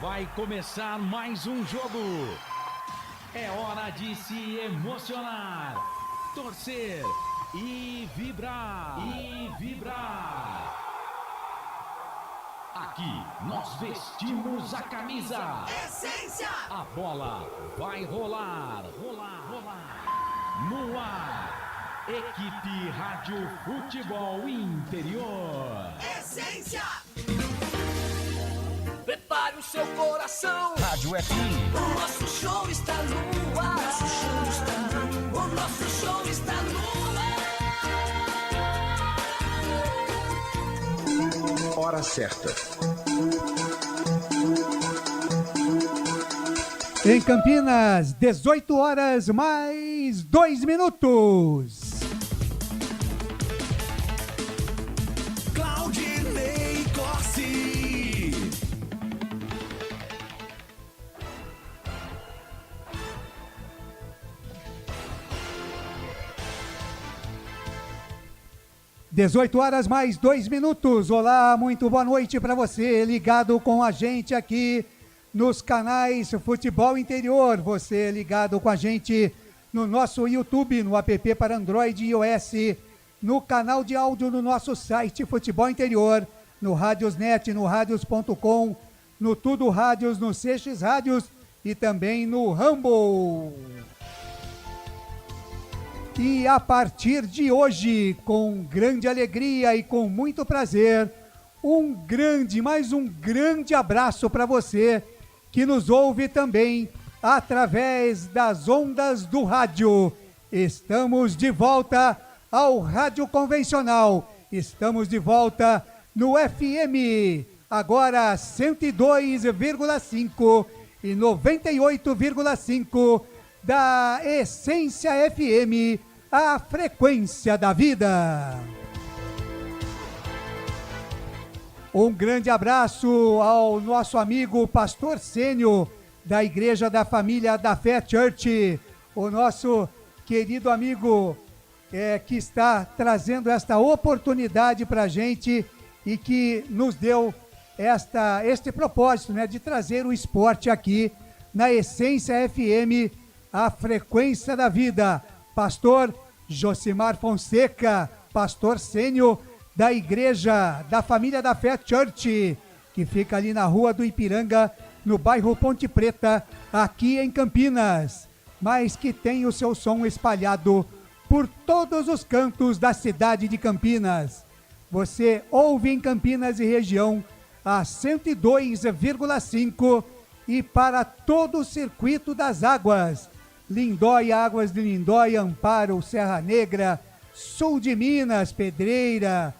Vai começar mais um jogo. É hora de se emocionar, torcer e vibrar. Aqui nós vestimos a camisa. Essência! A bola vai rolar. No ar, equipe Rádio Futebol Interior. Essência! Prepare o seu coração. Rádio FM. O nosso show está no ar. O nosso show está no ar. Hora certa. Em Campinas, 18 horas mais 2 minutos. Claudinei Corsi. Dezoito horas mais 2 minutos. Olá, muito boa noite para você, ligado com a gente aqui nos canais Futebol Interior. Você ligado com a gente no nosso YouTube, no app para Android e iOS, no canal de áudio no nosso site Futebol Interior, no Radiosnet, no Radios.com, no Tudo Rádios, no CX Rádios e também no Rumble. E a partir de hoje, com grande alegria e com muito prazer, mais um grande abraço para você que nos ouve também através das ondas do rádio. Estamos de volta ao rádio convencional. Estamos de volta no FM, agora 102,5 e 98,5 da Essência FM, a frequência da vida. Um grande abraço ao nosso amigo Pastor Sênio, da Igreja da Família da Fé Church, o nosso querido amigo que está trazendo esta oportunidade para a gente e que nos deu este propósito, né, de trazer o esporte aqui na Essência FM, a frequência da vida. Pastor Josimar Fonseca, Pastor Sênio, da Igreja da Família da Fé Church, que fica ali na Rua do Ipiranga, no bairro Ponte Preta, aqui em Campinas, mas que tem o seu som espalhado por todos os cantos da cidade de Campinas. Você ouve em Campinas e região a 102,5 e para todo o circuito das águas, Lindóia, Águas de Lindóia, Amparo, Serra Negra, sul de Minas, Pedreira,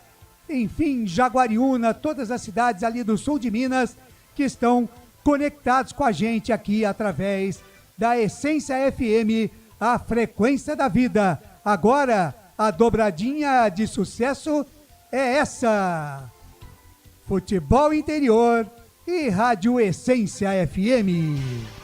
enfim, Jaguariúna, todas as cidades ali do sul de Minas que estão conectados com a gente aqui através da Essência FM, a frequência da vida. Agora, a dobradinha de sucesso é essa: Futebol Interior e Rádio Essência FM.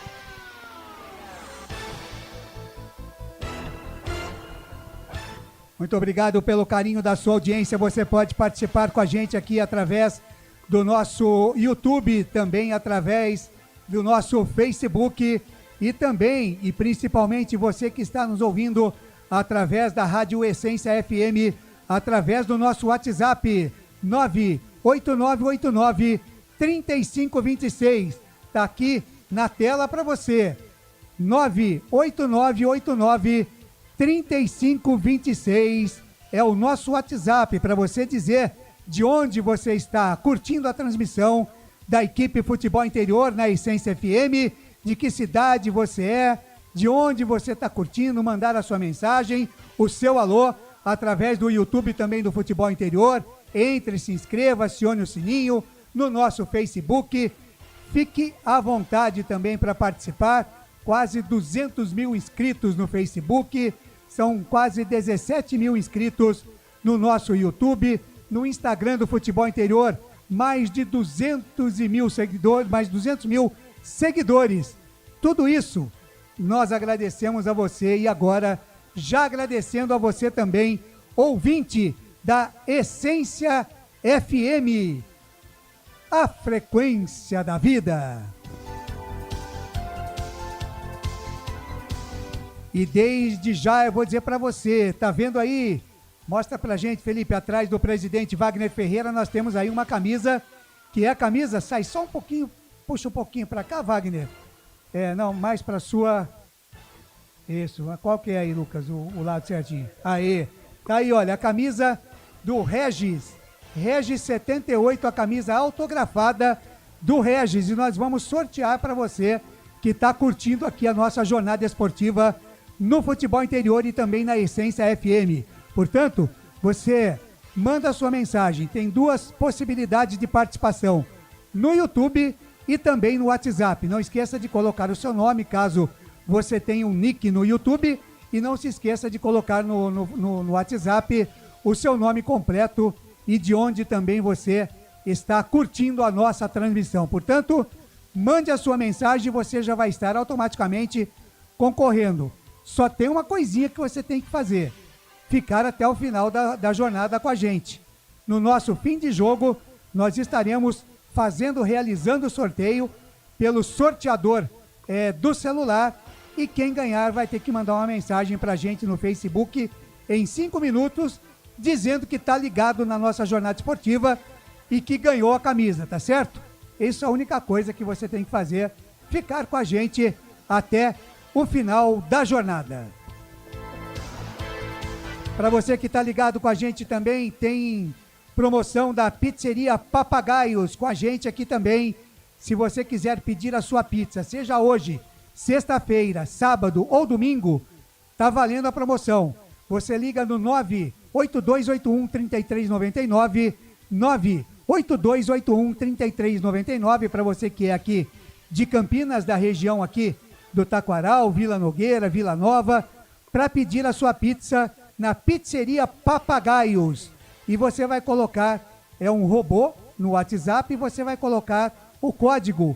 Muito obrigado pelo carinho da sua audiência. Você pode participar com a gente aqui através do nosso YouTube, também através do nosso Facebook e também, e principalmente você que está nos ouvindo através da Rádio Essência FM, através do nosso WhatsApp 98989-3526. Está aqui na tela para você. 98989-3526 é o nosso WhatsApp para você dizer de onde você está curtindo a transmissão da equipe Futebol Interior na Essência FM, de que cidade você é, de onde você está curtindo, mandar a sua mensagem, o seu alô, através do YouTube também do Futebol Interior. Entre, se inscreva, acione o sininho no nosso Facebook. Fique à vontade também para participar. Quase 200 mil inscritos no Facebook, são quase 17 mil inscritos no nosso YouTube, no Instagram do Futebol Interior, mais de 200 mil seguidores. Tudo isso nós agradecemos a você e agora, já agradecendo a você também, ouvinte da Essência FM, a frequência da vida. E desde já eu vou dizer para você, tá vendo aí? Mostra pra gente, Felipe, atrás do presidente Wagner Ferreira, nós temos aí uma camisa, que é a camisa, sai só um pouquinho, puxa um pouquinho pra cá, Wagner. Não, mais pra sua... Isso, qual que é aí, Lucas, o lado certinho? Aí, tá aí, olha, a camisa do Regis 78, a camisa autografada do Regis, e nós vamos sortear para você que está curtindo aqui a nossa jornada esportiva no futebol interior e também na Essência FM. Portanto, você manda a sua mensagem, tem duas possibilidades de participação, no YouTube e também no WhatsApp. Não esqueça de colocar o seu nome, caso você tenha um nick no YouTube, e não se esqueça de colocar no WhatsApp o seu nome completo e de onde também você está curtindo a nossa transmissão. Portanto, mande a sua mensagem e você já vai estar automaticamente concorrendo. Só tem uma coisinha que você tem que fazer: ficar até o final da jornada com a gente. No nosso fim de jogo, nós estaremos realizando o sorteio pelo sorteador do celular, e quem ganhar vai ter que mandar uma mensagem pra gente no Facebook em 5 minutos, dizendo que tá ligado na nossa jornada esportiva e que ganhou a camisa, tá certo? Isso é a única coisa que você tem que fazer, ficar com a gente até o final da jornada. Para você que tá ligado com a gente também, tem promoção da Pizzeria Papagaios com a gente aqui também. Se você quiser pedir a sua pizza, seja hoje, sexta-feira, sábado ou domingo, tá valendo a promoção. Você liga no 98281-3399, 98281-3399, para você que é aqui de Campinas, da região aqui do Taquaral, Vila Nogueira, Vila Nova, para pedir a sua pizza na Pizzeria Papagaios. E você vai colocar, um robô no WhatsApp, e você vai colocar o código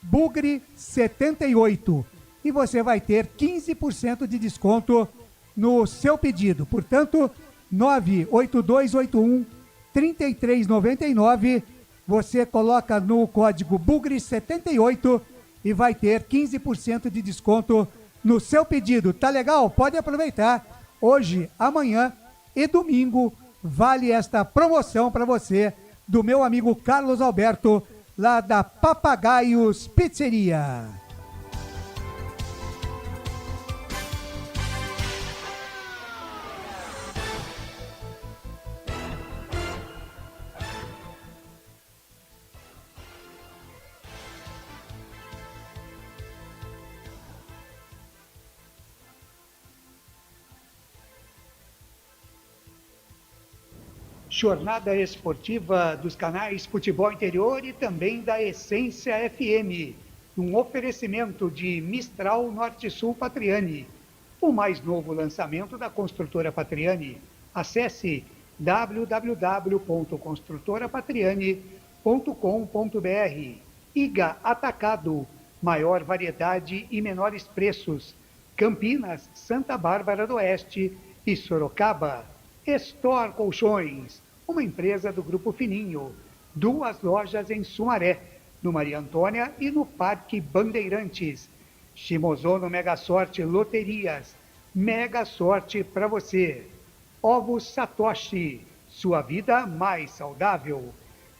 Bugre78 e você vai ter 15% de desconto no seu pedido. Portanto, 98281-3399, você coloca no código Bugre78 e vai ter 15% de desconto no seu pedido. Tá legal? Pode aproveitar. Hoje, amanhã e domingo vale esta promoção para você, do meu amigo Carlos Alberto, lá da Papagaios Pizzeria. Jornada esportiva dos canais Futebol Interior e também da Essência FM. Um oferecimento de Mistral Norte Sul Patriani, o mais novo lançamento da construtora Patriani. Acesse www.construtorapatriani.com.br. Iga Atacado, maior variedade e menores preços. Campinas, Santa Bárbara do Oeste e Sorocaba. Store Colchões, uma empresa do Grupo Fininho. 2 lojas em Sumaré, no Maria Antônia e no Parque Bandeirantes. Shimozono Mega Sorte Loterias, mega sorte para você. Ovos Satoshi, sua vida mais saudável.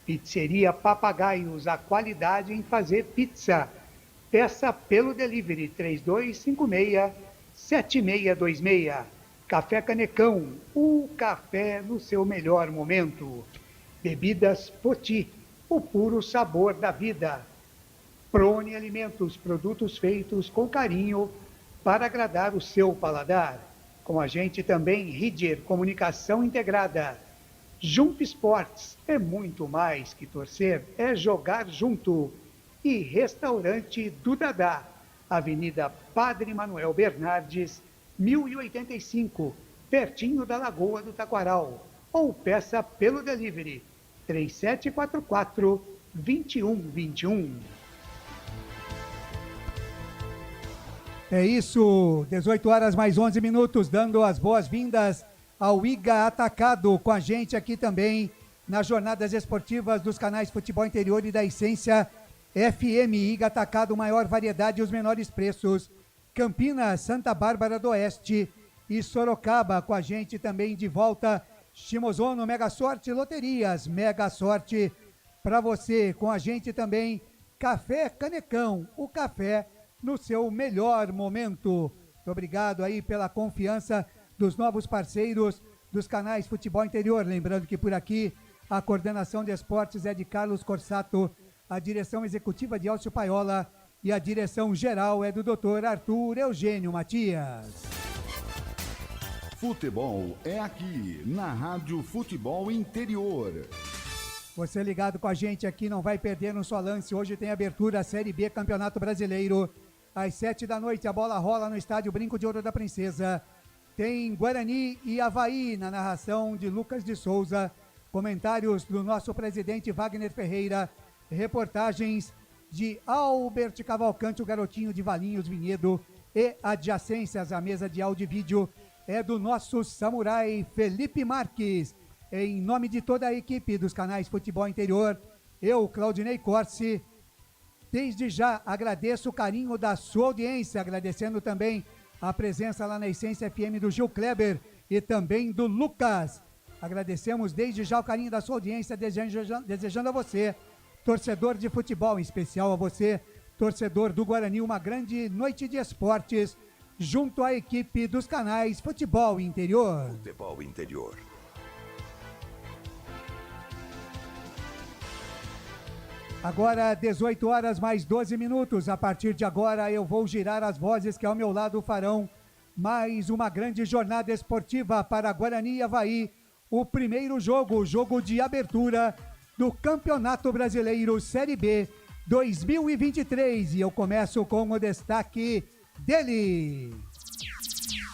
Pizzeria Papagaios, a qualidade em fazer pizza. Peça pelo delivery 3256-7626. Café Canecão, o café no seu melhor momento. Bebidas Poti, o puro sabor da vida. Prone Alimentos, produtos feitos com carinho para agradar o seu paladar. Com a gente também Ridger, comunicação integrada. Junto Esportes, é muito mais que torcer, é jogar junto. E Restaurante do Dadá, Avenida Padre Manuel Bernardes, 1085, pertinho da Lagoa do Taquaral. Ou peça pelo delivery 3744-2121. É isso, 18 horas mais 11 minutos, dando as boas-vindas ao Iga Atacado, com a gente aqui também nas jornadas esportivas dos canais Futebol Interior e da Essência FM. Iga Atacado, maior variedade e os menores preços. Campinas, Santa Bárbara do Oeste e Sorocaba. Com a gente também de volta, Shimozono, Mega Sorte Loterias, Mega Sorte para você. Com a gente também, Café Canecão, o café no seu melhor momento. Muito obrigado aí pela confiança dos novos parceiros dos canais Futebol Interior. Lembrando que por aqui a coordenação de esportes é de Carlos Corsato, a direção executiva de Alcio Paiola e a direção geral é do Dr. Arthur Eugênio Matias. Futebol é aqui, na Rádio Futebol Interior. Você ligado com a gente aqui, não vai perder no só lance. Hoje tem abertura a Série B Campeonato Brasileiro. Às 7 da noite a bola rola no estádio Brinco de Ouro da Princesa. Tem Guarani e Avaí na narração de Lucas de Souza. Comentários do nosso presidente Wagner Ferreira. Reportagens de Albert Cavalcante, o garotinho de Valinhos Vinhedo. E adjacências à mesa de áudio e vídeo é do nosso samurai Felipe Marques. Em nome de toda a equipe dos canais Futebol Interior, eu, Claudinei Corsi, desde já agradeço o carinho da sua audiência, agradecendo também a presença lá na Essência FM do Gil Kleber e também do Lucas. Agradecemos desde já o carinho da sua audiência, desejando a você, torcedor de futebol, em especial a você, torcedor do Guarani, uma grande noite de esportes, junto à equipe dos canais Futebol Interior. Futebol Interior. Agora, 18 horas mais 12 minutos. A partir de agora, eu vou girar as vozes que ao meu lado farão mais uma grande jornada esportiva para Guarani e Avaí. O primeiro jogo, o jogo de abertura do Campeonato Brasileiro Série B 2023. E eu começo com o destaque dele.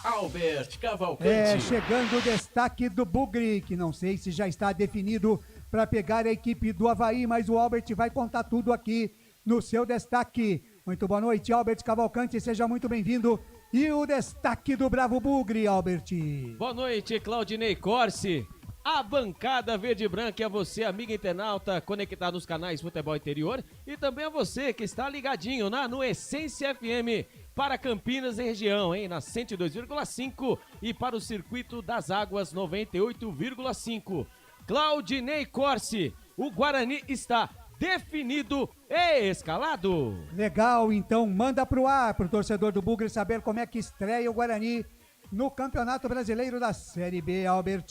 Albert Cavalcante. Chegando o destaque do Bugre, que não sei se já está definido para pegar a equipe do Avaí, mas o Albert vai contar tudo aqui no seu destaque. Muito boa noite, Albert Cavalcante, seja muito bem-vindo. E o destaque do Bravo Bugre, Albert. Boa noite, Claudinei Corsi. A bancada verde e branca e a você, amiga internauta, conectado nos canais Futebol Interior, e também a você que está ligadinho no Essência FM para Campinas e região, hein? Na 102,5 e para o Circuito das Águas 98,5. Claudinei Corsi, o Guarani está definido e escalado. Legal, então manda pro ar, pro torcedor do Bugre saber como é que estreia o Guarani no Campeonato Brasileiro da Série B, Albert.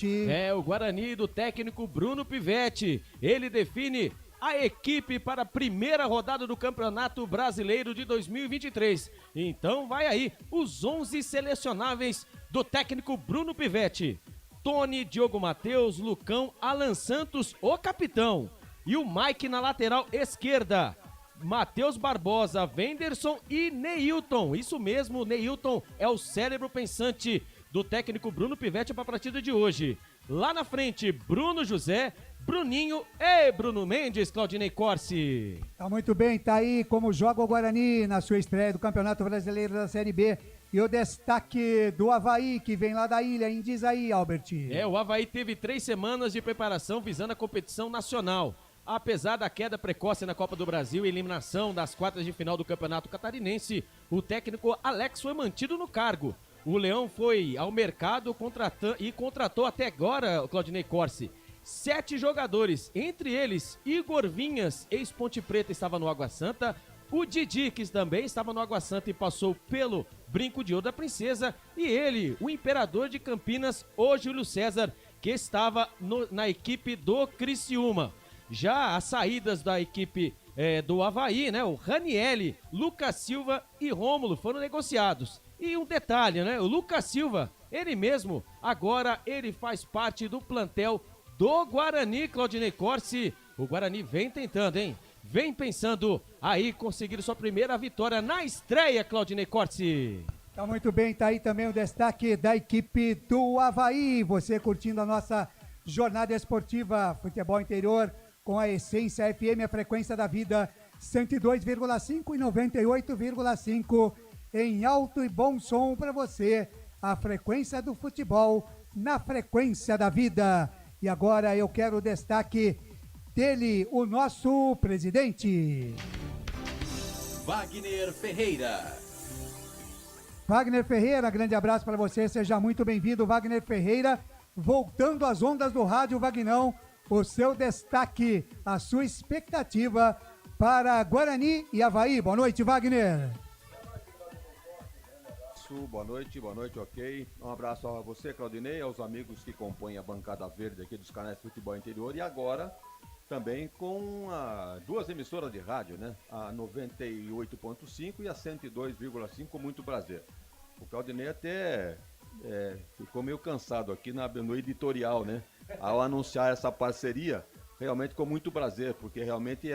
O Guarani do técnico Bruno Pivetti. Ele define a equipe para a primeira rodada do Campeonato Brasileiro de 2023. Então vai aí os 11 selecionáveis do técnico Bruno Pivetti. Tony, Diogo Matheus, Lucão, Alan Santos, o capitão. E o Mike na lateral esquerda. Matheus Barbosa, Wenderson e Neilton. Isso mesmo, Neilton é o cérebro pensante do técnico Bruno Pivetti para a partida de hoje. Lá na frente, Bruno José, Bruninho e Bruno Mendes, Claudinei Corsi. Tá muito bem, tá aí como joga o Guarani na sua estreia do Campeonato Brasileiro da Série B. E o destaque do Avaí, que vem lá da ilha, hein? Diz aí, Albert. O Avaí teve 3 semanas de preparação visando a competição nacional. Apesar da queda precoce na Copa do Brasil e eliminação das quartas de final do Campeonato Catarinense, o técnico Alex foi mantido no cargo. O Leão foi ao mercado e contratou até agora, Claudinei Corsi, 7 jogadores, entre eles Igor Vinhas, ex-Ponte Preta, estava no Água Santa, o Didi, que também estava no Água Santa e passou pelo Brinco de Ouro da Princesa, e ele, o imperador de Campinas, o Júlio César, que estava na equipe do Criciúma. Já as saídas da equipe do Avaí, o Ranielli, Lucas Silva e Rômulo foram negociados. E um detalhe, o Lucas Silva, ele mesmo, agora ele faz parte do plantel do Guarani, Claudinei Corsi. O Guarani vem tentando, hein? Vem pensando aí conseguir sua primeira vitória na estreia, Claudinei Corsi. Tá muito bem, tá aí também o destaque da equipe do Avaí. Você curtindo a nossa jornada esportiva Futebol Interior com a Essência FM, a frequência da vida, 102,5 e 98,5 em alto e bom som para você. A frequência do futebol na frequência da vida. E agora eu quero o destaque dele, o nosso presidente. Wagner Ferreira. Wagner Ferreira, grande abraço para você, seja muito bem-vindo, Wagner Ferreira. Voltando às ondas do rádio, Vagnão, o seu destaque, a sua expectativa para Guarani e Avaí. Boa noite, Wagner. Boa noite, ok. Um abraço a você, Claudinei, aos amigos que compõem a bancada verde aqui dos canais de Futebol Interior e agora também com duas emissoras de rádio, né? A 98.5 e a 102,5 com muito prazer. O Claudinei até ficou meio cansado aqui no editorial, né? Ao anunciar essa parceria, realmente com muito prazer, porque realmente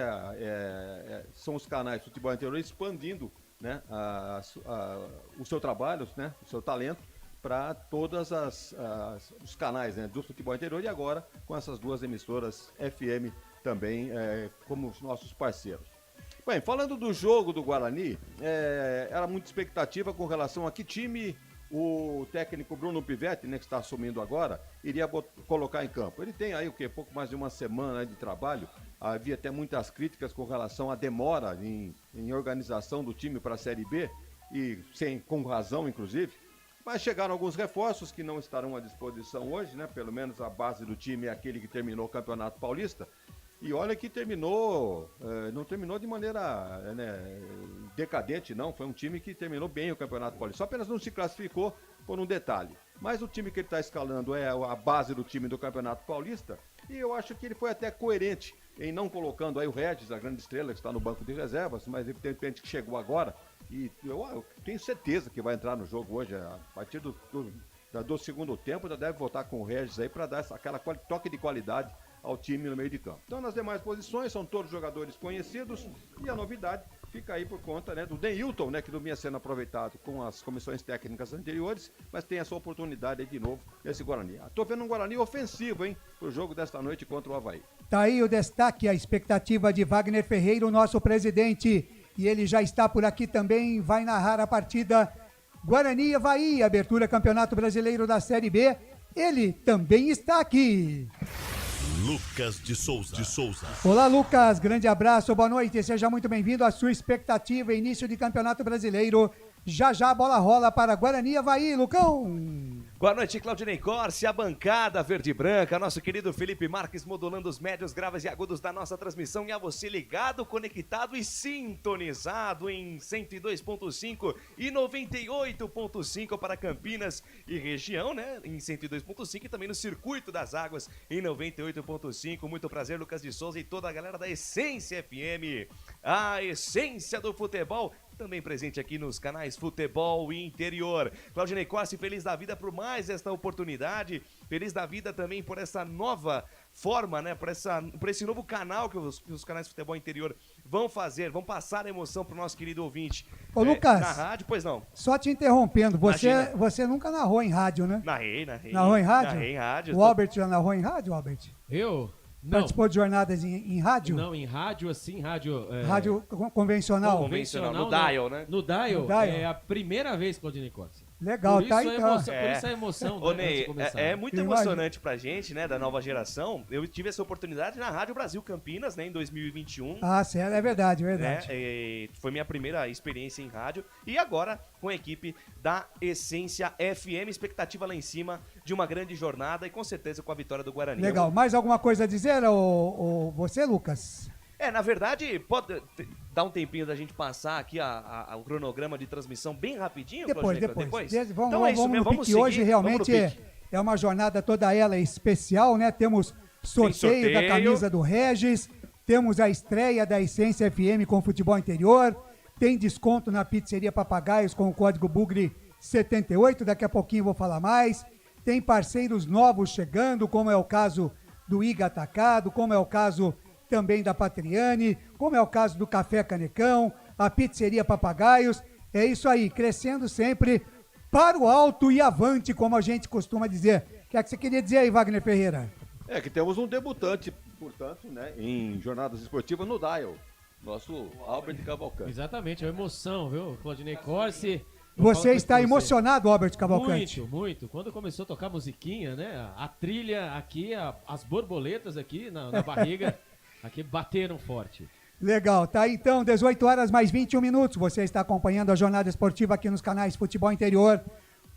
são os canais de Futebol Interior expandindo, né, o seu trabalho, né, o seu talento para todos os canais, né, do Futebol Interior e agora com essas duas emissoras FM também como os nossos parceiros. Bem, falando do jogo do Guarani, era muita expectativa com relação a que time o técnico Bruno Pivetti, né, que está assumindo agora, iria colocar em campo. Ele tem aí pouco mais de uma semana de trabalho. Havia até muitas críticas com relação à demora em organização do time para a Série B, e com razão, inclusive. Mas chegaram alguns reforços que não estarão à disposição hoje, né? Pelo menos a base do time é aquele que terminou o Campeonato Paulista. E olha que não terminou de maneira decadente, não. Foi um time que terminou bem o Campeonato Paulista. Só apenas não se classificou por um detalhe. Mas o time que ele está escalando é a base do time do Campeonato Paulista. E eu acho que ele foi até coerente em não colocando aí o Regis, a grande estrela, que está no banco de reservas, mas evidentemente que chegou agora. E eu tenho certeza que vai entrar no jogo hoje. A partir do segundo tempo já deve voltar com o Regis aí para dar aquela toque de qualidade ao time no meio de campo. Então, nas demais posições, são todos jogadores conhecidos e a novidade fica aí por conta, né, do Denilton, né, que não vinha sendo aproveitado com as comissões técnicas anteriores, mas tem essa oportunidade aí de novo nesse Guarani. Tô vendo um Guarani ofensivo, hein, pro jogo desta noite contra o Avaí. Tá aí o destaque, a expectativa de Wagner Ferreira, o nosso presidente, e ele já está por aqui também, vai narrar a partida Guarani e Avaí, abertura Campeonato Brasileiro da Série B. Ele também está aqui. Lucas de Souza. Olá, Lucas, grande abraço, boa noite, seja muito bem-vindo à sua expectativa, início de Campeonato Brasileiro. Já a bola rola para Guarani e Avaí, Lucão. Boa noite, Claudinei Corsi, a bancada verde e branca, nosso querido Felipe Marques modulando os médios, graves e agudos da nossa transmissão, e a você ligado, conectado e sintonizado em 102.5 e 98.5 para Campinas e região, né? Em 102.5 e também no Circuito das Águas em 98.5. Muito prazer, Lucas de Souza e toda a galera da Essência FM, a essência do futebol, também presente aqui nos canais Futebol Interior. Claudinei Corsi, feliz da vida por mais esta oportunidade, feliz da vida também por essa nova forma, né, por esse novo canal que os canais Futebol Interior vão fazer, vão passar a emoção pro nosso querido ouvinte. Ô, Lucas, na rádio, pois não. Só te interrompendo, você nunca narrou em rádio, né? Narrei. Narrou em rádio? Narrei em rádio. O Albert já narrou em rádio, Albert? Eu? Não. Participou de jornadas em rádio? Não, em rádio, assim, rádio... Rádio convencional? Convencional, no dial, né? No dial, é a primeira vez, Claudinei Corsi. Legal, por tá isso então. Por isso a emoção. Ô, Ney, é muito emocionante pra gente, né, da nova geração. Eu tive essa oportunidade na Rádio Brasil Campinas, né, em 2021. Ah, sério, é verdade. Né, foi minha primeira experiência em rádio. E agora, com a equipe da Essência FM, expectativa lá em cima de uma grande jornada e com certeza com a vitória do Guarani. Legal, mais alguma coisa a dizer, você, Lucas? Na verdade, pode dar um tempinho da gente passar aqui o cronograma de transmissão bem rapidinho? Depois. Então vamos é isso mesmo, vamos seguir, hoje realmente é uma jornada toda ela especial, né? Temos sorteio da camisa do Regis, temos a estreia da Essência FM com Futebol Interior, tem desconto na Pizzeria Papagaios com o código BUGRE78, daqui a pouquinho vou falar mais, tem parceiros novos chegando, como é o caso do Iga Atacado, como é o caso também da Patriane, como é o caso do Café Canecão, a Pizzeria Papagaios. É isso aí, crescendo sempre para o alto e avante, como a gente costuma dizer. O que é que você queria dizer aí, Wagner Ferreira? Que temos um debutante, portanto, né, em jornadas esportivas no Dial, nosso Albert Cavalcante. Exatamente, é uma emoção, viu, Claudinei Corsi? Você está emocionado, Albert Cavalcante? Muito. Quando começou a tocar musiquinha, né, a trilha aqui, as borboletas aqui na barriga... Aqui bateram forte. Legal, tá? Então, 18 horas mais 21 minutos. Você está acompanhando a jornada esportiva aqui nos canais Futebol Interior.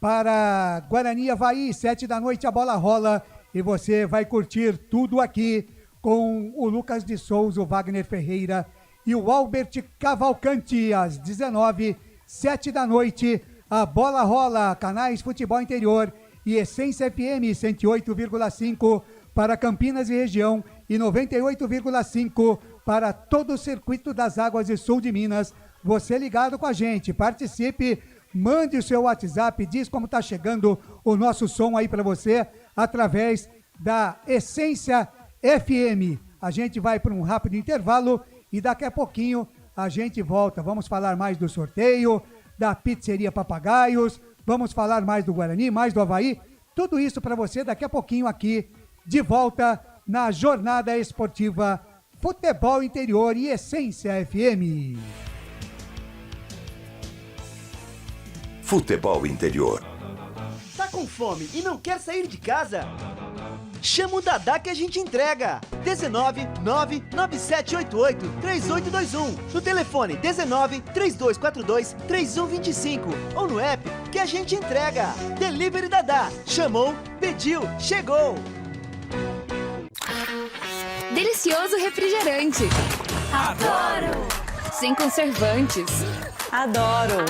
Para Guarani e Avaí, 7 da noite a bola rola e você vai curtir tudo aqui com o Lucas de Souza, o Wagner Ferreira e o Albert Cavalcante. Às 19, 7 da noite, a bola rola, canais Futebol Interior e Essência FM 108,5 para Campinas e região e 98,5 para todo o circuito das águas e sul de Minas. Você ligado com a gente, participe, mande o seu WhatsApp, diz como está chegando o nosso som aí para você através da Essência FM. A gente vai para um rápido intervalo e daqui a pouquinho a gente volta. Vamos falar mais do sorteio, da Pizzeria Papagaios, vamos falar mais do Guarani, mais do Avaí. Tudo isso para você daqui a pouquinho aqui, de volta na Jornada Esportiva Futebol Interior e Essência FM. Futebol Interior. Tá com fome e não quer sair de casa? Chama o Dadá que a gente entrega. 19 99788 3821. No telefone 19 3242 3125 ou no app que a gente entrega. Delivery Dadá. Chamou, pediu, chegou. Delicioso refrigerante. Adoro! Sem conservantes. Adoro!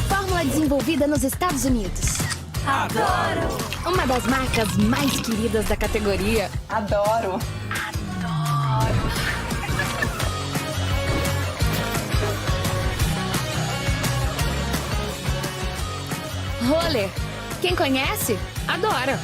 Fórmula desenvolvida nos Estados Unidos. Adoro! Uma das marcas mais queridas da categoria. Adoro! Roller. Quem conhece, adora.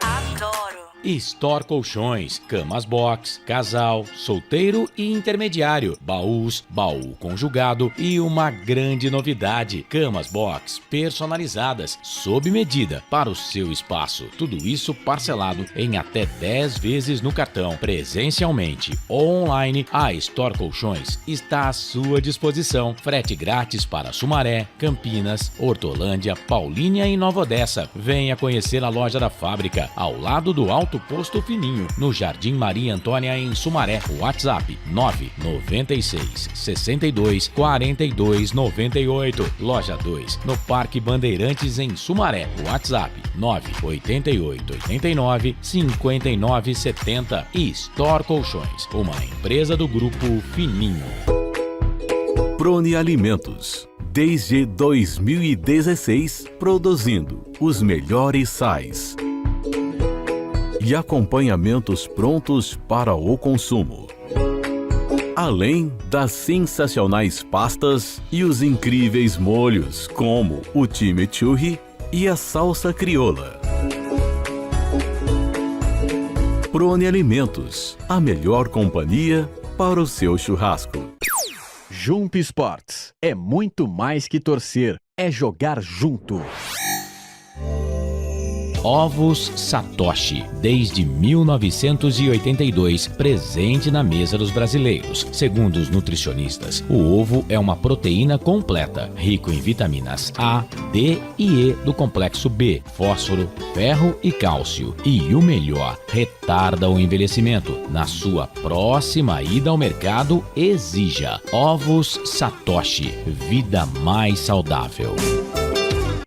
Adoro! Store Colchões, camas box, casal, solteiro e intermediário, baús, baú conjugado e uma grande novidade, camas box personalizadas, sob medida para o seu espaço. Tudo isso parcelado em até 10 vezes no cartão, presencialmente ou online. A Store Colchões está à sua disposição. Frete grátis para Sumaré, Campinas, Hortolândia, Paulínia e Nova Odessa. Venha conhecer a loja da fábrica, ao lado do Alto Posto Fininho, no Jardim Maria Antônia, em Sumaré. WhatsApp 996 62 42 98. Loja 2, no Parque Bandeirantes, em Sumaré. WhatsApp 988 89 59 70. E Store Colchões, uma empresa do Grupo Fininho. Prone Alimentos. Desde 2016, produzindo os melhores sais e acompanhamentos prontos para o consumo. Além das sensacionais pastas e os incríveis molhos, como o chimichurri e a salsa crioula. Prone Alimentos, a melhor companhia para o seu churrasco. Jump Sports é muito mais que torcer, é jogar junto. Ovos Satoshi, desde 1982, presente na mesa dos brasileiros. Segundo os nutricionistas, o ovo é uma proteína completa, rico em vitaminas A, D e E do complexo B, fósforo, ferro e cálcio. E o melhor, retarda o envelhecimento. Na sua próxima ida ao mercado, exija Ovos Satoshi, vida mais saudável.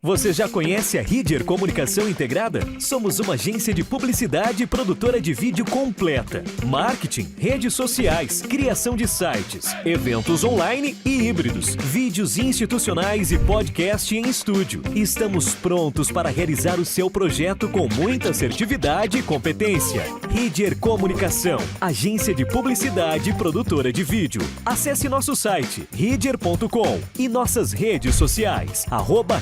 Você já conhece a Ridger Comunicação Integrada? Somos uma agência de publicidade e produtora de vídeo completa. Marketing, redes sociais, criação de sites, eventos online e híbridos, vídeos institucionais e podcast em estúdio. Estamos prontos para realizar o seu projeto com muita assertividade e competência. Ridger Comunicação, agência de publicidade e produtora de vídeo. Acesse nosso site, ridger.com e nossas redes sociais,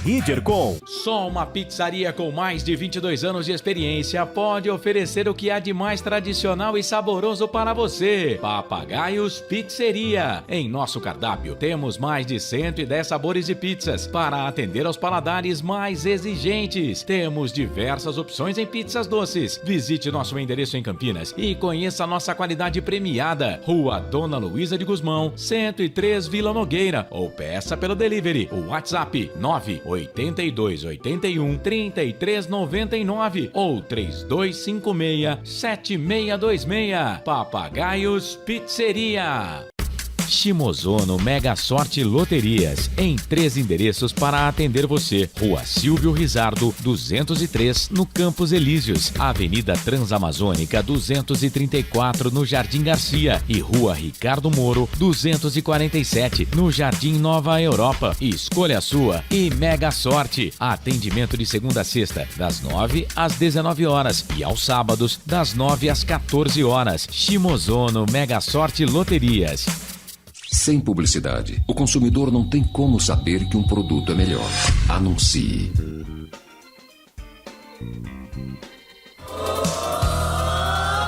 @ridger.com. Só uma pizzaria com mais de 22 anos de experiência pode oferecer o que há de mais tradicional e saboroso para você. Papagaios Pizzeria. Em nosso cardápio temos mais de 110 sabores de pizzas para atender aos paladares mais exigentes. Temos diversas opções em pizzas doces. Visite nosso endereço em Campinas e conheça a nossa qualidade premiada. Rua Dona Luísa de Gusmão, 103, Vila Nogueira, ou peça pelo delivery. O WhatsApp 988 3281 3399 ou 3256 7626. Papagaios Pizzeria. Shimozono Mega Sorte Loterias, em 3 endereços para atender você. Rua Silvio Rizardo, 203, no Campos Elíseos, Avenida Transamazônica, 234, no Jardim Garcia, e Rua Ricardo Moro, 247, no Jardim Nova Europa. Escolha a sua e Mega Sorte. Atendimento de segunda a sexta, das 9 às 19 horas e aos sábados, das 9 às 14 horas. Shimozono Mega Sorte Loterias. Sem publicidade, o consumidor não tem como saber que um produto é melhor. Anuncie.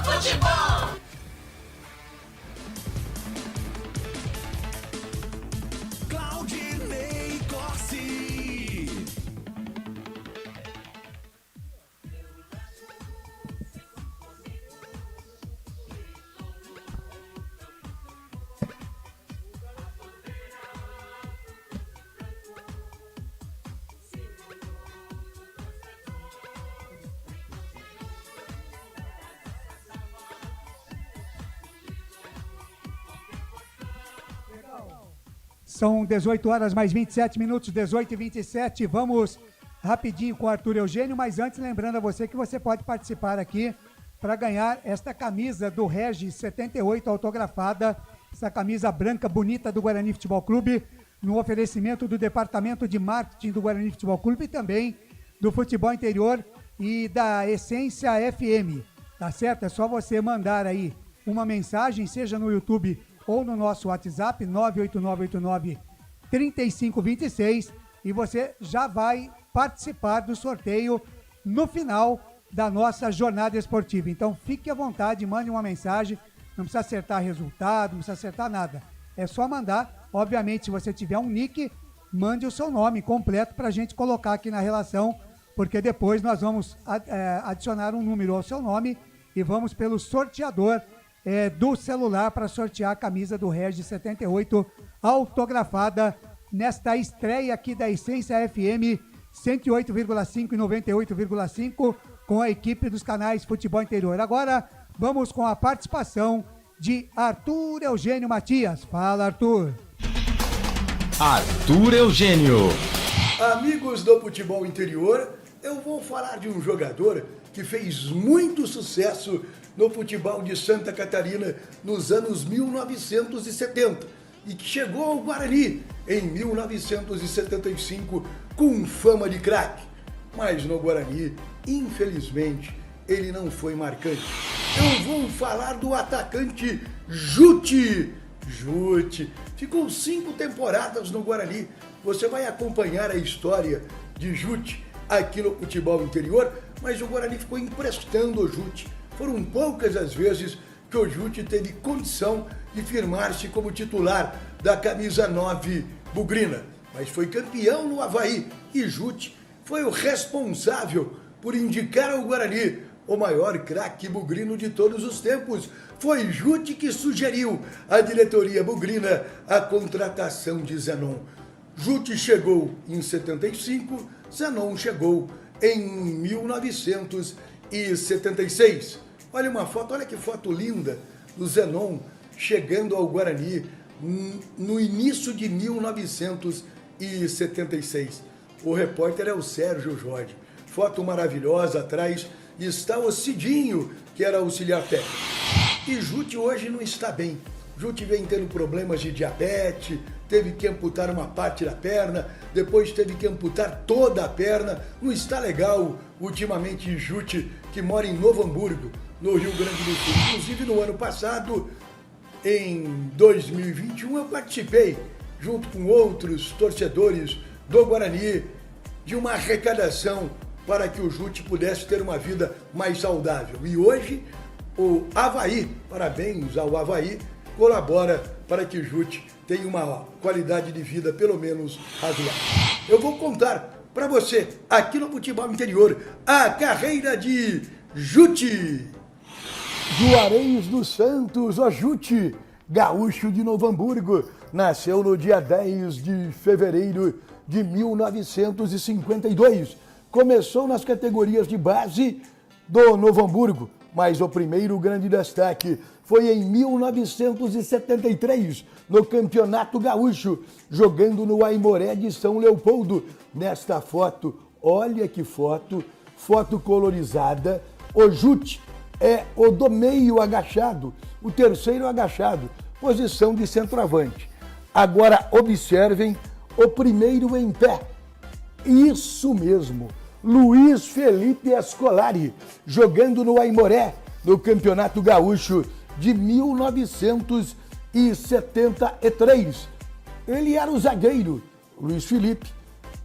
Futebol. Claudinei Corsi. São 18 horas mais 27 minutos, 18 e 27. Vamos rapidinho com o Arthur Eugênio, mas antes lembrando a você que você pode participar aqui para ganhar esta camisa do Regi 78 autografada, essa camisa branca bonita do Guarani Futebol Clube, no oferecimento do Departamento de Marketing do Guarani Futebol Clube e também do Futebol Interior e da Essência FM, tá certo? É só você mandar aí uma mensagem, seja no YouTube ou no nosso WhatsApp, 98989-3526, e você já vai participar do sorteio no final da nossa jornada esportiva. Então fique à vontade, mande uma mensagem, não precisa acertar resultado, não precisa acertar nada. É só mandar, obviamente, se você tiver um nick, mande o seu nome completo para a gente colocar aqui na relação, porque depois nós vamos adicionar um número ao seu nome e vamos pelo sorteador do celular para sortear a camisa do Regi 78 autografada nesta estreia aqui da Essência FM 108,5 e 98,5 com a equipe dos canais Futebol Interior. Agora vamos com a participação de Arthur Eugênio Matias. Fala, Arthur. Arthur Eugênio. Amigos do Futebol Interior, eu vou falar de um jogador que fez muito sucesso no futebol de Santa Catarina nos anos 1970 e que chegou ao Guarani em 1975 com fama de craque. Mas no Guarani, infelizmente, ele não foi marcante. Eu vou falar do atacante Juti. Juti ficou 5 temporadas no Guarani. Você vai acompanhar a história de Juti aqui no Futebol Interior, mas o Guarani ficou emprestando o Juti. Foram poucas as vezes que o Juti teve condição de firmar-se como titular da camisa 9 bugrina, mas foi campeão no Avaí e Juti foi o responsável por indicar ao Guarani o maior craque bugrino de todos os tempos. Foi Juti que sugeriu à diretoria bugrina a contratação de Zenon. Juti chegou em 75, Zenon chegou em 1976. Olha uma foto, olha que foto linda do Zenon chegando ao Guarani no início de 1976. O repórter é o Sérgio Jorge. Foto maravilhosa, atrás está o Cidinho, que era auxiliar técnico. E Juti hoje não está bem. Juti vem tendo problemas de diabetes, teve que amputar uma parte da perna, depois teve que amputar toda a perna. Não está legal ultimamente Juti, que mora em Novo Hamburgo, no Rio Grande do Sul. Inclusive no ano passado, em 2021, eu participei, junto com outros torcedores do Guarani, de uma arrecadação para que o Juti pudesse ter uma vida mais saudável. E hoje, o Avaí, parabéns ao Avaí, colabora para que o Juti tenha uma qualidade de vida pelo menos razoável. Eu vou contar para você, aqui no Futebol Interior, a carreira de Juti. Juarez dos Santos, o Juti, gaúcho de Novo Hamburgo, nasceu no dia 10 de fevereiro de 1952. Começou nas categorias de base do Novo Hamburgo, mas o primeiro grande destaque foi em 1973, no Campeonato Gaúcho, jogando no Aimoré de São Leopoldo. Nesta foto, olha que foto colorizada, o Jute é o do meio agachado, o terceiro agachado, posição de centroavante. Agora observem o primeiro em pé. Isso mesmo, Luiz Felipe Ascolari, jogando no Aimoré, no Campeonato Gaúcho de 1973. Ele era o zagueiro, Luiz Felipe.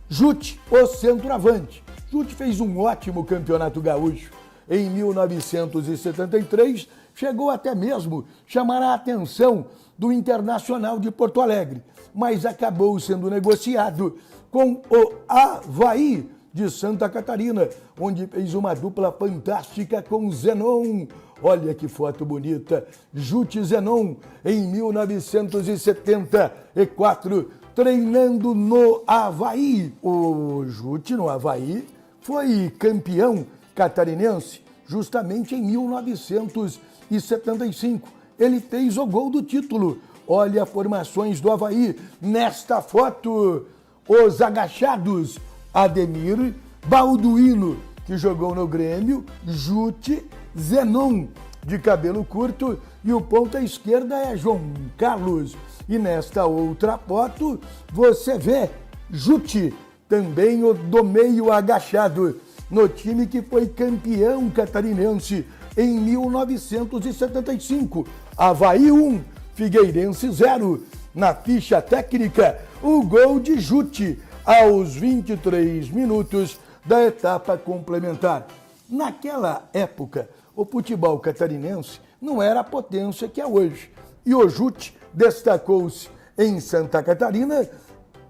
Jute, o centroavante. Jute fez um ótimo Campeonato Gaúcho. Em 1973, chegou até mesmo chamar a atenção do Internacional de Porto Alegre, mas acabou sendo negociado com o Avaí de Santa Catarina, onde fez uma dupla fantástica com Zenon. Olha que foto bonita, Jute Zenon, em 1974, treinando no Avaí. O Jute no Avaí foi campeão catarinense justamente em 1975. Ele fez o gol do título. Olha as formações do Avaí nesta foto. Os agachados, Ademir, Balduino, que jogou no Grêmio, Jute, Zenon, de cabelo curto, e o ponta esquerda é João Carlos. E nesta outra foto, você vê Jute, também o do meio agachado, no time que foi campeão catarinense em 1975. Avaí 1, Figueirense 0. Na ficha técnica, o gol de Jute aos 23 minutos da etapa complementar. Naquela época, o futebol catarinense não era a potência que é hoje. E o Jute destacou-se em Santa Catarina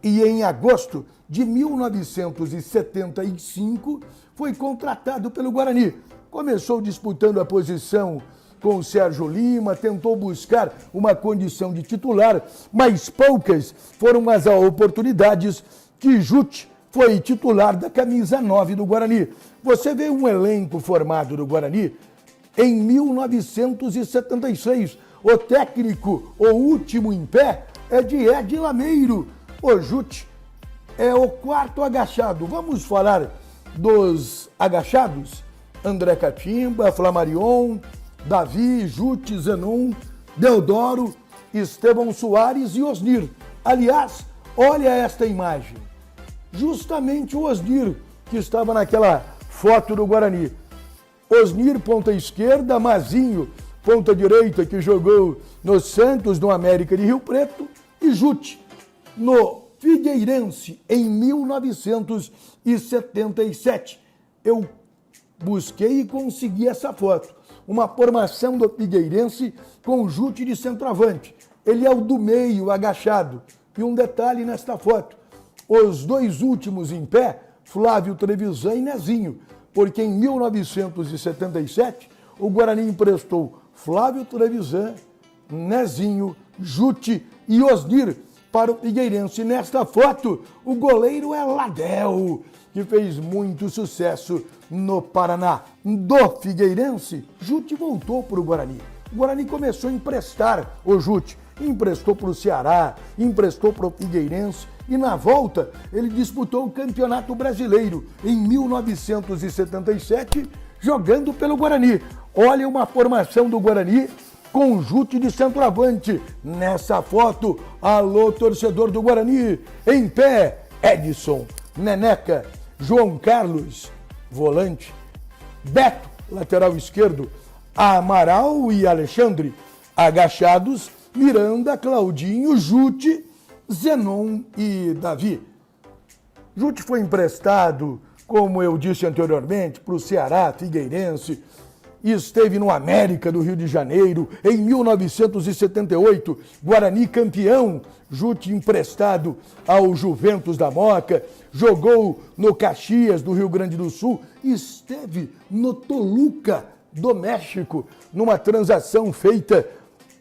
e em agosto de 1975 foi contratado pelo Guarani. Começou disputando a posição com o Sérgio Lima, tentou buscar uma condição de titular, mas poucas foram as oportunidades que Jute foi titular da camisa 9 do Guarani. Você vê um elenco formado do Guarani em 1976. O técnico, o último em pé, é de Ed Lameiro. O Jute é o quarto agachado. Vamos falar dos agachados? André Catimba, Flamarion, Davi, Jute, Zenon, Deodoro, Estevão Soares e Osnir. Aliás, olha esta imagem. Justamente o Osnir, que estava naquela foto do Guarani. Osnir, ponta esquerda, Mazinho, ponta direita, que jogou no Santos, no América de Rio Preto, e Jute, no Figueirense, em 1977. Eu busquei e consegui essa foto. Uma formação do Figueirense com Jute de centroavante. Ele é o do meio, agachado. E um detalhe nesta foto. Os dois últimos em pé, Flávio Trevisan e Nezinho. Porque em 1977, o Guarani emprestou Flávio Trevisan, Nezinho, Jute e Osnir para o Figueirense. Nesta foto, o goleiro é Ladel, que fez muito sucesso no Paraná. Do Figueirense, Jute voltou para o Guarani. O Guarani começou a emprestar o Jute. Emprestou para o Ceará, emprestou para o Figueirense e na volta ele disputou o Campeonato Brasileiro em 1977, jogando pelo Guarani. Olha uma formação do Guarani com Jute de centroavante. Nessa foto, alô torcedor do Guarani, em pé, Edson, Neneca, João Carlos, volante, Beto, lateral esquerdo, Amaral e Alexandre, agachados, Miranda, Claudinho, Jute, Zenon e Davi. Jute foi emprestado, como eu disse anteriormente, para o Ceará, Figueirense, e esteve no América do Rio de Janeiro. Em 1978, Guarani campeão, Jute emprestado ao Juventus da Moca, jogou no Caxias do Rio Grande do Sul, e esteve no Toluca do México, numa transação feita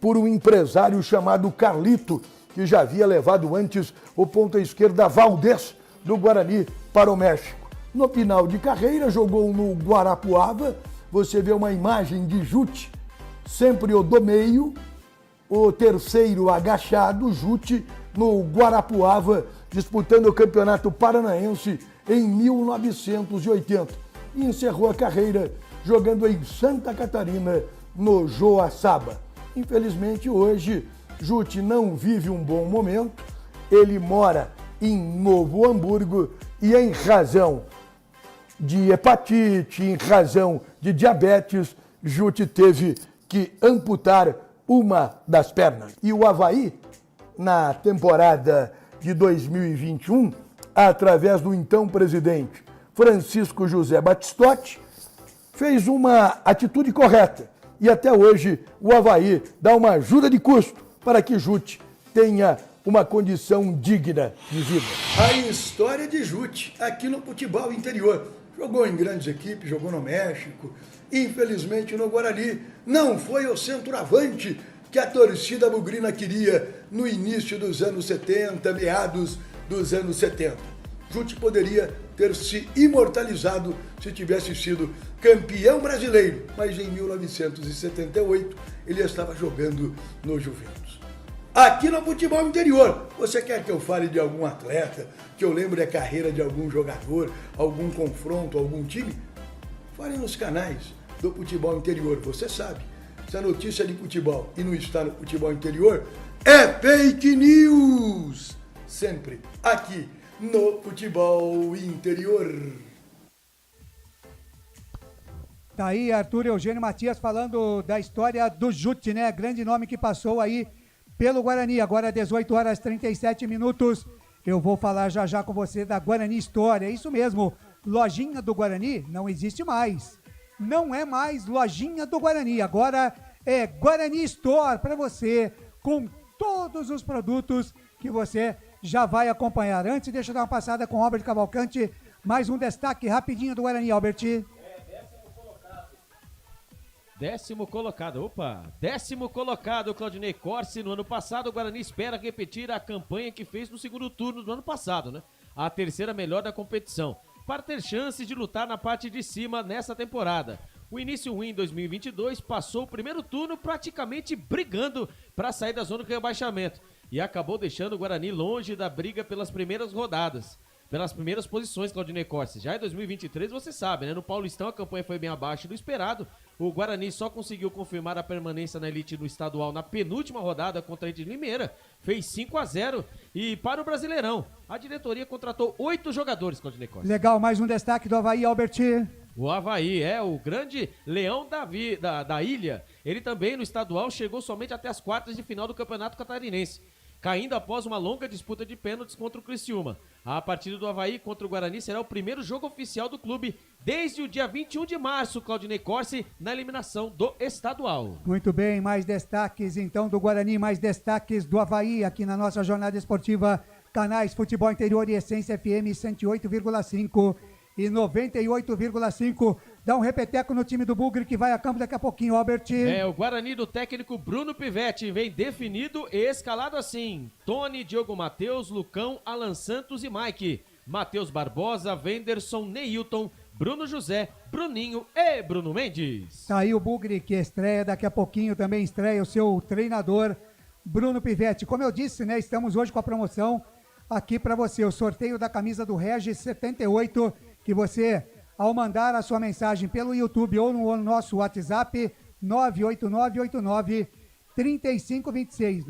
por um empresário chamado Carlito, que já havia levado antes o ponta esquerda Valdez do Guarani para o México. No final de carreira, jogou no Guarapuava. Você vê uma imagem de Jute, sempre o do meio, o terceiro agachado, Jute, no Guarapuava, disputando o Campeonato Paranaense em 1980. E encerrou a carreira jogando em Santa Catarina, no Joaçaba. Infelizmente, hoje, Jute não vive um bom momento. Ele mora em Novo Hamburgo e, em razão de hepatite, em razão de diabetes, Jute teve que amputar uma das pernas. E o Avaí, na temporada de 2021, através do então presidente Francisco José Batistotti, fez uma atitude correta. E até hoje o Avaí dá uma ajuda de custo para que Jute tenha uma condição digna de vida. A história de Jute aqui no futebol interior. Jogou em grandes equipes, jogou no México. Infelizmente no Guarani não foi o centroavante que a torcida bugrina queria no início dos anos 70, meados dos anos 70. Jute poderia ter se imortalizado se tivesse sido campeão brasileiro, mas em 1978 ele estava jogando no Juventus. Aqui no futebol interior, você quer que eu fale de algum atleta, que eu lembre a carreira de algum jogador, algum confronto, algum time? Fale nos canais do futebol interior, você sabe. Se a notícia de futebol e não está no futebol interior, é fake news! Sempre aqui no futebol interior. Tá aí Arthur Eugênio Matias falando da história do Jute, né? Grande nome que passou aí pelo Guarani. Agora 18 horas 37 minutos. Eu vou falar já já com você da Guarani História. É isso mesmo. Lojinha do Guarani não existe mais. Não é mais Lojinha do Guarani. Agora é Guarani Store para você, com todos os produtos que você já vai acompanhar. Antes, deixa eu dar uma passada com o Albert Cavalcante. Mais um destaque rapidinho do Guarani, Albert. Décimo colocado, Claudinei Corsi. No ano passado, o Guarani espera repetir a campanha que fez no segundo turno do ano passado, né? A terceira melhor da competição, para ter chances de lutar na parte de cima nessa temporada. O início ruim em 2022 passou o primeiro turno praticamente brigando para sair da zona de rebaixamento e acabou deixando o Guarani longe da briga pelas primeiras rodadas. Pelas primeiras posições, Claudinei Corsi. Já em 2023, você sabe, né? No Paulistão a campanha foi bem abaixo do esperado. O Guarani só conseguiu confirmar a permanência na elite no estadual na penúltima rodada contra a Inter de Limeira. Fez 5-0. E para o Brasileirão, a diretoria contratou 8 jogadores, Claudinei Corsi. Legal, mais um destaque do Avaí, Albert. O Avaí é o grande leão da ilha. Ele também no estadual chegou somente até as quartas de final do Campeonato Catarinense, caindo após uma longa disputa de pênaltis contra o Criciúma. A partida do Avaí contra o Guarani será o primeiro jogo oficial do clube desde o dia 21 de março, Claudinei Corsi, na eliminação do estadual. Muito bem, mais destaques então do Guarani, mais destaques do Avaí aqui na nossa jornada esportiva, canais Futebol Interior e Essência FM 108,5 e 98,5. Dá um repeteco no time do Bugre que vai a campo daqui a pouquinho, Albert. É, o Guarani do técnico Bruno Pivetti vem definido e escalado assim: Tony, Diogo Matheus, Lucão, Alan Santos e Mike, Matheus Barbosa, Wenderson, Neilton, Bruno José, Bruninho e Bruno Mendes. Tá aí o Bugre que estreia daqui a pouquinho, também estreia o seu treinador Bruno Pivetti. Como eu disse, né, estamos hoje com a promoção aqui para você, o sorteio da camisa do Regis 78, que você, ao mandar a sua mensagem pelo YouTube ou no nosso WhatsApp, 98989-3526,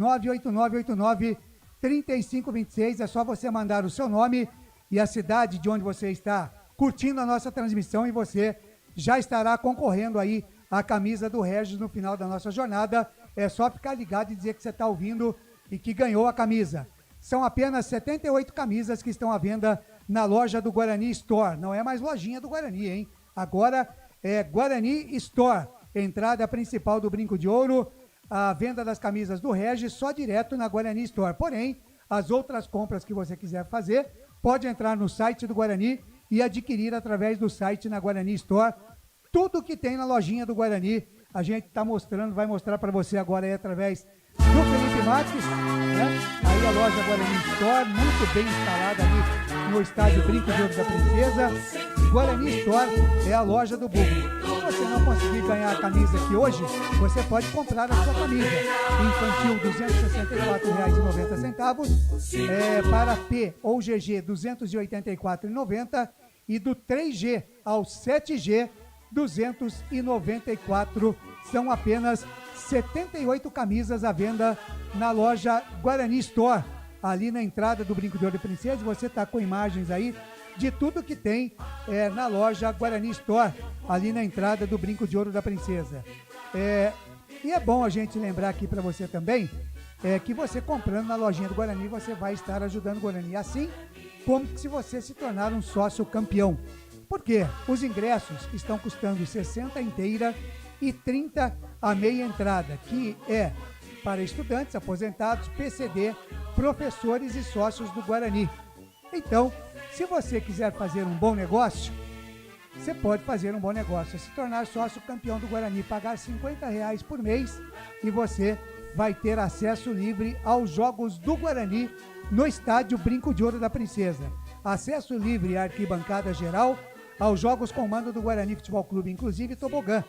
98989-3526, é só você mandar o seu nome e a cidade de onde você está curtindo a nossa transmissão e você já estará concorrendo aí à camisa do Regis no final da nossa jornada. É só ficar ligado e dizer que você está ouvindo e que ganhou a camisa. São apenas 78 camisas que estão à venda na loja do Guarani Store. Não é mais lojinha do Guarani, hein? Agora é Guarani Store. Entrada principal do Brinco de Ouro, a venda das camisas do Regis só direto na Guarani Store. Porém, as outras compras que você quiser fazer, pode entrar no site do Guarani e adquirir através do site na Guarani Store. Tudo que tem na lojinha do Guarani, a gente está mostrando, vai mostrar para você agora aí através do Felipe Marques, né? Aí aí a loja Guarani Store, muito bem instalada ali no estádio Brinco de Ouro da Princesa. Guarani Store é a loja do Bugre. Se você não conseguir ganhar a camisa aqui hoje, você pode comprar a sua camisa. Infantil, R$ 264,90. Para P ou GG, R$ 284,90. E do 3G ao 7G, R$ 294. São apenas 78 camisas à venda na loja Guarani Store. Ali na entrada do Brinco de Ouro da Princesa, você está com imagens aí de tudo que tem na loja Guarani Store, ali na entrada do Brinco de Ouro da Princesa. E é bom a gente lembrar aqui para você também, que você comprando na lojinha do Guarani, você vai estar ajudando o Guarani, assim como se você se tornar um sócio campeão. Por quê? Os ingressos estão custando 60 inteira e 30 a meia entrada, que é para estudantes, aposentados, PCD, professores e sócios do Guarani. Então, se você quiser fazer um bom negócio, você pode fazer um bom negócio, se tornar sócio campeão do Guarani, pagar R$50 por mês e você vai ter acesso livre aos jogos do Guarani no estádio Brinco de Ouro da Princesa. Acesso livre à arquibancada geral, aos jogos com mando do Guarani Futebol Clube, inclusive tobogã.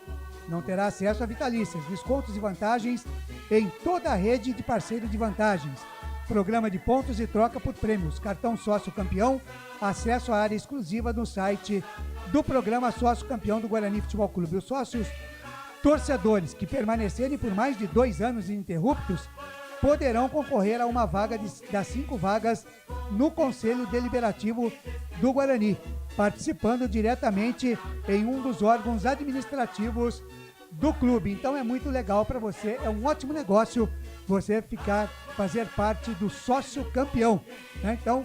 Não terá acesso a vitalícias, descontos e vantagens em toda a rede de parceiro de vantagens. Programa de pontos e troca por prêmios, cartão sócio campeão, acesso à área exclusiva no site do programa Sócio Campeão do Guarani Futebol Clube. Os sócios torcedores que permanecerem por mais de 2 anos ininterruptos poderão concorrer a uma vaga das 5 vagas no Conselho Deliberativo do Guarani, participando diretamente em um dos órgãos administrativos do clube. Então é muito legal para você, é um ótimo negócio você fazer parte do sócio campeão, né? Então,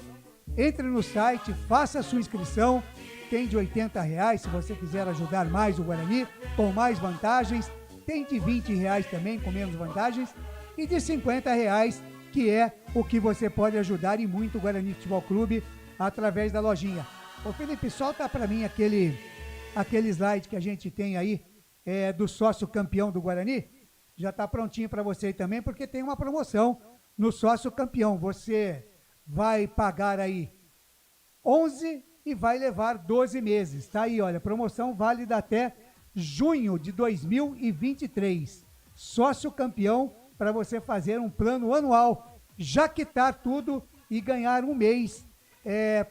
entre no site, faça a sua inscrição, tem de R$80 se você quiser ajudar mais o Guarani, com mais vantagens, tem de R$20 também, com menos vantagens, e de R$50, que é o que você pode ajudar e muito o Guarani Futebol Clube através da lojinha. Ô Felipe, solta para mim aquele slide que a gente tem aí, do sócio campeão do Guarani. Já está prontinho para você também, porque tem uma promoção no sócio campeão. Você vai pagar aí 11 e vai levar 12 meses. Tá aí, olha, promoção válida até junho de 2023. Sócio campeão para você fazer um plano anual, já quitar tudo e ganhar um mês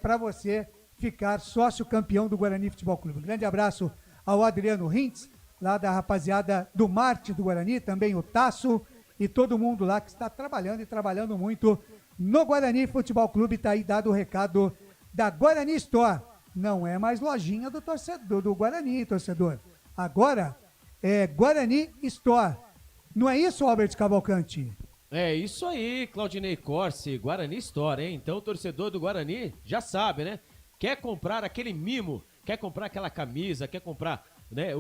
para você ficar sócio campeão do Guarani Futebol Clube. Um grande abraço ao Adriano Rintz, lá da rapaziada do Marte do Guarani, também o Tasso e todo mundo lá que está trabalhando e trabalhando muito no Guarani Futebol Clube. Tá aí dado o recado da Guarani Store. Não é mais lojinha do torcedor do Guarani, torcedor. Agora é Guarani Store. Não é isso, Albert Cavalcante? É isso aí, Claudinei Corsi, Guarani Store, hein? Então o torcedor do Guarani já sabe, né? Quer comprar aquele mimo, quer comprar aquela camisa, quer comprar, né,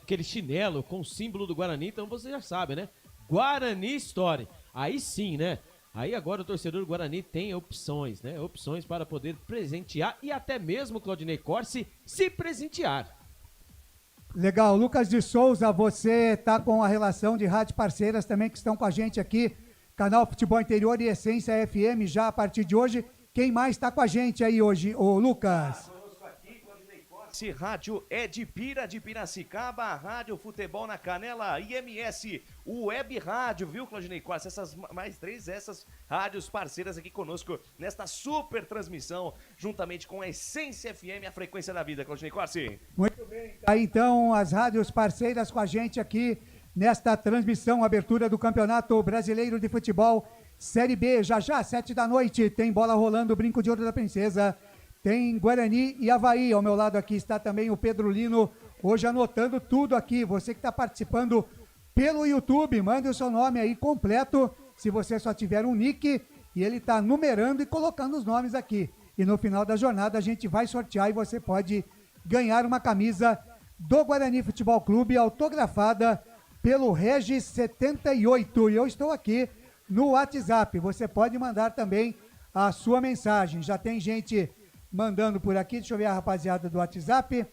aquele chinelo com o símbolo do Guarani, então você já sabe, né? Guarani Store. Aí sim, né? Aí agora o torcedor do Guarani tem opções, né? Opções para poder presentear e até mesmo, Claudinei Corsi, se presentear. Legal, Lucas de Souza, você tá com a relação de rádio parceiras também que estão com a gente aqui, Canal Futebol Interior e Essência FM, já a partir de hoje. Quem mais está com a gente aí hoje, ô Lucas? Rádio Edpira de Piracicaba, Rádio Futebol na Canela, IMS, Web Rádio, viu, Claudinei Corsi? Essas rádios parceiras aqui conosco nesta super transmissão, juntamente com a Essência FM, a frequência da vida, Claudinei Corsi. Muito bem. Aí então, as rádios parceiras com a gente aqui nesta transmissão, abertura do Campeonato Brasileiro de Futebol, Série B, já 7 da noite, tem bola rolando, Brinco de Ouro da Princesa. Tem Guarani e Avaí, ao meu lado aqui está também o Pedro Lino, hoje anotando tudo aqui. Você que está participando pelo YouTube, mande o seu nome aí completo, se você só tiver um nick, e ele está numerando e colocando os nomes aqui. E no final da jornada a gente vai sortear e você pode ganhar uma camisa do Guarani Futebol Clube, autografada pelo Regis 78. E eu estou aqui no WhatsApp, você pode mandar também a sua mensagem. Já tem gente mandando por aqui, deixa eu ver a rapaziada do WhatsApp.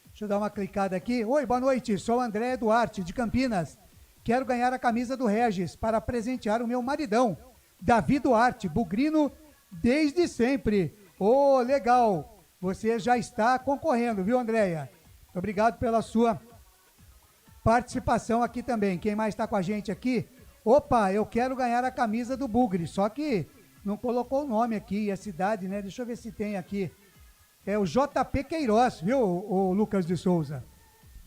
Deixa eu dar uma clicada aqui. Oi, boa noite, sou André Duarte, de Campinas. Quero ganhar a camisa do Regis para presentear o meu maridão. Davi Duarte, bugrino desde sempre. Ô, legal. Você já está concorrendo, viu, Andréia? Obrigado pela sua participação aqui também. Quem mais está com a gente aqui? Opa, eu quero ganhar a camisa do Bugre, só que não colocou o nome aqui e a cidade, né? Deixa eu ver se tem aqui. É o JP Queiroz, viu, o Lucas de Souza?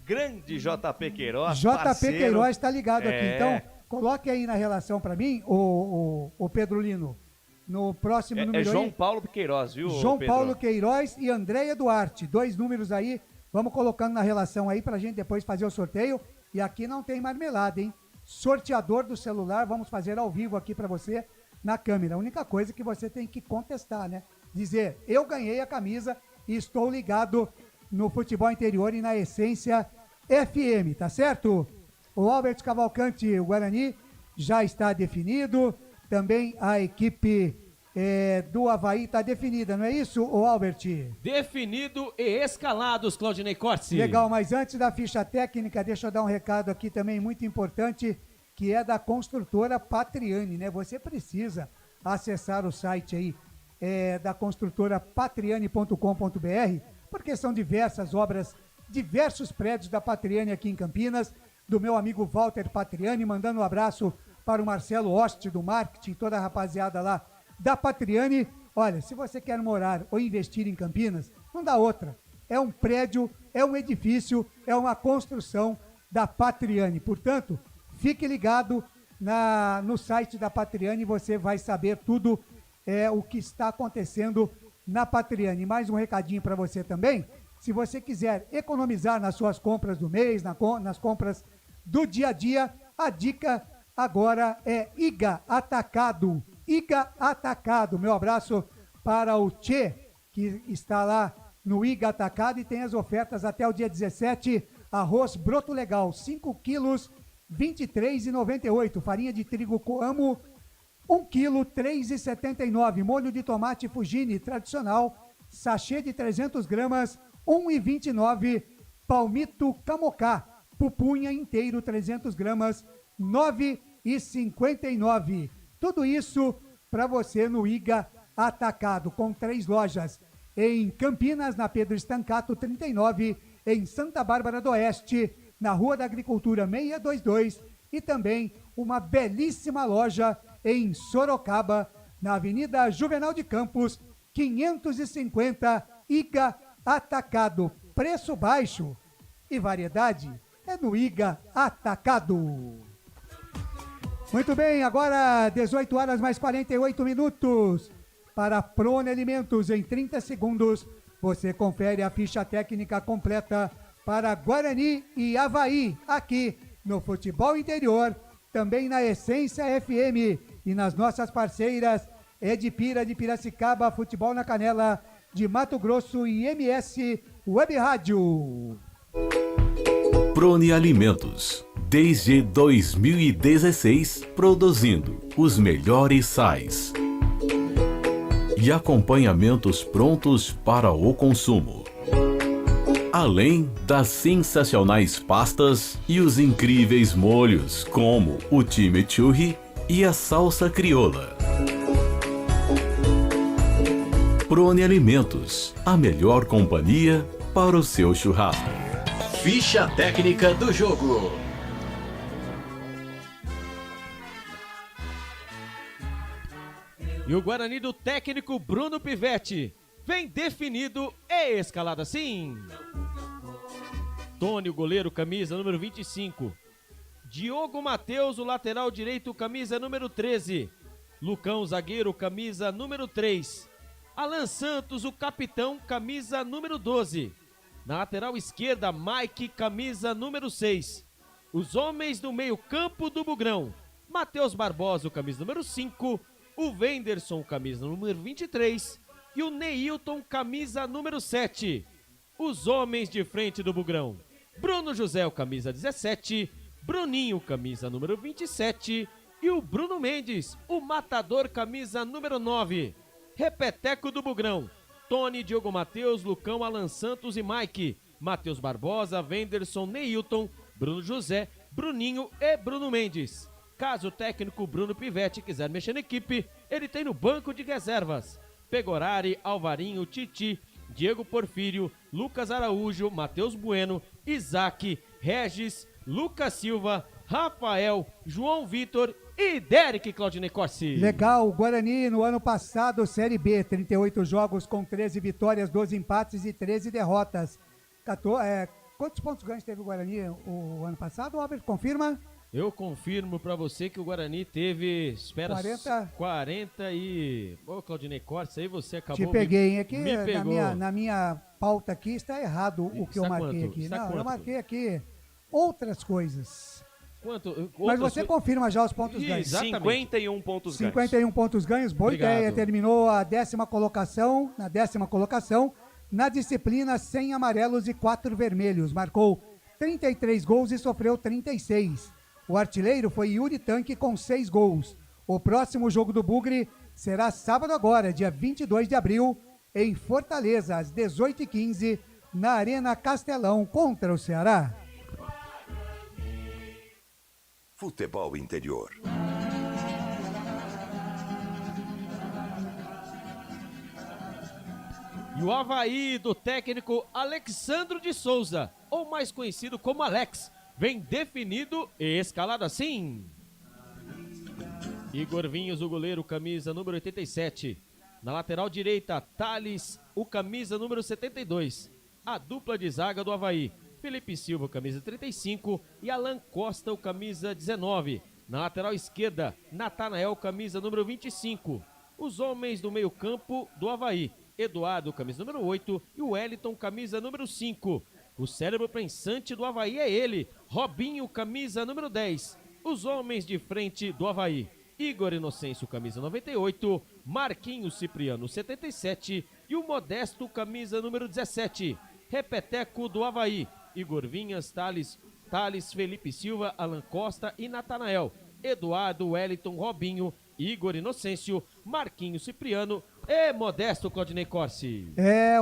Grande JP Queiroz, JP parceiro. Queiroz está ligado aqui. Então, coloque aí na relação para mim, o Pedro Lino. No próximo número É João aí, Paulo Queiroz, viu, João Pedro? Paulo Queiroz e Andréia Duarte. 2 números aí. Vamos colocando na relação aí pra gente depois fazer o sorteio. E aqui não tem marmelada, hein? Sorteador do celular, vamos fazer ao vivo aqui pra você na câmera. A única coisa que você tem que contestar, né? Dizer, eu ganhei a camisa e estou ligado no futebol interior e na Essência FM, tá certo? O Albert Cavalcante, o Guarani, já está definido. Também a equipe do Avaí está definida, não é isso, o Albert? Definido e escalados, Claudinei Corsi. Legal, mas antes da ficha técnica, deixa eu dar um recado aqui também muito importante, que é da construtora Patriani, né? Você precisa acessar o site aí da construtora patriani.com.br, porque são diversas obras, diversos prédios da Patriani aqui em Campinas, do meu amigo Walter Patriani, mandando um abraço para o Marcelo Oste do marketing, toda a rapaziada lá da Patriani. Olha, se você quer morar ou investir em Campinas, não dá outra. É um prédio, é um edifício, é uma construção da Patriani. Portanto, fique ligado no site da Patriani e você vai saber tudo o que está acontecendo na Patriani. Mais um recadinho para você também. Se você quiser economizar nas suas compras do mês, nas compras do dia a dia, a dica agora é Iga Atacado. Iga Atacado. Meu abraço para o Tchê, que está lá no Iga Atacado e tem as ofertas até o dia 17. Arroz broto legal, 5 quilos, R$ 23,98. Farinha de trigo Coamo, 1 quilo, R$ 3,79. Molho de tomate Fugini tradicional, sachê de 300 gramas, R$ 1,29. Palmito Camocá, pupunha inteiro, 300 gramas, R$ 9,59. Tudo isso para você no Iga Atacado, com 3 lojas em Campinas, na Pedro Estancato 39, em Santa Bárbara do Oeste, na Rua da Agricultura 622 e também uma belíssima loja em Sorocaba, na Avenida Juvenal de Campos 550, Iga Atacado. Preço baixo e variedade é no Iga Atacado. Muito bem, agora 18 horas mais 48 minutos. Para Prone Alimentos, em 30 segundos, você confere a ficha técnica completa para Guarani e Avaí, aqui no Futebol Interior, também na Essência FM e nas nossas parceiras Edipira de Piracicaba, Futebol na Canela de Mato Grosso e MS Web Rádio. Prone Alimentos, desde 2016, produzindo os melhores sais e acompanhamentos prontos para o consumo. Além das sensacionais pastas e os incríveis molhos, como o chimichurri e a salsa crioula. Prone Alimentos, a melhor companhia para o seu churrasco. Ficha técnica do jogo. E o Guarani do técnico Bruno Pivetti vem definido e escalado assim. Tony, o goleiro, camisa número 25. Diogo Matheus, o lateral direito, camisa número 13. Lucão, zagueiro, camisa número 3. Alan Santos, o capitão, camisa número 12. Na lateral esquerda, Mike, camisa número 6. Os homens do meio campo do Bugrão. Matheus Barbosa, camisa número 5. O Wenderson, camisa número 23. E o Neilton, camisa número 7. Os homens de frente do Bugrão. Bruno José, camisa 17. Bruninho, camisa número 27. E o Bruno Mendes, o matador, camisa número 9. Repeteco do Bugrão. Tony, Diogo Matheus, Lucão, Alan Santos e Mike. Matheus Barbosa, Wenderson, Neilton, Bruno José, Bruninho e Bruno Mendes. Caso o técnico Bruno Pivetti quiser mexer na equipe, ele tem no banco de reservas Pegorari, Alvarinho, Titi, Diego Porfírio, Lucas Araújo, Matheus Bueno, Isaac, Regis, Lucas Silva, Rafael, João Vitor e Derek Claudinei Corsi. Legal, o Guarani no ano passado, Série B, 38 jogos com 13 vitórias, 12 empates e 13 derrotas. Quantos pontos ganhos teve o Guarani o ano passado, Albert? Confirma? Eu confirmo pra você que o Guarani teve, 40 e... Ô, Claudinei Corsi, aí você acabou... Te peguei, hein? Aqui, me pegou. Na minha pauta aqui está errado o que eu marquei aqui. Não, eu marquei aqui outras coisas. Mas você confirma já os pontos ganhos. 51 pontos ganhos. 51 pontos ganhos, boa ideia. Terminou a 10ª colocação, na disciplina 100 amarelos e 4 vermelhos. Marcou 33 gols e sofreu 36. O artilheiro foi Yuri Tanque com 6 gols. O próximo jogo do Bugre será sábado agora, dia 22 de abril, em Fortaleza, às 18h15, na Arena Castelão, contra o Ceará. Futebol Interior. E o Avaí do técnico Alexandro de Souza, ou mais conhecido como Alex, vem definido e escalado assim. Igor Vinhos, o goleiro, camisa número 87. Na lateral direita, Thales, o camisa número 72. A dupla de zaga do Avaí, Felipe Silva, camisa 35, e Alan Costa, o camisa 19. Na lateral esquerda, Natanael, camisa número 25. Os homens do meio-campo do Avaí, Eduardo, camisa número 8, e o Wellington, camisa número 5. O cérebro pensante do Avaí é ele, Robinho, camisa número 10. Os homens de frente do Avaí, Igor Inocêncio, camisa 98, Marquinhos Cipriano, 77, e o Modesto, camisa número 17. Repeteco do Avaí, Igor Vinhas, Thales, Felipe Silva, Alan Costa e Natanael. Eduardo, Wellington, Robinho, Igor Inocêncio, Marquinhos Cipriano e Modesto Claudinei Corsi.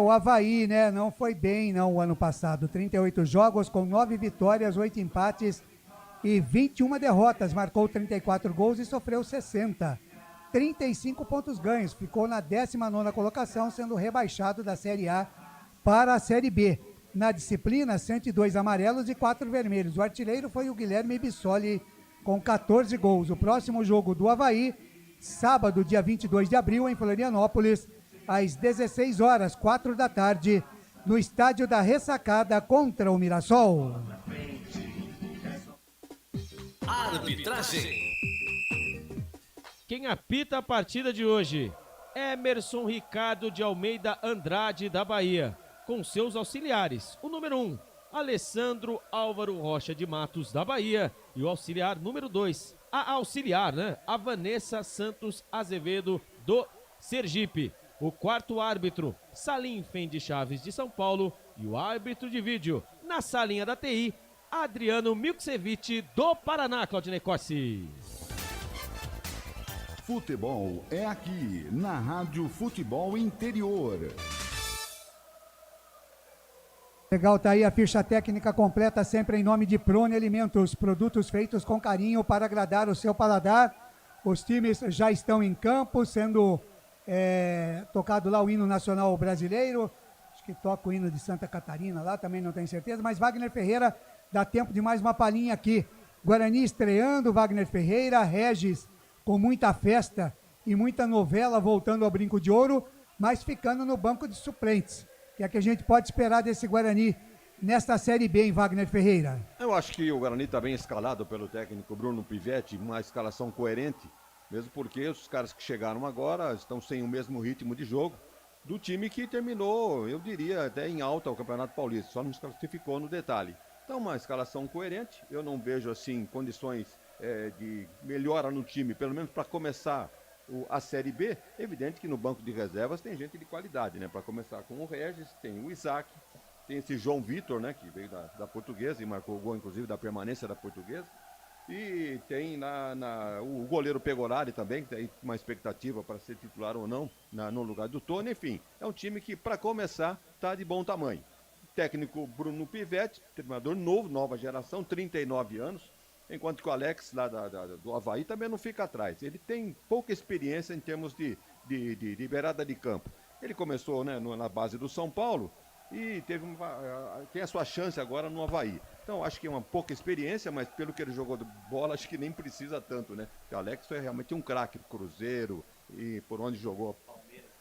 O Avaí, né? Não foi bem, não, o ano passado. 38 jogos com 9 vitórias, 8 empates e 21 derrotas. Marcou 34 gols e sofreu 60. 35 pontos ganhos. Ficou na 19ª colocação, sendo rebaixado da Série A para a Série B. Na disciplina, 102 amarelos e 4 vermelhos. O artilheiro foi o Guilherme Bissoli, com 14 gols. O próximo jogo do Avaí, sábado, dia 22 de abril, em Florianópolis, às 16 horas, 4 da tarde, no estádio da Ressacada contra o Mirassol. Arbitragem. Quem apita a partida de hoje? Emerson Ricardo de Almeida Andrade, da Bahia, com seus auxiliares. O número 1, Alessandro Álvaro Rocha de Matos, da Bahia, e o auxiliar número 2, a Vanessa Santos Azevedo, do Sergipe. O quarto árbitro, Salim Fendi Chaves, de São Paulo, e o árbitro de vídeo, na salinha da TI, Adriano Milksevich, do Paraná, Claudinei Corsi. Futebol é aqui, na Rádio Futebol Interior. Legal, tá aí a ficha técnica completa, sempre em nome de Prone Alimentos, produtos feitos com carinho para agradar o seu paladar. Os times já estão em campo, sendo tocado lá o hino nacional brasileiro, acho que toca o hino de Santa Catarina lá, também não tenho certeza, mas Wagner Ferreira, dá tempo de mais uma palhinha aqui. Guarani estreando, Wagner Ferreira, Regis com muita festa e muita novela voltando ao Brinco de Ouro, mas ficando no banco de suplentes. O que a gente pode esperar desse Guarani nesta Série B, em Wagner Ferreira? Eu acho que o Guarani está bem escalado pelo técnico Bruno Pivetti, uma escalação coerente, mesmo porque os caras que chegaram agora estão sem o mesmo ritmo de jogo do time que terminou, eu diria, até em alta o Campeonato Paulista, só não se classificou no detalhe. Então, uma escalação coerente, eu não vejo, assim, condições de melhora no time, pelo menos para começar a Série B. Evidente que no banco de reservas tem gente de qualidade, né? Para começar com o Regis, tem o Isaac, tem esse João Vitor, né? Que veio da Portuguesa e marcou o gol, inclusive, da permanência da Portuguesa. E tem o goleiro Pegorari também, que tem uma expectativa para ser titular ou não no lugar do Tony. Enfim, é um time que, para começar, está de bom tamanho. Técnico Bruno Pivetti, treinador novo, nova geração, 39 anos. enquanto que o Alex lá do Avaí também não fica atrás. Ele tem pouca experiência em termos de beirada de campo. Ele começou, né, na base do São Paulo e tem a sua chance agora no Avaí. Então, acho que é uma pouca experiência, mas pelo que ele jogou de bola, acho que nem precisa tanto, né? Porque o Alex foi realmente um craque do Cruzeiro e por onde jogou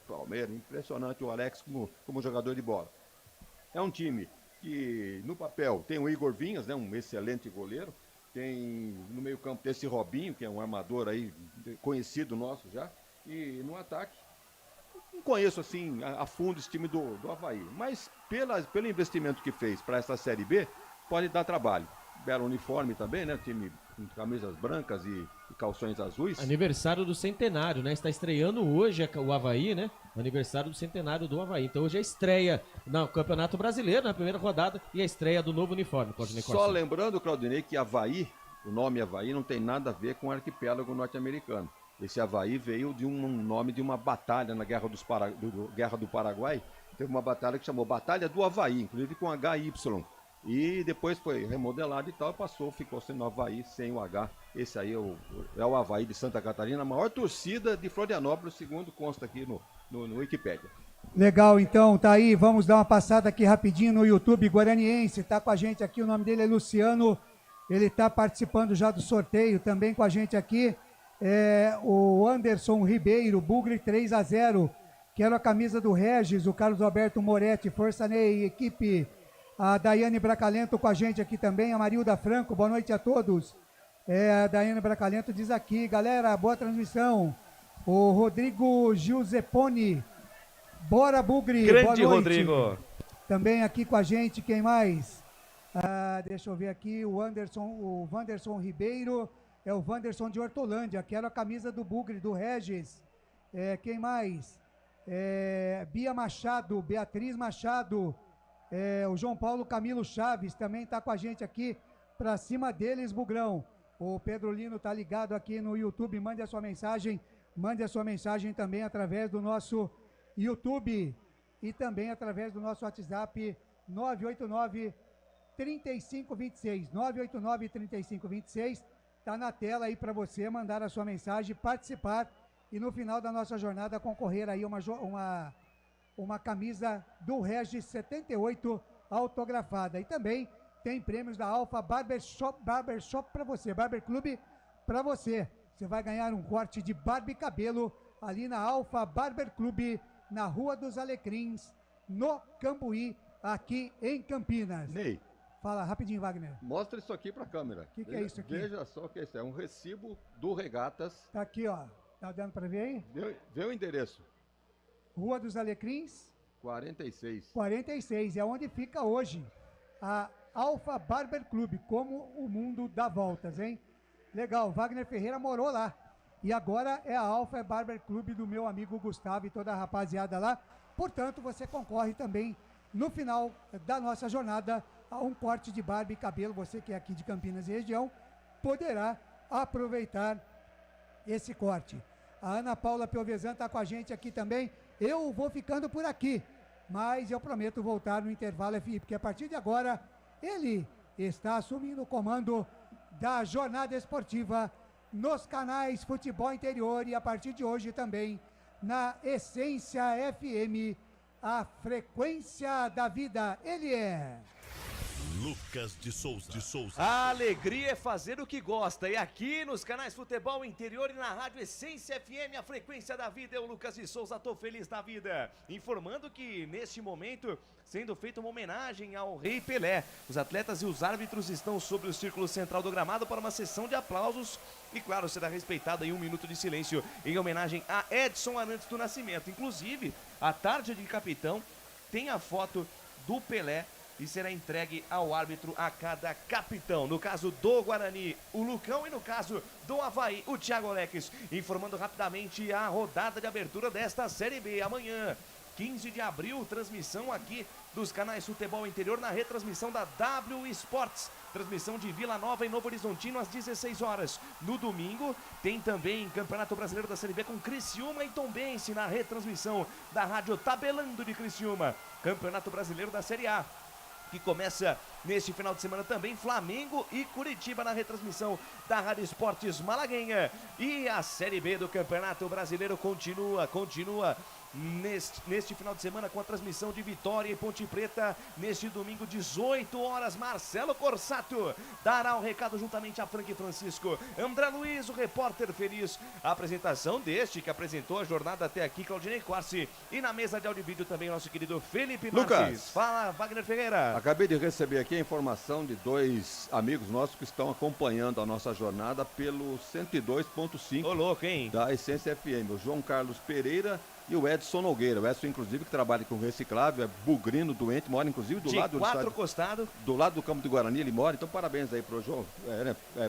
Palmeiras. Impressionante o Alex como jogador de bola. É um time que, no papel, tem o Igor Vinhas, né, um excelente goleiro. Tem no meio-campo esse Robinho, que é um armador aí conhecido nosso já. E no ataque, não conheço assim a fundo esse time do Avaí, mas pelo investimento que fez para essa Série B, pode dar trabalho. Belo uniforme também, né? Time com camisas brancas e calções azuis. Aniversário do centenário, né? Está estreando hoje o Avaí, né? Aniversário do centenário do Avaí. Então hoje é a estreia no Campeonato Brasileiro, na primeira rodada, e a estreia do novo uniforme, Claudinei Costa. Só lembrando, Claudinei, que Avaí, o nome Avaí não tem nada a ver com o arquipélago norte-americano. Esse Avaí veio de um nome de uma batalha na Guerra do Paraguai. Teve uma batalha que chamou Batalha do Avaí, inclusive com HY. E depois foi remodelado e tal, ficou sendo Avaí sem o H. Esse aí é o Avaí de Santa Catarina, a maior torcida de Florianópolis, segundo consta aqui no Wikipédia. Legal, então, tá aí, vamos dar uma passada aqui rapidinho no YouTube Guaraniense, tá com a gente aqui, o nome dele é Luciano, ele tá participando já do sorteio, também com a gente aqui, o Anderson Ribeiro, Bugre 3-0, quero a camisa do Regis, o Carlos Alberto Moretti, Força Ney, equipe, a Daiane Bracalento com a gente aqui também, a Marilda Franco, boa noite a todos. A Daiane Bracalento diz aqui, galera, boa transmissão. O Rodrigo Giusepponi, bora Bugre, grande boa noite. Rodrigo. Também aqui com a gente, quem mais? Deixa eu ver aqui, o Wanderson Ribeiro, é o Wanderson de Hortolândia, quero a camisa do Bugre, do Regis. Quem mais? Bia Machado, Beatriz Machado, o João Paulo Camilo Chaves também está com a gente aqui, pra cima deles, Bugrão. O Pedro Lino tá ligado aqui no YouTube, mande a sua mensagem também através do nosso YouTube e também através do nosso WhatsApp 989-3526, tá na tela aí para você mandar a sua mensagem, participar e no final da nossa jornada concorrer aí uma camisa do Regis 78 autografada. E também tem prêmios da Alfa Barbershop para você, Barber Club para você. Você vai ganhar um corte de barba e cabelo ali na Alfa Barber Club, na Rua dos Alecrins, no Cambuí, aqui em Campinas. Ney. Fala rapidinho, Wagner. Mostra isso aqui para a câmera. O que é isso aqui? Veja só o que é isso. É um recibo do Regatas. Tá aqui, ó. Tá dando para ver aí? Vê o endereço. Rua dos Alecrins 46, é onde fica hoje a Alfa Barber Club, como o mundo dá voltas, hein? Legal, Wagner Ferreira morou lá, e agora é a Alfa Barber Club do meu amigo Gustavo e toda a rapaziada lá, portanto você concorre também no final da nossa jornada a um corte de barba e cabelo, você que é aqui de Campinas e região, poderá aproveitar esse corte. A Ana Paula Piovesan está com a gente aqui também. Eu vou ficando por aqui, mas eu prometo voltar no intervalo FI, porque a partir de agora ele está assumindo o comando da jornada esportiva nos canais Futebol Interior e a partir de hoje também na Essência FM, a frequência da vida. Ele é Lucas de Souza. A alegria é fazer o que gosta. E aqui nos canais Futebol Interior e na Rádio Essência FM, a frequência da vida, eu, Lucas de Souza, tô feliz da vida. Informando que neste momento, sendo feita uma homenagem ao Rei Pelé. Os atletas e os árbitros estão sobre o círculo central do gramado para uma sessão de aplausos. E claro, será respeitado aí 1 minuto de silêncio em homenagem a Edson Arantes do Nascimento. Inclusive, a tarde de capitão tem a foto do Pelé e será entregue ao árbitro a cada capitão. No caso do Guarani, o Lucão, e no caso do Avaí, o Thiago Alex. Informando rapidamente a rodada de abertura desta Série B. Amanhã, 15 de abril, transmissão aqui dos canais Futebol Interior na retransmissão da W Sports. Transmissão de Vila Nova e Novo Horizontino às 16 horas. No domingo, tem também Campeonato Brasileiro da Série B com Criciúma e Tombense na retransmissão da Rádio Tabelando de Criciúma. Campeonato Brasileiro da Série A. que começa neste final de semana também, Flamengo e Curitiba na retransmissão da Rádio Esportes Malaguenha. E a Série B do Campeonato Brasileiro continua neste final de semana com a transmissão de Vitória e Ponte Preta neste domingo, 18 horas. Marcelo Corsato dará o recado juntamente a Frank Francisco. André Luiz, o repórter feliz. A apresentação deste que apresentou a jornada até aqui, Claudinei Corsi. E na mesa de áudio e vídeo também nosso querido Felipe Marques. Lucas. Fala, Wagner Ferreira. Acabei de receber aqui a informação de dois amigos nossos que estão acompanhando a nossa jornada pelo 102.5. Ô, louco, hein? Da Essência FM, o João Carlos Pereira e o Edson Nogueira. O Edson, inclusive, que trabalha com reciclável, é bugrino, doente, mora inclusive do lado do estádio, costado. do lado do campo do Guarani, ele mora. Então, parabéns aí pro João.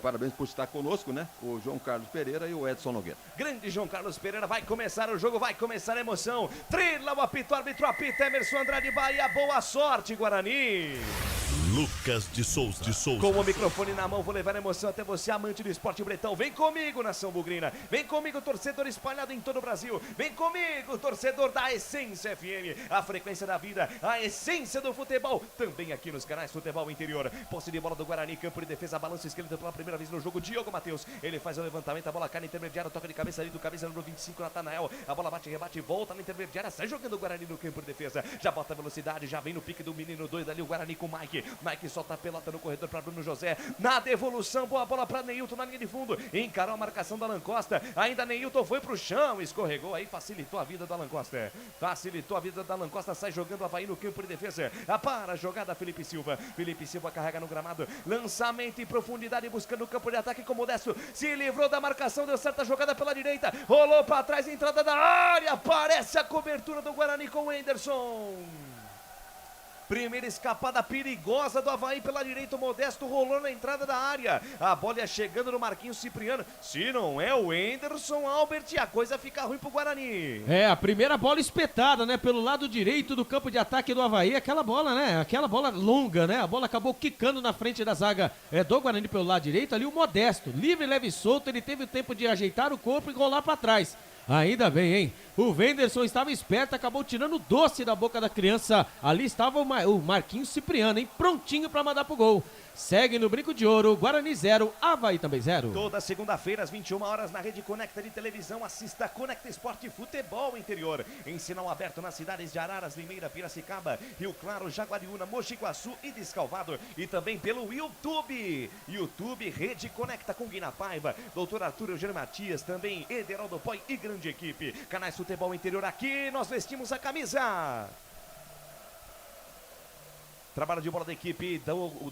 Parabéns por estar conosco, né? O João Carlos Pereira e o Edson Nogueira. Grande João Carlos Pereira, vai começar o jogo, vai começar a emoção. Trila o apito, árbitro apita, Emerson Andrade Bahia, boa sorte, Guarani. Lucas de Souza. Com o microfone na mão, vou levar a emoção até você, amante do esporte bretão. Vem comigo, nação bugrina. Vem comigo, torcedor espalhado em todo o Brasil. Vem comigo, torcedor da Essência FM. A frequência da vida, a essência do futebol. Também aqui nos canais Futebol Interior. Posse de bola do Guarani, campo de defesa, balança esquerda pela primeira vez no jogo. Diogo Matheus, ele faz o levantamento, a bola cai na intermediária, toca de cabeça ali do camisa número 25, Natanael. A bola bate, rebate, volta na intermediária, sai jogando o Guarani no campo de defesa. Já bota velocidade, já vem no pique do menino 2 ali, o Guarani com o Mike. Mike solta a pelota no corredor para Bruno José. Na devolução, boa bola para Neilton na linha de fundo. Encarou a marcação do Alan Costa. Ainda Neilton foi pro chão, escorregou aí, facilitou a vida do Alan Costa. Facilitou a vida do Alan Costa, sai jogando o Avaí no campo de defesa. Para a jogada, Felipe Silva. Felipe Silva carrega no gramado. Lançamento em profundidade, buscando o campo de ataque com o Modesto. Se livrou da marcação, deu certa jogada pela direita. Rolou para trás, entrada da área. Aparece a cobertura do Guarani com o Anderson. Primeira escapada perigosa do Avaí pela direita, o Modesto rolou na entrada da área. A bola ia chegando no Marquinhos Cipriano. Se não é o Anderson Albert, a coisa fica ruim pro Guarani. É, a primeira bola espetada, né, pelo lado direito do campo de ataque do Avaí. Aquela bola, né, aquela bola longa, né, a bola acabou quicando na frente da zaga do Guarani pelo lado direito. Ali o Modesto, livre, leve e solto, ele teve o tempo de ajeitar o corpo e rolar para trás. Ainda bem, hein? O Wenderson estava esperto, acabou tirando o doce da boca da criança. Ali estava o Marquinhos Cipriano, hein? Prontinho para mandar pro gol. Segue no Brinco de Ouro, Guarani 0, Avaí também 0. Toda segunda-feira, às 21 horas, na Rede Conecta de televisão, assista Conecta Esporte Futebol Interior. Em sinal aberto nas cidades de Araras, Limeira, Piracicaba, Rio Claro, Jaguariúna, Mogi Guaçu e Descalvado. E também pelo YouTube. YouTube Rede Conecta com Guina Paiva, Doutor Arthur Eugênio Matias, também Ederaldo Poi e grande equipe. Canais Futebol Interior, aqui nós vestimos a camisa. Trabalho de bola da equipe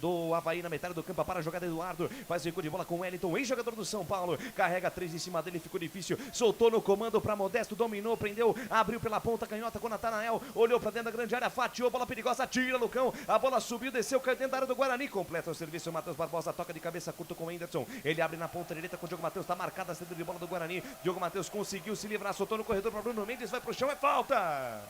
do Avaí na metade do campo para a jogada. Eduardo faz recuo de bola com o Wellington, ex-jogador do São Paulo. Carrega 3 em cima dele, ficou difícil. Soltou no comando para Modesto, dominou, prendeu, abriu pela ponta, canhota com Natanael. Olhou para dentro da grande área, fatiou, bola perigosa, tira Lucão. A bola subiu, desceu, caiu dentro da área do Guarani. Completa o serviço, Matheus Barbosa toca de cabeça curto com o Anderson. Ele abre na ponta direita com o Diogo Matheus, está marcada a saída de bola do Guarani. Diogo Matheus conseguiu se livrar, soltou no corredor para Bruno Mendes, vai pro chão, é falta.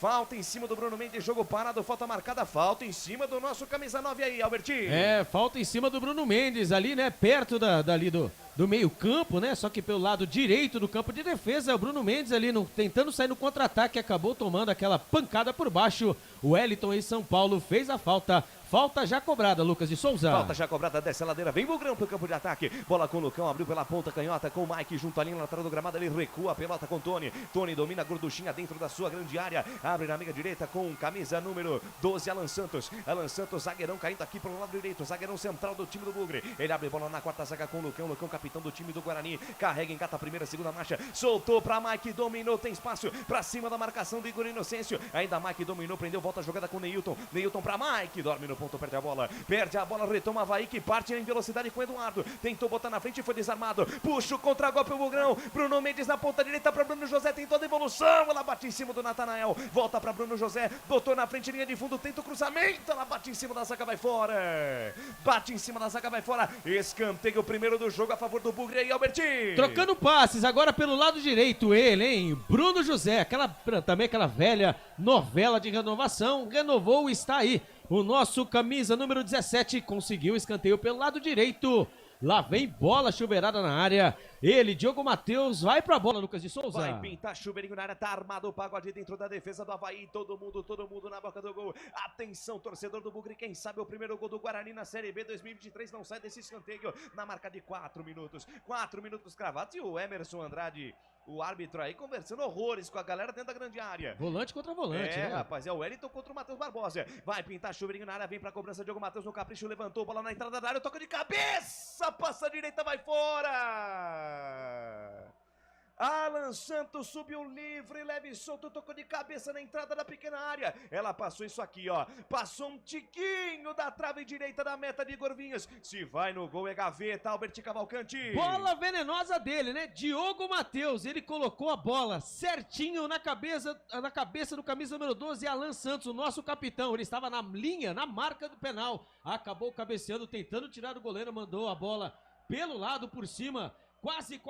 Falta em cima do Bruno Mendes, jogo parado, falta marcada, falta em cima do nosso camisa 9 aí, Albertinho. É, falta em cima do Bruno Mendes, ali, né, perto dali do meio campo, né, só que pelo lado direito do campo de defesa, o Bruno Mendes ali tentando sair no contra-ataque, acabou tomando aquela pancada por baixo. O Wellington em São Paulo fez a falta. Falta já cobrada, Lucas de Souza. Falta já cobrada, desce a ladeira, vem Bugrão pro campo de ataque. Bola com o Lucão, abriu pela ponta canhota com o Mike junto à linha lateral do gramado. Ele recua a pelota com o Tony. Tony domina a gorduchinha dentro da sua grande área. Abre na meia direita com camisa número 12, Alan Santos. Alan Santos, zagueirão caindo aqui pelo lado direito. Zagueirão central do time do Bugre. Ele abre bola na quarta zaga com o Lucão. Lucão, capitão do time do Guarani. Carrega, engata a primeira, segunda marcha. Soltou pra Mike, dominou, tem espaço pra cima da marcação do Igor Inocêncio. Ainda Mike dominou, prendeu, volta a jogada com o Neilton. Neilton pra Mike, dorme no ponto, perde a bola. Perde a bola, retoma Avaí que parte em velocidade com o Eduardo. Tentou botar na frente e foi desarmado. Puxa o contra-golpe o Bugrão. Bruno Mendes na ponta direita para Bruno José. Tentou a devolução. Ela bate em cima do Natanael. Volta para Bruno José. Botou na frente, linha de fundo. Tenta o cruzamento. Ela bate em cima da zaga, vai fora. Bate em cima da zaga, vai fora. Escanteio primeiro do jogo a favor do Bugre aí, Albertinho. Trocando passes agora pelo lado direito. Ele, hein? Bruno José. Também aquela velha novela de renovação. Renovou e está aí. O nosso camisa número 17 conseguiu escanteio pelo lado direito. Lá vem bola chuveirada na área. Ele, Diogo Matheus, vai pra bola, Lucas de Souza. Vai pintar chuveirinho na área, tá armado o pagode dentro da defesa do Avaí. Todo mundo na boca do gol. Atenção, torcedor do Bugre, quem sabe o primeiro gol do Guarani na Série B 2023 não sai desse escanteio na marca de 4 minutos. 4 minutos cravados e o Emerson Andrade, o árbitro aí, conversando horrores com a galera dentro da grande área. Volante contra volante, né? rapaz, é o Wellington contra o Matheus Barbosa. Vai pintar chuveirinho na área, vem pra cobrança, Diogo Matheus no capricho, levantou, bola na entrada da área, toca de cabeça, passa a direita, vai fora! Alan Santos subiu livre, leve e solto, tocou de cabeça na entrada da pequena área. Ela passou isso aqui, ó. Passou um tiquinho da trave direita da meta de Igor Vinhas. Se vai no gol é gaveta, Albert Cavalcante. Bola venenosa dele, né? Diogo Matheus, ele colocou a bola certinho na cabeça do camisa número 12, Alan Santos, o nosso capitão. Ele estava na linha, na marca do penal. Acabou cabeceando, tentando tirar o goleiro, mandou a bola pelo lado, por cima. Quase,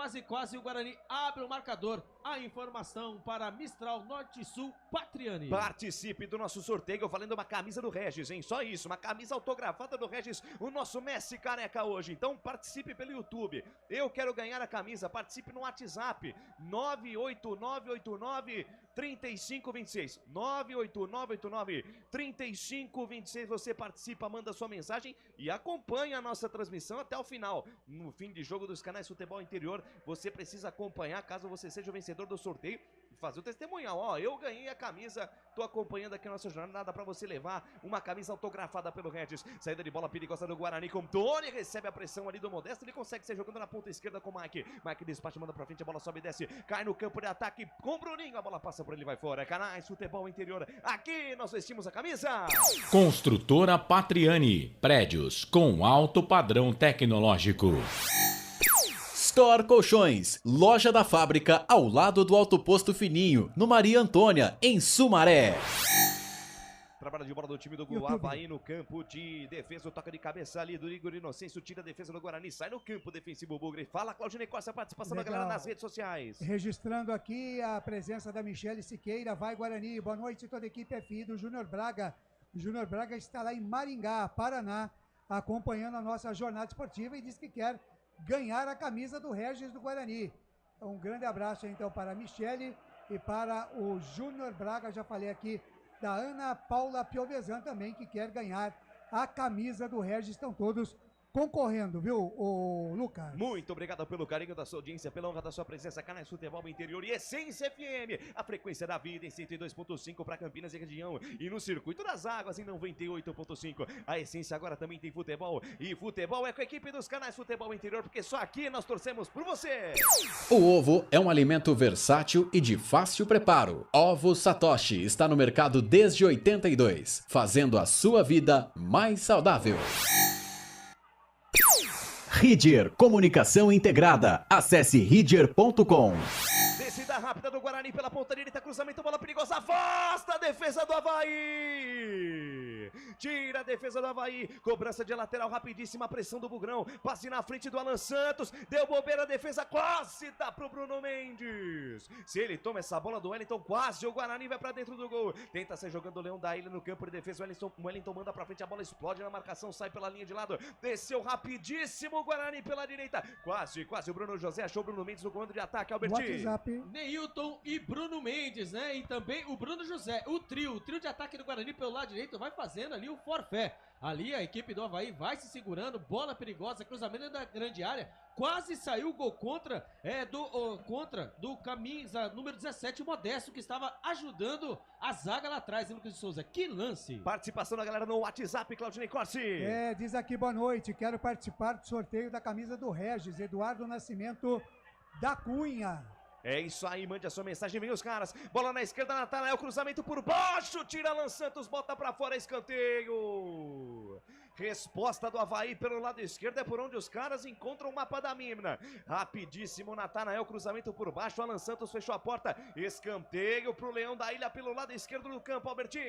o Guarani abre o marcador. A informação para Mistral Norte Sul Patriani. Participe do nosso sorteio valendo uma camisa do Regis, hein? Só isso, uma camisa autografada do Regis, o nosso Messi careca hoje. Então participe pelo YouTube. Eu quero ganhar a camisa, participe no WhatsApp 98989-3526. 98989-3526. Você participa, manda sua mensagem e acompanha a nossa transmissão até o final. No fim de jogo dos canais Futebol Interior, você precisa acompanhar, caso você seja o vencedor do sorteio, e fazer o testemunhal. Ó, eu ganhei a camisa, tô acompanhando aqui a nossa jornada para você levar uma camisa autografada pelo Regis. Saída de bola perigosa do Guarani com Tony, recebe a pressão ali do Modesto, ele consegue ser jogando na ponta esquerda com o Mike. Mike despacha, manda pra frente, a bola sobe e desce, cai no campo de ataque com o Bruninho, a bola passa por ele, vai fora. Canais Futebol Interior, aqui nós vestimos a camisa. Construtora Patriani, prédios com alto padrão tecnológico. Store Colchões, loja da fábrica ao lado do Alto Posto Fininho, no Maria Antônia, em Sumaré. Trabalho de bola do time do Avaí no campo de defesa, o toca de cabeça ali do Igor Inocêncio, tira a defesa do Guarani, sai no campo defensivo Bugre. Fala, Claudinei Costa, a participação da galera nas redes sociais. Registrando aqui a presença da Michele Siqueira, vai Guarani, boa noite toda a equipe FI do Júnior Braga. O Júnior Braga está lá em Maringá, Paraná, acompanhando a nossa jornada esportiva e diz que quer ganhar a camisa do Regis do Guarani. Um grande abraço então para a Michele e para o Júnior Braga, já falei aqui da Ana Paula Piovesan também, que quer ganhar a camisa do Regis. Estão todos concorrendo, viu, o Lucas? Muito obrigado pelo carinho da sua audiência, pela honra da sua presença, Canais Futebol Interior e Essência FM, a frequência da vida em 102.5 para Campinas e região, e no Circuito das Águas em 98.5. A Essência agora também tem futebol, e futebol é com a equipe dos Canais Futebol Interior, porque só aqui nós torcemos por você. O ovo é um alimento versátil e de fácil preparo. Ovo Satoshi está no mercado desde 82, fazendo a sua vida mais saudável. Ridger Comunicação Integrada. Acesse ridger.com. Descida rápida do Guarani pela ponta direita, cruzamento, bola perigosa, afasta a defesa do Avaí. Tira a defesa do Avaí, cobrança de lateral rapidíssima, pressão do Bugrão, passe na frente do Alan Santos, deu bobeira, a defesa quase dá pro Bruno Mendes. Se ele toma essa bola do Wellington, quase o Guarani vai pra dentro do gol. Tenta sair jogando o Leão da Ilha no campo de defesa, o Wellington manda pra frente, a bola explode na marcação, sai pela linha de lado, desceu rapidíssimo o Guarani pela direita, quase o Bruno José achou o Bruno Mendes no comando de ataque, Albertinho. Neilton e Bruno Mendes, né? E também o Bruno José, o trio de ataque do Guarani pelo lado direito vai fazendo ali o forfé. Ali a equipe do Avaí vai se segurando, bola perigosa, cruzamento da grande área, quase saiu o gol contra do camisa número 17, o Modesto, que estava ajudando a zaga lá atrás, hein, Lucas de Souza? Que lance! Participação da galera no WhatsApp, Claudinei Corsi. Diz aqui, boa noite, quero participar do sorteio da camisa do Regis, Eduardo Nascimento da Cunha. É isso aí, mande a sua mensagem, vem os caras, bola na esquerda, Natanael, cruzamento por baixo, tira Alan Santos, bota pra fora, escanteio. Resposta do Avaí pelo lado esquerdo, é por onde os caras encontram o mapa da Mimna. Rapidíssimo, Natanael, cruzamento por baixo, Alan Santos fechou a porta, escanteio pro Leão da Ilha pelo lado esquerdo do campo, Albertinho.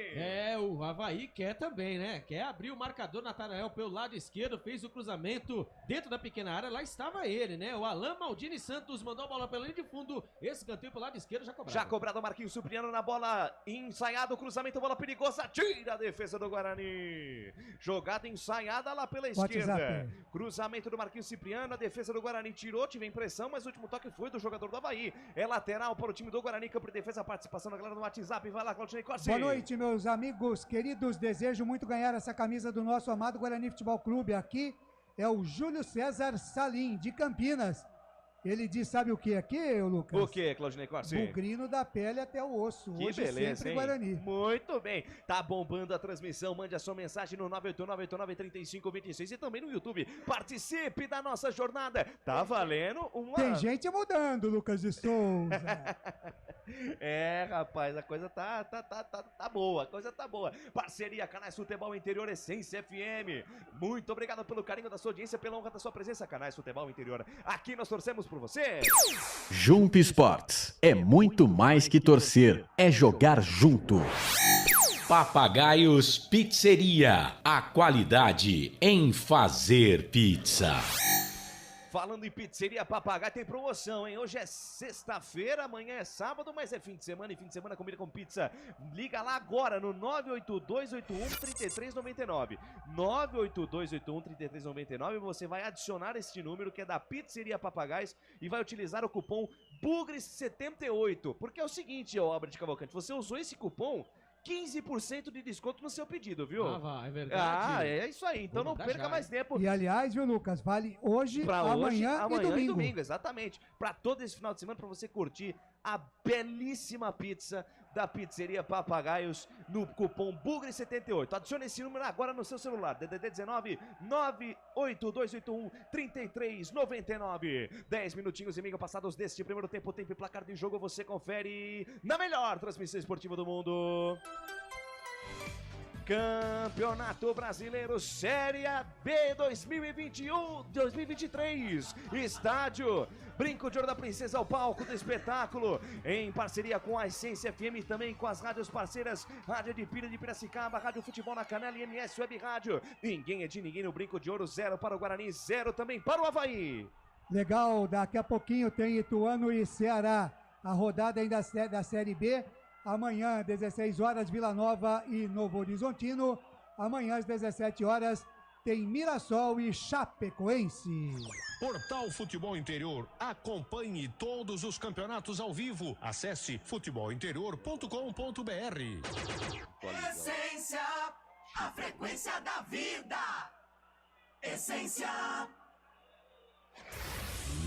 O Avaí quer também, né? Quer abrir o marcador, Natanael pelo lado esquerdo, fez o cruzamento dentro da pequena área, lá estava ele, né? O Alan Maldini Santos mandou a bola pela linha de fundo, escanteio pelo lado esquerdo, já cobrado. Já cobrado, Marquinhos Supriano na bola, ensaiado, cruzamento, bola perigosa, tira a defesa do Guarani. Jogada em ensaiada lá pela WhatsApp. esquerda. Cruzamento do Marquinhos Cipriano, a defesa do Guarani tirou, tive a impressão, mas o último toque foi do jogador do Avaí. É lateral para o time do Guarani, campo de defesa, a participação da galera no WhatsApp. Vai lá, Claudinei Corsi. Boa noite, meus amigos queridos. Desejo muito ganhar essa camisa do nosso amado Guarani Futebol Clube. Aqui é o Júlio César Salim, de Campinas. Ele diz, sabe o que aqui, Lucas? O que, Claudinei Corsi? Bugrino da pele até o osso. Que Hoje beleza, sempre hein? Guarani. Muito bem. Tá bombando a transmissão. Mande a sua mensagem no 989-89-3526 e também no YouTube. Participe da nossa jornada. Tá valendo uma... Tem gente mudando, Lucas de Souza. É, rapaz, a coisa tá boa, a coisa tá boa. Parceria Canais Futebol Interior, Essência FM. Muito obrigado pelo carinho da sua audiência, pela honra da sua presença, Canais Futebol Interior. Aqui nós torcemos por você. Jump Sports é muito mais que torcer, é jogar junto. Papagaios Pizzeria, a qualidade em fazer pizza. Falando em pizzeria Papagaio, tem promoção, hein? Hoje é sexta-feira, amanhã é sábado, mas é fim de semana, e fim de semana comida com pizza. Liga lá agora no 98281-3399. 98281-3399, você vai adicionar este número que é da Pizzeria Papagaios e vai utilizar o cupom BUGRE78. Porque é o seguinte, ó, Albert Cavalcante, você usou esse cupom, 15% de desconto no seu pedido, viu? É verdade. Ah, é isso aí. Então não perca mais tempo. E aliás, viu, Lucas, vale hoje, Pra amanhã e domingo. Exatamente. Para todo esse final de semana, para você curtir a belíssima pizza da Pizzeria Papagaios no cupom BUGRE78. Adicione esse número agora no seu celular. DDD 19 98281 3399. 10 minutinhos e meio passados deste primeiro tempo. Tempo e placar de jogo você confere na melhor transmissão esportiva do mundo. Campeonato Brasileiro Série B 2021-2023. Estádio Brinco de Ouro da Princesa, ao palco do espetáculo, em parceria com a Essência FM e também com as rádios parceiras, Rádio de Pilha de Piracicaba, Rádio Futebol na Canela e MS Web Rádio. Ninguém é de ninguém no Brinco de Ouro, 0 para o Guarani, 0 também para o Avaí. Legal, daqui a pouquinho tem Ituano e Ceará, a rodada ainda da Série B. Amanhã, 16 horas, Vila Nova e Novo Horizontino. Amanhã, às 17 horas, tem Mirassol e Chapecoense. Portal Futebol Interior. Acompanhe todos os campeonatos ao vivo. Acesse futebolinterior.com.br. Essência, a frequência da vida. Essência.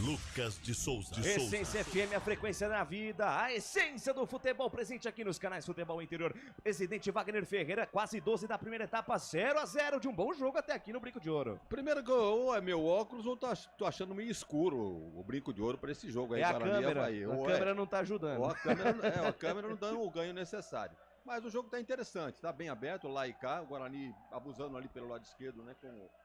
Lucas de Souza. Essência FM, a frequência da vida, a essência do futebol presente aqui nos canais Futebol Interior. Presidente Wagner Ferreira, quase 12 da primeira etapa, 0-0 de um bom jogo até aqui no Brinco de Ouro. Primeiro que ou é meu óculos ou tô achando meio escuro o Brinco de Ouro para esse jogo aí. É a câmera, a câmera não tá ajudando. Ou a câmera não dando o ganho necessário. Mas o jogo tá interessante, tá bem aberto, lá e cá, o Guarani abusando ali pelo lado esquerdo, né,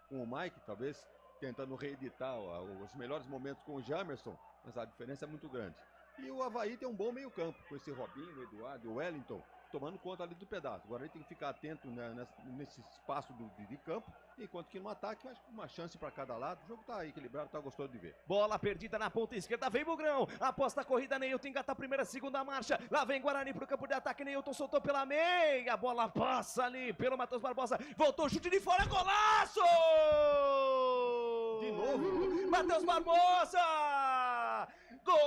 com o Mike, talvez, tentando reeditar os melhores momentos com o Jamerson, mas a diferença é muito grande. E o Avaí tem um bom meio campo, com esse Robinho, o Eduardo, o Wellington, tomando conta ali do pedaço. Agora ele tem que ficar atento, né, nesse espaço de campo, enquanto que no ataque, acho que uma chance para cada lado. O jogo tá equilibrado, tá gostoso de ver. Bola perdida na ponta esquerda, vem Bugrão, aposta a corrida, Neilton engata a primeira, segunda marcha, lá vem Guarani pro campo de ataque, Neilton soltou pela meia, a bola passa ali pelo Matheus Barbosa, voltou, chute de fora, golaço! De novo? Matheus Barbosa! Gol!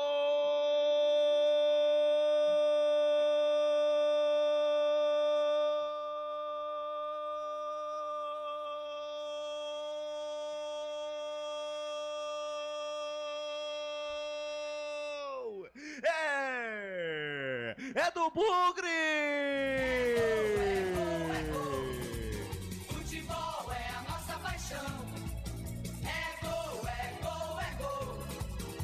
É do Bugre! Futebol é a nossa paixão. É gol, é gol, é gol.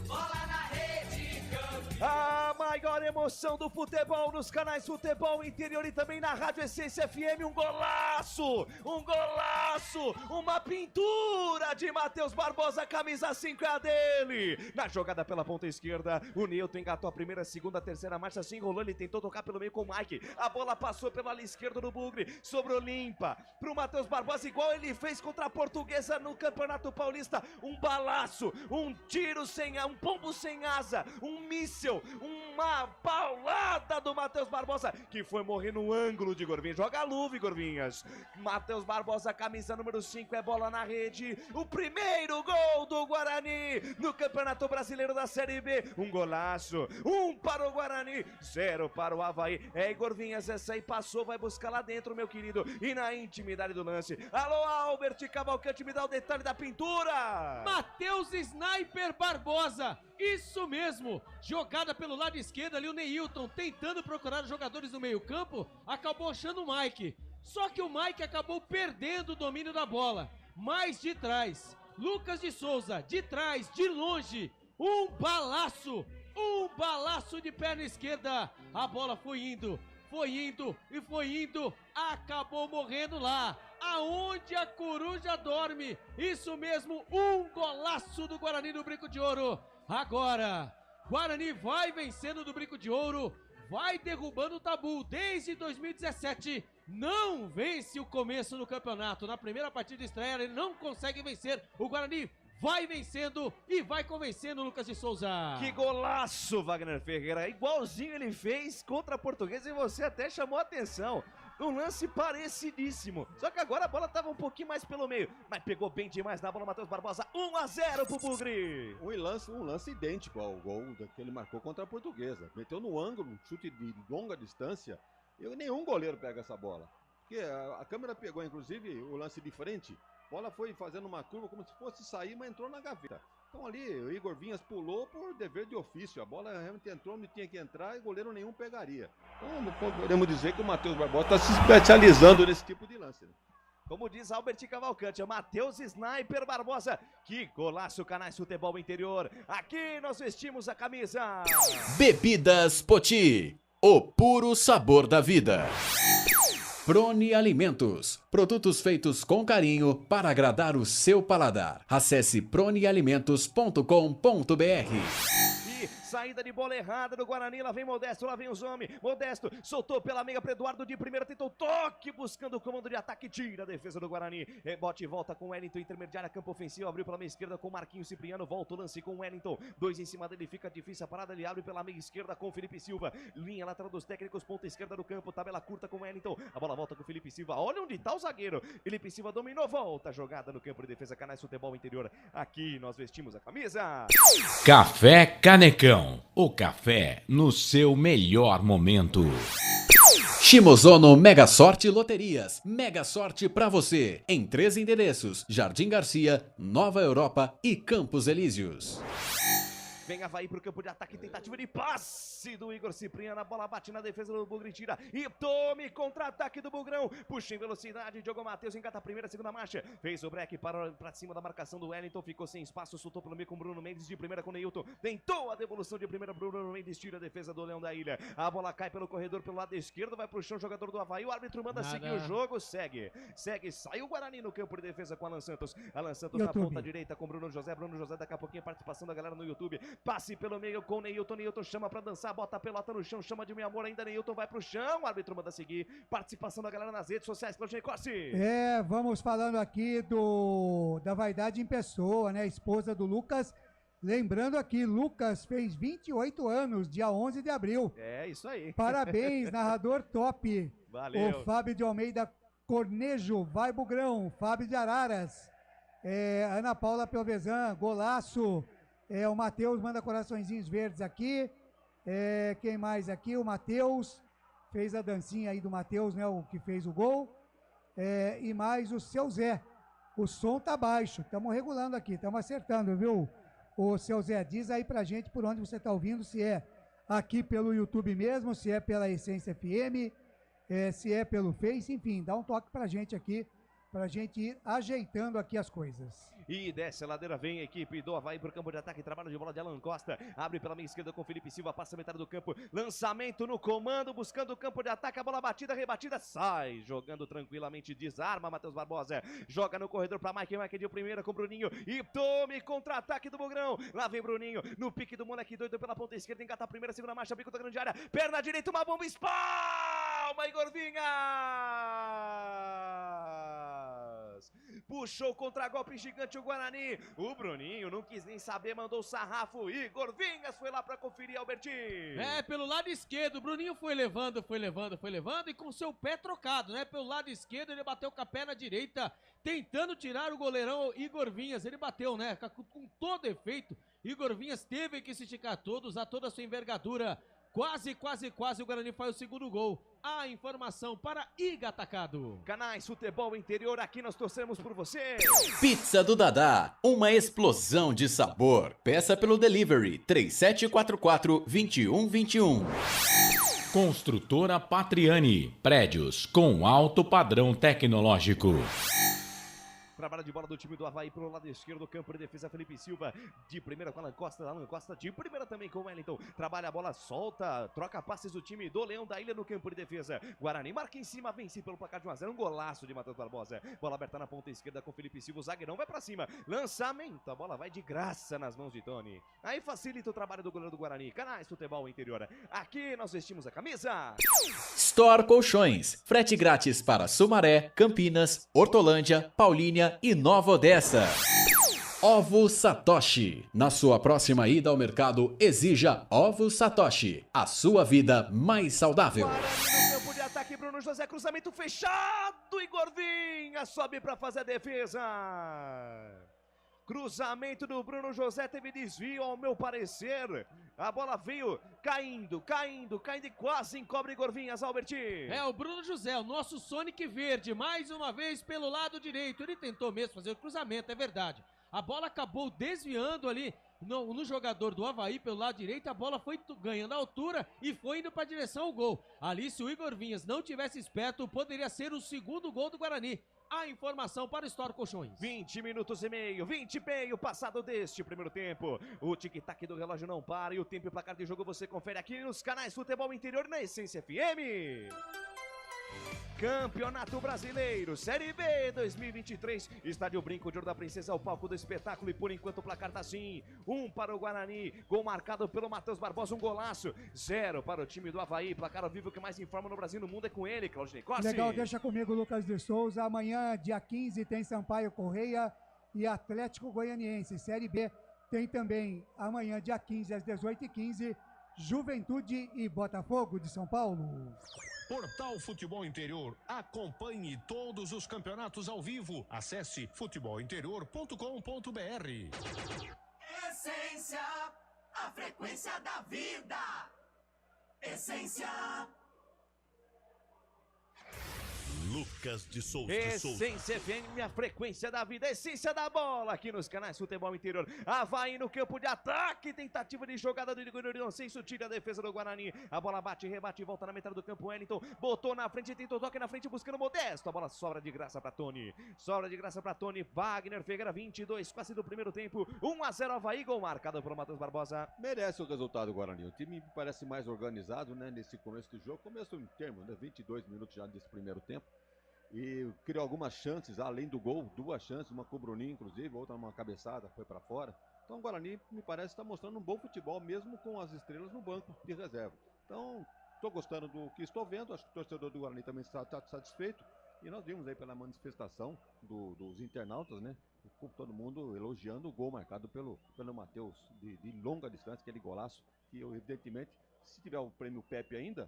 Bola na rede, campeão. A maior emoção do futebol nos canais Futebol Interior e também na Rádio Essência FM. Um golaço! Um golaço! Uma pintura de Matheus Barbosa, camisa 5 é a dele! Na jogada pela ponta esquerda, o Neilton engatou a primeira, segunda, terceira marcha, se enrolou, ele tentou tocar pelo meio com o Mike. A bola passou pelo lado esquerdo do Bugre, sobrou limpa pro Matheus Barbosa, igual ele fez contra a Portuguesa no Campeonato Paulista. Um balaço, um tiro sem um pombo sem asa, um míssel, uma paulada do Matheus Barbosa, que foi morrer no ângulo de Igor Vinhas. Joga a luva, Igor Vinhas. Matheus Barbosa, camisa número 5, é bola na rede. O primeiro gol do Guarani no Campeonato Brasileiro da Série B. Um golaço. 1 para o Guarani, 0 para o Avaí. É Igor Vinhas, essa aí passou, vai buscar lá dentro, meu querido. E na intimidade do lance. Alô, Albert Cavalcante, me dá o detalhe da pintura. Matheus Sniper Barbosa. Isso mesmo, jogada pelo lado esquerdo ali, o Neilton tentando procurar os jogadores do meio campo, acabou achando o Mike. Só que o Mike acabou perdendo o domínio da bola. Mais de trás, Lucas de Souza, de trás, de longe, um balaço de perna esquerda. A bola foi indo, acabou morrendo lá, aonde a coruja dorme. Isso mesmo, um golaço do Guarani no Brinco de Ouro. Agora, Guarani vai vencendo do Brinco de Ouro, vai derrubando o tabu. Desde 2017, não vence o começo do campeonato. Na primeira partida de estreia, ele não consegue vencer. O Guarani vai vencendo e vai convencendo o Lucas de Souza. Que golaço, Wagner Ferreira. Igualzinho ele fez contra a Portuguesa e você até chamou a atenção. Um lance parecidíssimo. Só que agora a bola estava um pouquinho mais pelo meio. Mas pegou bem demais na bola, Matheus Barbosa. 1-0 pro Bugre. Um lance idêntico ao gol que ele marcou contra a Portuguesa. Meteu no ângulo, um chute de longa distância. E nenhum goleiro pega essa bola. Porque a câmera pegou, inclusive, o lance de frente. A bola foi fazendo uma curva como se fosse sair, mas entrou na gaveta. Então ali o Igor Vinhas pulou por dever de ofício. A bola realmente entrou onde tinha que entrar e goleiro nenhum pegaria. Então podemos dizer que o Matheus Barbosa está se especializando nesse tipo de lance, né? Como diz Albert Cavalcante, é o Matheus Sniper Barbosa. Que golaço, Canais Futebol Interior. Aqui nós vestimos a camisa. Bebidas Poti, o puro sabor da vida. Prone Alimentos, produtos feitos com carinho para agradar o seu paladar. Acesse pronealimentos.com.br. Saída de bola errada do Guarani, lá vem Modesto, lá vem os homens. Modesto soltou pela meia para Eduardo de primeira, tentou toque, buscando o comando de ataque, tira a defesa do Guarani. Rebote e volta com o Wellington, intermediária, campo ofensivo, abriu pela meia esquerda com Marquinhos Cipriano, volta o lance com o Wellington. 2 em cima dele, fica difícil a parada, ele abre pela meia esquerda com o Felipe Silva. Linha lateral dos técnicos, ponta esquerda do campo, tabela curta com o Wellington. A bola volta com o Felipe Silva, olha onde tá o zagueiro. Felipe Silva dominou, volta a jogada no campo de defesa, Canais Futebol Interior. Aqui nós vestimos a camisa. Café Canecão. O café no seu melhor momento. Shimozono Mega Sorte Loterias. Mega sorte pra você. Em 3 endereços: Jardim Garcia, Nova Europa e Campos Elíseos. Vem Avaí pro campo de ataque, tentativa de passe do Igor Cipriano, a bola bate na defesa do Bugre, tira e tome contra-ataque do Bugrão, puxa em velocidade, Diogo Matheus engata a primeira, segunda marcha, fez o break para cima da marcação do Wellington, ficou sem espaço, soltou pelo meio com Bruno Mendes, de primeira com o Neilton, tentou a devolução de primeira, Bruno Mendes tira a defesa do Leão da Ilha, a bola cai pelo corredor pelo lado esquerdo, vai pro chão, jogador do Avaí, o árbitro manda seguir o jogo, segue, sai o Guarani no campo de defesa com Alan Santos na ponta direita com Bruno José, daqui a pouquinho participação da galera no YouTube. Passe pelo meio com Neilton, Neilton chama pra dançar, bota a pelota no chão, chama de meu amor ainda, Neilton vai pro chão, o árbitro manda seguir, participação da galera nas redes sociais, Claudinei Corsi. Vamos falando aqui da vaidade em pessoa, né, esposa do Lucas, lembrando aqui, Lucas fez 28 anos, dia 11 de abril. É, isso aí. Parabéns, narrador top. Valeu. O Fábio de Almeida Cornejo, vai Bugrão, Fábio de Araras, Ana Paula Pelvezan, golaço. O Matheus manda coraçõezinhos verdes aqui. Quem mais aqui? O Matheus fez a dancinha aí do Matheus, né? O que fez o gol. E mais o seu Zé. O som tá baixo. Estamos regulando aqui, estamos acertando, viu? O seu Zé, diz aí pra gente por onde você tá ouvindo, se é aqui pelo YouTube mesmo, se é pela Essência FM, se é pelo Face, enfim, dá um toque pra gente aqui, pra gente ir ajeitando aqui as coisas. E desce a ladeira, vem a equipe do Avaí pro campo de ataque, trabalho de bola de Alan Costa, abre pela meia esquerda com Felipe Silva, passa a metade do campo, lançamento no comando, buscando o campo de ataque, a bola batida, rebatida, sai, jogando tranquilamente, desarma Matheus Barbosa, joga no corredor pra Mike de primeira com Bruninho, e tome contra-ataque do Bugrão, lá vem Bruninho, no pique do moleque doido pela ponta esquerda, engata a primeira, segunda marcha, bico da grande área, perna direita, uma bomba, espalma, Igor Vinhas! puxou contra-golpe gigante o Guarani. O Bruninho não quis nem saber, mandou o sarrafo. Igor Vinhas foi lá pra conferir, Albertinho. Pelo lado esquerdo, o Bruninho foi levando e com seu pé trocado, né? Pelo lado esquerdo, ele bateu com a perna direita, tentando tirar o goleirão Igor Vinhas. Ele bateu, né? Com todo efeito. Igor Vinhas teve que se esticar todo, usar toda a sua envergadura. Quase o Guarani faz o segundo gol. A informação para Iga Atacado. Canais Futebol Interior, aqui nós torcemos por você. Pizza do Dadá, uma explosão de sabor. Peça pelo delivery 3744-2121. Construtora Patriani, prédios com alto padrão tecnológico. Trabalho de bola do time do Avaí pelo lado esquerdo do campo de defesa, Felipe Silva. De primeira com Alan Costa de primeira também com o Wellington. Trabalha a bola, solta, troca passes do time do Leão da Ilha no campo de defesa. Guarani marca em cima, vence pelo placar de 1-0. Um golaço de Matheus Barbosa. Bola aberta na ponta esquerda com Felipe Silva. O zagueirão vai pra cima. Lançamento, a bola vai de graça nas mãos de Tony. Aí facilita o trabalho do goleiro do Guarani. Canais Futebol Interior. Aqui nós vestimos a camisa. Store Colchões. Frete grátis para Sumaré, Campinas, Hortolândia, Paulínia e Nova Odessa. Ovo Satoshi. Na sua próxima ida ao mercado, exija Ovo Satoshi. A sua vida mais saudável. No campo de ataque, Bruno José, cruzamento fechado. Igor Vinha sobe para fazer a defesa. Cruzamento do Bruno José, teve desvio ao meu parecer. A bola veio caindo e quase encobre Igor Vinhas, Albertinho. O Bruno José, o nosso Sonic Verde, mais uma vez pelo lado direito. Ele tentou mesmo fazer o cruzamento, é verdade. A bola acabou desviando ali no jogador do Avaí pelo lado direito. A bola foi ganhando altura e foi indo para a direção ao gol. Ali, se o Igor Vinhas não tivesse esperto, poderia ser o segundo gol do Guarani. A informação para o Store Colchões. 20 minutos e meio passado deste primeiro tempo. O tic-tac do relógio não para e o tempo e placar de jogo você confere aqui nos canais Futebol Interior na Essência FM. Campeonato Brasileiro, Série B 2023, Estádio Brinco de Ouro da Princesa, o palco do espetáculo, e por enquanto o placar tá assim, 1 para o Guarani, gol marcado pelo Matheus Barbosa, um golaço, 0 para o time do Avaí, placar ao vivo que mais informa no Brasil e no mundo é com ele, Claudinei Costa. Legal, deixa comigo, Lucas de Souza. Amanhã, dia 15, tem Sampaio Correia e Atlético Goianiense, Série B. Tem também amanhã, dia 15, às 18h15, Juventude e Botafogo de São Paulo. Portal Futebol Interior. Acompanhe todos os campeonatos ao vivo. Acesse futebolinterior.com.br. Essência, a frequência da vida. Essência. Lucas de Souza. Essência FM, a frequência da vida, essência da bola, aqui nos canais Futebol Interior. Avaí no campo de ataque, tentativa de jogada do Igor Inocêncio, tira a defesa do Guarani. A bola bate, rebate, volta na metade do campo. Wellington botou na frente, tentou toque na frente, buscando Modesto. A bola sobra de graça para Tony. Wagner Figueira, 22, quase do primeiro tempo. 1-0 Avaí, gol marcado pelo Matheus Barbosa. Merece o resultado, Guarani. O time me parece mais organizado, né, nesse começo do jogo. Começo em termos, né, 22 minutos já desse primeiro tempo. E criou algumas chances, além do gol, 2 chances, uma com o Bruninho, inclusive, outra numa cabeçada, foi para fora. Então o Guarani, me parece, está mostrando um bom futebol, mesmo com as estrelas no banco de reserva. Então, estou gostando do que estou vendo, acho que o torcedor do Guarani também está satisfeito. E nós vimos aí pela manifestação dos internautas, né? Todo mundo elogiando o gol marcado pelo Matheus, de longa distância, aquele golaço, que evidentemente, se tiver o prêmio Pepe ainda,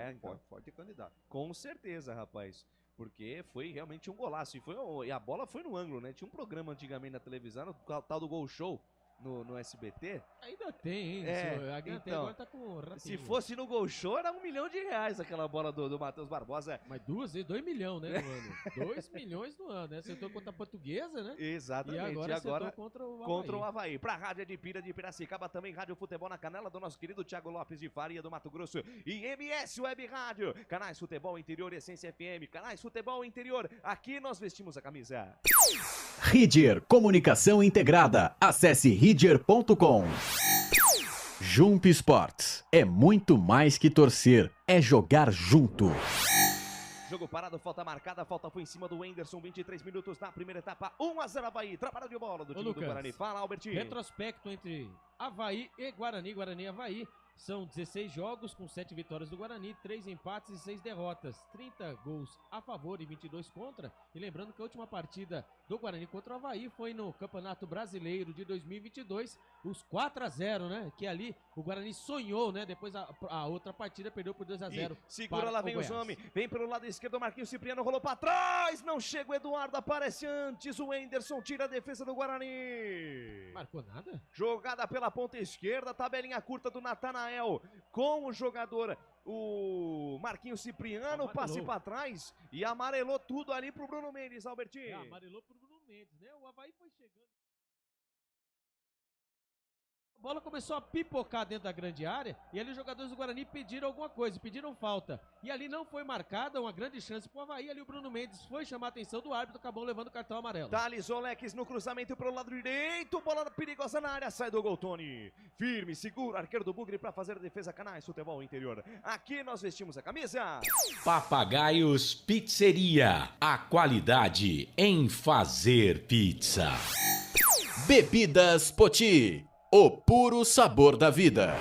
então, pode ter candidato. Com certeza, rapaz. Porque foi realmente um golaço. E a bola foi no ângulo, né? Tinha um programa antigamente na televisão, o tal do Gol Show no SBT. Ainda tem, hein? Então, agora tá com o ratinho. Se fosse no Gol Show, era R$1 milhão aquela bola do Matheus Barbosa. Mas 2 milhões, né, no ano. 2 milhões no ano, né? Acertou contra a Portuguesa, né? Exatamente. E agora acertou contra o Avaí. Pra Rádio de Piracicaba, também Rádio Futebol na Canela, do nosso querido Thiago Lopes de Faria, do Mato Grosso. E MS Web Rádio, canais Futebol Interior, Essência FM, canais Futebol Interior. Aqui nós vestimos a camisa. Ridger Comunicação Integrada. Acesse ridger.com. Jump Sports. É muito mais que torcer, é jogar junto. Jogo parado, falta marcada, falta foi em cima do Wenderson, 23 minutos na primeira etapa, 1-0 Avaí, trabalho de bola do time do Guarani. Fala, Albertinho. Retrospecto entre Avaí e Guarani, Guarani e Avaí. São 16 jogos com 7 vitórias do Guarani, 3 empates e 6 derrotas, 30 gols a favor e 22 contra. E lembrando que a última partida do Guarani contra o Avaí foi no Campeonato Brasileiro de 2022, os 4-0, né? Que ali o Guarani sonhou, né? Depois a outra partida perdeu por 2-0. Segura, lá vem os homens, vem pelo lado esquerdo, o Marquinhos Cipriano rolou pra trás, não chega o Eduardo, aparece antes, o Enderson tira a defesa do Guarani. Marcou nada? Jogada pela ponta esquerda, tabelinha curta do Natanael com o jogador, o Marquinhos Cipriano, passe pra trás e amarelou tudo ali pro Bruno Mendes, Albertinho. Amarelou pro Bruno Mendes, né? O Avaí foi chegando. A bola começou a pipocar dentro da grande área e ali os jogadores do Guarani pediram alguma coisa, pediram falta. E ali não foi marcada uma grande chance pro Avaí, ali o Bruno Mendes foi chamar a atenção do árbitro, acabou levando o cartão amarelo. Thales Olex no cruzamento pelo lado direito, bola perigosa na área, sai do gol, Tony. Firme, segura, arqueiro do Bugre para fazer a defesa, Canais Futebol Interior. Aqui nós vestimos a camisa. Papagaios Pizzeria, a qualidade em fazer pizza. Bebidas Poti, o puro sabor da vida.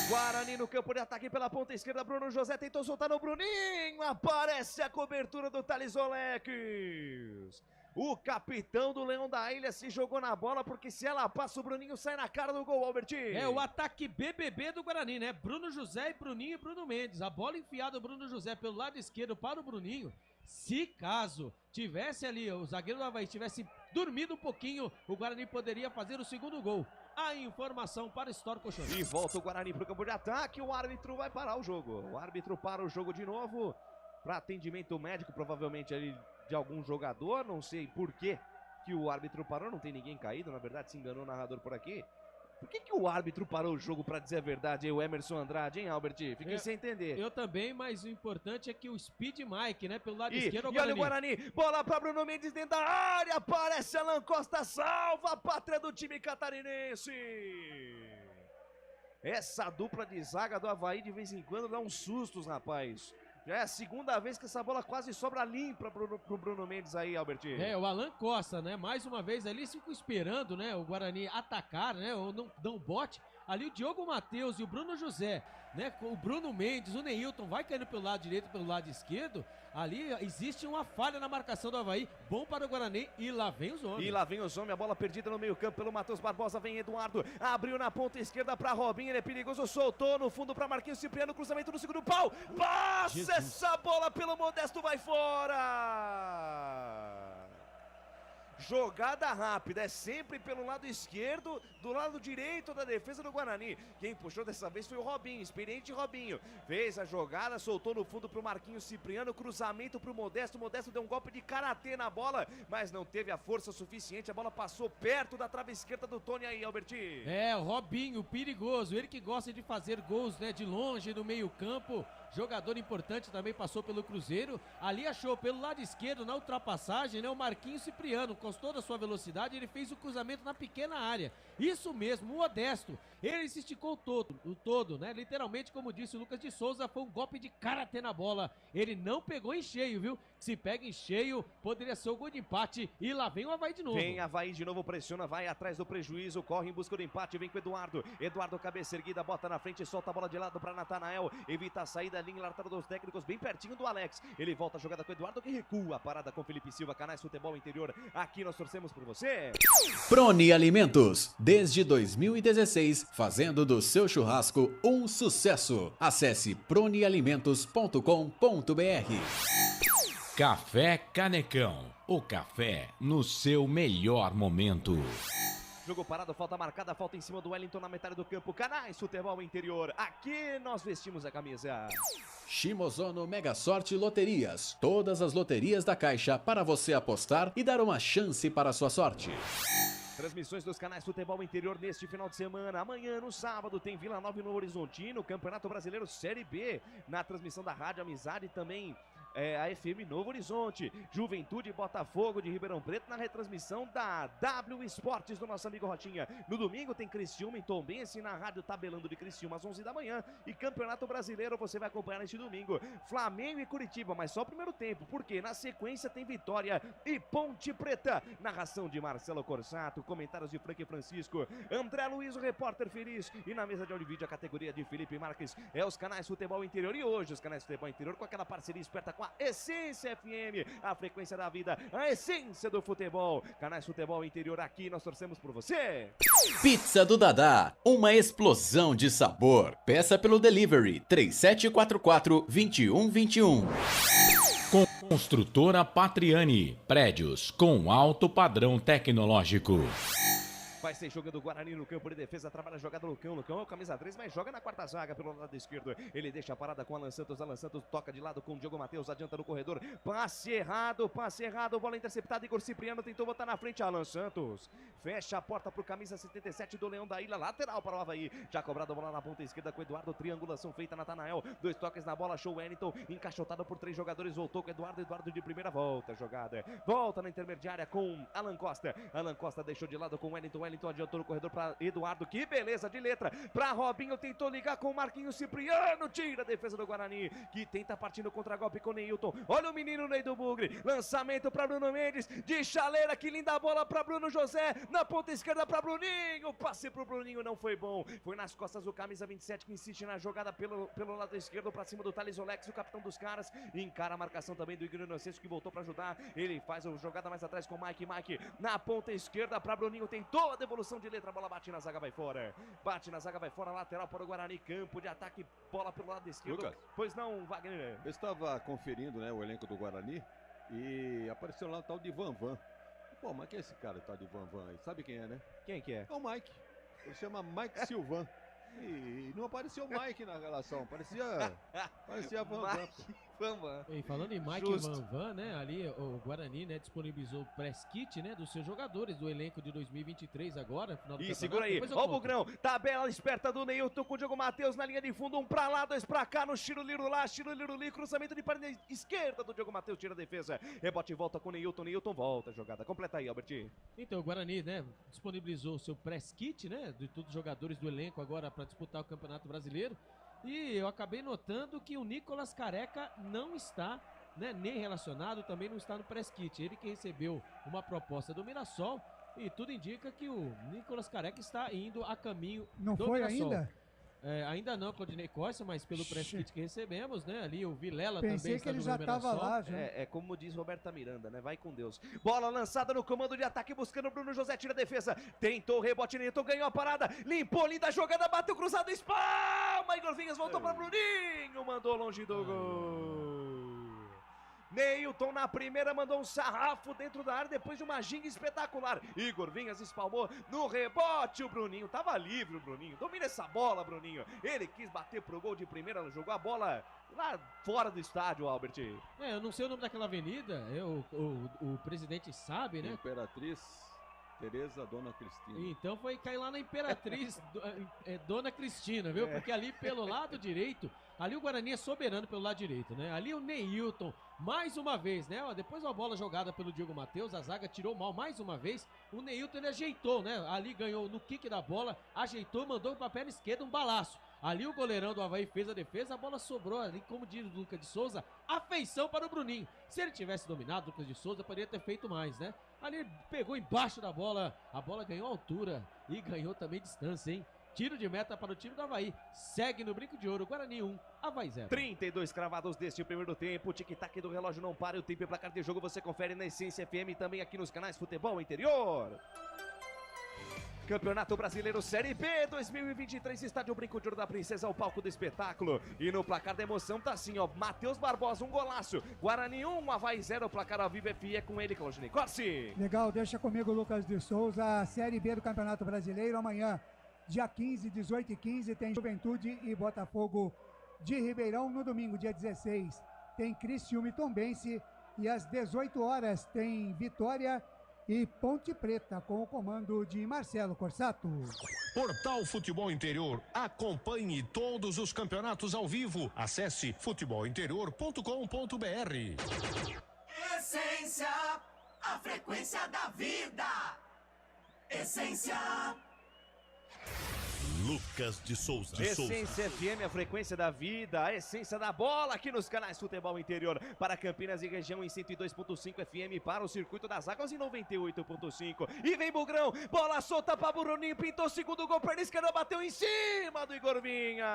Guarani no campo de ataque pela ponta esquerda, Bruno José tentou soltar no Bruninho, aparece a cobertura do Thales Olex. O capitão do Leão da Ilha se jogou na bola, porque se ela passa o Bruninho sai na cara do gol, Albertinho. É o ataque BBB do Guarani, né? Bruno José e Bruninho e Bruno Mendes. A bola enfiada do Bruno José pelo lado esquerdo para o Bruninho. Se caso tivesse ali, o zagueiro do Avaí tivesse dormido um pouquinho, o Guarani poderia fazer o segundo gol. A informação para Store Colchões. E volta o Guarani para o campo de ataque, o árbitro vai parar o jogo. O árbitro para o jogo de novo, para atendimento médico, provavelmente ali de algum jogador, não sei por que o árbitro parou, não tem ninguém caído, na verdade se enganou o narrador por aqui. Por que o árbitro parou o jogo, para dizer a verdade, aí, o Emerson Andrade, hein, Albert? Fiquei sem entender. Eu também, mas o importante é que o Speed Mike, né, pelo lado esquerdo, é o Guarani. E olha o Guarani, bola para Bruno Mendes dentro da área, aparece Alan Costa, salva a pátria do time catarinense. Essa dupla de zaga do Avaí de vez em quando dá uns sustos, rapaz. Já é a segunda vez que essa bola quase sobra limpa pro Bruno Mendes aí, Albertinho. É, o Alan Costa, né? Mais uma vez ali, ficou esperando, né? O Guarani atacar, né? Ou não dar um bote. Ali o Diogo Matheus e o Bruno José, né? O Bruno Mendes, o Neilton vai caindo pelo lado direito, pelo lado esquerdo. Ali existe uma falha na marcação do Avaí. Bom para o Guarani e lá vem os homens. E lá vem os homens, a bola perdida no meio campo pelo Matheus Barbosa, vem Eduardo, abriu na ponta esquerda para Robinho, ele é perigoso, soltou no fundo para Marquinhos Cipriano, cruzamento no segundo pau, passa essa bola pelo Modesto, vai fora! Jogada rápida, é sempre pelo lado esquerdo, do lado direito da defesa do Guarani. Quem puxou dessa vez foi o Robinho, experiente Robinho. Fez a jogada, soltou no fundo pro Marquinhos Cipriano, cruzamento pro Modesto. Modesto deu um golpe de karatê na bola, mas não teve a força suficiente. A bola passou perto da trave esquerda do Tony aí, Albertinho. É, o Robinho, perigoso, ele que gosta de fazer gols, né, de longe no meio campo. Jogador importante, também passou pelo Cruzeiro. Ali achou pelo lado esquerdo, na ultrapassagem, né, o Marquinhos Cipriano. Com toda a sua velocidade, ele fez o cruzamento na pequena área. Isso mesmo, o Modesto. Ele se esticou o todo, né? Literalmente, como disse o Lucas de Souza, foi um golpe de karatê na bola. Ele não pegou em cheio, viu? Se pega em cheio, poderia ser o gol de empate. E lá vem o Avaí de novo. Vem Avaí de novo, pressiona, vai atrás do prejuízo, corre em busca do empate, vem com o Eduardo. Eduardo, cabeça erguida, bota na frente, solta a bola de lado para Natanael. Evita a saída, linha largada dos técnicos, bem pertinho do Alex. Ele volta a jogada com o Eduardo, que recua a parada com Felipe Silva, Canais Futebol Interior. Aqui nós torcemos por você. Proni Alimentos, desde 2016, fazendo do seu churrasco um sucesso. Acesse pronialimentos.com.br. Café Canecão, o café no seu melhor momento. Jogo parado, falta marcada, falta em cima do Wellington na metade do campo. Canais Futebol Interior, aqui nós vestimos a camisa. Shimozono Mega Sorte Loterias, todas as loterias da Caixa para você apostar e dar uma chance para a sua sorte. Transmissões dos canais Futebol Interior neste final de semana. Amanhã, no sábado, tem Vila Nova e Novo Horizontino, Campeonato Brasileiro Série B. Na transmissão da Rádio Amizade também a FM Novo Horizonte. Juventude Botafogo de Ribeirão Preto na retransmissão da W Esportes do nosso amigo Rotinha. No domingo tem Criciúma em Tombense na Rádio Tabelando de Criciúma às 11 da manhã. E Campeonato Brasileiro você vai acompanhar neste domingo. Flamengo e Curitiba, mas só o primeiro tempo, porque na sequência tem Vitória e Ponte Preta. Narração de Marcelo Corsato, comentários de Frank Francisco, André Luiz, o repórter feliz. E na mesa de áudio e vídeo a categoria de Felipe Marques. É os canais Futebol Interior. E hoje os canais Futebol Interior com aquela parceria esperta com a Essência FM, a frequência da vida, a essência do futebol. Canais Futebol Interior, aqui nós torcemos por você. Pizza do Dadá, uma explosão de sabor. Peça pelo delivery 3744-2121. Construtora Patriani, prédios com alto padrão tecnológico. Vai ser jogando o Guarani no campo de defesa, trabalha a jogada Lucão é o camisa 3, mas joga na quarta zaga pelo lado esquerdo. Ele deixa a parada com Alan Santos toca de lado com o Diogo Matheus, adianta no corredor. Passe errado, bola interceptada. Igor Cipriano tentou botar na frente Alan Santos. Fecha a porta pro camisa 77 do Leão da Ilha, lateral para o Avaí. Já cobrado a bola na ponta esquerda com o Eduardo, triangulação feita, Natanael. 2 toques na bola, achou o Wellington, encaixotado por 3 jogadores, voltou com o Eduardo de primeira volta, jogada. Volta na intermediária com Alan Costa deixou de lado com o Wellington adiantou no corredor para Eduardo, que beleza de letra, para Robinho, tentou ligar com o Marquinhos Cipriano, tira a defesa do Guarani, que tenta partir no contra-golpe com o Neilton. Olha o menino Ney do Bugre, lançamento para Bruno Mendes, de chaleira, que linda bola para Bruno José, na ponta esquerda para Bruninho, passe pro Bruninho, não foi bom, foi nas costas do camisa 27 que insiste na jogada pelo lado esquerdo para cima do Thales Olex, o capitão dos caras, encara a marcação também do Igor Inocêncio, que voltou para ajudar, ele faz a jogada mais atrás com o Mike na ponta esquerda para Bruninho, tentou a devolução de letra, a bola bate na zaga, vai fora, lateral para o Guarani, campo de ataque, bola pelo lado esquerdo. Lucas, pois não, Wagner? Eu estava conferindo, né, o elenco do Guarani e apareceu lá o tal de Van. Pô, mas quem é esse cara, tal de Van aí? Sabe quem é, né? Quem que é? É o Mike. Ele chama Mike Silvan. E não apareceu o Mike na relação, parecia Van. E falando em Mike Van, né, ali o Guarani, né, disponibilizou o press kit, né, dos seus jogadores do elenco de 2023 agora, final do campeonato. Segura aí, ó o Bugrão, tabela esperta do Neilton com o Diogo Matheus na linha de fundo, 1 pra lá, 2 pra cá, no Chiruliro lá, cruzamento de perna esquerda do Diogo Matheus, tira a defesa, rebote e volta com o Neilton volta a jogada, completa aí, Albert. Então o Guarani, né, disponibilizou o seu press kit, né, de todos os jogadores do elenco agora para disputar o Campeonato Brasileiro. E eu acabei notando que o Nicolas Careca não está, né, nem relacionado, também não está no press kit. Ele que recebeu uma proposta do Mirassol e tudo indica que o Nicolas Careca está indo a caminho não do foi Mirassol. Ainda? Ainda não, Claudinei Costa, mas pelo press kit que recebemos, né? Ali o Vilela Pensei também que ele já estava lá, já. É como diz Roberta Miranda, né? Vai com Deus. Bola lançada no comando de ataque, buscando o Bruno José, tira a defesa. Tentou o rebote, Neilton ganhou a parada. Limpou, linda jogada, bateu cruzado, espalma. Igor Vinhas voltou para Bruninho, mandou longe do gol. Neilton na primeira mandou um sarrafo dentro da área depois de uma ginga espetacular. Igor Vinhas espalmou no rebote. O Bruninho tava livre, o Bruninho. Domina essa bola, Bruninho. Ele quis bater pro gol de primeira, jogou a bola lá fora do estádio, Albert. Eu não sei o nome daquela avenida, o presidente sabe, né? Imperatriz Tereza Dona Cristina. Então foi cair lá na Imperatriz Dona Cristina, viu? Porque ali pelo lado direito, ali o Guarani é soberano pelo lado direito, né? Ali o Neilton, mais uma vez, né? Depois uma bola jogada pelo Diogo Matheus, a zaga tirou mal mais uma vez. O Neilton, ele ajeitou, né? Ali ganhou no kick da bola, ajeitou, mandou para a perna esquerda um balaço. Ali o goleirão do Avaí fez a defesa, a bola sobrou ali, como diz o Lucas de Souza, afeição para o Bruninho. Se ele tivesse dominado, o Lucas de Souza poderia ter feito mais, né? Ali ele pegou embaixo da bola, a bola ganhou altura e ganhou também distância, hein? Tiro de meta para o time do Avaí. Segue no brinco de ouro, Guarani 1, Avaí 0. 32 cravados deste primeiro tempo. O tic-tac do relógio não para. O tempo e placar de jogo você confere na Essência FM e também aqui nos canais Futebol Interior. Campeonato Brasileiro Série B 2023, estádio Brinco de Ouro da Princesa, o palco do espetáculo. E no placar da emoção tá assim, ó, Matheus Barbosa, um golaço. Guarani 1, Avaí 0, placar ao vivo FI é com ele, Claudinei Corsi. Legal, deixa comigo, Lucas de Souza. A Série B do Campeonato Brasileiro, amanhã, dia 15, 18 e 15, tem Juventude e Botafogo de Ribeirão. No domingo, dia 16, tem Criciúma e Tombense. E às 18 horas tem Vitória e Ponte Preta, com o comando de Marcelo Corsato. Portal Futebol Interior. Acompanhe todos os campeonatos ao vivo. Acesse futebolinterior.com.br. Essência, a frequência da vida. Essência. Lucas de Souza. Essência FM, a frequência da vida, a essência da bola aqui nos canais Futebol Interior. Para Campinas e região em 102.5 FM, para o Circuito das Águas em 98.5. E vem Bugrão, bola solta para Bruninho, pintou o segundo gol, perna esquerda, bateu em cima do Igor Vinhas.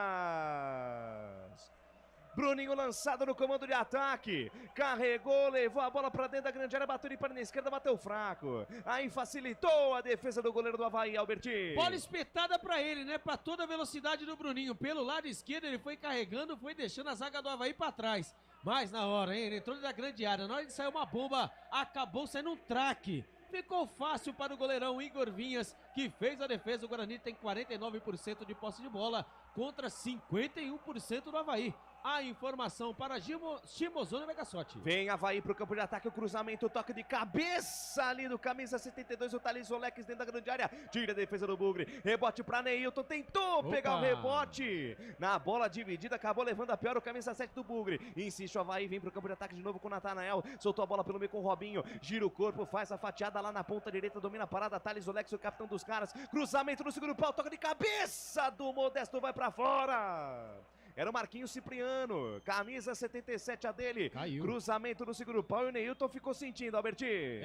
Bruninho lançado no comando de ataque, carregou, levou a bola pra dentro da grande área, bateu de perna esquerda, bateu fraco. Aí facilitou a defesa do goleiro do Avaí, Albertinho. Bola espetada pra ele, né? Pra toda a velocidade do Bruninho. Pelo lado esquerdo ele foi carregando, foi deixando a zaga do Avaí pra trás. Mas na hora, hein? Ele entrou da grande área, na hora de sair uma bomba, acabou saindo um traque. Ficou fácil para o goleirão Igor Vinhas, que fez a defesa. O Guarani tem 49% de posse de bola contra 51% do Avaí. A informação para Shimozone Megasotti. Vem Avaí pro campo de ataque, o cruzamento, o toque de cabeça ali do camisa 72, o Thales Olex dentro da grande área, tira a defesa do Bugre, rebote pra Neilton, tentou pegar o rebote, na bola dividida, acabou levando a pior o camisa 7 do Bugre, insiste o Avaí, vem pro campo de ataque de novo com o Natanael, soltou a bola pelo meio com o Robinho, gira o corpo, faz a fatiada lá na ponta direita, domina a parada, Thales Olex, o capitão dos caras, cruzamento no segundo pau, toque de cabeça do Modesto, vai pra fora. Era o Marquinhos Cipriano, camisa 77 a dele. Caiu. Cruzamento no segundo pau e o Neilton ficou sentindo, Albertinho.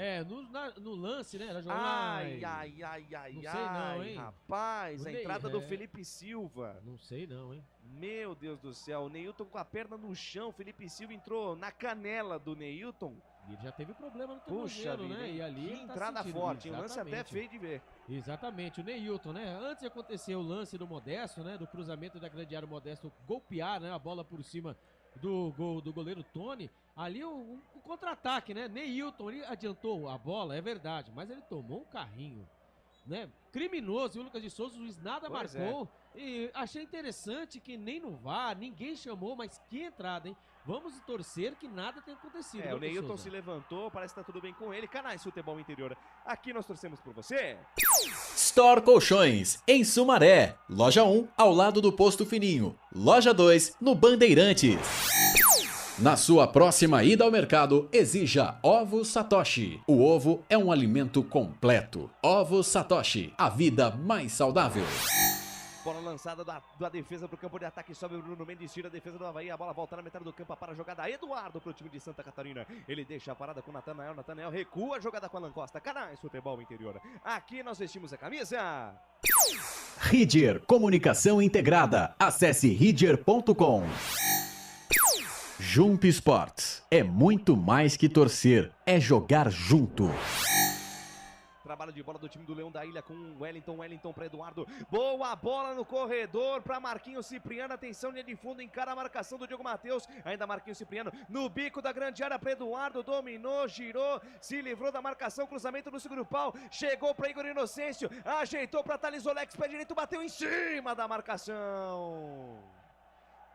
No lance, né? Era Ai, não sei não, hein? Rapaz, a entrada do Felipe Silva. Não sei não, hein? Meu Deus do céu, o Neilton com a perna no chão, Felipe Silva entrou na canela do Neilton. E ele já teve problema no tornozelo, né? E ali que ele entrada tá forte, um lance até feio de ver. Exatamente, o Neilton, né? Antes de acontecer o lance do Modesto, né? Do cruzamento da grande área, o Modesto golpear, né? A bola por cima do goleiro Tony. Ali um contra-ataque, né? Neilton, ele adiantou a bola, é verdade, mas ele tomou um carrinho, né? Criminoso, e o Lucas de Souza, o juiz nada marcou. E achei interessante que nem no VAR, ninguém chamou, mas que entrada, hein? Vamos torcer que nada tenha acontecido. O Neilton se levantou, parece que tá tudo bem com ele. Canais Futebol Interior, aqui nós torcemos por você. Store Colchões, em Sumaré. Loja 1, ao lado do Posto Fininho. Loja 2, no Bandeirantes. Na sua próxima ida ao mercado, exija Ovos Satoshi. O ovo é um alimento completo. Ovos Satoshi, a vida mais saudável. Bola lançada da defesa pro campo de ataque, sobe o Bruno Mendes, tira a defesa do Avaí, a bola volta na metade do campo para a jogada Eduardo pro time de Santa Catarina. Ele deixa a parada com o Natanael recua a jogada com Alan Costa. Canais Futebol Interior, aqui nós vestimos a camisa. Ridger Comunicação Integrada. Acesse ridger.com. Junto Esportes. É muito mais que torcer, é jogar junto. Trabalho de bola do time do Leão da Ilha com o Wellington para Eduardo. Boa bola no corredor para Marquinhos Cipriano. Atenção, linha de fundo, encara a marcação do Diogo Matheus. Ainda Marquinhos Cipriano no bico da grande área para Eduardo. Dominou, girou, se livrou da marcação. Cruzamento no segundo pau. Chegou para Igor Inocêncio. Ajeitou para Thales Olex, pé direito, bateu em cima da marcação.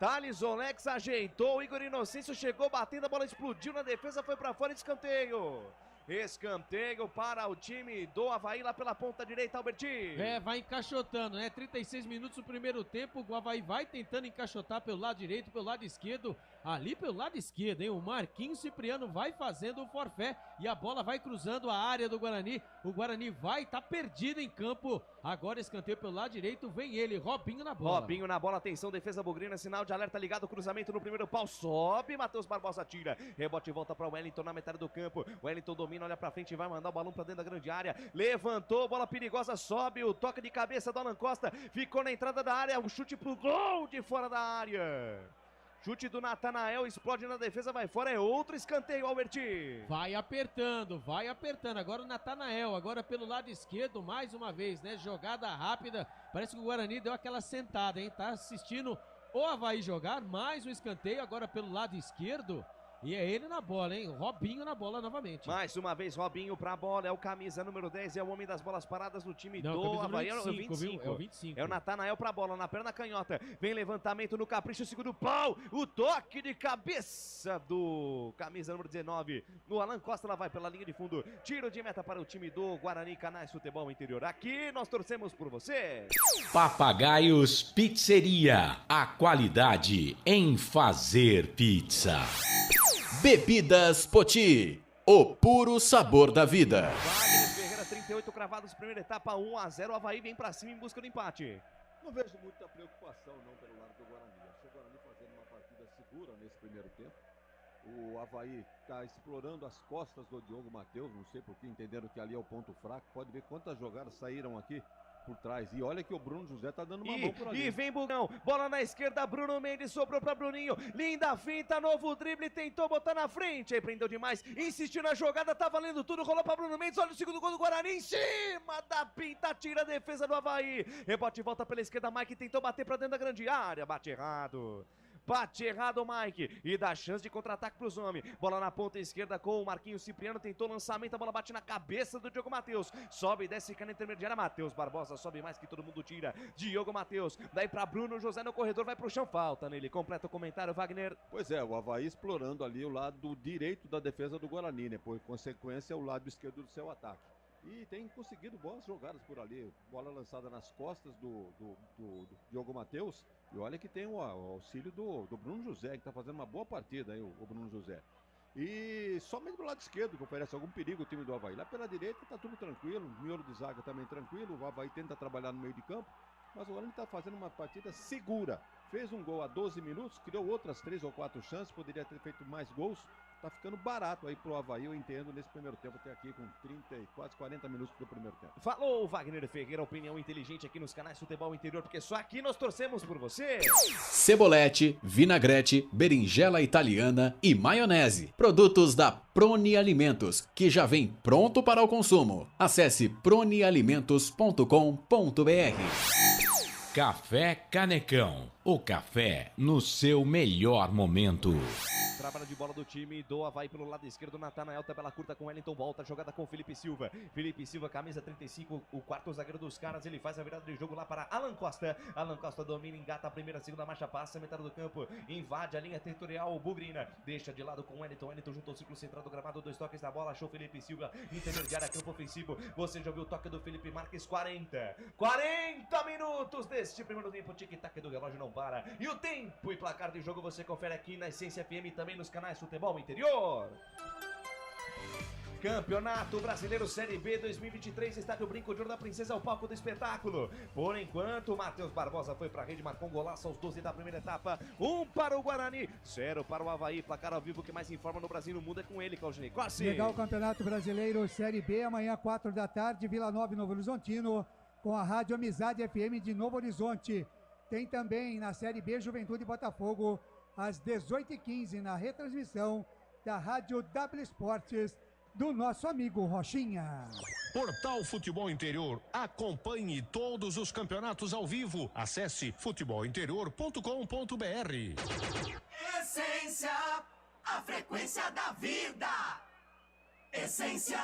Thales Olex ajeitou. Igor Inocêncio chegou batendo, a bola explodiu na defesa, foi para fora de escanteio. Escanteio para o time do Avaí lá pela ponta direita, Albertinho. Vai encaixotando, né? 36 minutos do primeiro tempo, o Avaí vai tentando encaixotar pelo lado direito, pelo lado esquerdo, ali pelo lado esquerdo, hein? O Marquinhos Cipriano vai fazendo o forfé e a bola vai cruzando a área do Guarani. O Guarani vai estar perdido em campo. Agora escanteio pelo lado direito, vem ele, Robinho na bola. Robinho na bola, atenção, defesa bugrina, sinal de alerta ligado, cruzamento no primeiro pau, sobe, Matheus Barbosa tira, rebote e volta para o Wellington na metade do campo. Wellington domina, olha pra frente, vai mandar o balão pra dentro da grande área, levantou, bola perigosa, sobe, o toque de cabeça do Alan Costa, ficou na entrada da área, o chute pro gol de fora da área. Chute do Natanael, explode na defesa, vai fora, é outro escanteio, Alberti. Vai apertando, agora o Natanael, agora pelo lado esquerdo, mais uma vez, né, jogada rápida, parece que o Guarani deu aquela sentada, hein, tá assistindo o Avaí jogar, mais um escanteio, agora pelo lado esquerdo, E é ele na bola, hein? Robinho na bola novamente. Mais uma vez, Robinho pra bola, é o camisa número 10, é o homem das bolas paradas do time Não, do camisa Avaí. número 25, viu? É o 25. É o Natanael pra bola, na perna canhota. Vem levantamento no capricho, segundo pau. O toque de cabeça do camisa número 19. O Alan Costa, lá vai pela linha de fundo. Tiro de meta para o time do Guarani Canais Futebol Interior. Aqui nós torcemos por você. Papagaios Pizzeria. A qualidade em fazer pizza. Bebidas Poti, o puro sabor da vida. Wagner Ferreira, 38 cravados, primeira etapa, 1-0. O Avaí vem pra cima em busca do empate. Não vejo muita preocupação não pelo lado do Guarani. Acho o Guarani fazendo uma partida segura nesse primeiro tempo. O Avaí está explorando as costas do Diogo Matheus, não sei porque entenderam que ali é o ponto fraco. Pode ver quantas jogadas saíram aqui por trás. E olha que o Bruno José tá dando uma mão por ali. E vem Bugão, bola na esquerda, Bruno Mendes sobrou pra Bruninho, linda finta, novo drible, tentou botar na frente, aí prendeu demais, insistiu na jogada, tá valendo tudo, rolou pra Bruno Mendes, olha o segundo gol do Guarani, em cima da pinta, tira a defesa do Avaí, rebote volta pela esquerda, Mike tentou bater pra dentro da grande área, bate errado. Bate errado o Mike e dá chance de contra-ataque para os homens. Bola na ponta esquerda com o Marquinhos Cipriano. Tentou lançamento, a bola bate na cabeça do Diogo Matheus. Sobe e desce, fica na intermediária. Matheus Barbosa sobe mais que todo mundo tira. Diogo Matheus, daí para Bruno José no corredor, vai pro chão, falta nele. Completa o comentário, Wagner. Pois é, o Avaí explorando ali o lado direito da defesa do Guarani, né? Por consequência, o lado esquerdo do seu ataque. E tem conseguido boas jogadas por ali. Bola lançada nas costas do Diogo Matheus. E olha que tem o auxílio do Bruno José, que está fazendo uma boa partida aí, o Bruno José. E somente do lado esquerdo que oferece algum perigo o time do Avaí. Lá pela direita está tudo tranquilo, o miolo de zaga também tranquilo. O Avaí tenta trabalhar no meio de campo, mas o Guarani está fazendo uma partida segura. Fez um gol a 12 minutos, criou outras 3 ou 4 chances, poderia ter feito mais gols. Tá ficando barato aí pro Avaí, eu entendo, nesse primeiro tempo, até aqui com 30 e quase 40 minutos do primeiro tempo. Falou, Wagner Ferreira, opinião inteligente aqui nos canais Futebol Interior, porque só aqui nós torcemos por você. Cebolete, vinagrete, berinjela italiana e maionese. Produtos da Proni Alimentos, que já vem pronto para o consumo. Acesse pronialimentos.com.br. Café Canecão. O café no seu melhor momento. Trabalho de bola do time do Avaí pelo lado esquerdo, Natanael, tabela curta com Wellington, volta, jogada com Felipe Silva. Felipe Silva, camisa 35, o quarto zagueiro dos caras, ele faz a virada de jogo lá para Alan Costa. Alan Costa domina, engata a primeira, segunda marcha, passa, metade do campo, invade a linha territorial, Bugrina, deixa de lado com Wellington, Wellington junto ao círculo central do gramado, 2 toques da bola, achou Felipe Silva, intermediária, campo ofensivo, você já viu o toque do Felipe Marques, 40 minutos deste primeiro tempo, tic-tac do relógio não para, e o tempo e placar de jogo você confere aqui na Essência FM, também nos canais Futebol Interior. Campeonato Brasileiro Série B 2023, Estádio Brinco de Ouro da Princesa, o palco do espetáculo. Por enquanto, Matheus Barbosa foi pra rede, marcou um golaço aos 12 da primeira etapa. 1 para o Guarani, 0 para o Avaí. Placar ao vivo que mais informa no Brasil e no mundo é com ele, Claudinei Corsi. Legal, Campeonato Brasileiro Série B, amanhã 4 da tarde, Vila Nova e Novo Horizontino, com a Rádio Amizade FM de Novo Horizonte. Tem também na Série B Juventude e Botafogo, às 18h15, na retransmissão da Rádio W Esportes, do nosso amigo Rochinha. Portal Futebol Interior. Acompanhe todos os campeonatos ao vivo. Acesse futebolinterior.com.br. Essência, a frequência da vida. Essência.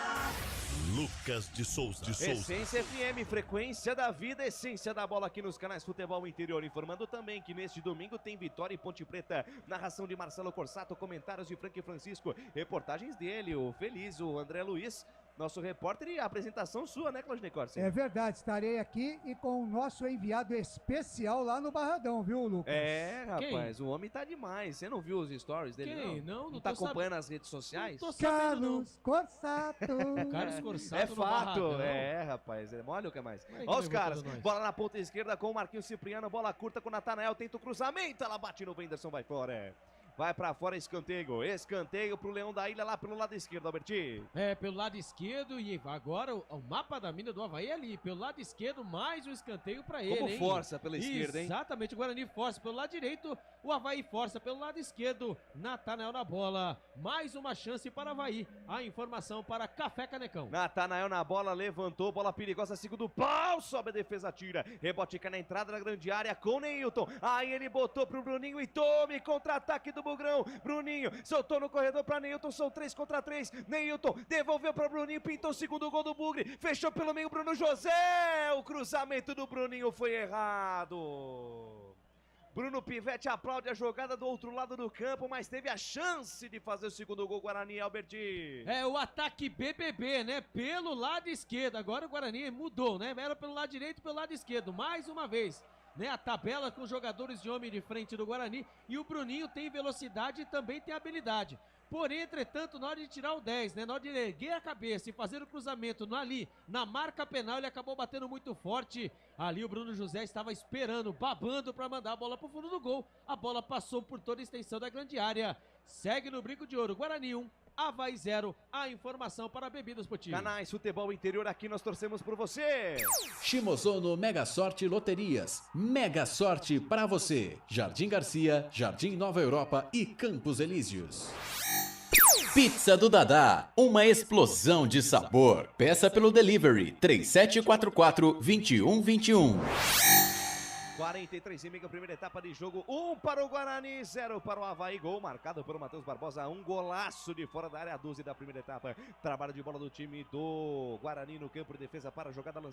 Lucas de Souza. Essência FM, frequência da vida, essência da bola aqui nos canais Futebol Interior. Informando também que neste domingo tem Vitória e Ponte Preta. Narração de Marcelo Corsato, comentários de Frank Francisco, reportagens dele, o Feliz, o André Luiz, nosso repórter, e a apresentação sua, né, Claudinei Corsi? É verdade, estarei aqui e com o nosso enviado especial lá no Barradão, viu, Lucas? É, rapaz, o homem tá demais. Você não viu os stories dele, Quem? não? Não tá tô acompanhando as redes sociais? Não tô sabendo, não. Carlos Corsato. Carlos Corsato É no fato, Barradão. é, rapaz. Olha o que mais. Olha que Olha os levou caras. todos nós. Bola na ponta esquerda com o Marquinhos Cipriano. Bola curta com o Natanael. Tenta o cruzamento. Ela bate no Wenderson, vai fora. Vai pra fora, escanteio. Escanteio pro Leão da Ilha lá pelo lado esquerdo, Alberti. É, pelo lado esquerdo, e agora o mapa da mina do Avaí é ali. Pelo lado esquerdo, mais um escanteio pra ele, Como hein? força pela esquerda, hein? Exatamente, o Guarani força. Pelo lado direito, O Avaí força pelo lado esquerdo. Natanael na bola. Mais uma chance para o Avaí. A informação para Café Canecão. Natanael na bola, levantou, bola perigosa, segundo pau, sobe a defesa, tira. Rebote cai na entrada da grande área com Neilton. Aí ele botou pro Bruninho e tome, contra-ataque do Bugrão. Bruninho soltou no corredor para Neilton, são 3 contra 3. Neilton devolveu para Bruninho, pintou o segundo gol do Bugre. Fechou pelo meio Bruno José. O cruzamento do Bruninho foi errado. Bruno Pivetti aplaude a jogada do outro lado do campo, mas teve a chance de fazer o segundo gol, Guarani, Alberti. É o ataque BBB, né? Pelo lado esquerdo. Agora o Guarani mudou, né? Era pelo lado direito e pelo lado esquerdo. Mais uma vez, né? A tabela com os jogadores de homem de frente do Guarani. E o Bruninho tem velocidade e também tem habilidade. Porém, entretanto, na hora de tirar o 10, né? Na hora de erguer a cabeça e fazer o cruzamento ali, na marca penal, ele acabou batendo muito forte. Ali o Bruno José estava esperando, babando para mandar a bola pro fundo do gol. A bola passou por toda a extensão da grande área. Segue no brinco de ouro, Guarani 1, Avaí 0. A informação para Bebidas Poti. Canais Futebol Interior, aqui nós torcemos por você. Shimozono Mega Sorte Loterias. Mega Sorte para você. Jardim Garcia, Jardim Nova Europa e Campos Elíseos. Pizza do Dadá, uma explosão de sabor. Peça pelo delivery 3744-2121. 43,5, primeira etapa de jogo, 1 para o Guarani, 0 para o Avaí, gol marcado pelo Matheus Barbosa, um golaço de fora da área, 12 da primeira etapa, trabalho de bola do time do Guarani no campo de defesa para a jogada Alan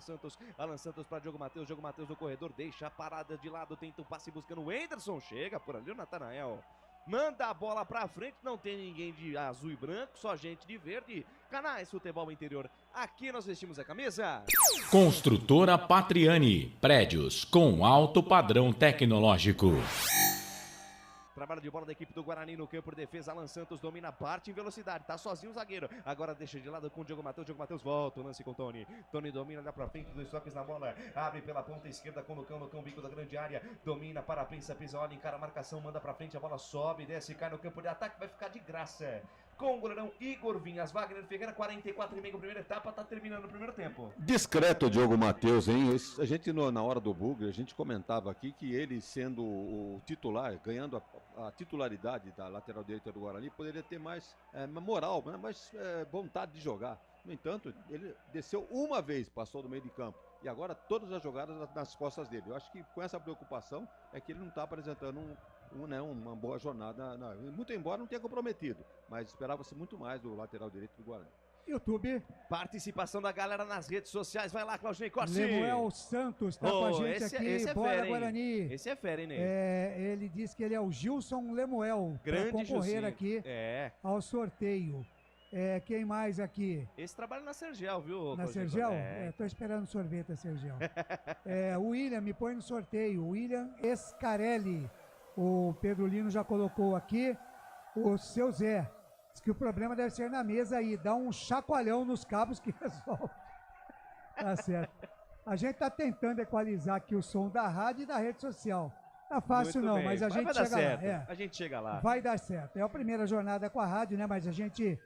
Santos para Diogo Matheus no corredor, deixa a parada de lado, tenta o passe buscando o Anderson, chega por ali o Natanael. Manda a bola pra frente, não tem ninguém de azul e branco, só gente de verde. Canais Futebol Interior, aqui nós vestimos a camisa. Construtora Patriani, prédios com alto padrão tecnológico. Trabalho de bola da equipe do Guarani no campo de defesa. Alan Santos domina, parte em velocidade. Tá sozinho o zagueiro. Agora deixa de lado com o Diogo Matheus. Diogo Matheus volta o lance com o Tony. Tony domina, dá pra frente, 2 toques na bola. Abre pela ponta esquerda com o Lucão, bico da grande área. Domina para a Pisa, olha, encara a marcação, manda pra frente. A bola sobe, desce, cai no campo de ataque. Vai ficar de graça com o goleirão Igor Vinhas. Wagner Ferreira, 44,5, primeira etapa. Tá terminando o primeiro tempo. Discreto Diogo Matheus, hein? A gente, na hora do Bugre, a gente comentava aqui que ele sendo o titular, ganhando a titularidade da lateral direita do Guarani, poderia ter mais moral, mais vontade de jogar. No entanto, ele desceu uma vez, passou do meio de campo. E agora todas as jogadas nas costas dele. Eu acho que com essa preocupação é que ele não está apresentando uma boa jornada. Muito embora não tenha comprometido, mas esperava-se muito mais do lateral direito do Guarani. YouTube. Participação da galera nas redes sociais. Vai lá, Claudinei Corsi. Lemuel Santos tá com a gente aqui. Esse é Bora, fera, Guarani. Esse é fera, hein, Ney? Ele diz que ele é o Gilson Lemuel. Grande para concorrer Gilcinho. aqui ao sorteio. Quem mais aqui? Esse trabalha na Sergel, viu? Na Sergel? Tô esperando sorvete a Sergel. O William, me põe no sorteio. William Escarelli. O Pedro Lino já colocou aqui. O seu Zé. Diz que o problema deve ser na mesa aí. Dá um chacoalhão nos cabos que resolve. Tá certo. A gente tá tentando equalizar aqui o som da rádio e da rede social. Tá fácil Muito não, bem. mas a gente vai dar chega certo. lá. A gente chega lá. Vai dar certo. É a primeira jornada com a rádio, né? Mas a gente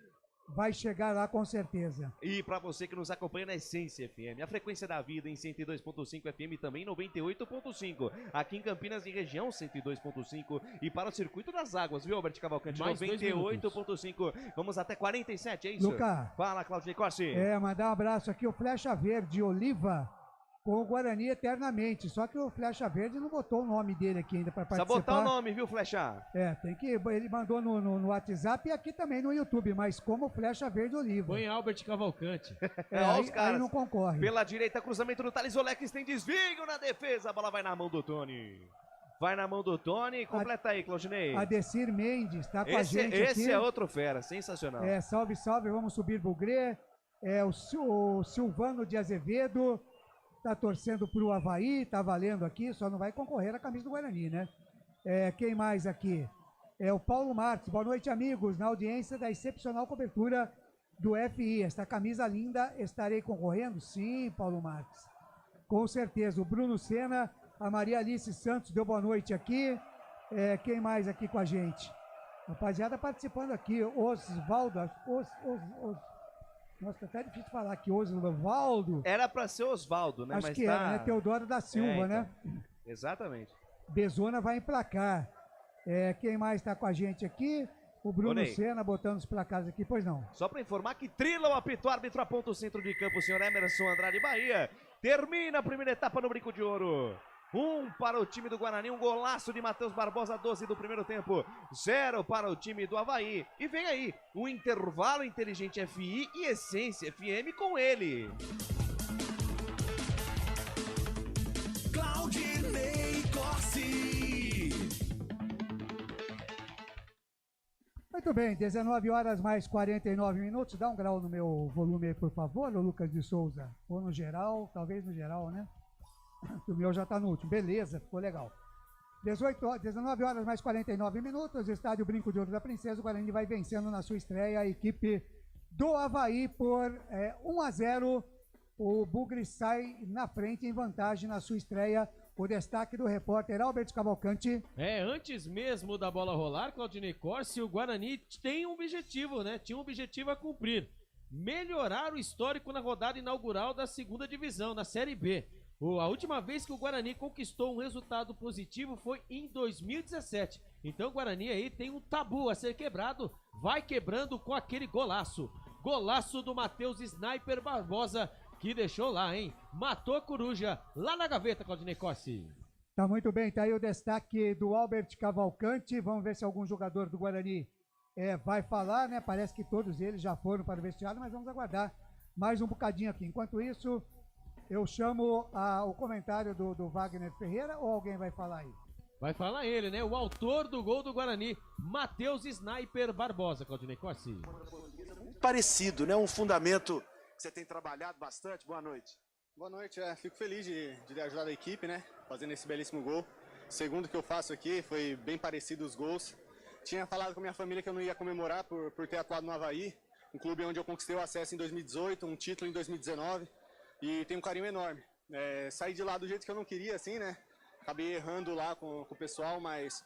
vai chegar lá com certeza. E para você que nos acompanha na Essência FM, a frequência da vida em 102.5 FM e também 98.5. Aqui em Campinas e região 102.5 e para o Circuito das Águas, viu, Albert Cavalcante? Mais 98.5. Vamos até 47, é isso? Luca. Fala, Claudinei Corsi. Mandar um abraço aqui, o Flecha Verde, Oliva, com o Guarani eternamente. Só que o Flecha Verde não botou o nome dele aqui ainda para participar. Precisa botar o nome, viu, Flecha? Tem que... Ele mandou no WhatsApp e aqui também no YouTube, mas como Flecha Verde Oliva. Põe Albert Cavalcante. Aí não concorre. Pela direita, cruzamento do Thales Olex, tem desvio na defesa, a bola vai na mão do Tony. Vai na mão do Tony, completa aí, Claudinei. Adecir Mendes tá com a gente aqui. Esse é outro fera, sensacional. Salve, salve, vamos subir Bugrê. O Silvano de Azevedo tá torcendo pro Avaí, tá valendo aqui, só não vai concorrer a camisa do Guarani, né? Quem mais aqui? O Paulo Marques. Boa noite, amigos. Na audiência da excepcional cobertura do FI. Esta camisa linda, estarei concorrendo? Sim, Paulo Marques. Com certeza. O Bruno Senna, a Maria Alice Santos deu boa noite aqui. Quem mais aqui com a gente? Rapaziada participando aqui. Osvaldo. Nossa, tá até difícil falar aqui. Osvaldo. Era pra ser Osvaldo, né? Acho que era, né? Teodoro da Silva, né? Exatamente. Bezona vai emplacar. Quem mais está com a gente aqui? O Bruno Ney. Senna botando os placares aqui, pois não. Só para informar que trila o apito, árbitro aponta o centro de campo, o senhor Emerson Andrade Bahia. Termina a primeira etapa no Brinco de Ouro. 1 para o time do Guarani, um golaço de Matheus Barbosa, 12 do primeiro tempo. 0 para o time do Avaí. E vem aí, o intervalo Inteligente FI e Essência FM com ele. Claudinei Corsi. Muito bem, 19 horas mais 49 minutos. Dá um grau no meu volume aí, por favor, ô Lucas de Souza. Ou no geral, talvez no geral, né? O meu já está no último. Beleza, ficou legal. 19 horas mais 49 minutos. Estádio Brinco de Ouro da Princesa. O Guarani vai vencendo na sua estreia a equipe do Avaí por 1-0. O Bugre sai na frente em vantagem na sua estreia. O destaque do repórter Alberto Cavalcante. Antes mesmo da bola rolar, Claudinei Corsi, o Guarani tem um objetivo, né? Tinha um objetivo a cumprir. Melhorar o histórico na rodada inaugural da segunda divisão, na Série B. A última vez que o Guarani conquistou um resultado positivo foi em 2017. Então o Guarani aí tem um tabu a ser quebrado. Vai quebrando com aquele golaço. Golaço do Matheus Sniper Barbosa, que deixou lá, hein? Matou a coruja lá na gaveta, Claudinei Corsi. Tá muito bem, tá aí o destaque do Albert Cavalcante. Vamos ver se algum jogador do Guarani vai falar, né? Parece que todos eles já foram para o vestiário, mas vamos aguardar mais um bocadinho aqui. Enquanto isso, eu chamo o comentário do Wagner Ferreira, ou alguém vai falar aí? Vai falar ele, né? O autor do gol do Guarani, Matheus Sniper Barbosa, Claudinei Corsi. Parecido, né? Um fundamento que você tem trabalhado bastante. Boa noite. Boa noite, fico feliz de ajudar a equipe, né? Fazendo esse belíssimo gol. Segundo que eu faço aqui, foi bem parecido os gols. Tinha falado com a minha família que eu não ia comemorar por ter atuado no Avaí, um clube onde eu conquistei o acesso em 2018, um título em 2019, e tenho um carinho enorme. Saí de lá do jeito que eu não queria, assim, né? Acabei errando lá com o pessoal, mas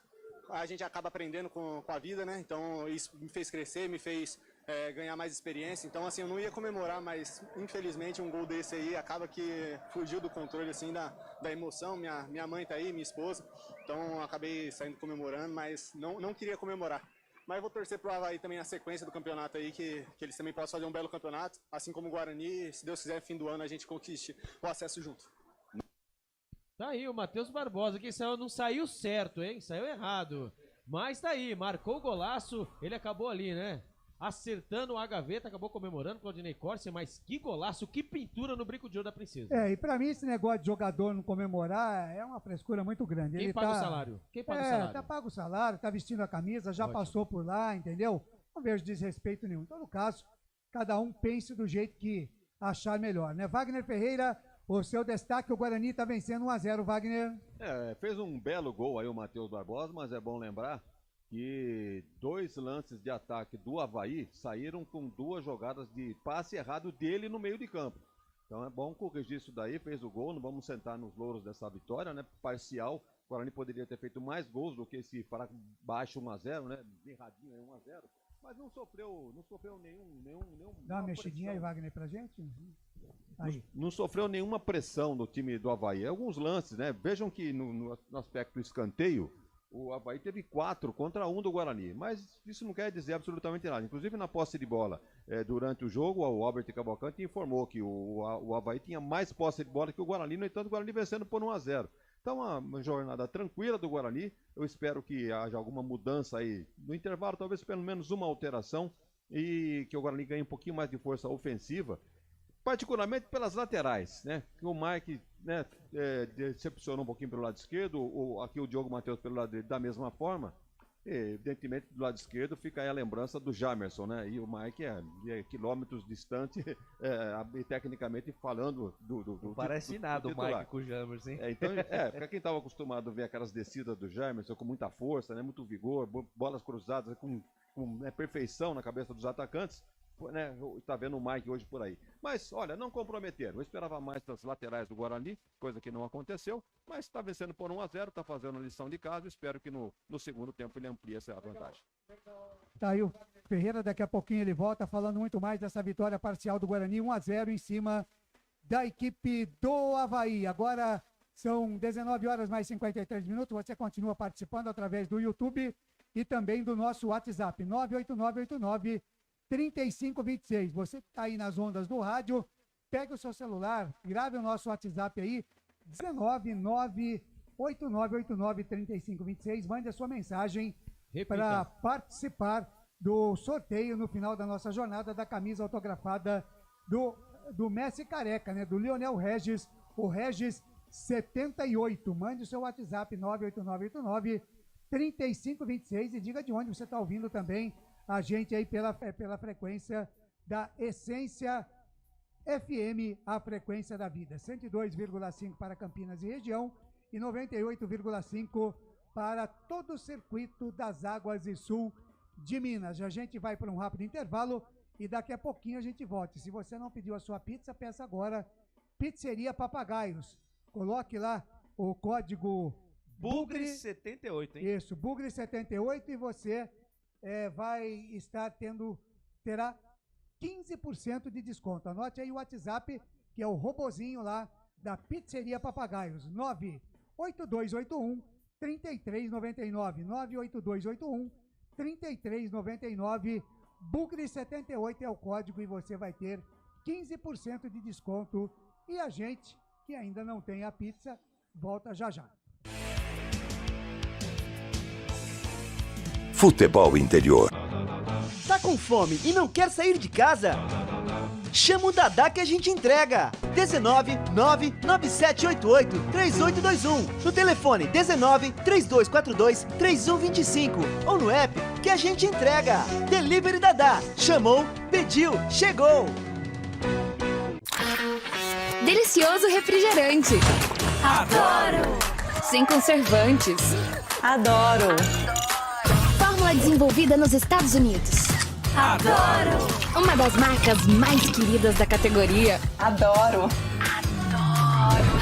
a gente acaba aprendendo com a vida, né? Então isso me fez crescer, me fez ganhar mais experiência. Então, assim, eu não ia comemorar, mas infelizmente um gol desse aí acaba que fugiu do controle, assim, da emoção. Minha mãe tá aí, minha esposa, então acabei saindo comemorando, mas não queria comemorar. Mas vou torcer pro Avaí também na sequência do campeonato aí, que eles também possam fazer um belo campeonato, assim como o Guarani. Se Deus quiser, fim do ano a gente conquiste o acesso junto. Tá aí o Matheus Barbosa, que não saiu certo, hein? Saiu errado. Mas tá aí, marcou o golaço, ele acabou ali, né? Acertando a gaveta, acabou comemorando o Claudinei Corsi, mas que golaço, que pintura no Brinco de Ouro da Princesa. E pra mim esse negócio de jogador não comemorar é uma frescura muito grande. Quem paga o salário? Quem paga o salário? Tá pago o salário, tá vestindo a camisa, já passou por lá, entendeu? Não vejo desrespeito nenhum. Em todo caso, cada um pense do jeito que achar melhor, né? Wagner Ferreira, o seu destaque, o Guarani tá vencendo 1-0, Wagner. Fez um belo gol aí o Matheus Barbosa, mas é bom lembrar que 2 lances de ataque do Avaí saíram com 2 jogadas de passe errado dele no meio de campo. Então é bom corrigir isso daí, fez o gol, não vamos sentar nos louros dessa vitória, né? Parcial, o Guarani poderia ter feito mais gols do que esse para baixo 1-0, né? Erradinho aí 1-0, mas não sofreu nenhum Dá uma mexidinha aí, Wagner, pra gente. Aí. Não sofreu nenhuma pressão do time do Avaí. Alguns lances, né? Vejam que no aspecto do escanteio, o Avaí teve 4 contra 1 do Guarani, mas isso não quer dizer absolutamente nada. Inclusive na posse de bola, durante o jogo, o Albert Cavalcante informou que o Avaí tinha mais posse de bola que o Guarani, no entanto o Guarani vencendo por 1-0. Então uma jornada tranquila do Guarani, eu espero que haja alguma mudança aí no intervalo, talvez pelo menos uma alteração, e que o Guarani ganhe um pouquinho mais de força ofensiva, particularmente pelas laterais, né? O Mike, né, decepcionou um pouquinho pelo lado esquerdo, aqui o Diogo Matheus pelo lado direito da mesma forma. E, evidentemente, do lado esquerdo fica aí a lembrança do Jamerson, né? E o Mike é quilômetros distante, tecnicamente falando do parece nada o titular. Mike com o Jamerson, hein? Então, para quem estava acostumado a ver aquelas descidas do Jamerson com muita força, né, muito vigor, bolas cruzadas com perfeição na cabeça dos atacantes, né, tá vendo o Mike hoje por aí. Mas, olha, não comprometeram. Eu esperava mais das laterais do Guarani, coisa que não aconteceu, mas está vencendo por 1-0, está fazendo a lição de casa. Espero que no segundo tempo ele amplie essa vantagem. Tá aí o Ferreira, daqui a pouquinho ele volta falando muito mais dessa vitória parcial do Guarani, 1-0 em cima da equipe do Avaí. Agora São 19 horas mais 53 minutos. Você continua participando através do YouTube e também do nosso WhatsApp, 98989-3526. Você que está aí nas ondas do rádio, pegue o seu celular, grave o nosso WhatsApp aí, 1998989-3526. Mande a sua mensagem para participar do sorteio no final da nossa jornada da camisa autografada do Messi Careca, né? Do Lionel Regis, o Regis 78. Mande o seu WhatsApp 98989-3526 e diga de onde você está ouvindo também a gente aí pela frequência da Essência FM, a frequência da vida. 102,5 para Campinas e região e 98,5 para todo o circuito das Águas e Sul de Minas. A gente vai para um rápido intervalo e daqui a pouquinho a gente volta. Se você não pediu a sua pizza, peça agora. Pizzeria Papagaios. Coloque lá o código Bugre78, hein? Isso, Bugre78 e você vai terá 15% de desconto. Anote aí o WhatsApp, que é o robozinho lá da Pizzeria Papagaios. 98281-3399. 98281-3399. Bugre78 é o código e você vai ter 15% de desconto. E a gente, que ainda não tem a pizza, volta já já. Futebol Interior. Tá com fome e não quer sair de casa? Chama o Dadá que a gente entrega. 19997883821. No telefone 1932423125 ou no app que a gente entrega. Delivery Dadá. Chamou, pediu, chegou. Delicioso refrigerante. Adoro! Sem conservantes. Adoro! Fórmula desenvolvida nos Estados Unidos. Adoro! Uma das marcas mais queridas da categoria. Adoro! Adoro!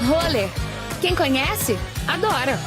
Roller. Quem conhece, adora!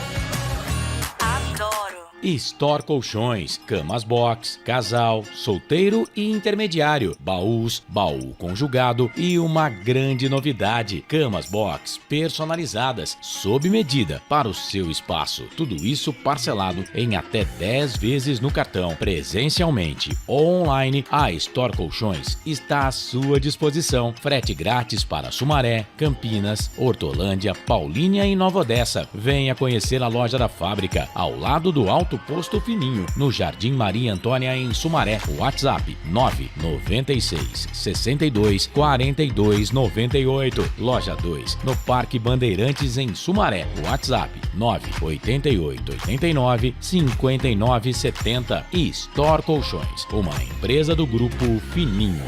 Adoro! Store Colchões, camas box, casal, solteiro e intermediário, baús, baú conjugado e uma grande novidade, camas box personalizadas, sob medida para o seu espaço. Tudo isso parcelado em até 10 vezes no cartão, presencialmente ou online. A Store Colchões está à sua disposição. Frete grátis para Sumaré, Campinas, Hortolândia, Paulínia e Nova Odessa. Venha conhecer a loja da fábrica, ao lado do Alto Posto Fininho, no Jardim Maria Antônia, em Sumaré. WhatsApp 996 62 42 98. Loja 2, no Parque Bandeirantes, em Sumaré. WhatsApp 988 89 59 70. E Store Colchões, uma empresa do Grupo Fininho.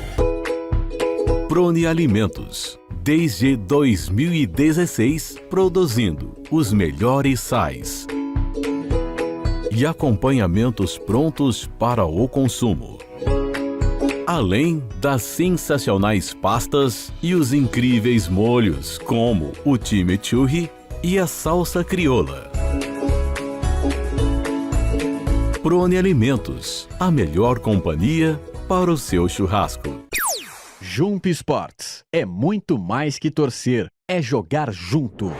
Prone Alimentos. Desde 2016, produzindo os melhores sais e acompanhamentos prontos para o consumo. Além das sensacionais pastas e os incríveis molhos, como o chimichurri e a salsa crioula. Prone Alimentos, a melhor companhia para o seu churrasco. Jump Sports é muito mais que torcer, é jogar junto.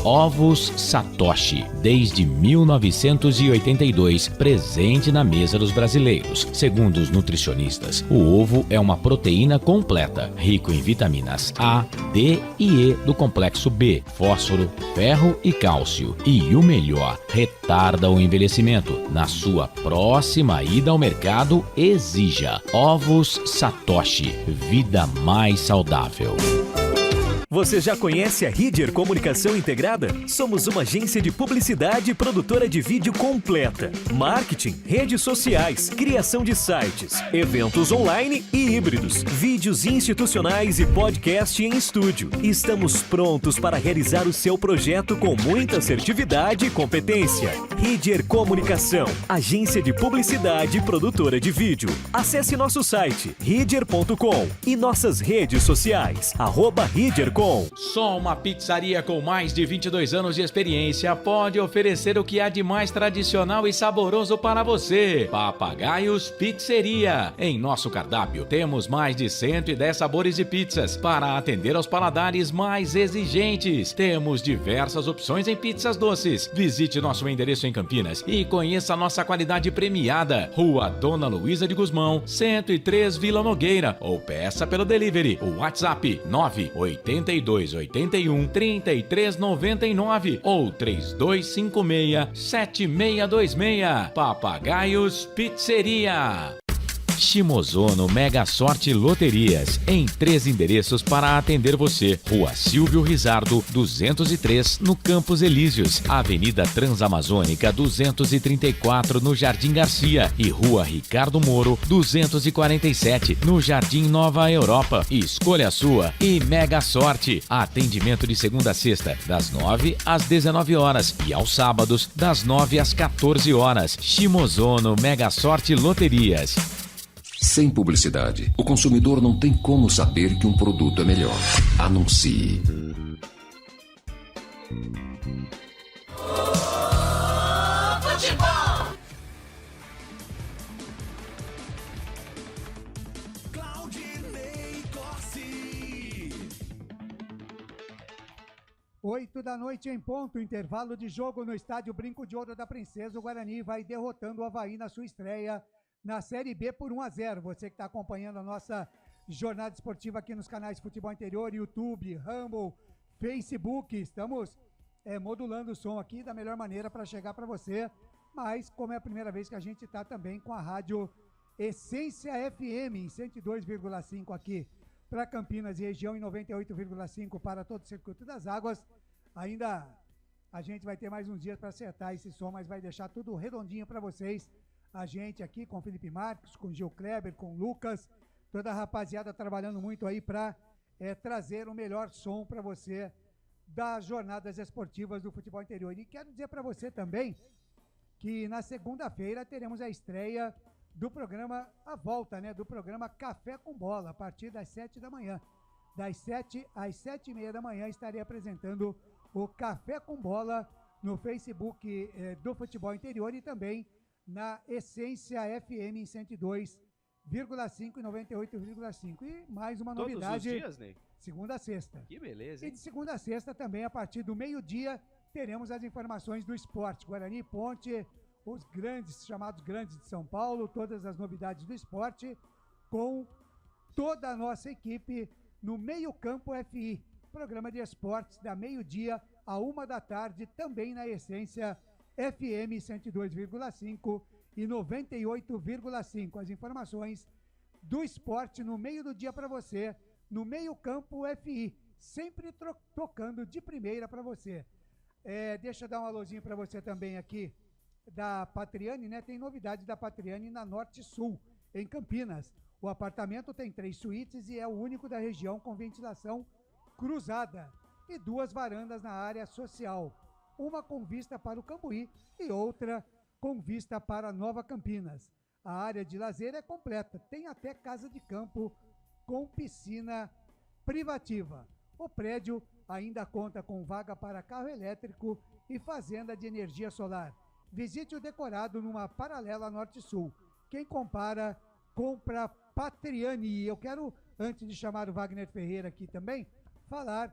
Ovos Satoshi, desde 1982, presente na mesa dos brasileiros. Segundo os nutricionistas, o ovo é uma proteína completa, rico em vitaminas A, D e E do complexo B, fósforo, ferro e cálcio. E o melhor, retarda o envelhecimento. Na sua próxima ida ao mercado, exija Ovos Satoshi, vida mais saudável. Você já conhece a Ridger Comunicação Integrada? Somos uma agência de publicidade e produtora de vídeo completa. Marketing, redes sociais, criação de sites, eventos online e híbridos, vídeos institucionais e podcast em estúdio. Estamos prontos para realizar o seu projeto com muita assertividade e competência. Ridger Comunicação, agência de publicidade e produtora de vídeo. Acesse nosso site, ridger.com, e nossas redes sociais, @ridgercom. Bom. Só uma pizzaria com mais de 22 anos de experiência pode oferecer o que há de mais tradicional e saboroso para você. Papagaios Pizzeria. Em nosso cardápio temos mais de 110 sabores de pizzas para atender aos paladares mais exigentes. Temos diversas opções em pizzas doces. Visite nosso endereço em Campinas e conheça a nossa qualidade premiada. Rua Dona Luísa de Gusmão, 103 Vila Nogueira, ou peça pelo delivery. O WhatsApp 98281 3399 ou 3256-7626. Papagaios Pizzeria. Shimozono Mega Sorte Loterias, em 3 endereços para atender você. Rua Silvio Rizardo, 203, no Campos Elíseos. Avenida Transamazônica, 234, no Jardim Garcia. E Rua Ricardo Moro, 247, no Jardim Nova Europa. Escolha a sua e Mega Sorte. Atendimento de segunda a sexta, das 9 às 19 horas. E aos sábados, das 9 às 14 horas. Shimozono Mega Sorte Loterias. Sem publicidade, o consumidor não tem como saber que um produto é melhor. Anuncie. Futebol! 8 da noite em ponto, intervalo de jogo no estádio Brinco de Ouro da Princesa. O Guarani vai derrotando o Avaí na sua estreia na Série B por 1-0. Você que está acompanhando a nossa jornada esportiva aqui nos canais Futebol Interior, YouTube, Rumble, Facebook, estamos modulando o som aqui da melhor maneira para chegar para você, mas como é a primeira vez que a gente está também com a rádio Essência FM em 102,5 aqui para Campinas e região, em 98,5 para todo o Circuito das Águas, ainda a gente vai ter mais uns dias para acertar esse som, mas vai deixar tudo redondinho para vocês. A gente aqui com Felipe Marques, com Gil Kleber, com Lucas, toda a rapaziada trabalhando muito aí para trazer o melhor som para você das jornadas esportivas do futebol interior. E quero dizer para você também que na segunda-feira teremos a estreia do programa, a volta, do programa Café com Bola, a partir das 7 da manhã. Das 7 às 7h30 da manhã estarei apresentando o Café com Bola no Facebook do Futebol Interior e também na Essência FM em 102,5 e 98,5. E mais uma novidade. Todos os dias, Ney? Segunda a sexta. Que beleza, hein? E de segunda a sexta também, a partir do meio-dia, teremos as informações do esporte. Guarani e Ponte, os grandes, chamados grandes de São Paulo, todas as novidades do esporte, com toda a nossa equipe no Meio Campo FI. Programa de esportes da meio-dia a 13h, também na Essência FM 102,5 e 98,5. As informações do esporte no meio do dia para você, no Meio Campo FI, sempre tocando de primeira para você. Deixa eu dar um alôzinho para você também aqui da Patriani, Tem novidade da Patriani na Norte Sul, em Campinas. O apartamento tem 3 suítes e é o único da região com ventilação cruzada e 2 varandas na área social. Uma com vista para o Cambuí e outra com vista para Nova Campinas. A área de lazer é completa, tem até casa de campo com piscina privativa. O prédio ainda conta com vaga para carro elétrico e fazenda de energia solar. Visite o decorado numa paralela Norte-Sul. Quem compara, compra Patriani. Eu quero, antes de chamar o Wagner Ferreira aqui também, falar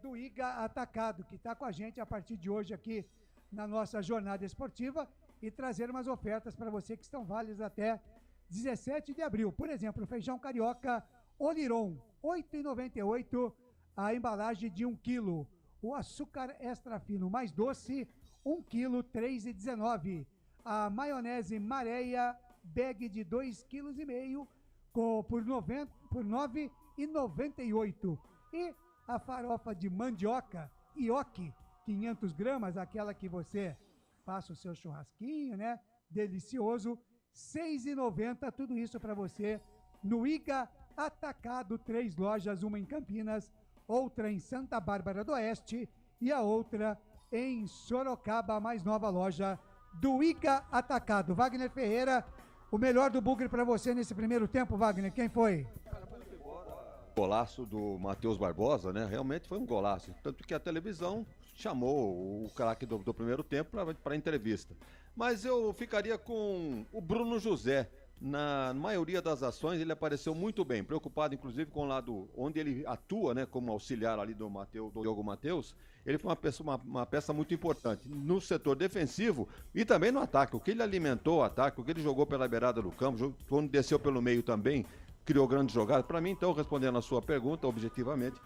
do IGA Atacado, que está com a gente a partir de hoje aqui na nossa jornada esportiva e trazer umas ofertas para você que estão válidas até 17 de abril. Por exemplo, feijão carioca Oliron, R$ 8,98 a embalagem de 1 kg. O açúcar extra fino mais doce, 1 kg, R$ 3,19. A maionese Maréia, bag de 2,5 kg por R$ 9,98. E a farofa de mandioca, Ioki, 500 gramas, aquela que você passa o seu churrasquinho, Delicioso, R$ 6,90. Tudo isso para você no IGA Atacado, 3 lojas, uma em Campinas, outra em Santa Bárbara do Oeste e a outra em Sorocaba, a mais nova loja do IGA Atacado. Wagner Ferreira, o melhor do Bugre para você nesse primeiro tempo, Wagner, quem foi? Golaço do Matheus Barbosa, né? Realmente foi um golaço. Tanto que a televisão chamou o craque do primeiro tempo para entrevista. Mas eu ficaria com o Bruno José. Na maioria das ações ele apareceu muito bem, preocupado inclusive com o lado onde ele atua, né, como auxiliar ali do Diogo Matheus. Ele foi uma peça muito importante no setor defensivo e também no ataque. O que ele alimentou o ataque, o que ele jogou pela beirada do campo, quando desceu pelo meio também, criou grandes jogadas. Para mim, então, respondendo a sua pergunta, objetivamente,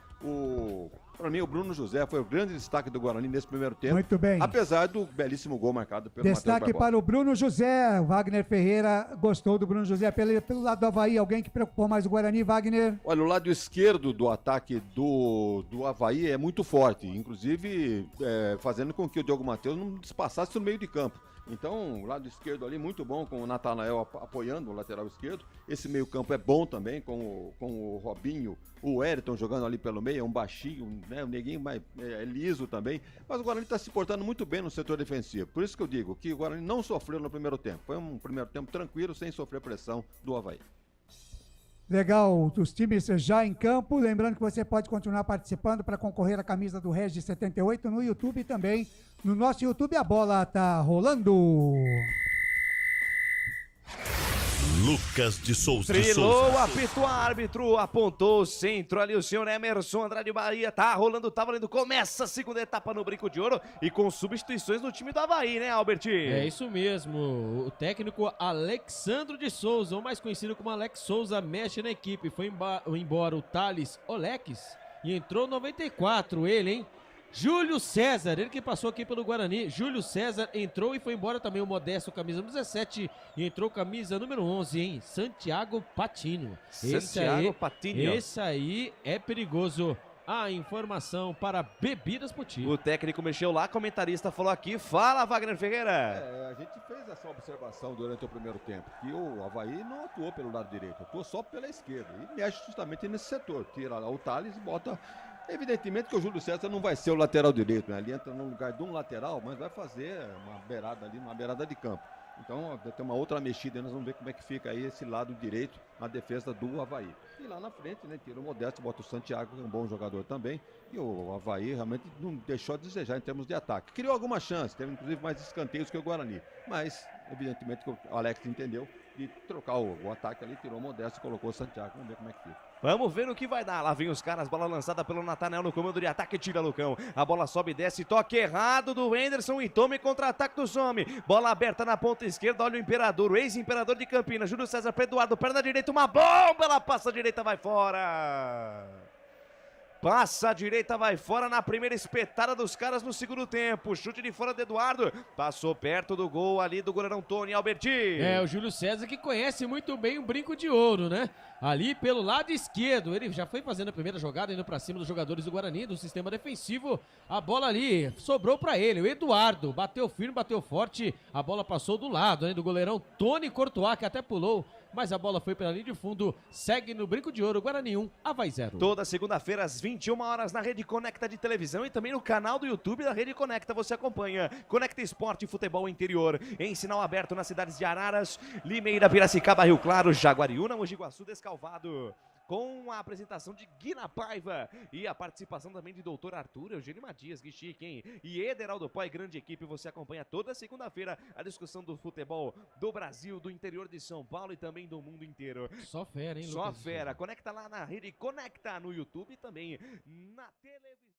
para mim o Bruno José foi o grande destaque do Guarani nesse primeiro tempo. Muito bem. Apesar do belíssimo gol marcado pelo Matheus Destaque Barbosa. para o Bruno José. Wagner Ferreira gostou do Bruno José. Pelo lado do Avaí, alguém que preocupou mais o Guarani, Wagner? Olha, o lado esquerdo do ataque do Avaí é muito forte, inclusive fazendo com que o Diogo Matheus não despassasse no meio de campo. Então, o lado esquerdo ali muito bom, com o Natanael apoiando o lateral esquerdo. Esse meio campo é bom também, com o Robinho, o Wellington jogando ali pelo meio, é um baixinho, né? O neguinho é liso também. Mas o Guarani está se portando muito bem no setor defensivo. Por isso que eu digo que o Guarani não sofreu no primeiro tempo. Foi um primeiro tempo tranquilo, sem sofrer pressão do Avaí. Legal, os times já em campo. Lembrando que você pode continuar participando para concorrer à camisa do Regi 78 no YouTube também. No nosso YouTube a bola tá rolando. Lucas de Souza. Trilou o apito, o árbitro apontou o centro ali, o senhor Emerson Andrade Bahia, tá rolando, tá valendo, começa a segunda etapa no Brinco de Ouro e com substituições no time do Avaí, né, Albert? É isso mesmo, o técnico Alexandro de Souza, ou mais conhecido como Alex Souza, mexe na equipe, foi embora o Thales Oleques e entrou 94, ele, hein? Júlio César, ele que passou aqui pelo Guarani. Júlio César entrou e foi embora também o Modesto, camisa 17, e entrou camisa número 11, hein? Santiago Patino. Patino. Esse aí é perigoso. A informação para Bebidas Poti. O técnico mexeu lá, comentarista falou aqui. Fala, Wagner Ferreira. A gente fez essa observação durante o primeiro tempo, que o Avaí não atuou pelo lado direito, atuou só pela esquerda. E mexe justamente nesse setor. Tira lá o Thales e bota... Evidentemente que o Júlio César não vai ser o lateral direito, né? Ele entra no lugar de um lateral, mas vai fazer uma beirada ali, uma beirada de campo. Então vai ter uma outra mexida, nós vamos ver como é que fica aí esse lado direito na defesa do Avaí. E lá na frente, né, tira o Modesto, bota o Santiago, que é um bom jogador também. E o Avaí realmente não deixou a desejar em termos de ataque. Criou alguma chance, teve inclusive mais escanteios que o Guarani. Mas, evidentemente, que o Alex entendeu de trocar o ataque ali, tirou o Modesto e colocou o Santiago. Vamos ver como é que fica. Vamos ver o que vai dar. Lá vem os caras, bola lançada pelo Natanael no comando de ataque, tira Lucão. A bola sobe e desce, toque errado do Henderson e tome contra-ataque do Some. Bola aberta na ponta esquerda, olha o Imperador, o ex-Imperador de Campinas, Júlio César para Eduardo, perna direita, uma bomba, ela passa a direita, vai fora. Passa a direita, vai fora na primeira espetada dos caras no segundo tempo. Chute de fora do Eduardo. Passou perto do gol ali do goleirão Tony Alberti. É, o Júlio César que conhece muito bem o Brinco de Ouro, né? Ali pelo lado esquerdo. Ele já foi fazendo a primeira jogada, indo pra cima dos jogadores do Guarani, do sistema defensivo. A bola ali sobrou pra ele. O Eduardo bateu firme, bateu forte. A bola passou do lado, né? Do goleirão Tony Courtois, que até pulou. Mas a bola foi pela linha de fundo, segue no Brinco de Ouro, Guarani 1, Avaí 0. Toda segunda-feira às 21 horas na Rede Conecta de televisão e também no canal do YouTube da Rede Conecta você acompanha Conecta Esporte e Futebol Interior, em sinal aberto nas cidades de Araras, Limeira, Piracicaba, Rio Claro, Jaguariúna, Mogi Guaçu, Descalvado. Com a apresentação de Guina Paiva e a participação também de Doutor Arthur, Eugênio Matias, que chique, hein? E Ederaldo Poi, grande equipe, você acompanha toda segunda-feira a discussão do futebol do Brasil, do interior de São Paulo e também do mundo inteiro. Só fera, hein, Só Lucas? fera. Conecta lá na Rede Conecta, no YouTube e também na televisão.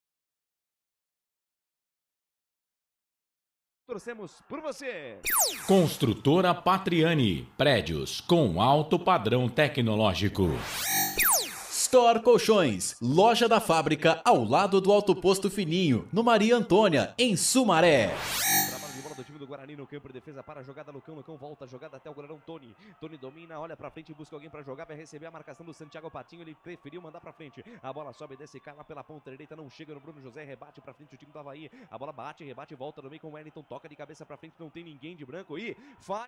Torcemos por você. Construtora Patriani. Prédios com alto padrão tecnológico. Store Colchões, loja da fábrica ao lado do Alto Posto Fininho, no Maria Antônia, em Sumaré. Trabalho de bola do time do Guarani no campo de defesa para a jogada. Lucão volta a jogada até o goleirão Tony. Tony domina, olha pra frente, busca alguém pra jogar, vai receber a marcação do Santiago Patinho, ele preferiu mandar pra frente. A bola sobe, desce, cai lá pela ponta direita, não chega no Bruno José, rebate pra frente o time do Avaí. A bola bate, rebate, volta no meio com o Wellington, toca de cabeça pra frente, não tem ninguém de branco e faz.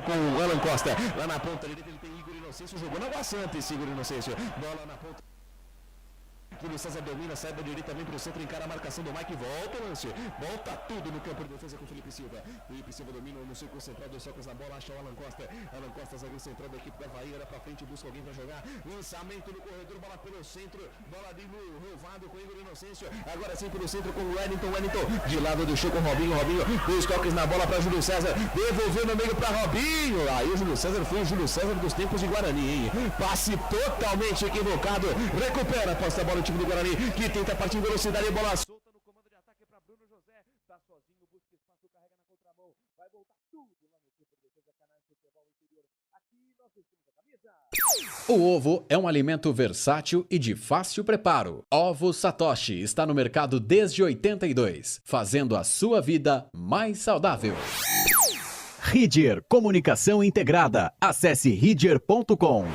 Com o Alan Costa, lá na ponta direita ele tem Igor Inocêncio jogou na Água Santa esse Igor Inocêncio. Bola na ponta. Júlio César domina, sai da direita, vem pro centro, encara a marcação do Mike, volta o lance, volta tudo no campo de defesa com Felipe Silva. Felipe Silva domina no círculo central, dois socos na bola, acha o Alan Costa. Alan Costa, zagueiro central da equipe da Bahia, era pra frente, busca alguém pra jogar. Lançamento no corredor, bola pelo centro, bola ali no Rovado com Igor Inocêncio. Agora sim pelo centro com o Wellington. De lado deixou com o Robinho, dois toques na bola pra Júlio César, devolveu no meio pra Robinho. Aí o Júlio César foi o Júlio César dos tempos de Guarani, hein? Passe totalmente equivocado, recupera a posta da bola do time do Guarani, que tenta partir em velocidade e bola solta no comando de ataque para Bruno José. Tá sozinho, busca espaço, carrega na contramão. Vai voltar tudo lá no campo de defesa, Canais Futebol Interior. Aqui nós vestimos a camisa. O ovo é um alimento versátil e de fácil preparo. Ovo Satoshi está no mercado desde 82, fazendo a sua vida mais saudável. Ridger Comunicação Integrada. Acesse ridger.com.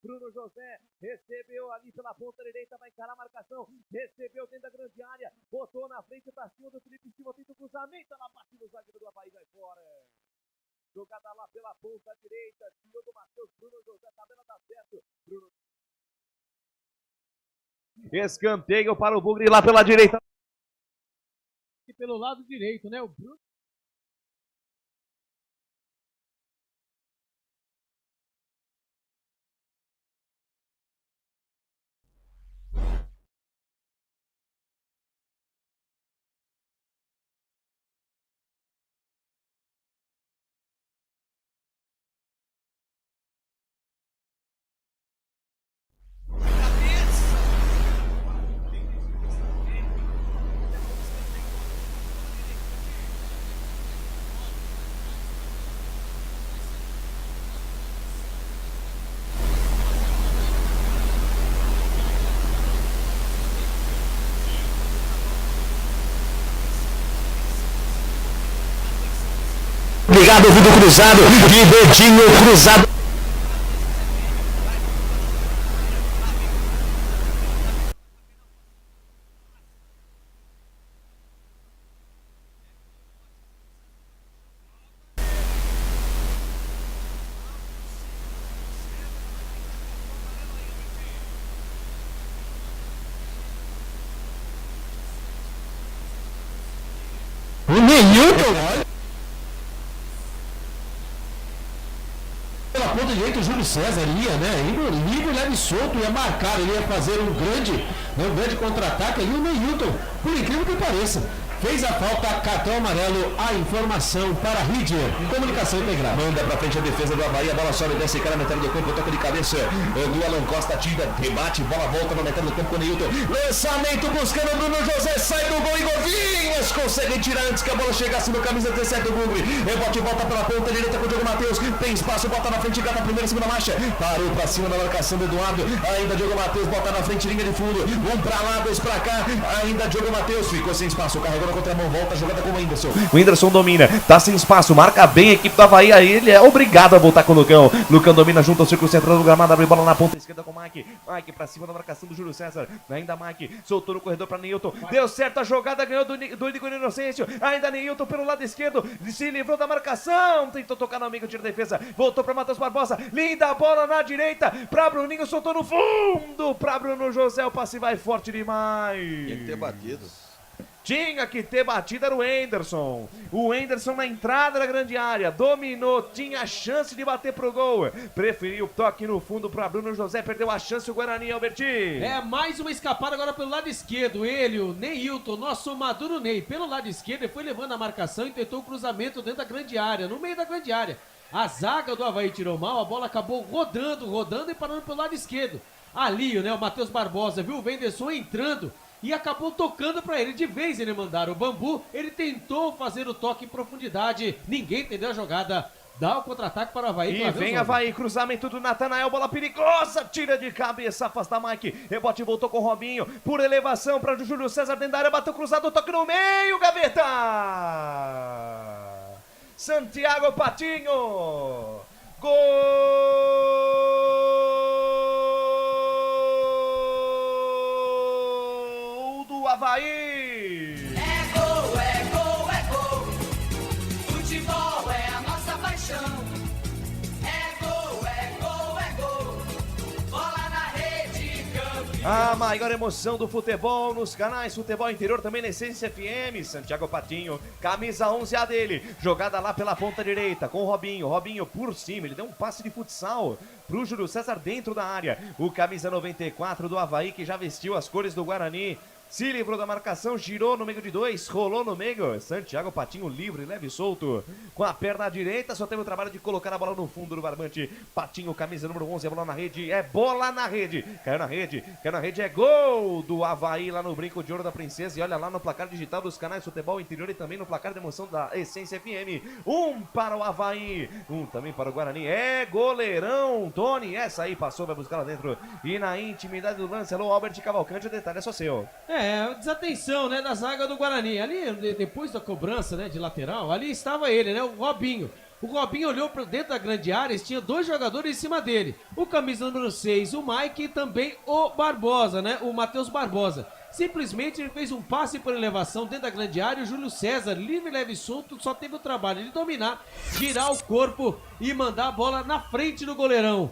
Bruno José recebeu ali pela ponta direita, vai encarar a marcação, recebeu dentro da grande área, botou na frente pra cima do Felipe Silva, feito o cruzamento, ela bate no zagueiro do Avaí, vai fora. Jogada lá pela ponta direita, Diogo Matheus, Bruno José, a tabela tá certo. Bruno... Escanteio para o Bugre lá pela direita. E pelo lado direito, né? O Bruno. Obrigado, ouvido cruzado, de dedinho cruzado. O Neilton, olha. Pela ponta direita, o Júlio César ia, né? Livre, leve e solto, ia marcar, ele ia fazer um grande contra-ataque ali. O Neilton, por incrível que pareça, fez a falta, cartão amarelo, a informação para Ridger, comunicação integrada. Manda pra frente a defesa do Avaí, a bola sobe, desce, cara na metade do campo, toca de cabeça do Alan Costa, tira, rebate, bola volta na metade do campo com o Neilton. Lançamento buscando o Bruno José, sai do gol e Govinhas consegue tirar antes que a bola chegasse no camisa 17 do Bugre. Rebote volta pela ponta direita com o Diogo Matheus, tem espaço, bota na frente, gata a primeira, segunda marcha, parou pra cima da marcação do Eduardo, ainda Diogo Matheus, bota na frente, linha de fundo, um pra lá, dois pra cá, ainda Diogo Matheus, ficou sem espaço, carregou na contramão, volta a jogada com o Whindersson. O Whindersson domina, tá sem espaço, marca bem a equipe do Avaí, aí ele é obrigado a voltar com o Lucão. Lucão domina junto ao círculo central do gramado, abre bola na ponta esquerda com o Mike. Mike pra cima da marcação do Júlio César, ainda Mike, soltou no corredor pra Neilton, deu certo a jogada, ganhou do Igor Inocêncio, ainda Neilton pelo lado esquerdo, se livrou da marcação, tentou tocar no amigo, tira a defesa, voltou pra Matheus Barbosa, linda bola na direita, pra Bruninho, soltou no fundo, pra Bruno José, o passe vai forte demais. Tinha que ter batido. Tinha que ter batido, era o Henderson. O Henderson na entrada da grande área, dominou, tinha a chance de bater pro gol. Preferiu o toque no fundo para Bruno José, perdeu a chance o Guarani, Albertinho. É, mais uma escapada agora pelo lado esquerdo. Ele, o Neilton, nosso Maduro Ney, pelo lado esquerdo, ele foi levando a marcação e tentou o cruzamento dentro da grande área, no meio da grande área. A zaga do Avaí tirou mal, a bola acabou rodando e parando pelo lado esquerdo. Ali, né, o Matheus Barbosa viu o Wenderson entrando e acabou tocando pra ele. De vez ele mandaram o Bambu, ele tentou fazer o toque em profundidade, ninguém entendeu a jogada. Dá o contra-ataque para o Avaí. E vem Avaí, cruzamento do Natanael, bola perigosa, tira de cabeça, afasta Mike, rebote voltou com o Robinho, por elevação para o Júlio César dentro da área, bateu cruzado, toque no meio, gaveta! Santiago Patinho, gol! Havaí! É gol, é gol, é gol. Futebol é a nossa paixão. É gol, é gol, é gol. Bola na rede, campeão. A maior emoção do futebol nos canais Futebol Interior, também na Essência FM. Santiago Patinho, camisa 11 a dele, jogada lá pela ponta direita com o Robinho. Robinho por cima, ele deu um passe de futsal pro Júlio César dentro da área. O camisa 94 do Havaí, que já vestiu as cores do Guarani, se livrou da marcação, girou no meio de dois, rolou no meio. Santiago Patinho livre, leve e solto. Com a perna direita, só teve o trabalho de colocar a bola no fundo do barbante. Patinho, camisa número 11, a bola na rede. É bola na rede. Caiu na rede, é gol do Havaí lá no Brinco de Ouro da Princesa. E olha lá no placar digital dos canais Futebol Interior e também no placar de emoção da Essência FM. Um para o Havaí, um também para o Guarani. É goleirão, Tony. Essa aí passou, vai buscar lá dentro. E na intimidade do lance, alô, Albert Cavalcante, o detalhe é só seu. Desatenção, né, da zaga do Guarani. Ali, depois da cobrança, né, de lateral, ali estava ele, né, o Robinho. O Robinho olhou para dentro da grande área e tinha dois jogadores em cima dele. O camisa número 6, o Mike, e também o Barbosa, né, o Matheus Barbosa. Simplesmente ele fez um passe por elevação dentro da grande área. O Júlio César, livre, leve e solto, só teve o trabalho de dominar, girar o corpo e mandar a bola na frente do goleirão.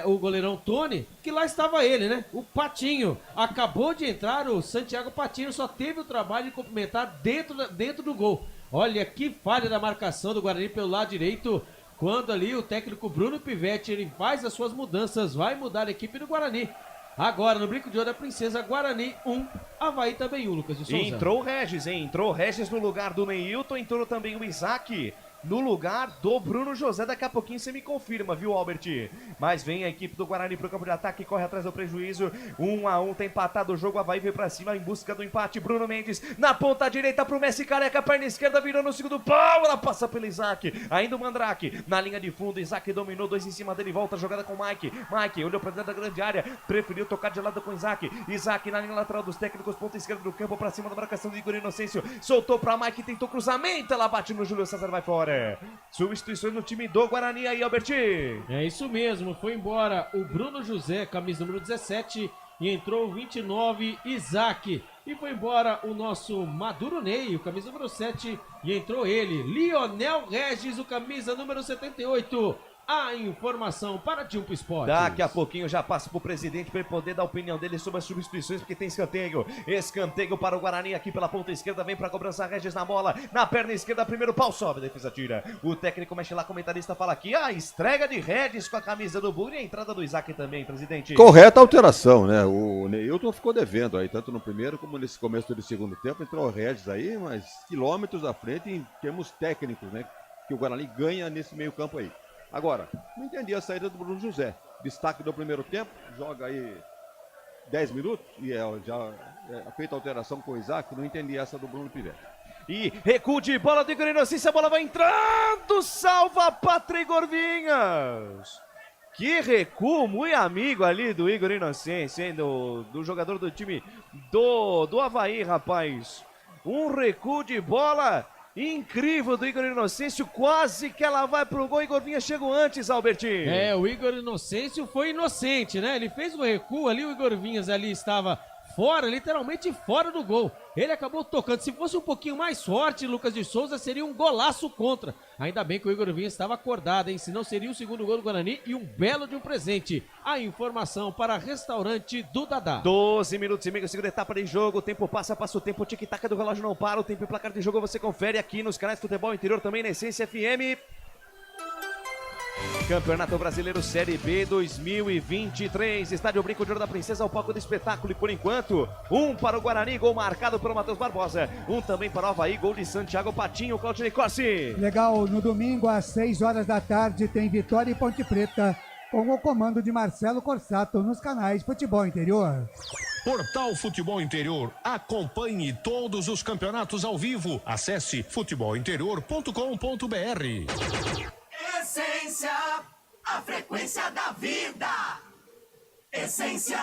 O goleirão Tony, que lá estava ele, né? O Patinho. Acabou de entrar o Santiago Patinho, só teve o trabalho de cumprimentar dentro do gol. Olha que falha da marcação do Guarani pelo lado direito, quando ali o técnico Bruno Pivetti, ele faz as suas mudanças, vai mudar a equipe do Guarani. Agora, no Brinco de Ouro da Princesa, Guarani 1, Havaí também 1, Lucas de Souza. Entrou o Regis, hein? Entrou o Regis no lugar do Neilton, entrou também o Isaac no lugar do Bruno José. Daqui a pouquinho você me confirma, viu, Albert? Mas vem a equipe do Guarani pro campo de ataque, corre atrás do prejuízo. 1-1, tá empatado o jogo. Havaí veio pra cima em busca do empate. Bruno Mendes na ponta direita pro Messi Careca, perna esquerda virou no segundo pau. Ela passa pelo Isaac, ainda o Mandrake na linha de fundo. Isaac dominou, dois em cima dele, volta a jogada com o Mike. Mike olhou pra dentro da grande área, preferiu tocar de lado com o Isaac. Isaac na linha lateral dos técnicos, ponta esquerda do campo, pra cima da marcação do Igor Inocêncio. Soltou pra Mike, tentou cruzamento, ela bate no Júlio César, vai fora. Substituições no time do Guarani aí, Albert. É isso mesmo, foi embora o Bruno José, camisa número 17, e entrou o 29, Isaac. E foi embora o nosso Maduro Ney, o camisa número 7, e entrou ele, Lionel Regis, o camisa número 78. A informação para Jump Sport. Daqui a pouquinho já passa pro presidente para ele poder dar a opinião dele sobre as substituições, porque tem escanteio. Escanteio para o Guarani aqui pela ponta esquerda, vem para cobrança Regis na bola, na perna esquerda, primeiro pau, sobe, a defesa tira. O técnico mexe lá, comentarista fala aqui, a estreia de Regis com a camisa do Bugre e a entrada do Isaac também, presidente. Correta alteração, né? O Neilton ficou devendo aí, tanto no primeiro como nesse começo do segundo tempo. Entrou o Regis aí, mas quilômetros à frente em termos técnicos, né? Que o Guarani ganha nesse meio campo aí. Agora, não entendi a saída do Bruno José. Destaque do primeiro tempo, joga aí 10 minutos e já feita a alteração com o Isaac. Não entendi essa do Bruno Pivetti. E recuo de bola do Igor Inocêncio, a bola vai entrando, salva Pátria Igor Vinhas. Que recuo muito amigo ali do Igor Inocêncio, hein? Do jogador do time do Havaí, rapaz. Um recuo de bola incrível do Igor Inocêncio, quase que ela vai pro gol. Igor Vinha chegou antes, Albertinho. O Igor Inocêncio foi inocente, né? Ele fez um recuo ali, o Igor Vinhas ali estava fora, literalmente fora do gol. Ele acabou tocando. Se fosse um pouquinho mais forte, Lucas de Souza, seria um golaço contra. Ainda bem que o Igor Vinhas estava acordado, hein? Senão seria o segundo gol do Guarani e um belo de um presente. A informação para restaurante do Dadá. 12 minutos e meio, segunda etapa de jogo. O tempo passa o tempo. O tic-tac do relógio não para. O tempo e placar de jogo você confere aqui nos canais Futebol Interior, também na Essência FM. Campeonato Brasileiro Série B 2023, Estádio Brinco de Ouro da Princesa, o palco do espetáculo. E por enquanto, um para o Guarani, gol marcado pelo Matheus Barbosa, um também para o Havaí, gol de Santiago Patinho. Claudinei Corsi. Legal, no domingo às 6 horas da tarde tem Vitória e Ponte Preta, com o comando de Marcelo Corsato nos canais Futebol Interior. Portal Futebol Interior, acompanhe todos os campeonatos ao vivo, acesse futebolinterior.com.br. Essência, a frequência da vida. Essência.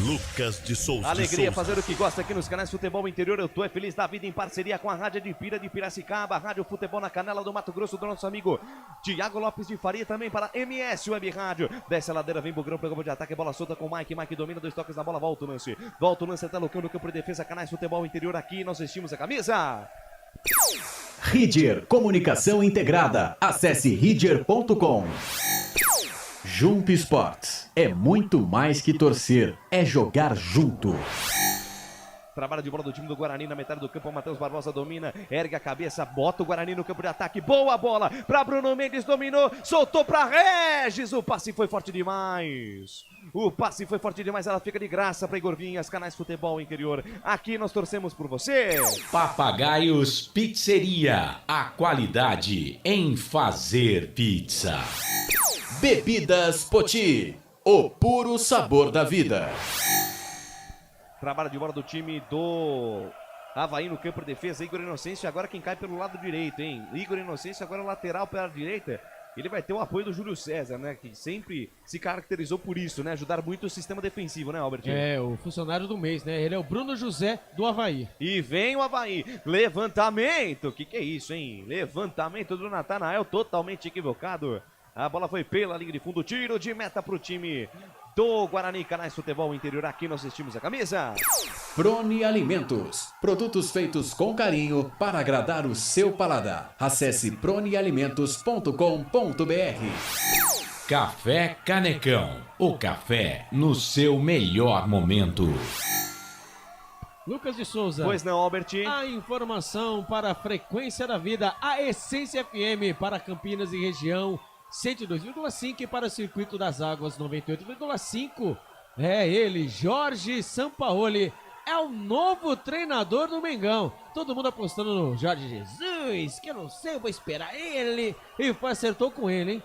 Lucas de Souza. Alegria fazer o que gosta aqui nos canais Futebol Interior. Eu tô feliz da vida em parceria com a Rádio de Pira de Piracicaba, Rádio Futebol na Canela do Mato Grosso, do nosso amigo Tiago Lopes de Faria, também para MS Web Rádio. Desce a ladeira, vem Bugrão, programa de ataque, bola solta com o Mike domina, 2 toques na bola, volta o lance até Lucão no campo de defesa, canais Futebol Interior, aqui nós vestimos a camisa. Ridger Comunicação Integrada. Acesse ridger.com. Junto Esportes. É muito mais que torcer, é jogar junto. Trabalho de bola do time do Guarani na metade do campo. O Matheus Barbosa domina, ergue a cabeça, bota o Guarani no campo de ataque. Boa bola para Bruno Mendes, dominou, soltou para Regis. O passe foi forte demais. Ela fica de graça para Igor Vinhas, canais Futebol Interior. Aqui nós torcemos por você. Papagaios Pizzeria. A qualidade em fazer pizza. Bebidas Poti. O puro sabor da vida. Trabalho de bola do time do Avaí no campo de defesa. Igor Inocêncio agora quem cai pelo lado direito, hein? Igor Inocêncio agora lateral pela direita. Ele vai ter o apoio do Júlio César, né? Que sempre se caracterizou por isso, né? Ajudar muito o sistema defensivo, né, Albert? É, o funcionário do mês, né? Ele é o Bruno José do Avaí. E vem o Avaí. Levantamento. Que é isso, hein? Levantamento do Natanael totalmente equivocado. A bola foi pela linha de fundo. Tiro de meta pro time do Guarani, canais Futebol Interior. Aqui nós vestimos a camisa. Prone Alimentos. Produtos feitos com carinho para agradar o seu paladar. Acesse pronealimentos.com.br. Café Canecão. O café no seu melhor momento. Lucas de Souza. Pois não, Albert. A informação para a Frequência da Vida, a Essência FM para Campinas e região. 102,5 para o Circuito das Águas, 98,5. É ele, Jorge Sampaoli, é o novo treinador do Mengão. Todo mundo apostando no Jorge Jesus, que eu não sei, eu vou esperar ele. E acertou com ele, hein?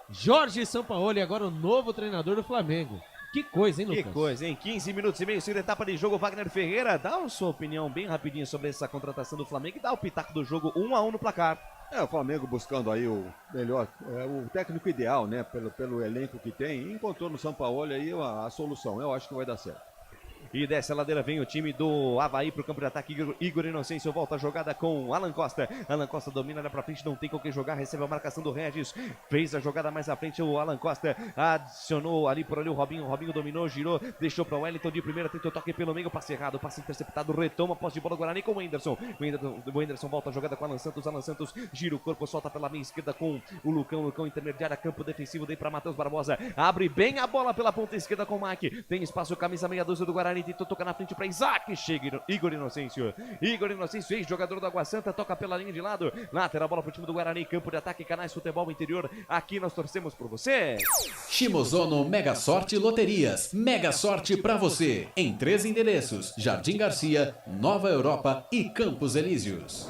Jorge Sampaoli, agora o novo treinador do Flamengo. Que coisa, hein, Lucas? Que coisa, hein? 15 minutos e meio, segunda etapa de jogo. Wagner Ferreira, dá a sua opinião bem rapidinho sobre essa contratação do Flamengo e dá o pitaco do jogo 1-1 no placar. O Flamengo buscando aí o melhor, o técnico ideal, né? Pelo elenco que tem, e encontrou no Sampaoli aí a solução. Eu acho que vai dar certo. E desce a ladeira, vem o time do Avaí pro campo de ataque. Igor Inocêncio volta a jogada com Alan Costa. Alan Costa domina, olha pra frente, não tem com quem jogar. Recebe a marcação do Regis. Fez a jogada mais à frente. O Alan Costa adicionou ali por ali o Robinho. O Robinho dominou, girou, deixou pra Wellington de primeira. Tentou toque pelo meio, passe errado, passe interceptado. Retoma a posse de bola do Guarani com o Whindersson. O Whindersson volta a jogada com Alan Santos. Alan Santos gira o corpo, solta pela meia esquerda com o Lucão. Lucão intermediária, campo defensivo. Dei pra Matheus Barbosa. Abre bem a bola pela ponta esquerda com o Mike. Tem espaço, camisa meia dúzia do Guarani. Tentou tocar na frente para Isaac, chega Igor Inocêncio, ex-jogador do Água Santa, toca pela linha de lado, lateral, bola pro time do Guarani, campo de ataque, canais Futebol Interior, aqui nós torcemos por você. Shimozono Mega Sorte Loterias, mega sorte pra você, em 3 endereços, Jardim Garcia, Nova Europa e Campos Elíseos.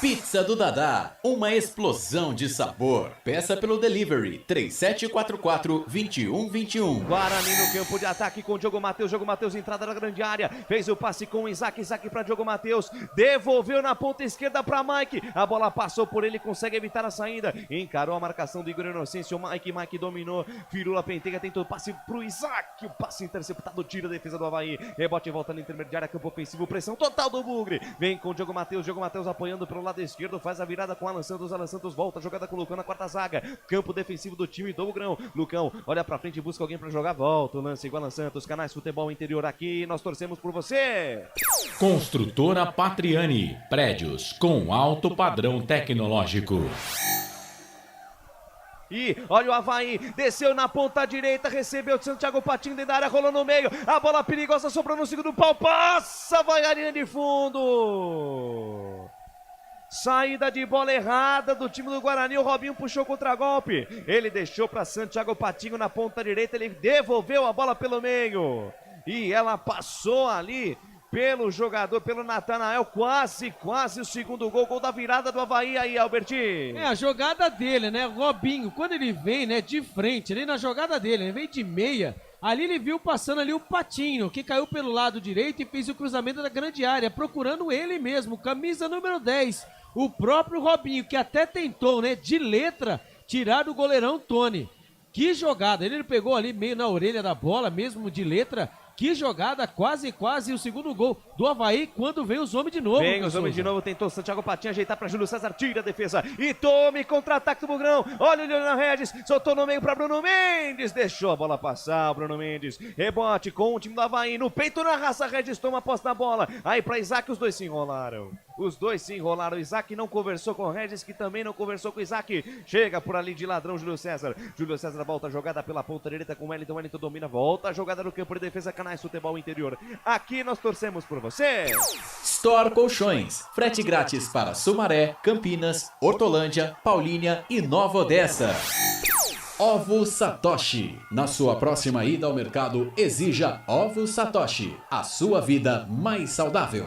Pizza do Dadá, uma explosão de sabor. Peça pelo delivery 3744-2121. Guarani no campo de ataque com o Diogo Matheus. Diogo Matheus, entrada na grande área. Fez o passe com o Isaac. Isaac para Diogo Matheus. Devolveu na ponta esquerda para Mike. A bola passou por ele, consegue evitar a saída. Encarou a marcação do Igor Inocêncio. Mike dominou. Firula Penteca, tentou o passe pro Isaac. O passe interceptado, tira a defesa do Avaí. Rebote e volta na intermediária, campo ofensivo. Pressão total do Bugre. Vem com o Diogo Matheus. Diogo Matheus apoiando pelo lado esquerdo, faz a virada com Alan Santos. Alan Santos volta, jogada com o Lucão na quarta zaga, campo defensivo do time do Bugrão. Lucão olha pra frente, busca alguém pra jogar, volta o lance com Alan Santos, canais Futebol Interior, aqui nós torcemos por você. Construtora Patriani, prédios com alto padrão tecnológico. E olha o Avaí, desceu na ponta direita, recebeu o Santiago Patinho dentro da área, rolou no meio, a bola perigosa sobrou no segundo pau, passa, vai a linha de fundo. Saída de bola errada do time do Guarani, o Robinho puxou contra-golpe, ele deixou para Santiago Patinho na ponta direita, ele devolveu a bola pelo meio, e ela passou ali pelo jogador, pelo Natanael, quase o segundo gol da virada do Avaí aí, Albertinho. É a jogada dele, né, o Robinho, quando ele vem, né, de frente, ali na jogada dele, ele vem de meia, ali ele viu passando ali o Patinho, que caiu pelo lado direito e fez o cruzamento da grande área, procurando ele mesmo, camisa número 10, o próprio Robinho, que até tentou, né, de letra, tirar do goleirão Tony. Que jogada, ele pegou ali meio na orelha da bola, mesmo de letra. Que jogada, quase o segundo gol do Avaí, quando vem os homens de novo. Vem os homens de novo, tentou Santiago Patinha ajeitar para Júlio César, tira a defesa e tome contra-ataque do Bugrão. Olha o Leonardo Regis, soltou no meio para Bruno Mendes, deixou a bola passar, o Bruno Mendes, rebote com o time do Avaí, no peito na raça, Regis toma a posse da bola, aí para Isaac, os dois se enrolaram. O Isaac não conversou com o Regis, que também não conversou com o Isaac. Chega por ali de ladrão Júlio César volta a jogada pela ponta direita com o Wellington. Wellington domina, volta a jogada no campo de defesa, Canais Futebol Interior. Aqui nós torcemos por você. Store Colchões, frete grátis para Sumaré, Campinas, Hortolândia, Paulínia e Nova Odessa. Ovo Satoshi. Na sua próxima ida ao mercado, exija Ovo Satoshi, a sua vida mais saudável.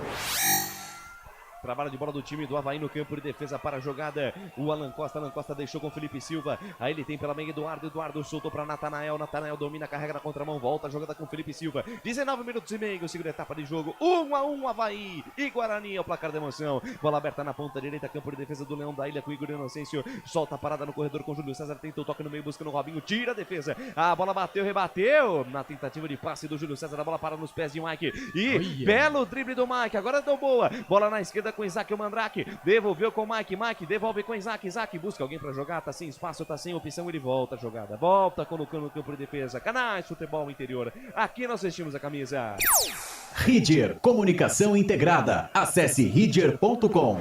Trabalho de bola do time do Avaí no campo de defesa para a jogada. O Alan Costa deixou com o Felipe Silva. Aí ele tem pela meia Eduardo soltou para Natanael domina, carrega na contramão, volta a jogada com o Felipe Silva. 19 minutos e meio, segunda etapa de jogo. 1-1 Avaí e Guarani é o placar de emoção. Bola aberta na ponta direita, campo de defesa do Leão da Ilha com o Igor Inocêncio. Solta a parada no corredor com o Júlio César, tenta o toque no meio, busca no Robinho, tira a defesa. A bola bateu, rebateu. Na tentativa de passe do Júlio César, a bola para nos pés de Mike. E belo drible do Mike, agora deu boa. Bola na esquerda com Isaac, o Mandrake, devolveu com o Mike, devolve com o Isaac, busca alguém pra jogar, tá sem espaço, tá sem opção, ele volta a jogada, volta colocando no campo de defesa, Canais Futebol Interior, aqui nós vestimos a camisa. Ridger Comunicação Integrada, acesse ridger.com.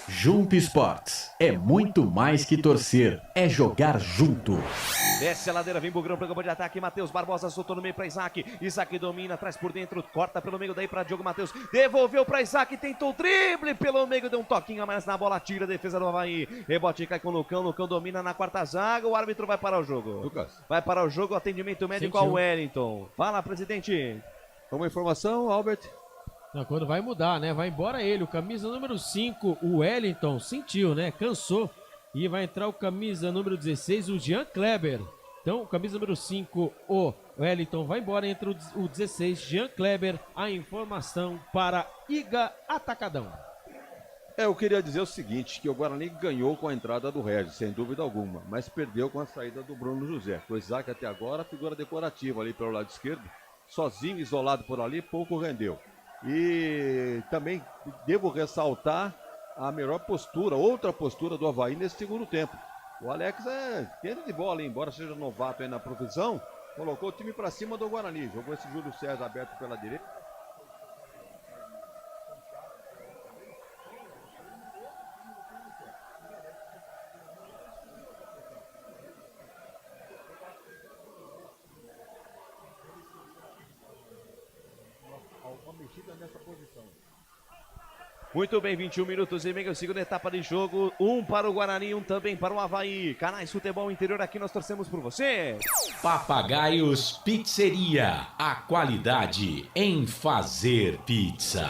Jump Sports, é muito mais que torcer, é jogar junto. Desce a ladeira, vem Bugrão para o campo de ataque, Matheus Barbosa soltou no meio para Isaac domina, traz por dentro, corta pelo meio daí para Diogo Matheus, devolveu para Isaac, tentou o drible pelo meio, deu um toquinho a mais na bola, tira a defesa do Avaí, rebote cai com o Lucão domina na quarta zaga, o árbitro vai parar o jogo. Lucas. Vai parar o jogo, atendimento médico ao Wellington. Fala, presidente. Uma informação, Albert. Não, quando vai mudar, né? Vai embora ele, o camisa número 5, o Wellington, sentiu, né? Cansou. E vai entrar o camisa número 16, o Jean Kleber. Então, o camisa número 5, o Wellington, vai embora, entra o 16, Jean Kleber. A informação para Iga Atacadão. Eu queria dizer o seguinte, que o Guarani ganhou com a entrada do Regis, sem dúvida alguma, mas perdeu com a saída do Bruno José. O Isaac até agora, figura decorativa ali pelo lado esquerdo, sozinho, isolado por ali, pouco rendeu. E também devo ressaltar a melhor postura, outra postura do Avaí nesse segundo tempo. O Alex é tendo de bola, embora seja novato aí na profissão, colocou o time para cima do Guarani. Jogou esse Júlio César aberto pela direita. Uma mexida nessa posição. Muito bem, 21 minutos e meio, segunda etapa de jogo. Um para o Guarani, um também para o Avaí. Canais Futebol Interior, aqui nós torcemos por você. Papagaios Pizzeria. A qualidade em fazer pizza.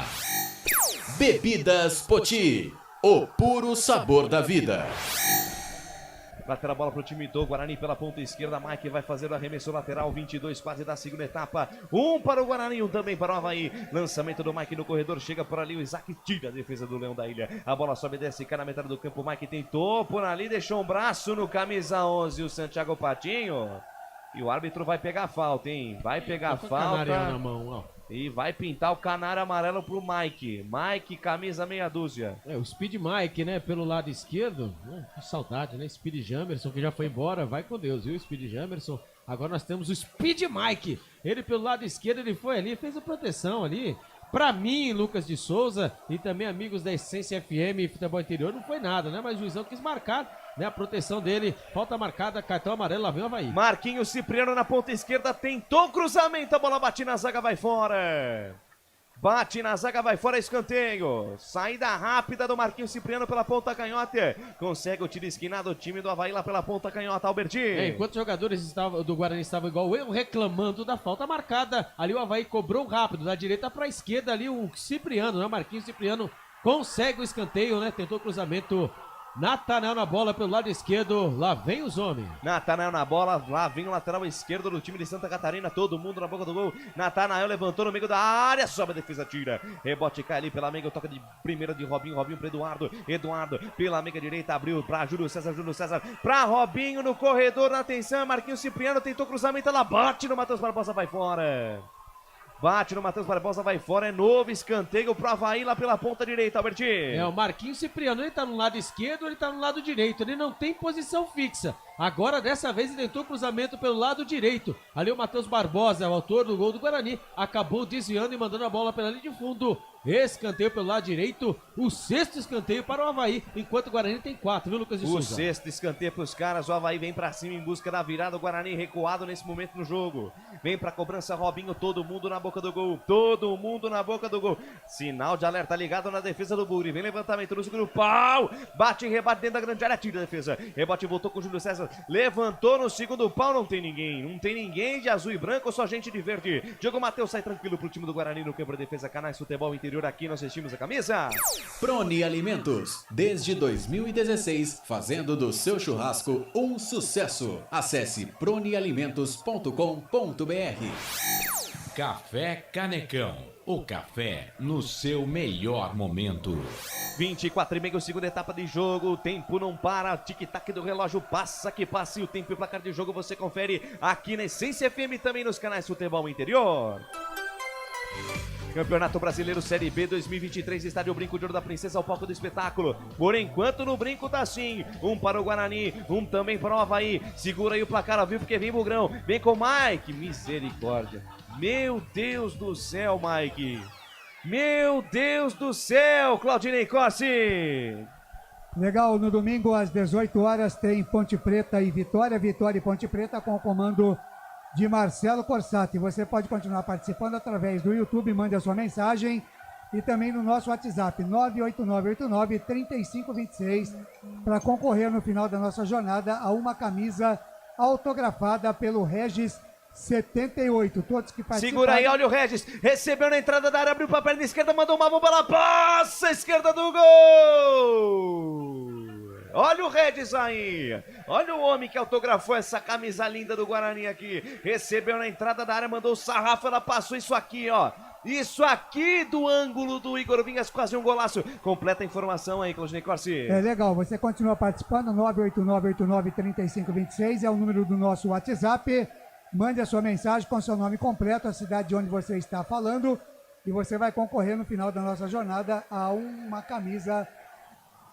Bebidas Poti. O puro sabor da vida. Lateral a bola para o time do Guarani pela ponta esquerda. Mike vai fazer o arremesso lateral. 22 quase da segunda etapa. Um para o Guarani, um também para o Avaí. Lançamento do Mike no corredor. Chega por ali o Isaac, tira a defesa do Leão da Ilha. A bola sobe e desce, cai na metade do campo. Mike tentou por ali, deixou um braço no camisa 11, o Santiago Patinho. E o árbitro vai pegar a falta, hein? Vai pegar a falta. Na mão, ó. E vai pintar o canário amarelo pro Mike. Mike, camisa meia dúzia. É, o Speed Mike, né, pelo lado esquerdo. Que saudade, né? Speed Jamerson, que já foi embora. Vai com Deus, viu? Speed Jamerson. Agora nós temos o Speed Mike. Ele pelo lado esquerdo, ele foi ali, fez a proteção ali. Pra mim, Lucas de Souza e também amigos da Essência FM e Futebol Interior, não foi nada, né? Mas o juizão quis marcar, né? A proteção dele, falta marcada, cartão amarelo, lá vem o Avaí. Marquinhos Cipriano na ponta esquerda, tentou cruzamento, a bola bate na zaga, vai fora. Bate na zaga, vai fora, escanteio. Saída rápida do Marquinhos Cipriano pela ponta canhota. Consegue o tiro esquinado, o time do Avaí lá pela ponta canhota, Albertinho. Enquanto os jogadores do Guarani estavam igual eu, reclamando da falta marcada, ali o Avaí cobrou rápido, da direita para a esquerda ali o Cipriano, né? Marquinhos Cipriano consegue o escanteio, né? Tentou o cruzamento Natanael na bola pelo lado esquerdo, lá vem os homens. Natanael na bola, lá vem o lateral esquerdo do time de Santa Catarina, todo mundo na boca do gol. Natanael levantou no meio da área, sobe a defesa, tira. Rebote cai ali pela meiga, toca de primeira de Robinho para Eduardo. Eduardo pela meiga direita, abriu para Júlio César para Robinho no corredor, na atenção, Marquinhos Cipriano tentou cruzamento, ela bate no Matheus Barbosa, vai fora. Bate no Matheus Barbosa, vai fora, é novo escanteio pro Avaí lá pela ponta direita, Albertinho. É, o Marquinhos Cipriano, ele tá no lado esquerdo ou ele tá no lado direito, ele não tem posição fixa. Agora, dessa vez, ele tentou cruzamento pelo lado direito. Ali o Matheus Barbosa, o autor do gol do Guarani, acabou desviando e mandando a bola pela linha de fundo. Escanteio pelo lado direito, o sexto escanteio para o Avaí, enquanto o Guarani tem 4, viu, Lucas de Souza? O sexto escanteio pros caras, o Avaí vem pra cima em busca da virada, o Guarani recuado nesse momento no jogo. Vem pra cobrança Robinho, todo mundo na boca do gol, todo mundo na boca do gol. Sinal de alerta ligado na defesa do Bugre, vem levantamento no segundo pau, bate e rebate dentro da grande área, tira a defesa. Rebote voltou com o Júlio César, levantou no segundo pau, não tem ninguém de azul e branco, só gente de verde. Diogo Matheus sai tranquilo pro time do Guarani no campo de defesa, Canais Futebol Interior. Aqui nós vestimos a camisa Proni Alimentos, desde 2016, fazendo do seu churrasco um sucesso. Acesse pronialimentos.com.br. Café Canecão, o café no seu melhor momento. 24,5, segunda etapa de jogo, o tempo não para, tic-tac do relógio passa que passa e o tempo e o placar de jogo você confere aqui na Essência FM, também nos canais Futebol Interior. Campeonato Brasileiro Série B 2023, Estádio Brinco de Ouro da Princesa, ao palco do espetáculo. Por enquanto no Brinco tá assim, um para o Guarani, um também para o Avaí. Segura aí o placar ao vivo porque vem Bugrão, vem com o Mike, misericórdia. Meu Deus do céu, Mike. Meu Deus do céu, Claudinei Corsi. Legal, no domingo às 18 horas tem Ponte Preta e Vitória e Ponte Preta com o comando de Marcelo Corsatti. Você pode continuar participando através do YouTube, mande a sua mensagem e também no nosso WhatsApp 98989-3526 para concorrer no final da nossa jornada a uma camisa autografada pelo Regis 78. Todos que participam. Segura aí, olha o Regis, recebeu na entrada da área, abriu para a perna esquerda, mandou uma bomba, ela passa a esquerda do gol. Olha o Regis aí, olha o homem que autografou essa camisa linda do Guarani aqui, recebeu na entrada da área, mandou o sarrafo, ela passou isso aqui, ó, isso aqui do ângulo do Igor Vinhas, quase um golaço. Completa a informação aí, Claudinei Corsi. É legal, você continua participando, 98989-3526 é o número do nosso WhatsApp, mande a sua mensagem com seu nome completo, a cidade de onde você está falando e você vai concorrer no final da nossa jornada a uma camisa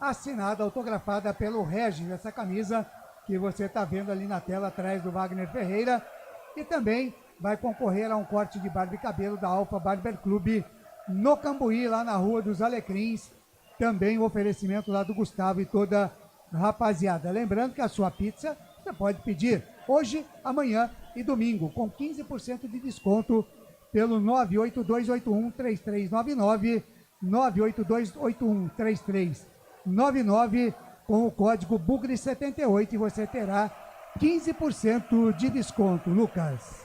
assinada, autografada pelo Regis, essa camisa que você está vendo ali na tela atrás do Wagner Ferreira, e também vai concorrer a um corte de barba e cabelo da Alfa Barber Club no Cambuí, lá na Rua dos Alecrins, também o oferecimento lá do Gustavo e toda a rapaziada. Lembrando que a sua pizza você pode pedir hoje, amanhã e domingo, com 15% de desconto pelo 98281-3399, 98281-3399, com o código BUGRE78 e você terá 15% de desconto, Lucas.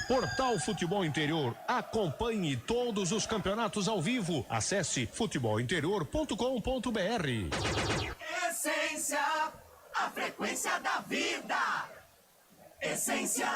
Portal Futebol Interior. Acompanhe todos os campeonatos ao vivo. Acesse futebolinterior.com.br. Essência, a frequência da vida. Essência.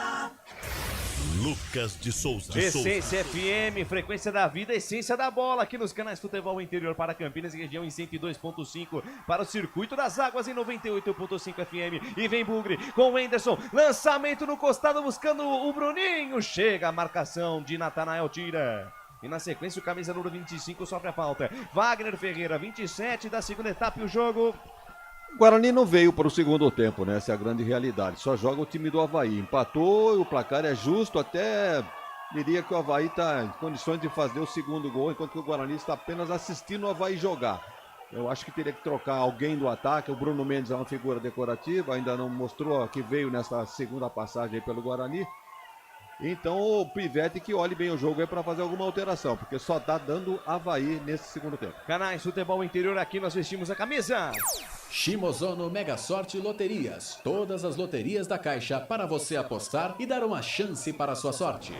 Lucas de Souza. Essência FM, frequência da vida, essência da bola, aqui nos canais Futebol Interior para Campinas e região em 102.5, para o Circuito das Águas em 98.5 FM. E vem Bugre com o Anderson, lançamento no costado buscando o Bruninho, chega a marcação de Natanael, tira. E na sequência o camisa número 25 sofre a falta. Wagner Ferreira, 27 da segunda etapa e o jogo... O Guarani não veio para o segundo tempo, né? Essa é a grande realidade. Só joga o time do Avaí. Empatou, o placar é justo, até diria que o Avaí está em condições de fazer o segundo gol, enquanto que o Guarani está apenas assistindo o Avaí jogar. Eu acho que teria que trocar alguém do ataque. O Bruno Mendes é uma figura decorativa, ainda não mostrou que veio nessa segunda passagem aí pelo Guarani. Então o Pivete que olhe bem o jogo aí para fazer alguma alteração, porque só tá dando Avaí nesse segundo tempo. Canais Futebol Interior, aqui nós vestimos a camisa. Shimozono Mega Sorte Loterias. Todas as loterias da Caixa para você apostar e dar uma chance para a sua sorte.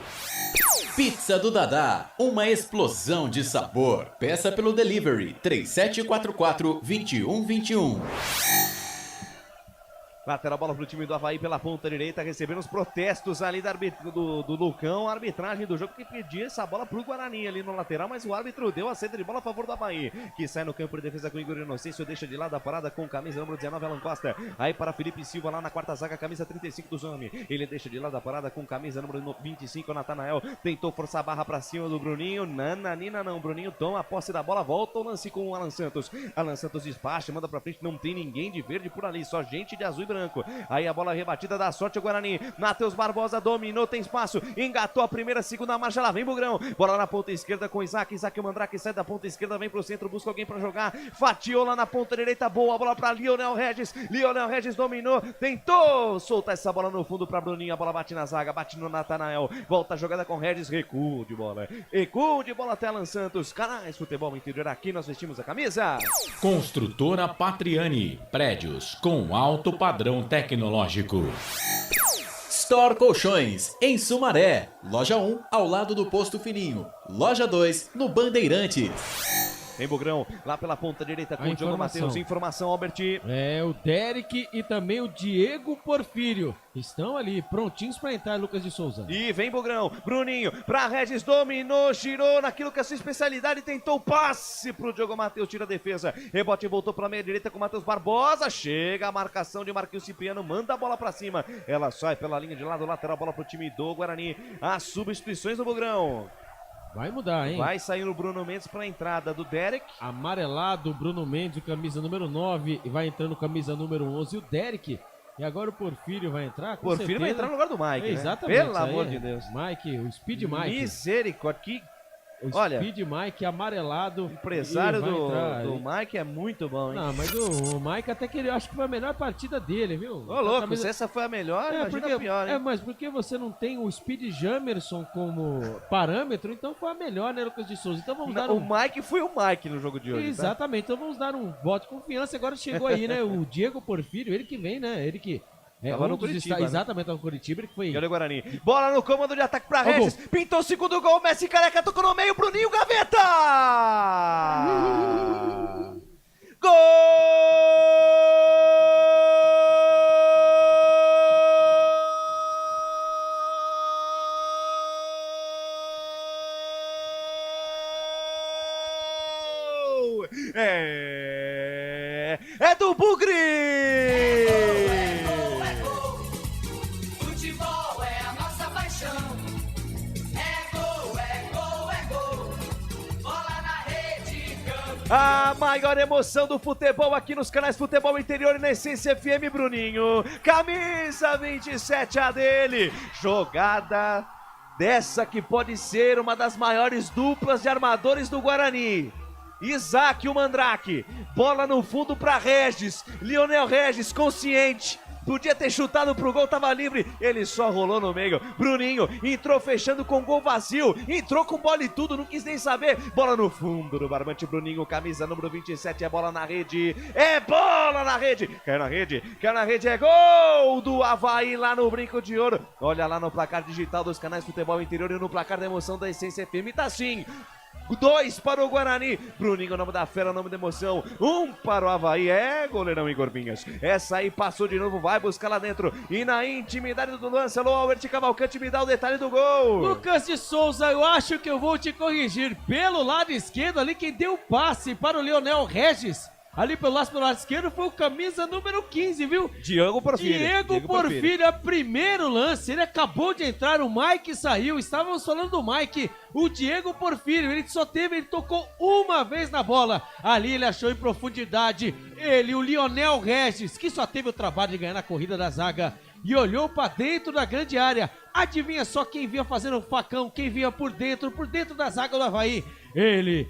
Pizza do Dadá, uma explosão de sabor. Peça pelo delivery 3744-2121. Lateral bola pro time do Avaí pela ponta direita, recebendo os protestos ali do Lucão, a arbitragem do jogo que pedia essa bola pro Guarani ali no lateral, mas o árbitro deu a saída de bola a favor do Avaí, que sai no campo de defesa com o Igor Inocêncio, deixa de lado a parada com camisa número 19, Alan Costa, aí para Felipe Silva lá na quarta zaga, camisa 35 do Zami, ele deixa de lado a parada com camisa número 25, Natanael, tentou forçar a barra pra cima do Bruninho, nananina não, Bruninho toma a posse da bola, volta o lance com o Alan Santos despacha, manda pra frente, não tem ninguém de verde por ali, só gente de azul e branco. Aí a bola rebatida, dá sorte ao Guarani. Matheus Barbosa dominou, tem espaço, engatou a primeira, segunda marcha, lá vem Bugrão. Bola na ponta esquerda com Isaac o Mandrake sai da ponta esquerda, vem pro centro, busca alguém pra jogar. Fatiou lá na ponta direita, boa bola pra Lionel Regis dominou, tentou soltar essa bola no fundo pra Bruninho. A bola bate na zaga, bate no Natanael. Volta a jogada com Regis, recuo de bola até Alan Santos. Canais Futebol Interior, aqui nós vestimos a camisa. Construtora Patriani, prédios com alto padrão tecnológico. Store Colchões, em Sumaré. Loja 1, ao lado do Posto Fininho. Loja 2, no Bandeirantes. Em Bugrão, lá pela ponta direita com o Diogo Matheus. Informação, Albert. O Derek e também o Diego Porfírio estão ali, prontinhos para entrar, Lucas de Souza. E vem Bugrão, Bruninho, pra Regis, dominou, girou naquilo que é a sua especialidade, tentou o passe pro Diogo Matheus, tira a defesa, rebote voltou pra meia direita com o Matheus Barbosa, chega a marcação de Marquinhos Cipriano, manda a bola pra cima, ela sai pela linha de lado, lateral, bola pro time do Guarani, as substituições do Bugrão. Vai mudar, hein? Vai sair o Bruno Mendes para a entrada do Derek. Amarelado, Bruno Mendes, camisa número 9, e vai entrando camisa número 11, o Derek. E agora o Porfírio vai entrar? Porfírio vai entrar no lugar do Mike, né? Exatamente. Pelo amor de Deus. Mike, o Speed Mike. Misericórdia, Olha, Speed Mike amarelado. Empresário do Mike é muito bom, hein? Não, mas o Mike até que ele acho que foi a melhor partida dele, viu? Ô, louco, se essa foi a melhor, imagina a pior, hein? Mas porque você não tem o Speed Jamerson como parâmetro, então foi a melhor, né, Lucas de Souza? Então vamos dar O Mike foi o Mike no jogo de hoje. Exatamente, então vamos dar um voto de confiança. Agora chegou aí, né, o Diego Porfírio, ele que vem, né, ele que... Tava no Curitiba, né? Exatamente, no Curitiba, ele que foi... Olha o Guarani. Bola no comando de ataque pra Regis. Pintou o segundo gol, Messi Careca tocou no meio, Bruninho, gaveta! Gol! É do Bugre! Futebol é a nossa paixão. É gol, é gol, é gol. Bola na rede, campo. A maior emoção do futebol aqui nos canais Futebol Interior e na Essência FM, Bruninho. Camisa 27, a dele. Jogada dessa que pode ser uma das maiores duplas de armadores do Guarani. Isaac, o Mandrake, bola no fundo para Regis, Lionel Regis, consciente, podia ter chutado pro gol, tava livre, ele só rolou no meio, Bruninho entrou fechando com gol vazio, entrou com bola e tudo, não quis nem saber, bola no fundo do barbante, Bruninho, camisa número 27, é bola na rede, caiu na rede, é gol do Avaí lá no Brinco de Ouro, olha lá no placar digital dos canais Futebol Interior e no placar da emoção da Essência FM, tá assim, 2 para o Guarani, Bruninho, nome da fera, nome da emoção, 1 para o Avaí, goleirão Igor Vinhas, essa aí passou de novo, vai buscar lá dentro, e na intimidade do lance, alô Albert Cavalcante, me dá o detalhe do gol. Lucas de Souza, eu acho que eu vou te corrigir, pelo lado esquerdo ali, quem deu o passe para o Lionel Regis, ali pelo lado esquerdo foi o camisa número 15, viu? Diego Porfírio, é primeiro lance, ele acabou de entrar, o Mike saiu, estávamos falando do Mike, o Diego Porfírio, ele tocou uma vez na bola, ali ele achou em profundidade, o Lionel Regis, que só teve o trabalho de ganhar na corrida da zaga, e olhou para dentro da grande área, adivinha só quem vinha fazendo o facão, quem vinha por dentro da zaga do Avaí, ele,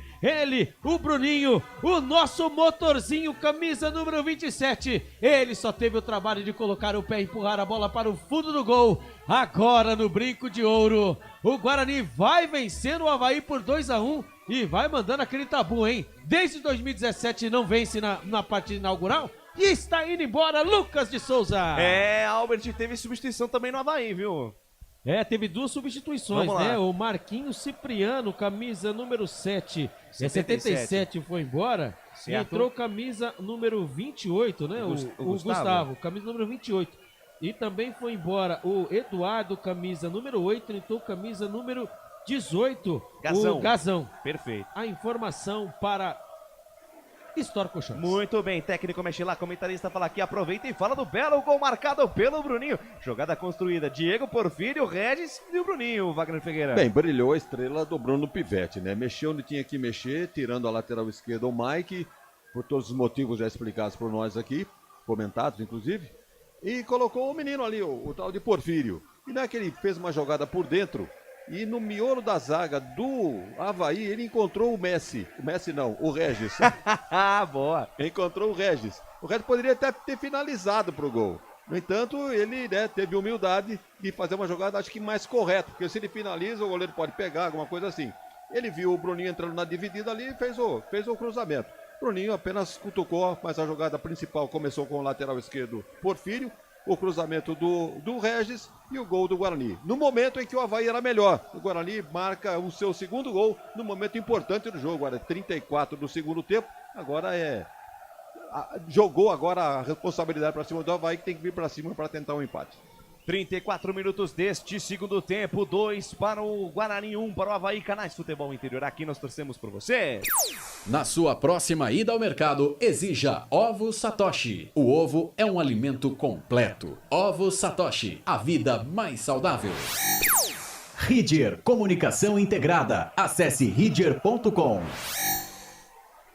o Bruninho, o nosso motorzinho, camisa número 27, ele só teve o trabalho de colocar o pé e empurrar a bola para o fundo do gol, agora no Brinco de Ouro, o Guarani vai vencendo o Avaí por 2-1 e vai mandando aquele tabu, hein, desde 2017 não vence na partida inaugural, e está indo embora Lucas de Souza. Albert, teve substituição também no Avaí, viu? Teve duas substituições, Vamos lá. né? O Marquinhos Cipriano, camisa número 7, 77 foi embora. E Certo. entrou camisa número 28, né? O Gustavo, camisa número 28. E também foi embora o Eduardo, camisa número 8, entrou camisa número 18, Gazão. o Gazão. Perfeito. A informação para Store Colchões. Muito bem, técnico mexe lá, comentarista fala aqui, aproveita e fala do belo gol marcado pelo Bruninho. Jogada construída, Diego Porfírio, Regis e o Bruninho, Wagner Figueira. Bem, brilhou a estrela do Bruno Pivete, né? Mexeu onde tinha que mexer, tirando a lateral esquerda o Mike, por todos os motivos já explicados por nós aqui, comentados inclusive, e colocou o menino ali, o tal de Porfírio. E não é que ele fez uma jogada por dentro, e no miolo da zaga do Avaí, ele encontrou o Messi. O Messi não, o Regis. Boa. Encontrou o Regis. O Regis poderia até ter finalizado pro gol. No entanto, ele teve humildade de fazer uma jogada, acho que mais correta. Porque se ele finaliza, o goleiro pode pegar, alguma coisa assim. Ele viu o Bruninho entrando na dividida ali e fez o cruzamento. Bruninho apenas cutucou, mas a jogada principal começou com o lateral esquerdo Porfírio. O cruzamento do Regis e o gol do Guarani. No momento em que o Avaí era melhor. O Guarani marca o seu segundo gol no momento importante do jogo. Era 34 do segundo tempo. Agora jogou agora a responsabilidade para cima do Avaí, que tem que vir para cima para tentar um empate. 34 minutos deste segundo tempo, 2 para o Guarani, 1 para o Avaí. Canais Futebol Interior, aqui nós torcemos por você. Na sua próxima ida ao mercado, exija Ovo Satoshi. O ovo é um alimento completo. Ovo Satoshi, a vida mais saudável. Ridger Comunicação Integrada. Acesse ridger.com.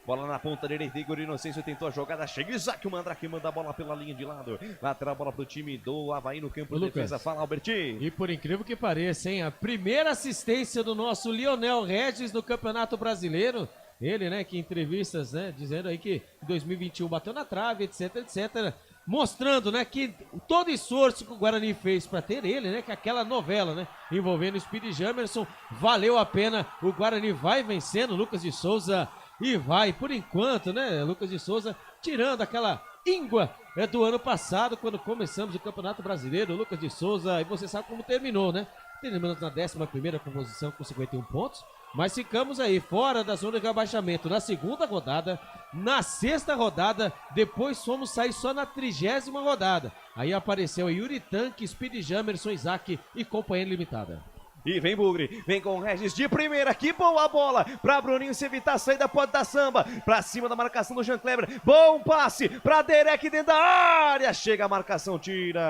Bola na ponta direita, Igor Inocêncio tentou a jogada, chega Isaac, o Mandrake manda a bola pela linha de lado. Lateral, bola pro time do Avaí no campo de defesa. Fala, Albertinho. E por incrível que pareça, hein, a primeira assistência do nosso Lionel Regis no Campeonato Brasileiro. Ele, né, que em entrevistas, né, dizendo aí que em 2021 bateu na trave, etc, etc. Mostrando, né, que todo esforço que o Guarani fez para ter ele, né, que aquela novela, né, envolvendo o Speedy Jamerson, valeu a pena. O Guarani vai vencendo, Lucas de Souza. E vai, por enquanto, né, Lucas de Souza, tirando aquela íngua do ano passado, quando começamos o Campeonato Brasileiro. Lucas de Souza, e você sabe como terminou, né? Terminamos na 11ª composição com 51 pontos, mas ficamos aí fora da zona de rebaixamento na segunda rodada, na sexta rodada, depois fomos sair só na 30ª rodada. Aí apareceu Yuri Tanque, Speedy Jamerson, Isaac e Companhia Limitada. E vem Bugre, vem com o Regis de primeira, que boa bola pra Bruninho se evitar a saída, pode dar samba, pra cima da marcação do Jean Kleber, bom passe pra Derek dentro da área, chega a marcação, tira.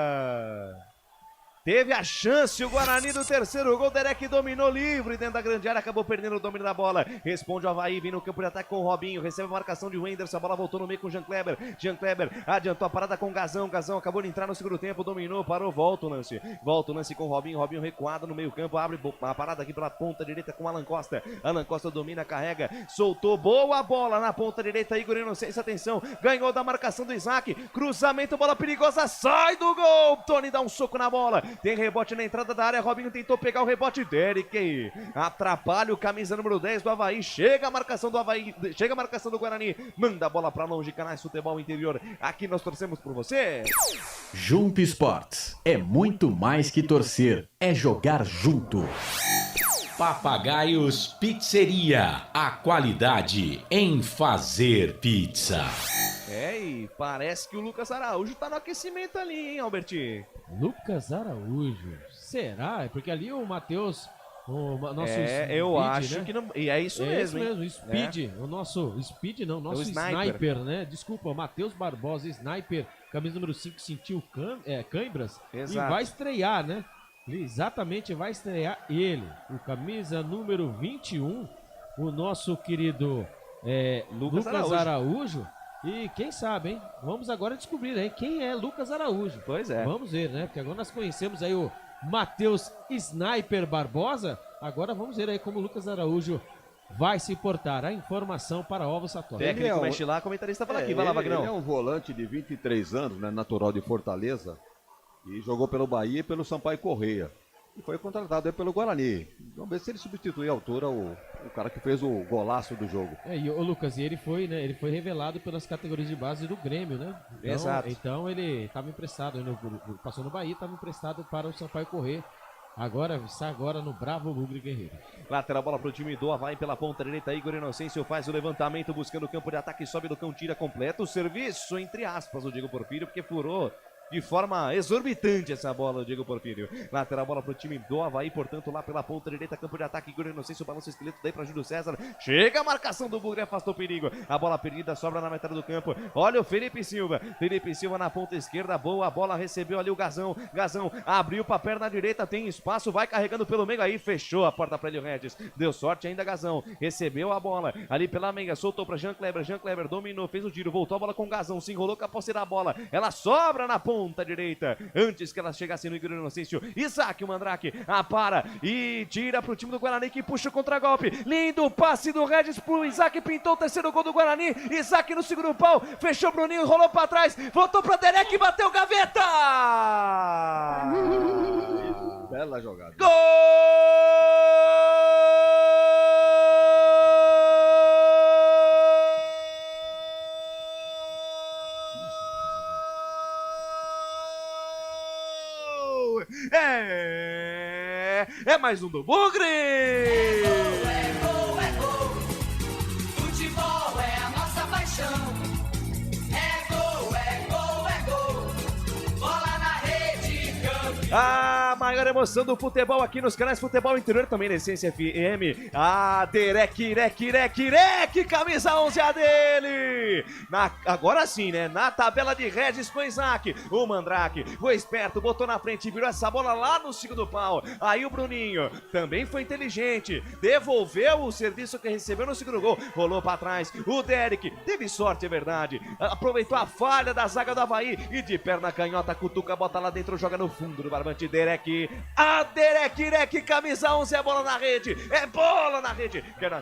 Teve a chance o Guarani do terceiro gol, Derek dominou livre dentro da grande área, acabou perdendo o domínio da bola. Responde o Avaí, vem no campo de ataque com o Robinho, recebe a marcação de Wenderson, a bola voltou no meio com o Jean Kleber. Jean Kleber adiantou a parada com o Gazão, Gazão acabou de entrar no segundo tempo, dominou, parou, volta o lance com o Robinho, Robinho recuado no meio campo, abre a parada aqui pela ponta direita com o Alan Costa. Alan Costa domina, carrega, soltou, boa bola na ponta direita, Igor Inocêncio, atenção, ganhou da marcação do Isaac, cruzamento, bola perigosa, sai do gol, Tony dá um soco na bola, tem rebote na entrada da área, Robinho tentou pegar o rebote, Derek atrapalha o camisa número 10 do Avaí, chega a marcação do Avaí, chega a marcação do Guarani, manda a bola pra longe, Canais Futebol Interior, aqui nós torcemos por você. Jump Sports é muito mais que torcer, é jogar junto. Papagaios Pizzeria, a qualidade em fazer pizza. E parece que o Lucas Araújo tá no aquecimento ali, hein, Albertinho? Lucas Araújo, será? É porque ali o Matheus, o nosso Speed, eu acho, né? que não... E é isso mesmo, isso mesmo, Speed, o nosso Speed não, nosso sniper, né? Desculpa, o Matheus Barbosa, Sniper, camisa número 5, sentiu cãibras. Exato. E vai estrear, né? Exatamente, vai estrear ele, o camisa número 21, o nosso querido Lucas Araújo. E quem sabe, hein? Vamos agora descobrir, hein? Quem é Lucas Araújo. Pois é. Vamos ver, né? Porque agora nós conhecemos aí o Matheus Sniper Barbosa. Agora vamos ver aí como o Lucas Araújo vai se portar. A informação para Ovo Satoshi. Técnico mexe lá, comentarista fala aqui. Vai lá, Vagnão. Ele é um volante de 23 anos, né? Natural de Fortaleza. E jogou pelo Bahia e pelo Sampaio Correia. E foi contratado aí pelo Guarani. Vamos ver se ele substitui à altura o cara que fez o golaço do jogo. E o Lucas, ele foi, né? Ele foi revelado pelas categorias de base do Grêmio, né? Então, exato. Então ele estava emprestado, passou no Bahia, estava emprestado para o Sampaio Correia. Agora, está agora no Bravo Bugre Guerreiro. Lateral, bola pro time do Avaí pela ponta direita. Igor Inocêncio faz o levantamento buscando o campo de ataque, sobe do cão, tira completo o serviço, entre aspas, o Diego Porfírio, porque furou de forma exorbitante essa bola, o Diego Porfírio. Lateral, bola pro time do Avaí, portanto, lá pela ponta direita, campo de ataque, Igor Inocêncio, balança o esqueleto, daí pra Júlio César. Chega a marcação do Bugre, afastou o perigo. A bola perdida, sobra na metade do campo. Olha o Felipe Silva. Felipe Silva na ponta esquerda, boa, a bola recebeu ali o Gazão. Gazão abriu pra perna direita, tem espaço, vai carregando pelo meio aí, fechou a porta pra Hélio Regis. Deu sorte ainda, Gazão. Recebeu a bola ali pela meia, soltou pra Jean Kleber. Jean Kleber dominou, fez o tiro, voltou a bola com o Gazão, se enrolou com a posse da bola. Ela sobra na ponta direita, antes que ela chegasse no Igor Inocêncio. Isaac, o Mandrake, para e tira pro time do Guarani, que puxa o contra-golpe. Lindo passe do Regis pro Isaac, pintou o terceiro gol do Guarani. Isaac no segundo pau, fechou o Bruninho, rolou pra trás, voltou pra Derek e bateu gaveta! Bela jogada. Gol! É mais um do Bugre! É gol, é gol. Futebol é a nossa paixão. É gol, é gol, é gol. Bola na rede, campeão. A maior emoção do futebol aqui nos canais Futebol Interior, também na Essência FM. Derek, camisa 11 a dele. Agora sim, né? Na tabela de Regis com Isaac. O Mandrake foi esperto, botou na frente, virou essa bola lá no segundo pau. Aí o Bruninho também foi inteligente, devolveu o serviço que recebeu no segundo gol, rolou pra trás. O Derek teve sorte, é verdade. Aproveitou a falha da zaga do Avaí e de perna canhota, cutuca, bota lá dentro, joga no fundo do barbante. Derek, camisa 11, é bola na rede, é bola na rede, quer na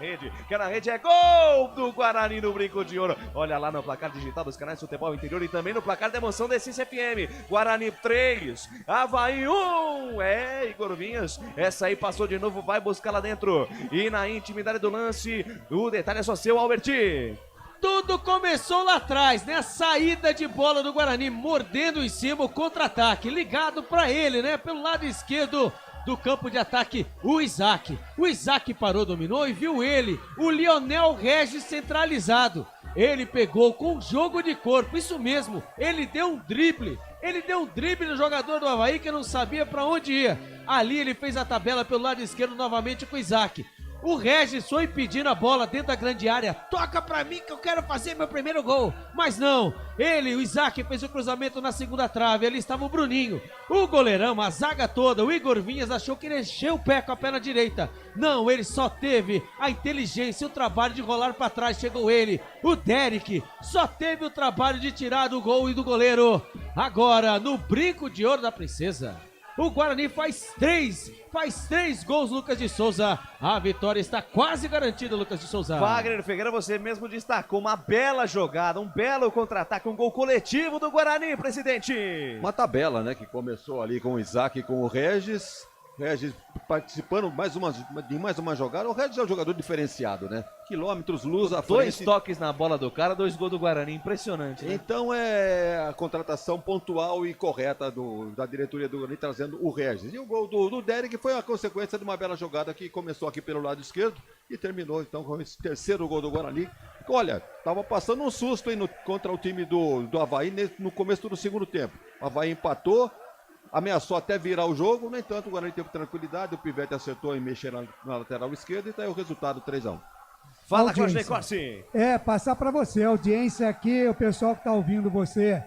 rede, é gol do Guarani no Brinco de Ouro. Olha lá no placar digital dos canais Futebol Interior e também no placar da emoção da Essência FM. Guarani 3, Avaí 1, Igor Vinhas, essa aí passou de novo, vai buscar lá dentro e na intimidade do lance, o detalhe é só seu, Alberti. Tudo começou lá atrás, né? A saída de bola do Guarani, mordendo em cima o contra-ataque, ligado pra ele, né? Pelo lado esquerdo do campo de ataque, o Isaac. O Isaac parou, dominou e viu ele, o Lionel Regis centralizado. Ele pegou com jogo de corpo, isso mesmo, ele deu um drible. Ele deu um drible no jogador do Avaí que não sabia pra onde ia. Ali ele fez a tabela pelo lado esquerdo novamente com o Isaac. O Regis foi pedindo a bola dentro da grande área. Toca pra mim que eu quero fazer meu primeiro gol. Mas não, o Isaac fez o cruzamento na segunda trave. Ali estava o Bruninho. O goleirão, a zaga toda, o Igor Vinhas achou que ele encheu o pé com a perna direita. Não, ele só teve a inteligência, o trabalho de rolar pra trás. Chegou ele, o Derek, só teve o trabalho de tirar do gol e do goleiro. Agora, no Brinco de Ouro da Princesa, o Guarani faz três gols, Lucas de Souza. A vitória está quase garantida, Lucas de Souza. Wagner Figueira, você mesmo destacou uma bela jogada, um belo contra-ataque, um gol coletivo do Guarani, presidente. Uma tabela, né, que começou ali com o Isaac e com o Regis participando de mais uma jogada. O Regis é um jogador diferenciado, né? Quilômetros, luz à frente. 2 toques na bola do cara, 2 gols do Guarani, impressionante, né? Então é a contratação pontual e correta da diretoria do Guarani trazendo o Regis. E o gol do Derek foi a consequência de uma bela jogada que começou aqui pelo lado esquerdo e terminou então com esse terceiro gol do Guarani. Olha, tava passando um susto aí contra o time do Avaí no começo do segundo tempo. O Avaí empatou, ameaçou até virar o jogo, no entanto o Guarani teve tranquilidade, o Pivete acertou em mexer na lateral esquerda e tá aí o resultado 3-1. Fala, Claudinei Corsi. Passar para você, a audiência aqui, o pessoal que está ouvindo você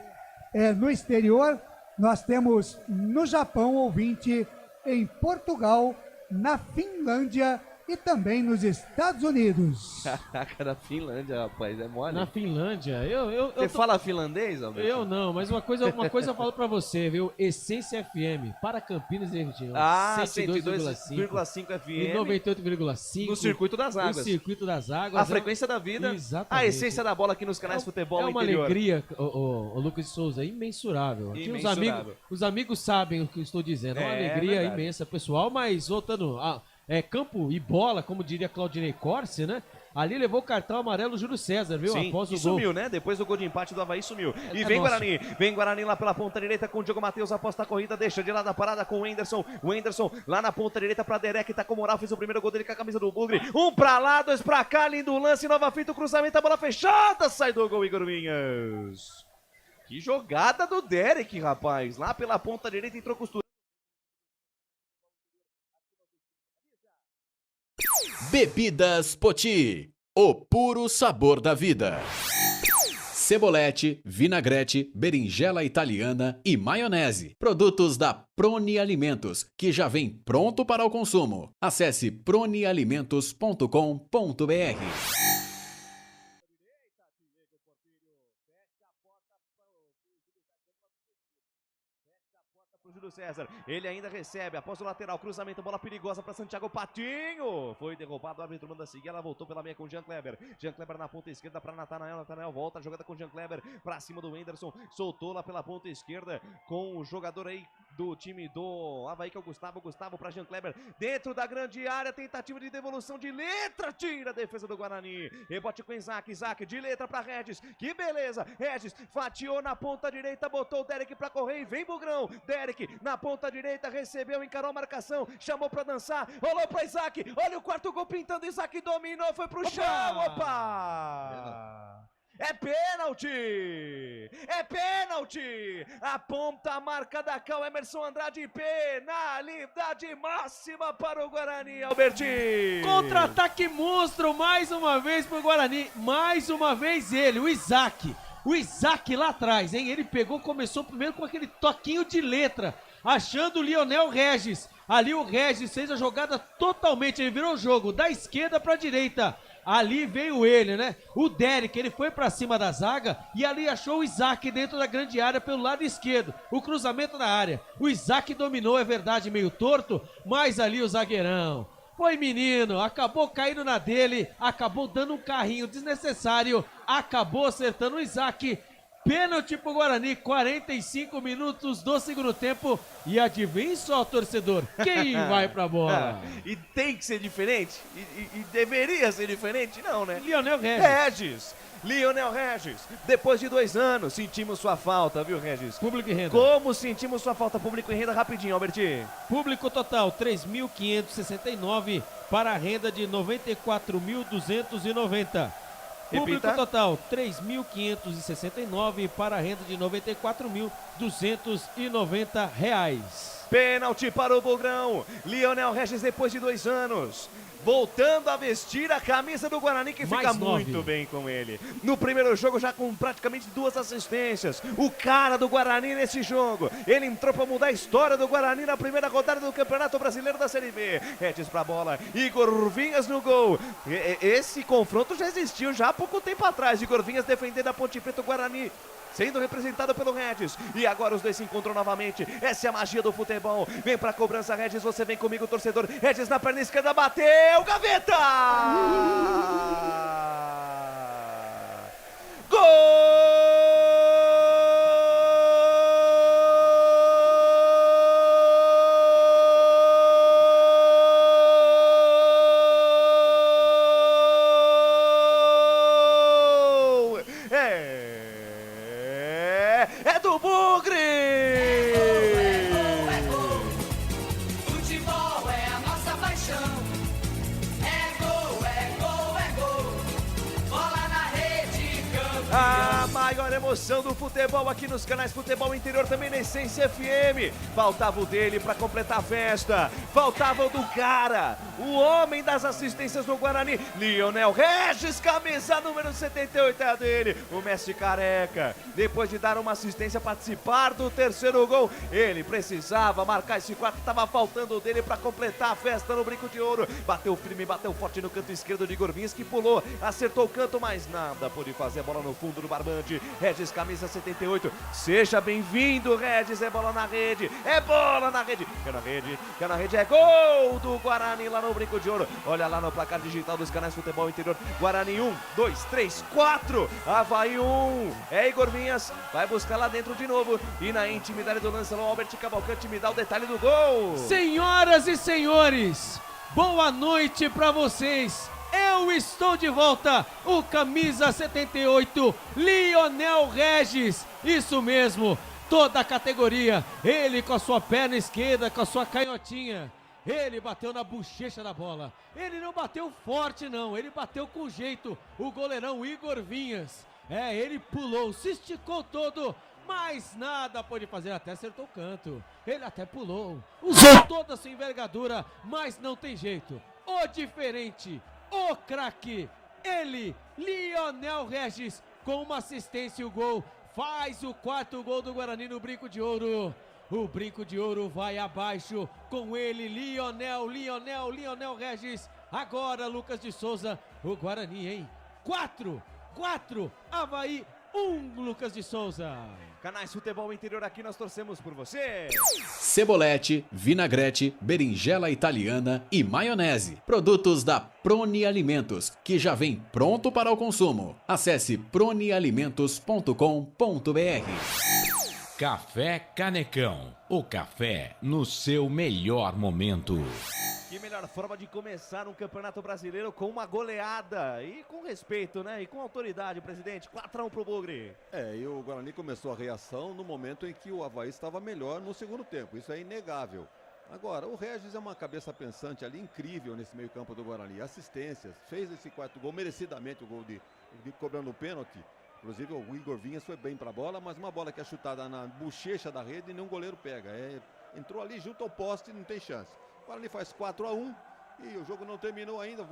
no exterior, nós temos no Japão ouvinte, em Portugal, na Finlândia e também nos Estados Unidos. Caraca, na Finlândia, rapaz, é mole. Na Finlândia, Você fala finlandês, Alberto? Eu não, mas uma coisa eu falo pra você, viu? Essência FM, para Campinas e região. 102,5 FM. E 98,5. No Circuito das Águas. No Circuito das Águas. A frequência da vida. Exatamente. A essência da bola aqui nos canais Futebol Interior. É uma alegria, o Lucas de Souza, imensurável. Aqui os amigos sabem o que eu estou dizendo. É uma alegria imensa, pessoal. Mas voltando campo e bola, como diria Claudinei Corsi, né? Ali levou o cartão amarelo o Júlio César, viu? Sim, Após o e gol. sumiu, né? Depois do gol de empate do Avaí, sumiu. E É vem nosso. Guarani. Vem Guarani lá pela ponta direita com o Diogo Matheus. Aposta a corrida, deixa de lado a parada com o Wenderson. O Wenderson lá na ponta direita pra Derek. Tá com moral, fez o primeiro gol dele com a camisa do Bugre. Um pra lá, dois pra cá. Lindo lance, nova fita, o cruzamento, a bola fechada. Sai do gol, Igor Vinhas. Que jogada do Derek, rapaz. Lá pela ponta direita entrou costura. Bebidas Poti, o puro sabor da vida. Cebolete, vinagrete, berinjela italiana e maionese. Produtos da Proni Alimentos, que já vem pronto para o consumo. Acesse pronialimentos.com.br. Júlio César, ele ainda recebe, após o lateral, cruzamento, bola perigosa para Santiago Patinho, foi derrubado, o árbitro manda seguir, ela voltou pela meia com Jean Kleber na ponta esquerda para Natanael volta, a jogada com Jean Kleber, para cima do Wenderson, soltou lá pela ponta esquerda, com o jogador aí do time do Avaí, que é o Gustavo para Jean Kleber, dentro da grande área, tentativa de devolução de letra, tira a defesa do Guarani, rebote com Isaac de letra para Regis, que beleza, Regis fatiou na ponta direita, botou o Derek para correr e vem Bugrão, Derek na ponta direita, recebeu, encarou a marcação, chamou pra dançar, rolou pra Isaac, olha o quarto gol pintando, Isaac dominou, foi pro chão, opa! É pênalti! É pênalti! Aponta a marca da Cal, Emerson Andrade, penalidade máxima para o Guarani, Albertinho! Contra-ataque monstro, mais uma vez pro Guarani, mais uma vez ele, o Isaac lá atrás, hein? Ele pegou, começou primeiro com aquele toquinho de letra, achando o Lionel Regis. Ali o Regis fez a jogada totalmente, ele virou o jogo da esquerda pra direita. Ali veio ele, né? O Derek, ele foi pra cima da zaga e ali achou o Isaac dentro da grande área pelo lado esquerdo. O cruzamento na área. O Isaac dominou, é verdade, meio torto, mas ali o zagueirão foi menino, acabou caindo na dele, acabou dando um carrinho desnecessário, acabou acertando o Isaac. Pênalti pro Guarani, 45 minutos do segundo tempo. E adivinha só, torcedor, quem vai pra bola? E tem que ser diferente? E deveria ser diferente? Não, né? Lionel Regis, depois de 2 anos, sentimos sua falta, viu, Regis? Público e renda. Como sentimos sua falta, público e renda, rapidinho, Alberti. Público total, 3.569 para a renda de 94.290. Público total, 3.569 para a renda de R$94.290. Pênalti para o Bugrão. Lionel Regis, depois de 2 anos, voltando a vestir a camisa do Guarani, que fica muito bem com ele. No primeiro jogo, já com praticamente 2 assistências. O cara do Guarani nesse jogo. Ele entrou para mudar a história do Guarani na primeira rodada do Campeonato Brasileiro da Série B. Regis pra bola, Igor Vinhas no gol. Esse confronto já existiu já há pouco tempo atrás. Igor Vinhas defendendo a Ponte Preta, o Guarani sendo representado pelo Regis. E agora os dois se encontram novamente. Essa é a magia do futebol. Vem pra cobrança, Regis. Você vem comigo, torcedor. Regis na perna esquerda, bateu. Gaveta! Gol! É do Bugre! Futebol é a nossa paixão. É gol, é gol, é gol. Bola na rede, campeão. A maior emoção do futebol aqui nos canais Futebol Interior, também na Essência FM. Faltava o dele pra completar a festa. Faltava o do cara, o homem das assistências do Guarani, Lionel Regis, camisa número 78 é a dele, o Messi careca. Depois de dar uma assistência, participar do terceiro gol, ele precisava marcar esse quarto, estava faltando o dele para completar a festa no Brinco de Ouro. Bateu firme, bateu forte no canto esquerdo de Igor Vinhas, que pulou, acertou o canto, mas nada pôde fazer. A bola no fundo do barbante. Regis, camisa 78, seja bem-vindo, Regis. É bola na rede, é bola na rede, quer na rede, é gol do Guarani lá no Brinco de Ouro. Olha lá no placar digital dos canais Futebol Interior. Guarani 1, 2, 3, 4. Avaí 1. É Igor Vinhas. Vai buscar lá dentro de novo. E na intimidade do lance, o Albert Cavalcante me dá o detalhe do gol. Senhoras e senhores, boa noite pra vocês. Eu estou de volta, o camisa 78, Lionel Regis, isso mesmo, toda a categoria, ele com a sua perna esquerda, com a sua canhotinha, ele bateu na bochecha da bola, ele não bateu forte não, ele bateu com jeito, o goleirão Igor Vinhas, ele pulou, se esticou todo, mas nada pôde fazer, até acertou o canto, ele até pulou, usou toda a sua envergadura, mas não tem jeito, o diferente, o craque, ele, Lionel Regis, com uma assistência e o gol, faz o 4º gol do Guarani no Brinco de Ouro. O Brinco de Ouro vai abaixo com ele, Lionel Regis. Agora, Lucas de Souza, o Guarani, hein? 4, Avaí, 1, Lucas de Souza. Canais Futebol Interior, aqui nós torcemos por você. Cebolete, vinagrete, berinjela italiana e maionese. Produtos da Proni Alimentos, que já vem pronto para o consumo. Acesse pronialimentos.com.br. Café Canecão, o café no seu melhor momento. Que melhor forma de começar um campeonato brasileiro com uma goleada e com respeito, né? E com autoridade, presidente. 4-1 pro Bugre. E o Guarani começou a reação no momento em que o Avaí estava melhor no segundo tempo. Isso é inegável. Agora, o Regis é uma cabeça pensante ali, incrível nesse meio campo do Guarani. Assistências, fez esse 4º gol, merecidamente o gol de cobrando o pênalti. Inclusive o Igor Vinhas foi bem para a bola, mas uma bola que é chutada na bochecha da rede e nenhum goleiro pega. Entrou ali junto ao poste e não tem chance. O Guarani faz 4-1 e o jogo não terminou ainda.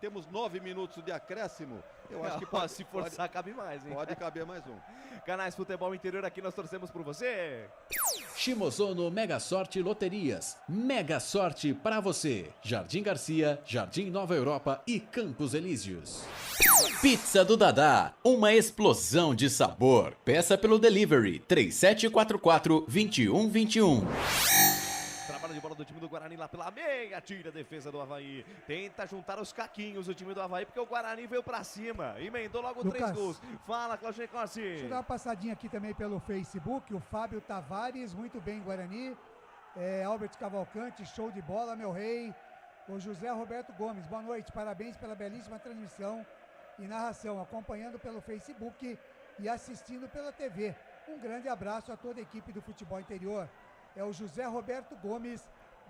Temos 9 minutos de acréscimo. Eu acho que pode, se forçar, cabe mais, hein? Pode caber mais um. Canais Futebol Interior, aqui nós torcemos por você. Shimozono Mega Sorte Loterias. Mega Sorte para você. Jardim Garcia, Jardim Nova Europa e Campos Elíseos. Pizza do Dadá, uma explosão de sabor. Peça pelo delivery 3744-2121. Trabalho de bola do time do Guarani lá pela meia, tira a defesa do Avaí. Tenta juntar os caquinhos o time do Avaí, porque o Guarani veio pra cima. Emendou logo Lucas, 3 gols. Fala, Claudio Corsi. Deixa eu dar uma passadinha aqui também pelo Facebook. O Fábio Tavares, muito bem, Guarani. Albert Cavalcante, show de bola, meu rei. O José Roberto Gomes, boa noite, parabéns pela belíssima transmissão e narração, acompanhando pelo Facebook e assistindo pela TV. Um grande abraço a toda a equipe do Futebol Interior. É o José Roberto Gomes,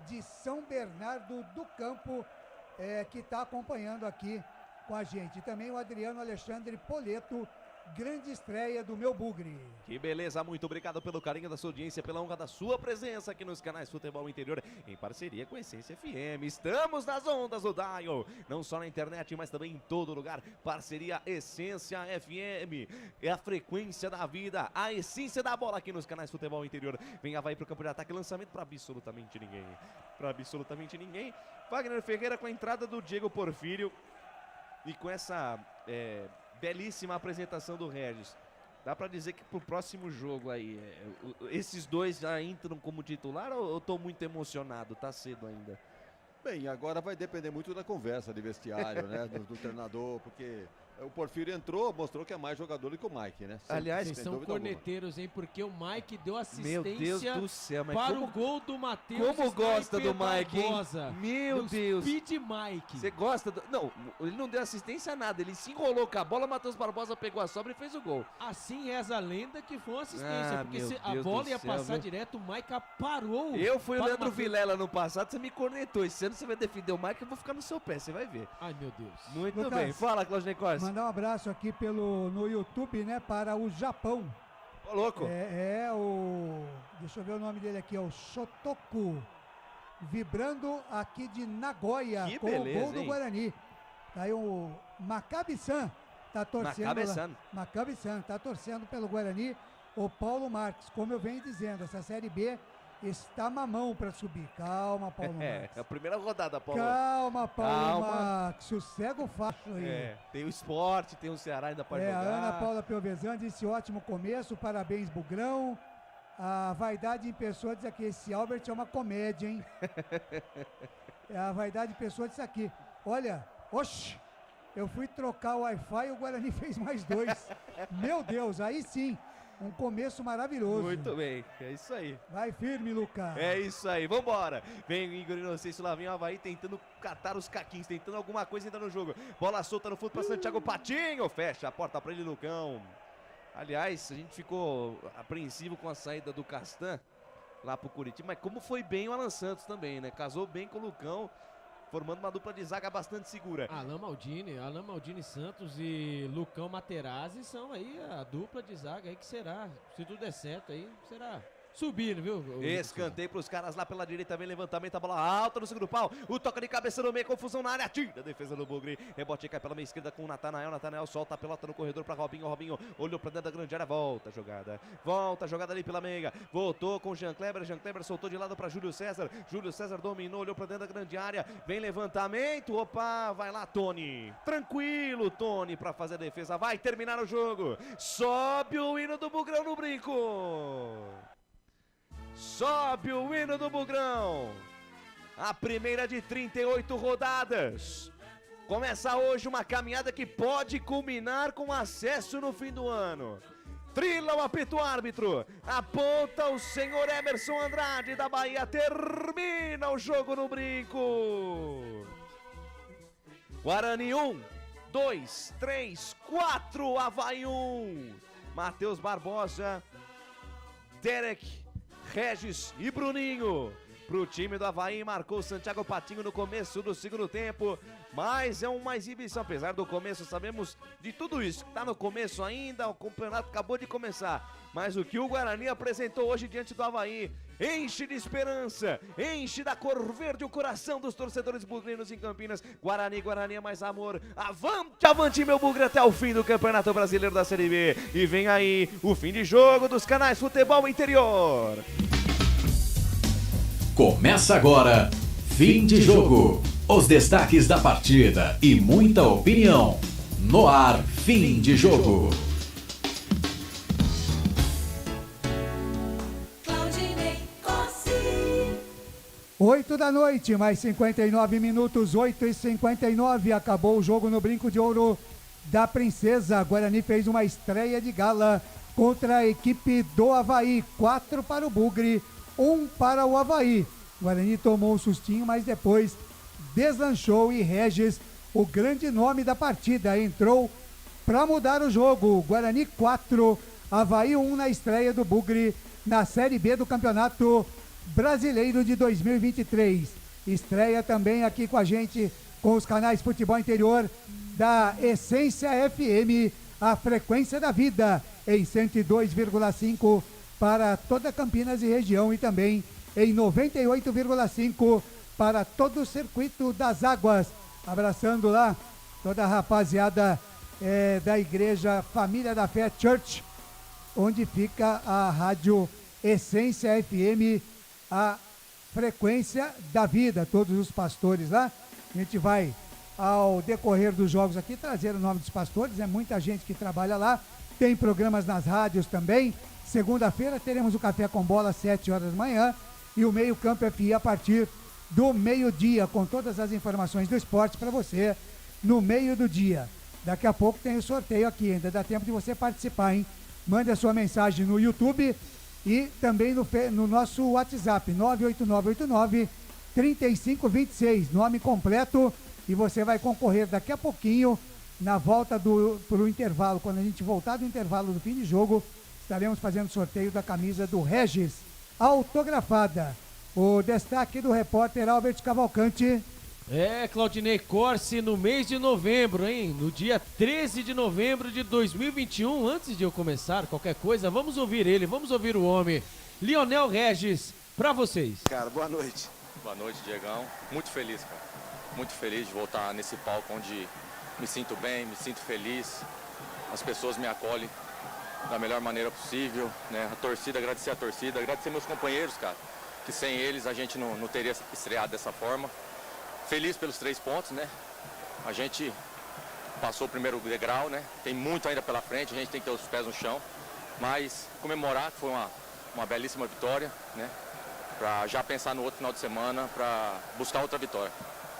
de São Bernardo do Campo, que está acompanhando aqui com a gente. E também o Adriano Alexandre Poleto, grande estreia do meu Bugre. Que beleza, muito obrigado pelo carinho da sua audiência, pela honra da sua presença aqui nos canais Futebol Interior, em parceria com a Essência FM. Estamos nas ondas do Dial, não só na internet, mas também em todo lugar. Parceria Essência FM, é a frequência da vida, a essência da bola aqui nos canais Futebol Interior. Vem Avaí pro campo de ataque, lançamento para absolutamente ninguém. Wagner Ferreira com a entrada do Diego Porfírio e com essa belíssima apresentação do Regis. Dá pra dizer que pro próximo jogo aí, esses dois já entram como titular ou eu tô muito emocionado? Tá cedo ainda. Bem, agora vai depender muito da conversa de vestiário, né? Do treinador, porque o Porfírio entrou, mostrou que é mais jogador do que o Mike, né? Aliás, vocês são corneteiros, hein? Porque o Mike deu assistência Meu Deus do céu, mas para o gol do Matheus. Como gosta do Mike, hein? Meu Deus. Speed Mike. Você gosta do... Não, ele não deu assistência a nada. Ele se enrolou com a bola, Matheus Barbosa pegou a sobra e fez o gol. Assim reza a lenda que foi uma assistência. Porque se a bola ia passar direto, o Mike parou. Eu fui o Leandro Vilela no passado, você me cornetou. Esse ano você vai defender o Mike, eu vou ficar no seu pé, você vai ver. Ai, meu Deus. Muito Lucas, bem. Fala, Claudio Corsi. Mandar um abraço aqui no YouTube, né, para o Japão. Ô, louco. Deixa eu ver o nome dele aqui, é o Shotoku, vibrando aqui de Nagoya, que com beleza, o gol do Guarani. Tá aí o Maccabi-san, tá torcendo. Maccabi-san, tá torcendo pelo Guarani. O Paulo Marques, como eu venho dizendo, essa Série B está mamão para subir. Calma, Paulo Marques. É a primeira rodada, Paulo. Calma, Paulo Marques. Sossega o facho aí. Tem o Sport, tem o Ceará ainda para jogar. A Ana Paula Piovesan disse ótimo começo, parabéns, Bugrão. A Vaidade em Pessoa diz aqui, esse Albert é uma comédia, hein? A Vaidade em Pessoa disse aqui, olha, eu fui trocar o Wi-Fi e o Guarani fez mais 2. Meu Deus, aí sim. Um começo maravilhoso. Muito bem, é isso aí. Vai firme, Lucas. É isso aí, vambora. Vem o Igor Inocêncio, lá vem o Avaí tentando catar os caquinhos, tentando alguma coisa ainda no jogo. Bola solta no fundo para Santiago Patinho, fecha a porta para ele, Lucão. Aliás, a gente ficou apreensivo com a saída do Castan lá pro Curitiba, mas como foi bem o Alan Santos também, né? Casou bem com o Lucão, formando uma dupla de zaga bastante segura. Alan Maldini Santos e Lucão Materazzi são aí a dupla de zaga aí que será, se tudo der certo aí, será subindo, viu? Escanteio pros caras lá pela direita, vem levantamento, a bola alta no segundo pau, o toca de cabeça no meio, confusão na área, tira a defesa do Bugre, rebote cai pela meia esquerda com o Natanael solta a pelota no corredor pra Robinho olhou pra dentro da grande área, volta a jogada ali pela meia, voltou com o Jean Kleber soltou de lado pra Júlio César dominou, olhou pra dentro da grande área, vem levantamento, opa, vai lá Tony, tranquilo Tony pra fazer a defesa, vai terminar o jogo, sobe o hino do Bugrão no brinco. Sobe o hino do Bugrão. A primeira de 38 rodadas. Começa hoje uma caminhada que pode culminar com acesso no fim do ano. Trila o apito árbitro. Aponta o senhor Emerson Andrade da Bahia. Termina o jogo no brinco. Guarani 1, 2, 3, 4. Avaí 1. Matheus Barbosa, Derek, Regis e Bruninho. Pro time do Avaí, marcou Santiago Patinho no começo do segundo tempo, mas é uma exibição, apesar do começo, sabemos de tudo isso, que tá no começo ainda, o campeonato acabou de começar, mas o que o Guarani apresentou hoje diante do Avaí, enche de esperança, enche da cor verde o coração dos torcedores bugrinos em Campinas. Guarani é mais amor, avante meu Bugre até o fim do Campeonato Brasileiro da Série B, e vem aí o fim de jogo dos canais Futebol Interior. Começa agora, fim de jogo. Os destaques da partida e muita opinião. No ar, fim de jogo. 8 da noite, mais 59 minutos, 8h59, acabou o jogo no Brinco de Ouro da Princesa. Guarani fez uma estreia de gala contra a equipe do Avaí, 4 para o Bugre, 1 para o Avaí. Guarani tomou um sustinho, mas depois deslanchou e Regis, o grande nome da partida, entrou para mudar o jogo. Guarani 4, Avaí 1 na estreia do Bugre na Série B do Campeonato Brasileiro de 2023. Estreia também aqui com a gente, com os canais Futebol Interior da Essência FM, a frequência da vida, em 102,5 para toda Campinas e região, e também em 98,5 para todo o circuito das águas. Abraçando lá toda a rapaziada da Igreja Família da Fé Church, onde fica a rádio Essência FM, a frequência da vida, todos os pastores lá. A gente vai, ao decorrer dos jogos aqui, trazer o nome dos pastores, é muita gente que trabalha lá, tem programas nas rádios também. Segunda-feira teremos o Café com Bola às 7 horas da manhã e o Meio Campo FI a partir do meio-dia, com todas as informações do esporte para você no meio do dia. Daqui a pouco tem o sorteio aqui, ainda dá tempo de você participar, hein? Mande a sua mensagem no YouTube e também no nosso WhatsApp, 98989-3526, nome completo, e você vai concorrer daqui a pouquinho, na volta pro intervalo. Quando a gente voltar do intervalo do fim de jogo, estaremos fazendo sorteio da camisa do Regis, autografada. O destaque do repórter Albert Cavalcante. Claudinei Corsi, no mês de novembro, hein? No dia 13 de novembro de 2021, antes de eu começar qualquer coisa, vamos ouvir ele, vamos ouvir o homem. Lionel Regis, pra vocês. Cara, boa noite. Boa noite, Diegão. Muito feliz, cara. Muito feliz de voltar nesse palco onde me sinto bem, me sinto feliz. As pessoas me acolhem da melhor maneira possível, né? A torcida, agradecer meus companheiros, cara, que sem eles a gente não teria estreado dessa forma. Feliz pelos 3 pontos, né? A gente passou o primeiro degrau, né? Tem muito ainda pela frente, a gente tem que ter os pés no chão. Mas comemorar que foi uma belíssima vitória, né? Pra já pensar no outro final de semana, pra buscar outra vitória.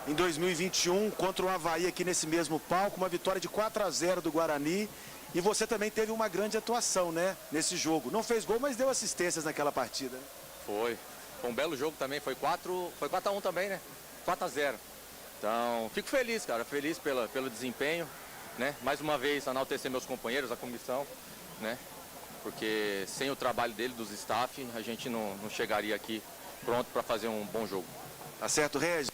Em 2021, contra o Avaí aqui nesse mesmo palco, uma vitória de 4-0 do Guarani. E você também teve uma grande atuação, né, nesse jogo. Não fez gol, mas deu assistências naquela partida. Né? Foi um belo jogo também, foi 4-1 também, né? 4-0. Então, fico feliz, cara, feliz pelo desempenho, né? Mais uma vez, enaltecer meus companheiros, a comissão, né? Porque sem o trabalho dele, dos staff, a gente não chegaria aqui pronto para fazer um bom jogo. Tá certo, Regis?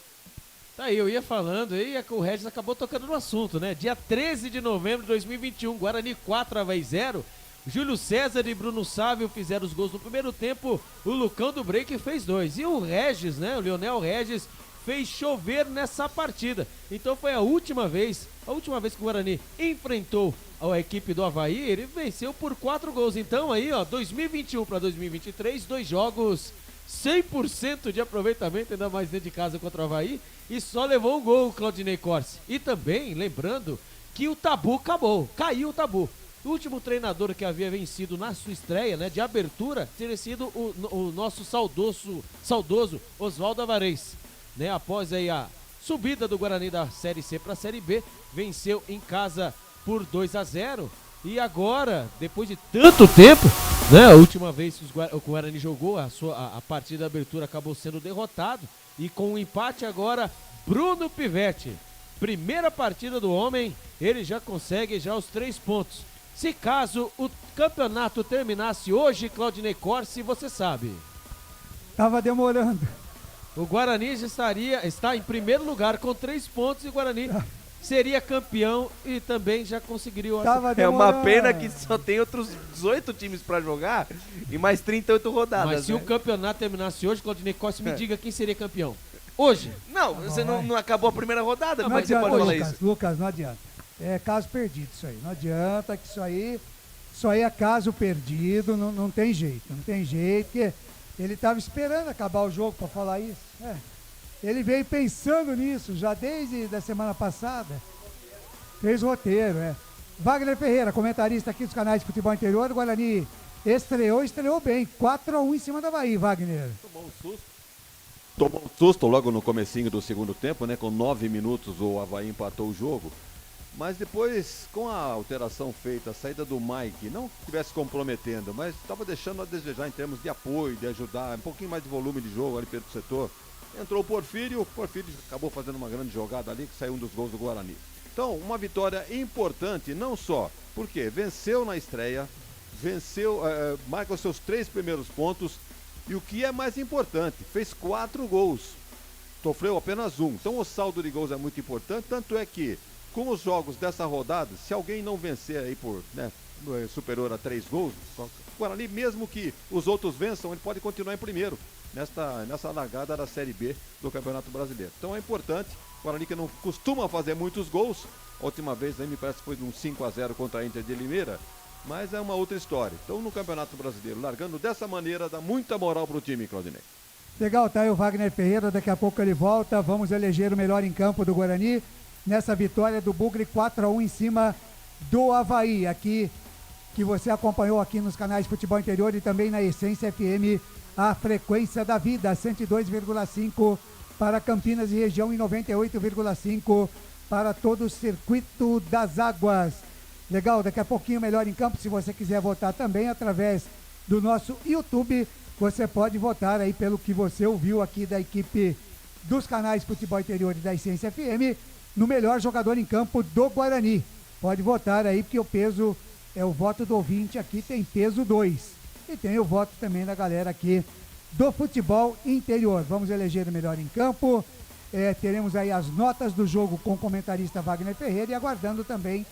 Tá aí, eu ia falando aí, o Regis acabou tocando no assunto, né? Dia 13 de novembro de 2021, Guarani 4, Avaí 0. Júlio César e Bruno Sávio fizeram os gols no primeiro tempo, o Lucão do Break fez 2. E o Regis, né, o Leonel Regis, fez chover nessa partida. Então foi a última vez que o Guarani enfrentou a equipe do Avaí, ele venceu por 4 gols. Então aí, ó, 2021 para 2023, 2 jogos, 100% de aproveitamento, ainda mais dentro de casa contra o Avaí, e só levou um gol o Claudinei Corsi. E também, lembrando que o tabu acabou, caiu o tabu. O último treinador que havia vencido na sua estreia, né, de abertura, teria sido o nosso saudoso Oswaldo Avarez, né, após aí a subida do Guarani da Série C para a Série B, venceu em casa por 2-0. E agora, depois de tanto tempo, né, a última vez que o Guarani jogou, a partida da abertura acabou sendo derrotado. E com o empate agora, Bruno Pivetti. Primeira partida do homem, ele já consegue os 3 pontos. Se caso o campeonato terminasse hoje, Claudinei Corsi, você sabe. Tava demorando. O Guarani já está em primeiro lugar com 3 pontos e o Guarani seria campeão e também já conseguiria o acesso. É uma pena que só tem outros 18 times para jogar e mais 38 rodadas. Mas se o campeonato terminasse hoje, Claudinei Costa, me diga quem seria campeão. Hoje. Não, você não acabou a primeira rodada, não mas adianta, você pode falar Lucas, isso. Lucas, não adianta. É caso perdido isso aí. Não adianta que isso aí é caso perdido, não tem jeito. Não tem jeito, porque ele estava esperando acabar o jogo para falar isso. Ele veio pensando nisso já desde a semana passada. Fez o roteiro, Wagner Ferreira, comentarista aqui dos canais de futebol interior. O Guarani estreou bem. 4-1 em cima da Avaí, Wagner. Tomou um susto logo no comecinho do segundo tempo, né? Com 9 minutos o Avaí empatou o jogo. Mas depois, com a alteração feita, a saída do Mike, não que estivesse comprometendo, mas estava deixando a desejar em termos de apoio, de ajudar, um pouquinho mais de volume de jogo ali pelo setor. Entrou o Porfírio acabou fazendo uma grande jogada ali, que saiu um dos gols do Guarani. Então, uma vitória importante, não só porque venceu na estreia, marca os seus 3 primeiros pontos, e o que é mais importante, fez 4 gols, sofreu apenas 1. Então o saldo de gols é muito importante, tanto é que com os jogos dessa rodada, se alguém não vencer aí por superior a 3 gols, o Guarani, mesmo que os outros vençam, ele pode continuar em primeiro nessa largada da Série B do Campeonato Brasileiro. Então é importante, o Guarani que não costuma fazer muitos gols, a última vez aí me parece que foi um 5-0 contra a Inter de Limeira, mas é uma outra história. Então no Campeonato Brasileiro, largando dessa maneira, dá muita moral pro time, Claudinei. Legal, tá aí o Wagner Ferreira, daqui a pouco ele volta, vamos eleger o melhor em campo do Guarani, nessa vitória do Bugre 4-1 em cima do Avaí, aqui, que você acompanhou aqui nos canais de Futebol Interior e também na Essência FM, a frequência da vida, 102,5 para Campinas e região e 98,5 para todo o circuito das águas. Legal, daqui a pouquinho melhor em campo, se você quiser votar também através do nosso YouTube, você pode votar aí pelo que você ouviu aqui da equipe dos canais Futebol Interior e da Essência FM, no melhor jogador em campo do Guarani. Pode votar aí, porque o peso é o voto do ouvinte aqui, tem peso 2. E tem o voto também da galera aqui do futebol interior. Vamos eleger o melhor em campo. Teremos aí as notas do jogo com o comentarista Wagner Ferreira e aguardando também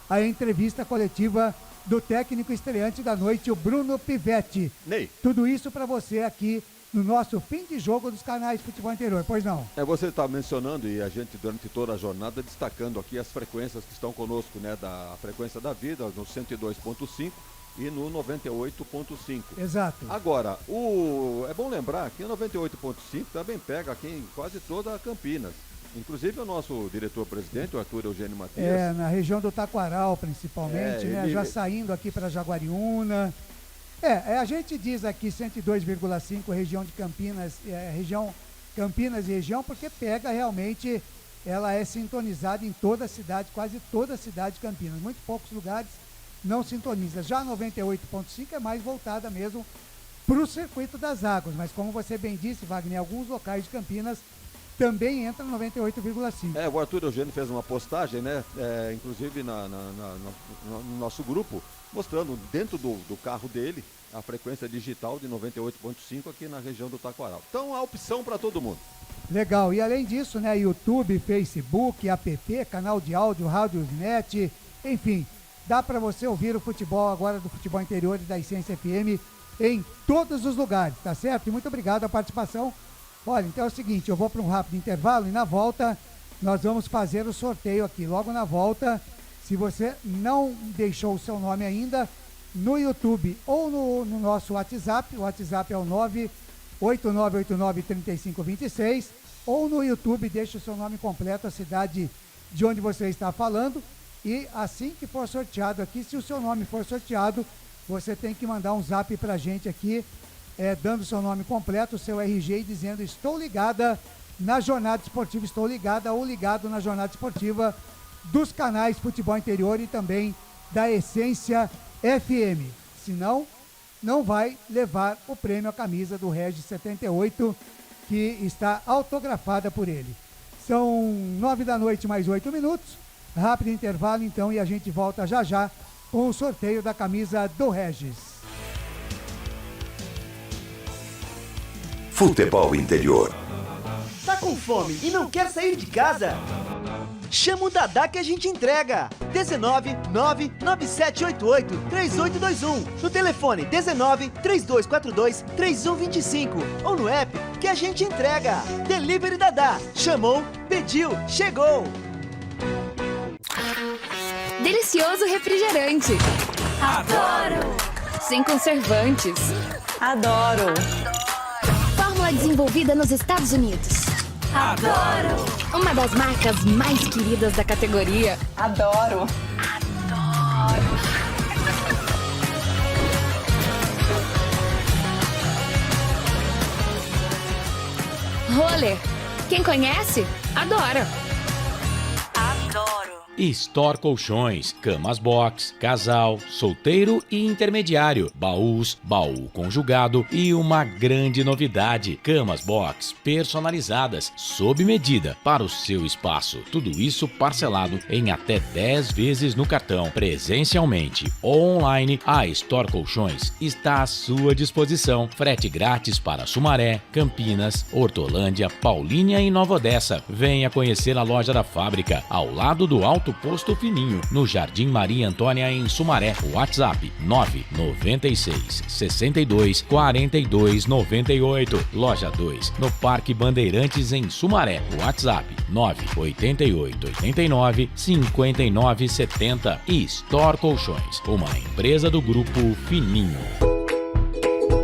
a entrevista coletiva do técnico estreante da noite, o Bruno Pivetti. Ney. Tudo isso para você aqui no nosso fim de jogo dos canais de Futebol Interior, pois não? Você está mencionando e a gente durante toda a jornada destacando aqui as frequências que estão conosco, né? Da frequência da vida, no 102.5 e no 98.5. Exato. Agora, é bom lembrar que o 98.5 também pega aqui em quase toda a Campinas. Inclusive o nosso diretor-presidente, o Arthur Eugênio Matias. Na região do Taquaral, principalmente, né? Já saindo aqui para Jaguariúna. A gente diz aqui 102,5 região de Campinas, região Campinas e região, porque pega realmente, ela é sintonizada em toda a cidade, quase toda a cidade de Campinas. Muito poucos lugares não sintoniza. Já a 98.5 é mais voltada mesmo para o circuito das águas, mas como você bem disse, Wagner, alguns locais de Campinas também entra no 98,5. O Arthur Eugênio fez uma postagem, né? Inclusive no nosso grupo, mostrando dentro do carro dele a frequência digital de 98,5 aqui na região do Taquaral. Então, a opção para todo mundo. Legal, e além disso, né, YouTube, Facebook, app, canal de áudio, Rádiosnet, enfim, dá para você ouvir o futebol agora do Futebol Interior e da Essência FM em todos os lugares, tá certo? E muito obrigado a participação. Olha, então é o seguinte, eu vou para um rápido intervalo e na volta nós vamos fazer o sorteio aqui. Logo na volta, se você não deixou o seu nome ainda, no YouTube ou no nosso WhatsApp, o WhatsApp é o 989893526, ou no YouTube, deixa o seu nome completo, a cidade de onde você está falando, e assim que for sorteado aqui, se o seu nome for sorteado, você tem que mandar um zap pra gente aqui, dando o seu nome completo, o seu RG e dizendo: estou ligada na jornada esportiva, estou ligada ou ligado na jornada esportiva dos canais Futebol Interior e também da Essência FM. Senão, não vai levar o prêmio, a camisa do Regis 78, que está autografada por ele. São 9h mais 8 minutos, rápido intervalo então, e a gente volta já já com o sorteio da camisa do Regis. Futebol Interior. Tá com fome e não quer sair de casa? Chama o Dadá que a gente entrega. 19997883821 no telefone 1932423125 ou no app que a gente entrega. Delivery Dadá. Chamou, pediu, chegou. Delicioso refrigerante. Adoro! Sem conservantes. Adoro! Fórmula desenvolvida nos Estados Unidos. Adoro! Uma das marcas mais queridas da categoria. Adoro! Adoro! Roller. Quem conhece, adora! Adoro! Store Colchões, camas box, casal, solteiro e intermediário, baús, baú conjugado e uma grande novidade, camas box personalizadas, sob medida, para o seu espaço. Tudo isso parcelado em até 10 vezes no cartão. Presencialmente ou online, a Store Colchões está à sua disposição. Frete grátis para Sumaré, Campinas, Hortolândia, Paulínia e Nova Odessa. Venha conhecer a loja da fábrica, ao lado do Alto Posto Fininho, no Jardim Maria Antônia, em Sumaré. WhatsApp 996 62 42 98. Loja 2, no Parque Bandeirantes, em Sumaré. WhatsApp 988 89 59 70. E Store Colchões, uma empresa do Grupo Fininho.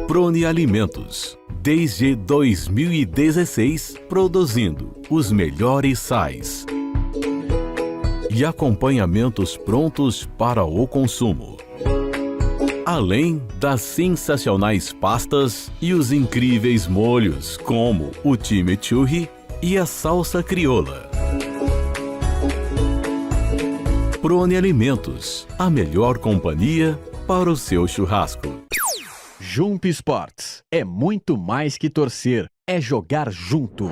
Prone Alimentos. Desde 2016, produzindo os melhores sais e acompanhamentos prontos para o consumo. Além das sensacionais pastas e os incríveis molhos, como o chimichurri e a salsa crioula. Prone Alimentos, a melhor companhia para o seu churrasco. Jump Sports é muito mais que torcer, é jogar junto.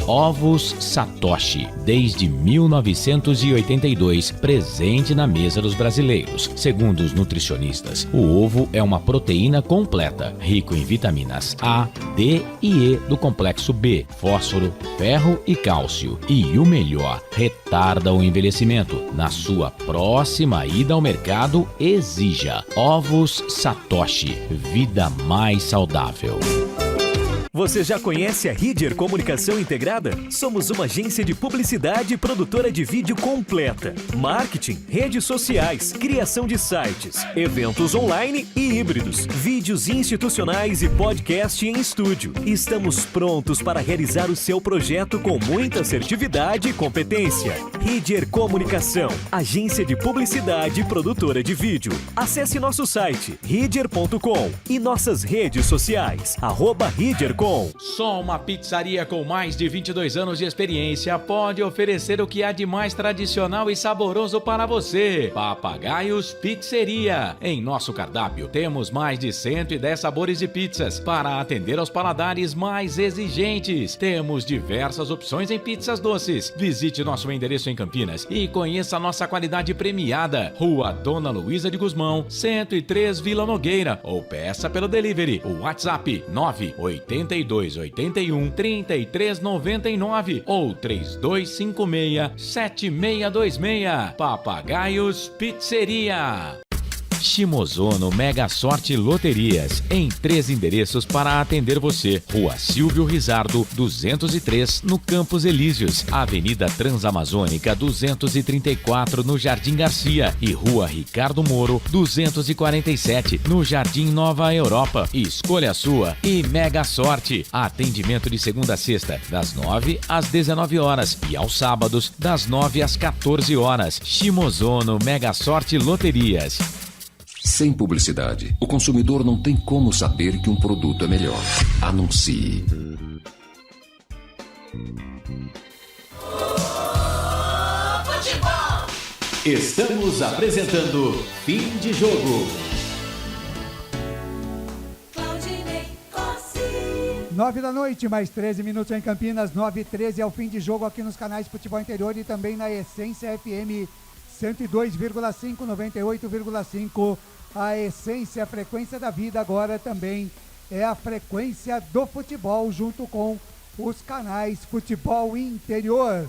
Ovos Satoshi, desde 1982, presente na mesa dos brasileiros. Segundo os nutricionistas, o ovo é uma proteína completa, rico em vitaminas A, D e E do complexo B, fósforo, ferro e cálcio. E o melhor, retarda o envelhecimento. Na sua próxima ida ao mercado, exija Ovos Satoshi, vida mais saudável. Você já conhece a Ridger Comunicação Integrada? Somos uma agência de publicidade e produtora de vídeo completa. Marketing, redes sociais, criação de sites, eventos online e híbridos, vídeos institucionais e podcast em estúdio. Estamos prontos para realizar o seu projeto com muita assertividade e competência. Ridger Comunicação, agência de publicidade e produtora de vídeo. Acesse nosso site ridger.com e nossas redes sociais, @Ridger pizzaria.com. Só uma pizzaria com mais de 22 anos de experiência pode oferecer o que há de mais tradicional e saboroso para você. Papagaios Pizzeria. Em nosso cardápio temos mais de 110 sabores de pizzas para atender aos paladares mais exigentes. Temos diversas opções em pizzas doces. Visite nosso endereço em Campinas e conheça a nossa qualidade premiada. Rua Dona Luísa de Guzmão, 103 Vila Nogueira, ou peça pelo delivery. O WhatsApp 98281 3399 ou 3256-7626. Papagaios Pizzeria. Shimozono Mega Sorte Loterias, em 3 endereços para atender você. Rua Silvio Rizardo, 203, no Campos Elíseos. Avenida Transamazônica, 234, no Jardim Garcia. E Rua Ricardo Moro, 247, no Jardim Nova Europa. Escolha a sua e Mega Sorte. Atendimento de segunda a sexta, das 9 às 19 horas. E aos sábados, das 9 às 14 horas. Shimozono Mega Sorte Loterias. Sem publicidade, o consumidor não tem como saber que um produto é melhor. Anuncie. Estamos apresentando Fim de Jogo. 9 da noite, mais 13 minutos em Campinas, 9h13 é o fim de jogo aqui nos canais Futebol Interior e também na Essência FM 102,5, 98,5. A Essência, a frequência da vida agora também é a frequência do futebol junto com os canais Futebol Interior.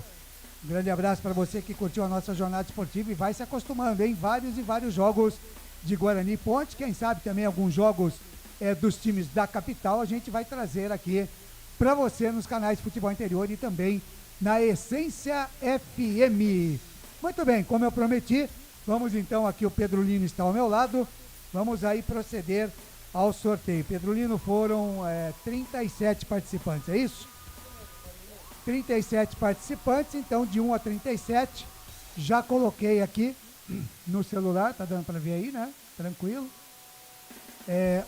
Um grande abraço para você que curtiu a nossa jornada esportiva e vai se acostumando, hein? Vários e vários jogos de Guarani Ponte, quem sabe também alguns jogos dos times da capital, a gente vai trazer aqui para você nos canais Futebol Interior e também na Essência FM. Muito bem, como eu prometi, vamos então aqui, o Pedro Lino está ao meu lado, vamos aí proceder ao sorteio. Pedro Lino, foram 37 participantes, é isso? 37 participantes, então de 1 a 37, já coloquei aqui no celular, tá dando para ver aí, né? Tranquilo.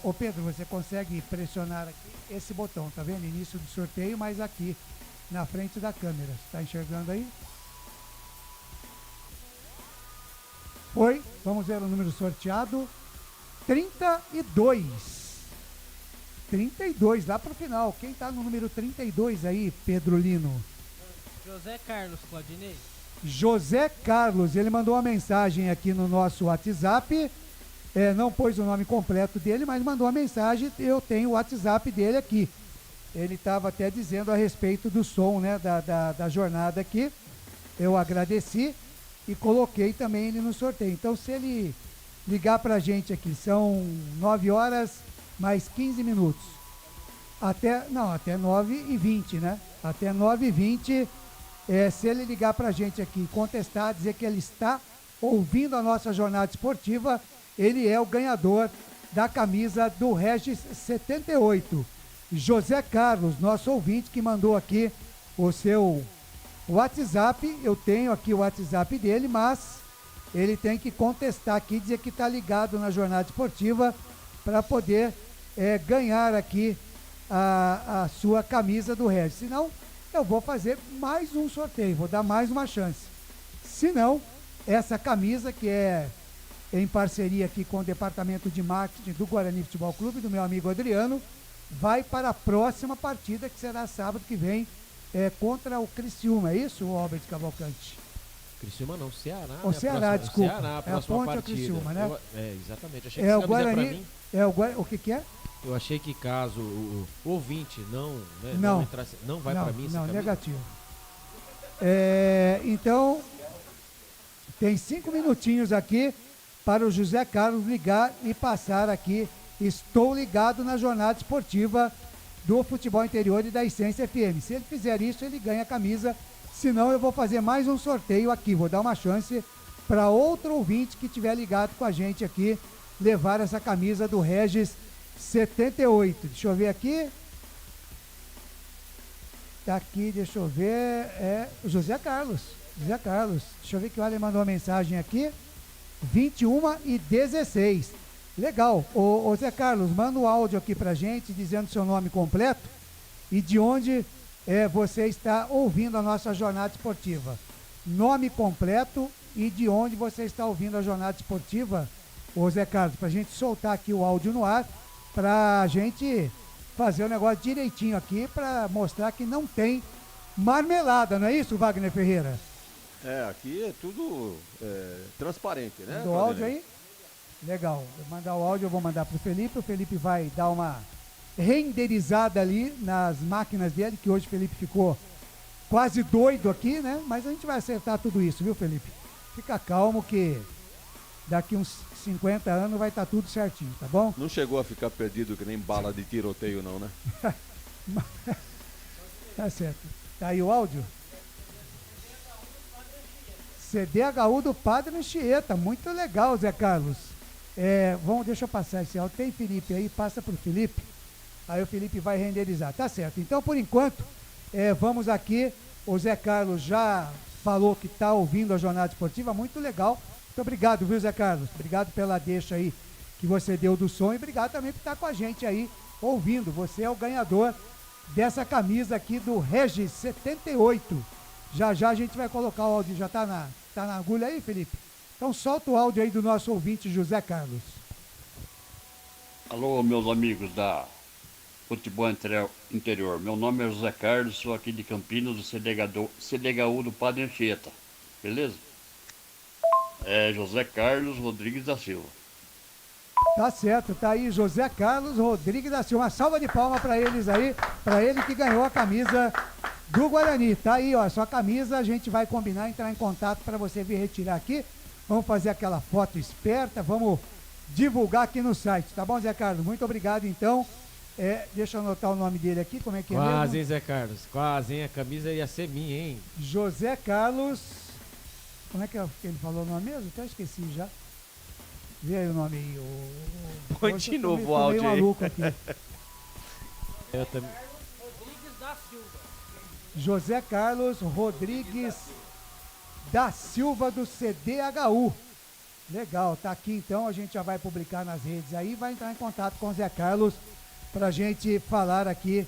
Ô Pedro, você consegue pressionar aqui esse botão, tá vendo? Início do sorteio, mas aqui na frente da câmera, tá enxergando aí? Foi, vamos ver o número sorteado, 32. 32, lá pro final. Quem tá no número 32 aí, Pedro Lino? José Carlos, Claudinei. José Carlos, ele mandou uma mensagem aqui no nosso WhatsApp, não pôs o nome completo dele, mas mandou uma mensagem, eu tenho o WhatsApp dele aqui. Ele estava até dizendo a respeito do som, né, da jornada aqui. Eu agradeci e coloquei também ele no sorteio. Então, se ele ligar pra gente aqui, são 9 horas mais 15 minutos. Até 9h20, né? Até 9h20, se ele ligar pra gente aqui, contestar, dizer que ele está ouvindo a nossa jornada esportiva, ele é o ganhador da camisa do Regis 78. José Carlos, nosso ouvinte, que mandou aqui o seu WhatsApp. Eu tenho aqui o WhatsApp dele, mas ele tem que contestar aqui, dizer que está ligado na jornada esportiva para poder ganhar aqui a sua camisa do Regis. Senão, eu vou fazer mais um sorteio, vou dar mais uma chance. Senão, essa camisa que é em parceria aqui com o departamento de marketing do Guarani Futebol Clube, do meu amigo Adriano, vai para a próxima partida, que será sábado que vem, contra o Criciúma, é isso, Albert Cavalcante? Criciúma não, Ceará. O Ceará, desculpa. Ceará, a Ponte próxima ao partida. Criciúma, né? Exatamente. Achei que você o ia Guarani, pra mim. O que é? Eu achei que caso o ouvinte não entrasse, não vai para mim. Não, negativo. Então, tem 5 minutinhos aqui para o José Carlos ligar e passar aqui. Estou ligado na jornada esportiva do Futebol Interior e da Essência FM. Se ele fizer isso, ele ganha a camisa. Senão, eu vou fazer mais um sorteio aqui. Vou dar uma chance para outro ouvinte que estiver ligado com a gente aqui levar essa camisa do Regis 78. Deixa eu ver aqui. Tá aqui, deixa eu ver. O José Carlos. José Carlos. Deixa eu ver que o Ale mandou uma mensagem aqui. 21h16. Legal. Ô Zé Carlos, manda um áudio aqui pra gente dizendo seu nome completo e de onde você está ouvindo a nossa jornada esportiva. Nome completo e de onde você está ouvindo a jornada esportiva, ô Zé Carlos, para a gente soltar aqui o áudio no ar, para a gente fazer o negócio direitinho aqui, para mostrar que não tem marmelada, não é isso, Wagner Ferreira? Aqui é tudo transparente, né? Mandou o áudio aí? Legal. Vou mandar o áudio, eu vou mandar pro Felipe. O Felipe vai dar uma renderizada ali nas máquinas dele, que hoje o Felipe ficou quase doido aqui, né? Mas a gente vai acertar tudo isso, viu, Felipe? Fica calmo que daqui uns 50 anos vai estar tudo certinho, tá bom? Não chegou a ficar perdido que nem bala de tiroteio, não, né? Tá certo. Tá aí o áudio? CDHU do Padre Anchieta, muito legal, Zé Carlos. Deixa eu passar esse áudio. Tem Felipe aí, passa pro Felipe. Aí o Felipe vai renderizar, tá certo. Então, por enquanto, vamos aqui. O Zé Carlos já falou que tá ouvindo a jornada esportiva, muito legal. Muito obrigado, viu, Zé Carlos? Obrigado pela deixa aí que você deu do som e obrigado também por estar com a gente aí ouvindo. Você é o ganhador dessa camisa aqui do Regis 78. Já a gente vai colocar o áudio, já tá na agulha aí, Felipe? Então solta o áudio aí do nosso ouvinte José Carlos. Alô, meus amigos da Futebol Interior. Meu nome é José Carlos, sou aqui de Campinas, do CDHU do Padre Anchieta. Beleza? José Carlos Rodrigues da Silva. Tá certo, tá aí José Carlos Rodrigues da Silva. Uma salva de palmas para eles aí, para ele que ganhou a camisa do Guarani. Tá aí, ó, sua camisa, a gente vai combinar, entrar em contato para você vir retirar aqui. Vamos fazer aquela foto esperta, vamos divulgar aqui no site, tá bom, Zé Carlos? Muito obrigado, então. Deixa eu anotar o nome dele aqui, como é que é Quase, mesmo? hein, Zé Carlos? Quase, hein? A camisa ia ser minha, hein? José Carlos... Como é que ele falou o nome mesmo? Até esqueci já. Vê aí o nome aí. Põe de novo o áudio aí. Maluco aqui. Eu também. Rodrigues da Silva. José Carlos Rodrigues da Silva do CDHU. Legal, tá aqui então, a gente já vai publicar nas redes aí, vai entrar em contato com o Zé Carlos pra gente falar aqui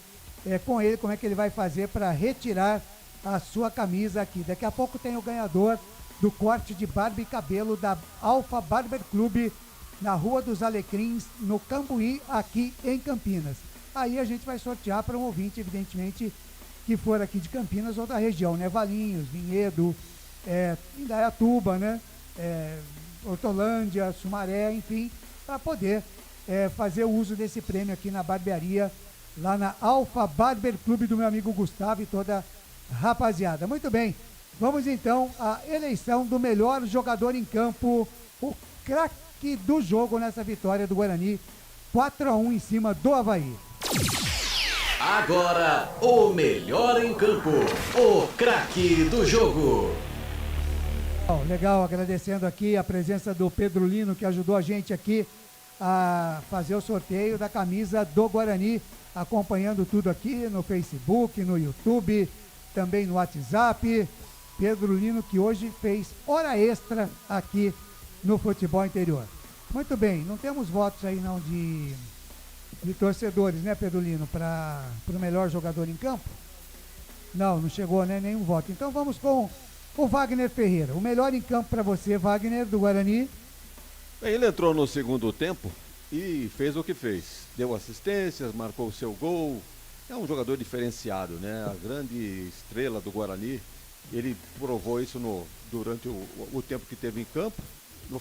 com ele como é que ele vai fazer para retirar a sua camisa aqui. Daqui a pouco tem o ganhador do corte de barba e cabelo da Alfa Barber Clube na Rua dos Alecrins, no Cambuí, aqui em Campinas. Aí a gente vai sortear para um ouvinte, evidentemente, que for aqui de Campinas ou da região, né? Valinhos, Vinhedo, Indaiatuba, né? Hortolândia, Sumaré, enfim, para poder fazer o uso desse prêmio aqui na barbearia, lá na Alfa Barber Clube do meu amigo Gustavo e toda a rapaziada. Muito bem, vamos então à eleição do melhor jogador em campo, o craque do jogo nessa vitória do Guarani, 4-1 em cima do Avaí. Agora, o melhor em campo, o craque do jogo. Legal, agradecendo aqui a presença do Pedro Lino, que ajudou a gente aqui a fazer o sorteio da camisa do Guarani, acompanhando tudo aqui no Facebook, no YouTube, também no WhatsApp. Pedro Lino, que hoje fez hora extra aqui no Futebol Interior. Muito bem, não temos votos aí não de torcedores, né, Pedro Lino, para o melhor jogador em campo? Não chegou, né, nenhum voto. Então vamos com o Wagner Ferreira. O melhor em campo para você, Wagner, do Guarani? Bem, ele entrou no segundo tempo e fez o que fez. Deu assistências, marcou o seu gol. É um jogador diferenciado, né? A grande estrela do Guarani. Ele provou isso durante o tempo que teve em campo.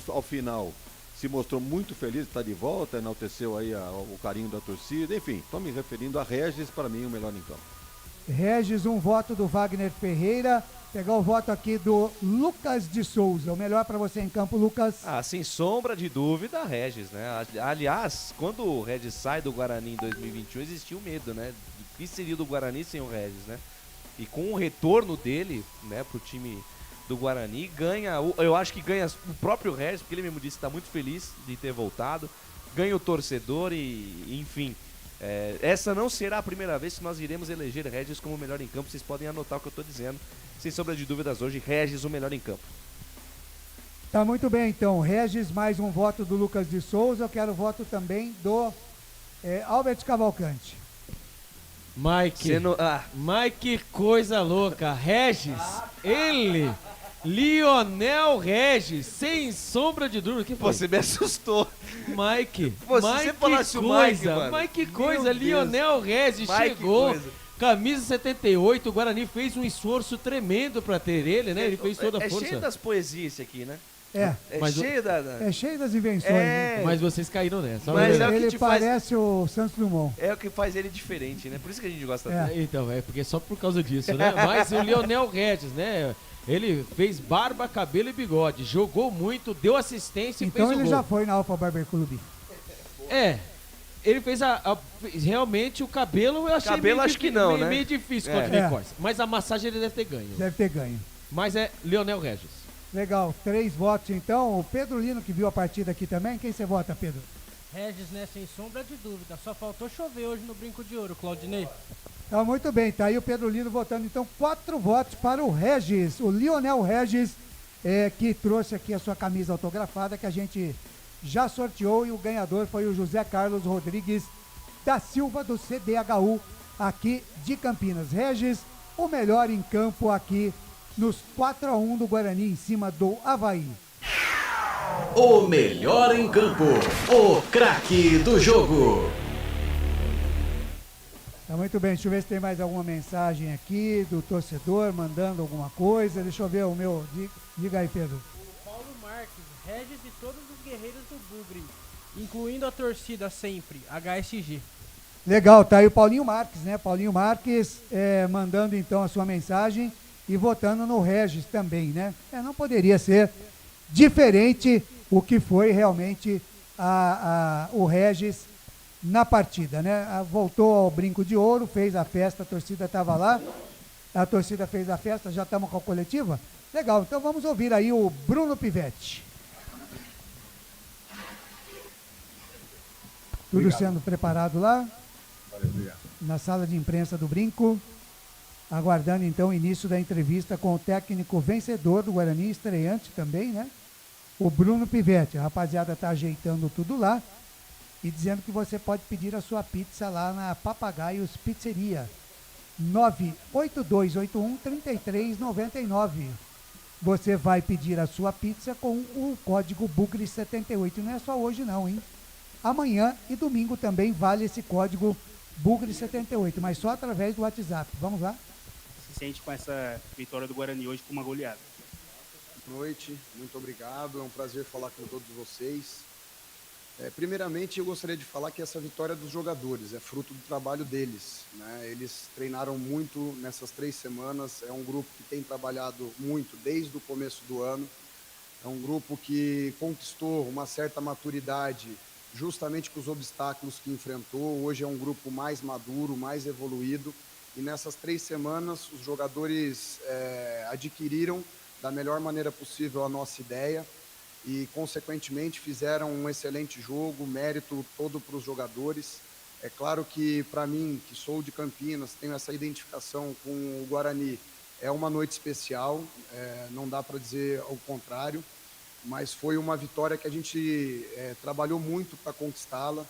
Ao final, se mostrou muito feliz de estar de volta, enalteceu aí o carinho da torcida. Enfim, estou me referindo a Regis, para mim, o melhor em campo. Regis, um voto do Wagner Ferreira. Pegar o voto aqui do Lucas de Souza. O melhor para você em campo, Lucas? Sem sombra de dúvida, Regis, né? Aliás, quando o Regis sai do Guarani em 2021, existia o medo, né? O que seria do Guarani sem o Regis, né? E com o retorno dele, né, pro time do Guarani, eu acho que ganha o próprio Regis, porque ele mesmo disse que está muito feliz de ter voltado, ganha o torcedor e enfim, essa não será a primeira vez que nós iremos eleger Regis como o melhor em campo, vocês podem anotar o que eu estou dizendo, sem sombra de dúvidas hoje, Regis o melhor em campo. Tá muito bem então, Regis, mais um voto do Lucas de Souza, eu quero voto também do Albert Cavalcante. Mike, Mike, coisa louca. Regis, ele, Lionel Regis, sem sombra de dúvida. Que foi? Você me assustou. Mike, Pô, se Mike, você falasse o coisa, Mike, mano. Mike, coisa, Meu Deus. Lionel Regis Mike, chegou. coisa. Camisa 78, o Guarani fez um esforço tremendo pra ter ele, né? Ele fez toda a força. É cheio das poesias esse aqui, né? É. É cheio das invenções. Né? Mas vocês caíram nessa. Mas é o que Ele te parece faz... o Santos Dumont. É o que faz ele diferente, né? Por isso que a gente gosta dele. Então, porque só por causa disso, né? Mas o Lionel Regis, né? Ele fez barba, cabelo e bigode. Jogou muito, deu assistência e Então fez o ele gol. já foi na Alfa Barber Club. Ele fez realmente o cabelo, eu achei Cabelo acho que não, né? meio difícil contra o Nicosia. Mas a massagem ele deve ter ganho. Deve ter ganho. Mas é Lionel Regis. Legal, 3 votos então. O Pedro Lino que viu a partida aqui também. Quem você vota, Pedro? Regis, né? Sem sombra de dúvida. Só faltou chover hoje no Brinco de Ouro, Claudinei. Tá muito bem, tá aí o Pedro Lino votando então 4 votos para o Regis, o Lionel Regis, que trouxe aqui a sua camisa autografada que a gente já sorteou e o ganhador foi o José Carlos Rodrigues da Silva do CDHU aqui de Campinas. Regis, o melhor em campo aqui nos 4-1 do Guarani em cima do Avaí. O melhor em campo, o craque do jogo. Tá muito bem, deixa eu ver se tem mais alguma mensagem aqui do torcedor mandando alguma coisa. Deixa eu ver o meu. Diga aí, Pedro. Paulo Marques, Regis e todos os guerreiros do Bugre, incluindo a torcida sempre, HSG. Legal, tá aí o Paulinho Marques, né? Paulinho Marques mandando então a sua mensagem e votando no Regis também, né? Não poderia ser diferente o que foi realmente o Regis na partida, né? Voltou ao Brinco de Ouro, fez a festa, a torcida estava lá, a torcida fez a festa, já estamos com a coletiva? Legal, então vamos ouvir aí o Bruno Pivetti. Tudo Obrigado. sendo preparado lá, Obrigado. na sala de imprensa do Brinco, aguardando então o início da entrevista com o técnico vencedor do Guarani, estreante também, né? O Bruno Pivetti. A rapaziada está ajeitando tudo lá e dizendo que você pode pedir a sua pizza lá na Papagaios Pizzeria, 98281-3399. Você vai pedir a sua pizza com o código BUGRE78. Não é só hoje não, hein? Amanhã e domingo também vale esse código BUGRE78, mas só através do WhatsApp. Vamos lá? Se sente com essa vitória do Guarani hoje com uma goleada? Boa noite, muito obrigado. É um prazer falar com todos vocês. Primeiramente, eu gostaria de falar que essa vitória é dos jogadores, é fruto do trabalho deles, né? Eles treinaram muito nessas 3 semanas, é um grupo que tem trabalhado muito desde o começo do ano, é um grupo que conquistou uma certa maturidade justamente com os obstáculos que enfrentou. Hoje é um grupo mais maduro, mais evoluído, e nessas 3 semanas os jogadores adquiriram da melhor maneira possível a nossa ideia e, consequentemente, fizeram um excelente jogo, mérito todo para os jogadores. É claro que, para mim, que sou de Campinas, tenho essa identificação com o Guarani, é uma noite especial, não dá para dizer o contrário, mas foi uma vitória que a gente trabalhou muito para conquistá-la.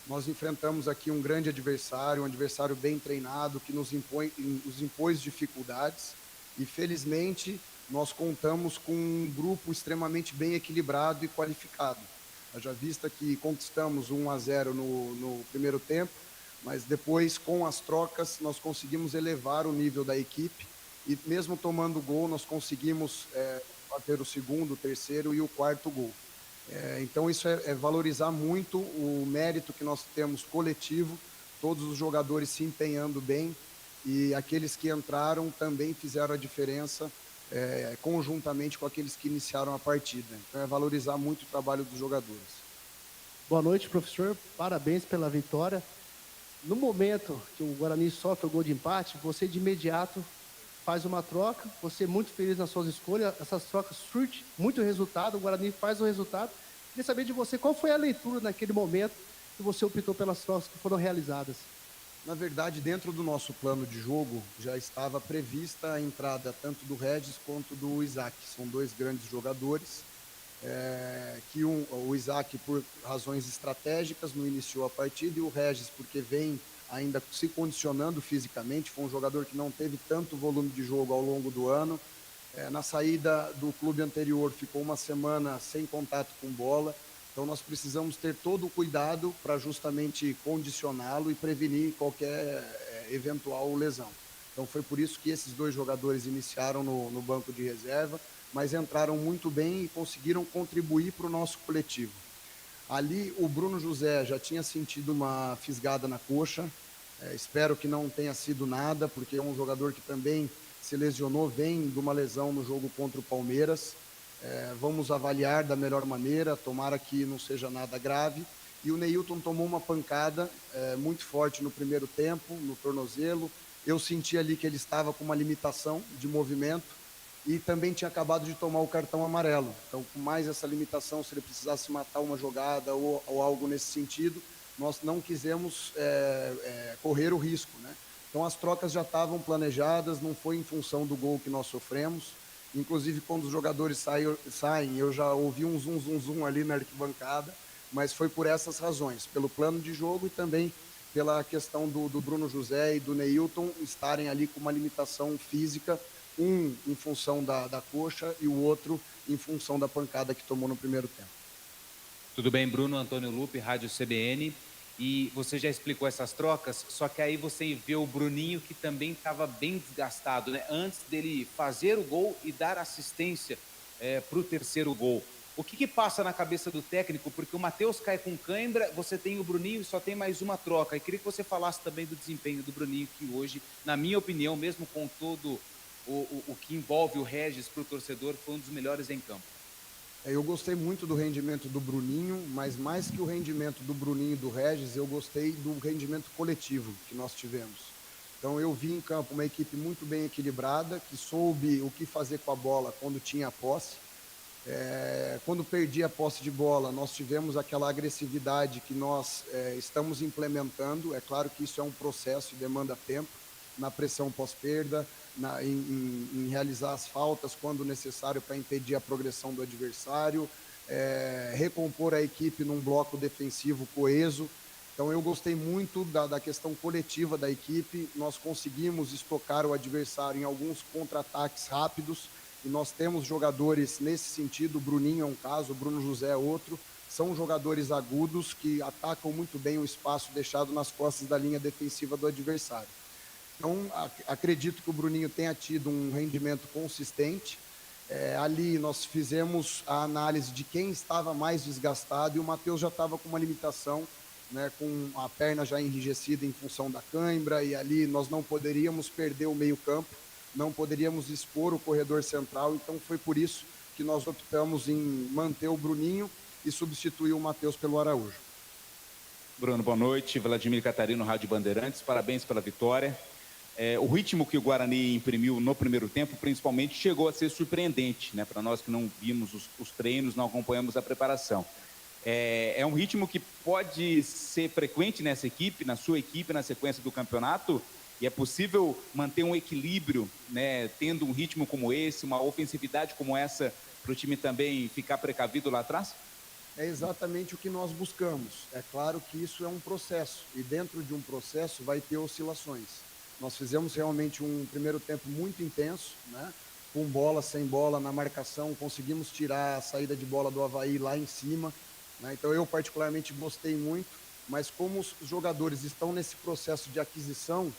Nós enfrentamos aqui um grande adversário, um adversário bem treinado, que nos impôs dificuldades, e, felizmente, nós contamos com um grupo extremamente bem equilibrado e qualificado. Haja vista que conquistamos 1-0 no primeiro tempo, mas depois, com as trocas, nós conseguimos elevar o nível da equipe e, mesmo tomando gol, nós conseguimos bater o segundo, o terceiro e o quarto gol. Então, isso é valorizar muito o mérito que nós temos coletivo, todos os jogadores se empenhando bem e aqueles que entraram também fizeram a diferença conjuntamente com aqueles que iniciaram a partida. Então é valorizar muito o trabalho dos jogadores. Boa noite, professor. Parabéns pela vitória. No momento que o Guarani sofre o gol de empate, você de imediato faz uma troca, você é muito feliz nas suas escolhas, essas trocas surtem muito resultado, o Guarani faz o resultado. Queria saber de você qual foi a leitura naquele momento que você optou pelas trocas que foram realizadas. Na verdade, dentro do nosso plano de jogo, já estava prevista a entrada tanto do Regis quanto do Isaac. São 2 grandes jogadores, o Isaac por razões estratégicas não iniciou a partida e o Regis porque vem ainda se condicionando fisicamente. Foi um jogador que não teve tanto volume de jogo ao longo do ano. Na saída do clube anterior, ficou uma semana sem contato com bola. Então nós precisamos ter todo o cuidado para justamente condicioná-lo e prevenir qualquer eventual lesão. Então foi por isso que esses 2 jogadores iniciaram no banco de reserva, mas entraram muito bem e conseguiram contribuir para o nosso coletivo. Ali o Bruno José já tinha sentido uma fisgada na coxa, espero que não tenha sido nada, porque é um jogador que também se lesionou, vem de uma lesão no jogo contra o Palmeiras. Vamos avaliar da melhor maneira, tomara que não seja nada grave. E o Neilton tomou uma pancada muito forte no primeiro tempo, no tornozelo. Eu senti ali que ele estava com uma limitação de movimento e também tinha acabado de tomar o cartão amarelo. Então, com mais essa limitação, se ele precisasse matar uma jogada ou algo nesse sentido, nós não quisemos correr o risco, né? Então, as trocas já estavam planejadas, não foi em função do gol que nós sofremos. Inclusive, quando os jogadores saem, eu já ouvi um zum, zum, zum ali na arquibancada, mas foi por essas razões, pelo plano de jogo e também pela questão do Bruno José e do Neilton estarem ali com uma limitação física, um em função da coxa e o outro em função da pancada que tomou no primeiro tempo. Tudo bem, Bruno? Antônio Lupe, Rádio CBN. E você já explicou essas trocas, só que aí você vê o Bruninho que também estava bem desgastado, né? Antes dele fazer o gol e dar assistência para o terceiro gol. O que passa na cabeça do técnico? Porque o Matheus cai com cãibra, você tem o Bruninho e só tem mais uma troca. E queria que você falasse também do desempenho do Bruninho, que hoje, na minha opinião, mesmo com todo o que envolve o Regis para o torcedor, foi um dos melhores em campo. Eu gostei muito do rendimento do Bruninho, mas mais que o rendimento do Bruninho e do Regis, eu gostei do rendimento coletivo que nós tivemos. Então eu vi em campo uma equipe muito bem equilibrada, que soube o que fazer com a bola quando tinha a posse. Quando perdia a posse de bola, nós tivemos aquela agressividade que nós estamos implementando. É claro que isso é um processo e demanda tempo, na pressão pós-perda, em realizar as faltas quando necessário para impedir a progressão do adversário, recompor a equipe num bloco defensivo coeso. Então eu gostei muito da questão coletiva da equipe. Nós conseguimos estocar o adversário em alguns contra-ataques rápidos e nós temos jogadores nesse sentido. O Bruninho é um caso, o Bruno José é outro. São jogadores agudos que atacam muito bem o espaço deixado nas costas da linha defensiva do adversário. Então, acredito que o Bruninho tenha tido um rendimento consistente. Ali nós fizemos a análise de quem estava mais desgastado e o Matheus já estava com uma limitação, né, com a perna já enrijecida em função da cãibra, e ali nós não poderíamos perder o meio-campo, não poderíamos expor o corredor central, então foi por isso que nós optamos em manter o Bruninho e substituir o Matheus pelo Araújo. Bruno, boa noite. Vladimir Catarino, Rádio Bandeirantes. Parabéns pela vitória. O ritmo que o Guarani imprimiu no primeiro tempo, principalmente, chegou a ser surpreendente, né? Para nós que não vimos os treinos, não acompanhamos a preparação. É um ritmo que pode ser frequente nessa equipe, na sua equipe, na sequência do campeonato, e é possível manter um equilíbrio, né? Tendo um ritmo como esse, uma ofensividade como essa, para o time também ficar precavido lá atrás? É exatamente o que nós buscamos. É claro que isso é um processo, e dentro de um processo vai ter oscilações. Nós fizemos realmente um primeiro tempo muito intenso, né? Com bola, sem bola, na marcação, conseguimos tirar a saída de bola do Avaí lá em cima, né? Então eu particularmente gostei muito, mas como os jogadores estão nesse processo de aquisição,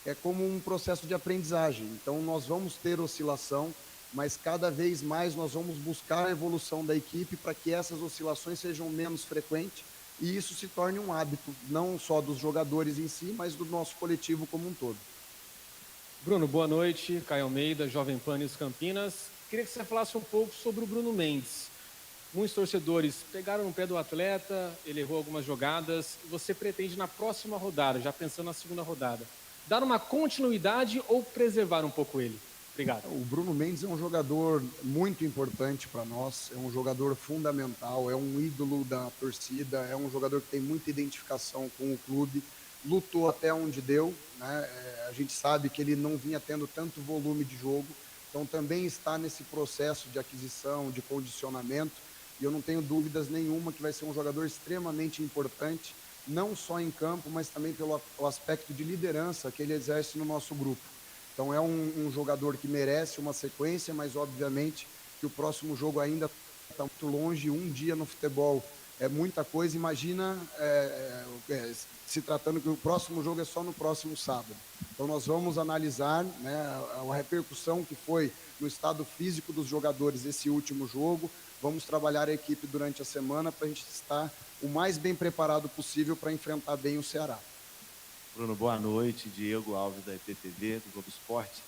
é como um processo de aprendizagem. Então nós vamos ter oscilação, mas cada vez mais nós vamos buscar a evolução da equipe para que essas oscilações sejam menos frequentes e isso se torne um hábito, não só dos jogadores em si, mas do nosso coletivo como um todo. Bruno, boa noite. Caio Almeida, Jovem Pan News Campinas. Queria que você falasse um pouco sobre o Bruno Mendes. Muitos torcedores pegaram no pé do atleta, ele errou algumas jogadas. Você pretende na próxima rodada, já pensando na segunda rodada, dar uma continuidade ou preservar um pouco ele? Obrigado. O Bruno Mendes é um jogador muito importante para nós, é um jogador fundamental, é um ídolo da torcida, é um jogador que tem muita identificação com o clube, lutou até onde deu, né? A gente sabe que ele não vinha tendo tanto volume de jogo, então também está nesse processo de aquisição, de condicionamento, e eu não tenho dúvidas nenhuma que vai ser um jogador extremamente importante não só em campo, mas também pelo aspecto de liderança que ele exerce no nosso grupo. Então é um jogador que merece uma sequência, mas obviamente que o próximo jogo ainda está muito longe. Um dia no futebol é muita coisa, imagina se tratando que o próximo jogo é só no próximo sábado. Então nós vamos analisar, né, a repercussão que foi no estado físico dos jogadores esse último jogo. Vamos trabalhar a equipe durante a semana para a gente estar o mais bem preparado possível para enfrentar bem o Ceará. Bruno, boa noite. Diego Alves, da EPTV, do Globo Esporte.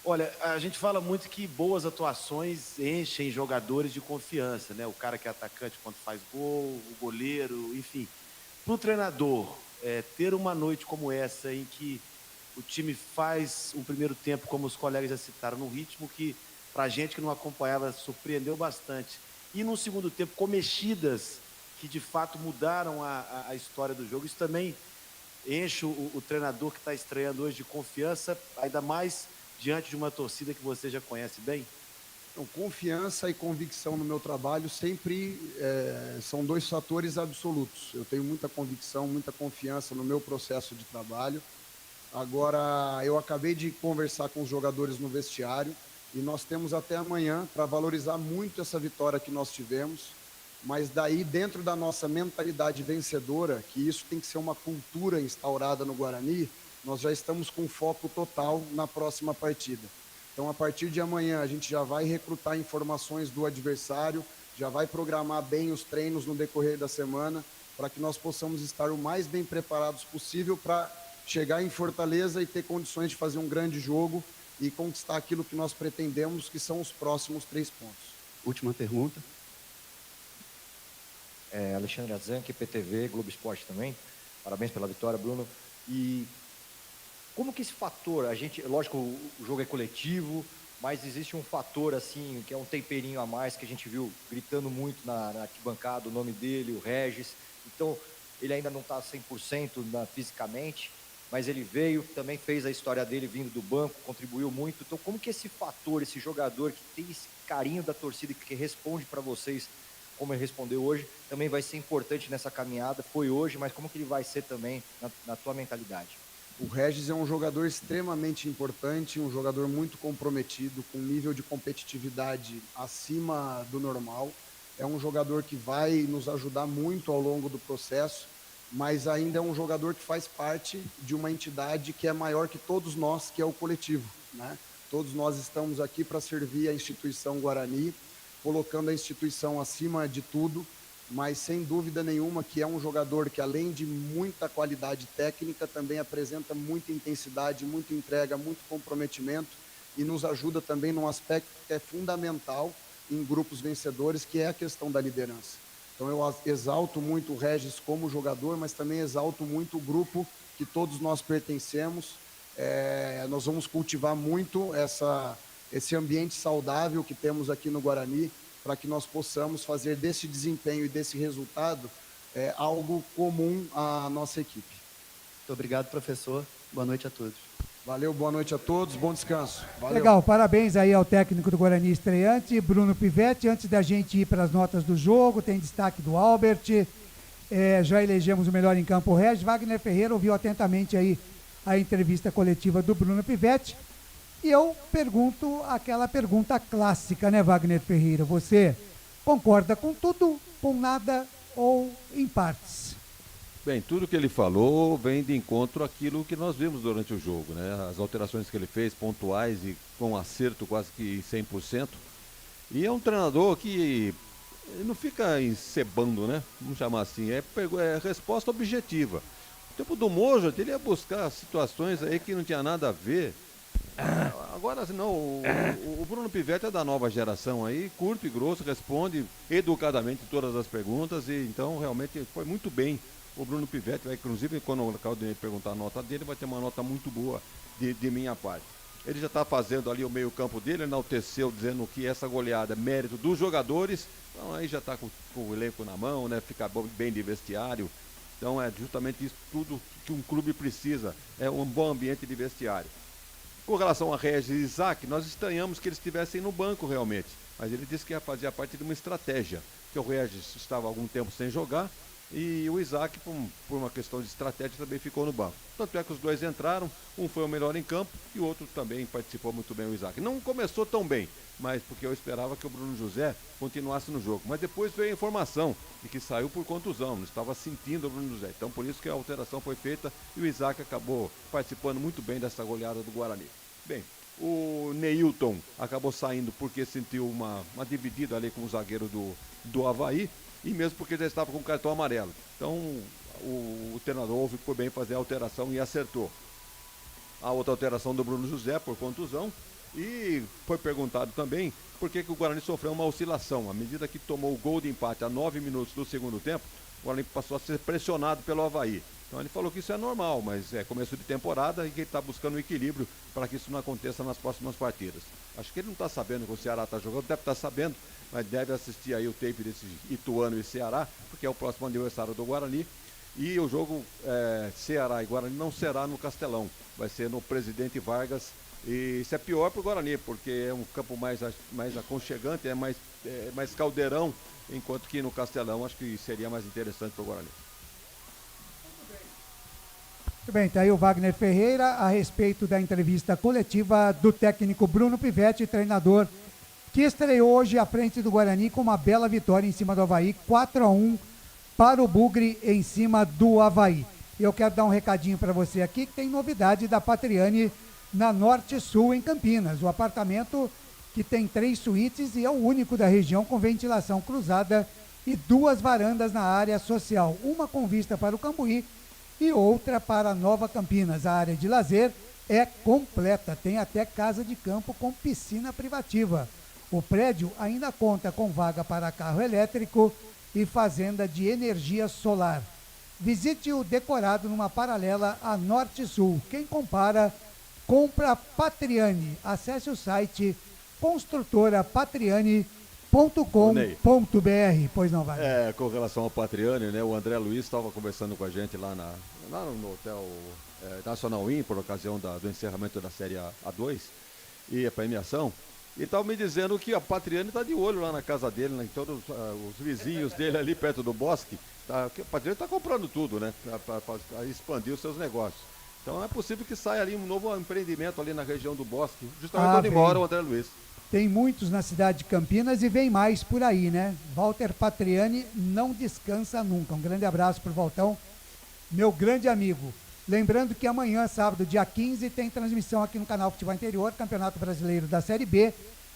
Olha, a gente fala muito que boas atuações enchem jogadores de confiança, né? O cara que é atacante quando faz gol, o goleiro, enfim. Para o treinador, ter uma noite como essa, em que o time faz um primeiro tempo, como os colegas já citaram, num ritmo que, para a gente que não acompanhava, surpreendeu bastante. E num segundo tempo, com mexidas que de fato mudaram a história do jogo, isso também enche o treinador que está estreando hoje de confiança, ainda mais diante de uma torcida que você já conhece bem? Então, confiança e convicção no meu trabalho sempre são dois fatores absolutos. Eu tenho muita convicção, muita confiança no meu processo de trabalho. Agora, eu acabei de conversar com os jogadores no vestiário e nós temos até amanhã para valorizar muito essa vitória que nós tivemos, mas daí, dentro da nossa mentalidade vencedora, que isso tem que ser uma cultura instaurada no Guarani, nós já estamos com foco total na próxima partida. Então, a partir de amanhã, a gente já vai recrutar informações do adversário, já vai programar bem os treinos no decorrer da semana, para que nós possamos estar o mais bem preparados possível para chegar em Fortaleza e ter condições de fazer um grande jogo e conquistar aquilo que nós pretendemos, que são os próximos 3 pontos. Última pergunta. Alexandre Azanque, PTV, Globo Esporte também. Parabéns pela vitória, Bruno. E como que esse fator, lógico, o jogo é coletivo, mas existe um fator assim, que é um temperinho a mais, que a gente viu gritando muito na arquibancada, o nome dele, o Regis. Então, ele ainda não está 100% fisicamente, mas ele veio, também fez a história dele vindo do banco, contribuiu muito. Então, como que esse fator, esse jogador que tem esse carinho da torcida, que responde para vocês, como ele respondeu hoje, também vai ser importante nessa caminhada? Foi hoje, mas como que ele vai ser também na tua mentalidade? O Regis é um jogador extremamente importante, um jogador muito comprometido, com um nível de competitividade acima do normal. É um jogador que vai nos ajudar muito ao longo do processo, mas ainda é um jogador que faz parte de uma entidade que é maior que todos nós, que é o coletivo, né? Todos nós estamos aqui para servir a instituição Guarani, colocando a instituição acima de tudo, mas sem dúvida nenhuma que é um jogador que, além de muita qualidade técnica, também apresenta muita intensidade, muita entrega, muito comprometimento e nos ajuda também num aspecto que é fundamental em grupos vencedores, que é a questão da liderança. Então eu exalto muito o Regis como jogador, mas também exalto muito o grupo que todos nós pertencemos. Nós vamos cultivar muito esse ambiente saudável que temos aqui no Guarani, para que nós possamos fazer desse desempenho e desse resultado algo comum à nossa equipe. Muito obrigado, professor. Boa noite a todos. Valeu, boa noite a todos, bom descanso. Valeu. Legal, parabéns aí ao técnico do Guarani estreante, Bruno Pivetti. Antes da gente ir para as notas do jogo, tem destaque do Albert, já elegemos o melhor em campo, o Regis. Wagner Ferreira ouviu atentamente aí a entrevista coletiva do Bruno Pivetti. E eu pergunto aquela pergunta clássica, né, Wagner Ferreira? Você concorda com tudo, com nada ou em partes? Bem, tudo que ele falou vem de encontro àquilo que nós vimos durante o jogo, né? As alterações que ele fez, pontuais e com acerto quase que 100%. E é um treinador que não fica encebando, né? Vamos chamar assim, é resposta objetiva. O tempo do Mojo, ele ia buscar situações aí que não tinha nada a ver. Agora, não, o Bruno Pivetti é da nova geração aí, curto e grosso, responde educadamente todas as perguntas e então realmente foi muito bem. O Bruno Pivetti, inclusive quando o Claudinei perguntar a nota dele, vai ter uma nota muito boa de minha parte. Ele já está fazendo ali o meio campo dele, enalteceu dizendo que essa goleada é mérito dos jogadores, então aí já está com o elenco na mão, né? Fica bem de vestiário. Então é justamente isso tudo que um clube precisa, é um bom ambiente de vestiário. Com relação a Regis e Isaac, nós estranhamos que eles estivessem no banco realmente, mas ele disse que ia fazer parte de uma estratégia, que o Regis estava há algum tempo sem jogar, E o Isaac, por uma questão de estratégia, também ficou no banco. Tanto é que os dois entraram, um foi o melhor em campo e o outro também participou muito bem, o Isaac. Não começou tão bem, mas porque eu esperava que o Bruno José continuasse no jogo. Mas depois veio a informação de que saiu por contusão, não estava sentindo o Bruno José. Então por isso que a alteração foi feita e o Isaac acabou participando muito bem dessa goleada do Guarani. Bem, o Neilton acabou saindo porque sentiu uma dividida ali com o zagueiro do Avaí, e mesmo porque já estava com o cartão amarelo. Então o treinador ouve por bem fazer a alteração e acertou. A outra alteração do Bruno José por contusão, e foi perguntado também por que o Guarani sofreu uma oscilação. À medida que tomou o gol de empate a 9 minutos do segundo tempo, o Guarani passou a ser pressionado pelo Avaí. Então ele falou que isso é normal, mas é começo de temporada e que ele está buscando um equilíbrio para que isso não aconteça nas próximas partidas. Acho que ele não está sabendo que o Ceará está jogando, deve estar sabendo, mas deve assistir aí o tape desse Ituano e Ceará, porque é o próximo aniversário do Guarani. E o jogo Ceará e Guarani não será no Castelão, vai ser no Presidente Vargas. E isso é pior para o Guarani, porque é um campo mais aconchegante, é mais caldeirão, enquanto que no Castelão acho que seria mais interessante para o Guarani. Muito bem, tá aí o Wagner Ferreira a respeito da entrevista coletiva do técnico Bruno Pivetti, treinador que estreou hoje à frente do Guarani com uma bela vitória em cima do Avaí, 4-1 para o Bugre em cima do Avaí. Eu quero dar um recadinho para você aqui, que tem novidade da Patriani na Norte Sul, em Campinas. O apartamento que tem 3 suítes e é o único da região com ventilação cruzada e 2 varandas na área social, uma com vista para o Cambuí e outra para Nova Campinas. A área de lazer é completa, tem até casa de campo com piscina privativa. O prédio ainda conta com vaga para carro elétrico e fazenda de energia solar. Visite o decorado numa paralela a Norte-Sul. Quem compara, compra Patriani. Acesse o site construtorapatriani.com.br. Pois não, vai. Com relação ao Patriani, né? O André Luiz estava conversando com a gente lá no Hotel Nacional Inn, por ocasião do encerramento da Série A2 e a premiação. E estava me dizendo que a Patriani está de olho lá na casa dele, em todos os vizinhos dele ali perto do bosque. A Patriani está comprando tudo, né? Para expandir os seus negócios. Então é possível que saia ali um novo empreendimento ali na região do bosque, justamente onde mora o André Luiz. Tem muitos na cidade de Campinas e vem mais por aí, né? Walter Patriani não descansa nunca. Um grande abraço pro Valtão, meu grande amigo. Lembrando que amanhã, sábado, dia 15, tem transmissão aqui no canal Futebol Interior, Campeonato Brasileiro da Série B,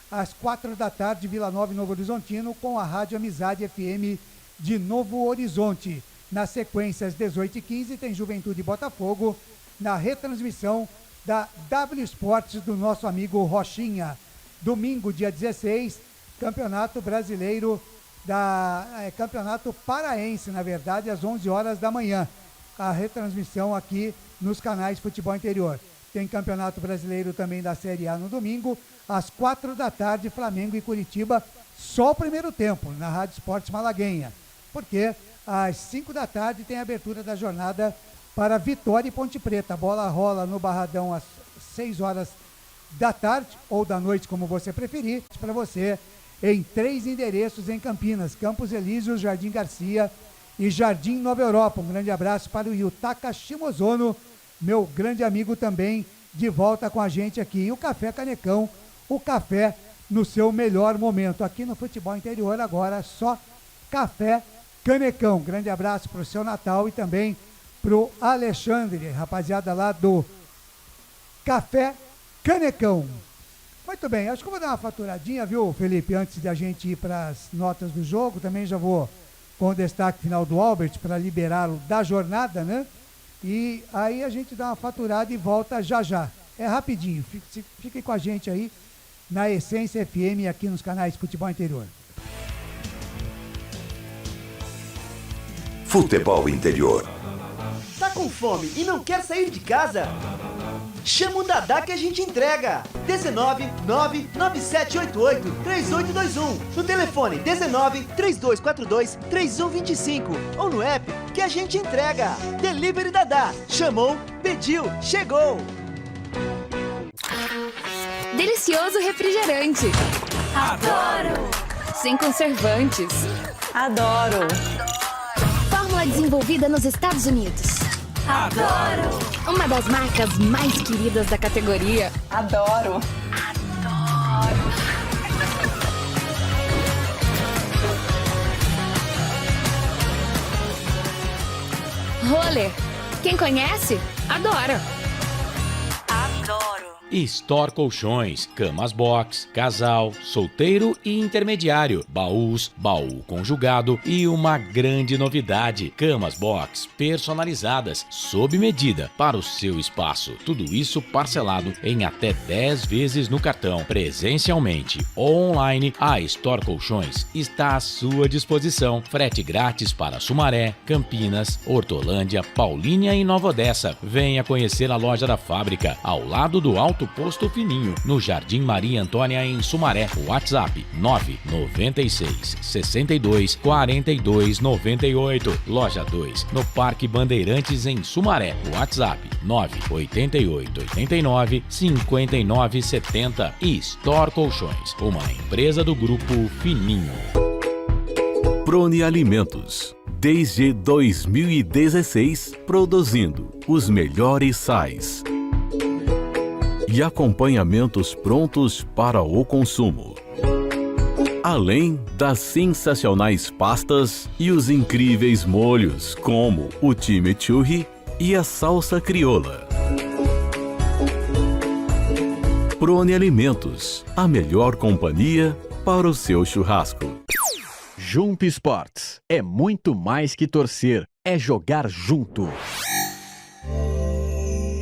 às 4 da tarde, Vila Nova e Novo Horizontino, com a Rádio Amizade FM de Novo Horizonte. Na sequência, às 18h15, tem Juventude e Botafogo, na retransmissão da W Esportes do nosso amigo Rochinha. Domingo, dia 16, Campeonato Brasileiro, Campeonato Paraense, na verdade, às 11 horas da manhã. A retransmissão aqui nos canais Futebol Interior. Tem Campeonato Brasileiro também da Série A no domingo, às 4 da tarde, Flamengo e Curitiba, só o primeiro tempo, na Rádio Esportes Malaguenha. Porque às 5 da tarde tem a abertura da jornada para Vitória e Ponte Preta. A bola rola no Barradão às 6 horas da tarde, ou da noite, como você preferir, para você em 3 endereços em Campinas: Campos Elíseos, Jardim Garcia e Jardim Nova Europa. Um grande abraço para o Yutaka Shimozono, meu grande amigo também, de volta com a gente aqui. E o Café Canecão, o café no seu melhor momento. Aqui no Futebol Interior agora só Café Canecão. Grande abraço para o seu Natal e também para o Alexandre, rapaziada lá do Café Canecão. Muito bem, acho que eu vou dar uma faturadinha, viu, Felipe, antes de a gente ir para as notas do jogo. Também já vou com o destaque final do Albert para liberá-lo da jornada, né? E aí a gente dá uma faturada e volta já já. É rapidinho, fiquem com a gente aí na Essência FM aqui nos canais Futebol Interior. Futebol Interior. Tá com fome e não quer sair de casa? Chama o Dadá que a gente entrega. 19997883821. No telefone 1932423125 ou no app que a gente entrega. Delivery Dadá. Chamou, pediu, chegou. Delicioso refrigerante. Adoro! Sem conservantes. Adoro! Fórmula desenvolvida nos Estados Unidos. Adoro! Uma das marcas mais queridas da categoria. Adoro! Roller. Quem conhece, adora. Store Colchões, camas box, casal, solteiro e intermediário, baús, baú conjugado e uma grande novidade, camas box personalizadas, sob medida para o seu espaço. Tudo isso parcelado em até 10 vezes no cartão, presencialmente ou online. A Store Colchões está à sua disposição. Frete grátis para Sumaré, Campinas, Hortolândia, Paulínia e Nova Odessa. Venha conhecer a loja da fábrica, ao lado do Alto Posto Fininho, no Jardim Maria Antônia, em Sumaré. WhatsApp 996 62 42 98. Loja 2, no Parque Bandeirantes, em Sumaré. WhatsApp 988 89 59 70. E Store Colchões, uma empresa do Grupo Fininho. Prone Alimentos. Desde 2016, produzindo os melhores sais e acompanhamentos prontos para o consumo. Além das sensacionais pastas e os incríveis molhos, como o chimichurri e a salsa crioula. Prone Alimentos, a melhor companhia para o seu churrasco. Jump Sports é muito mais que torcer, é jogar junto.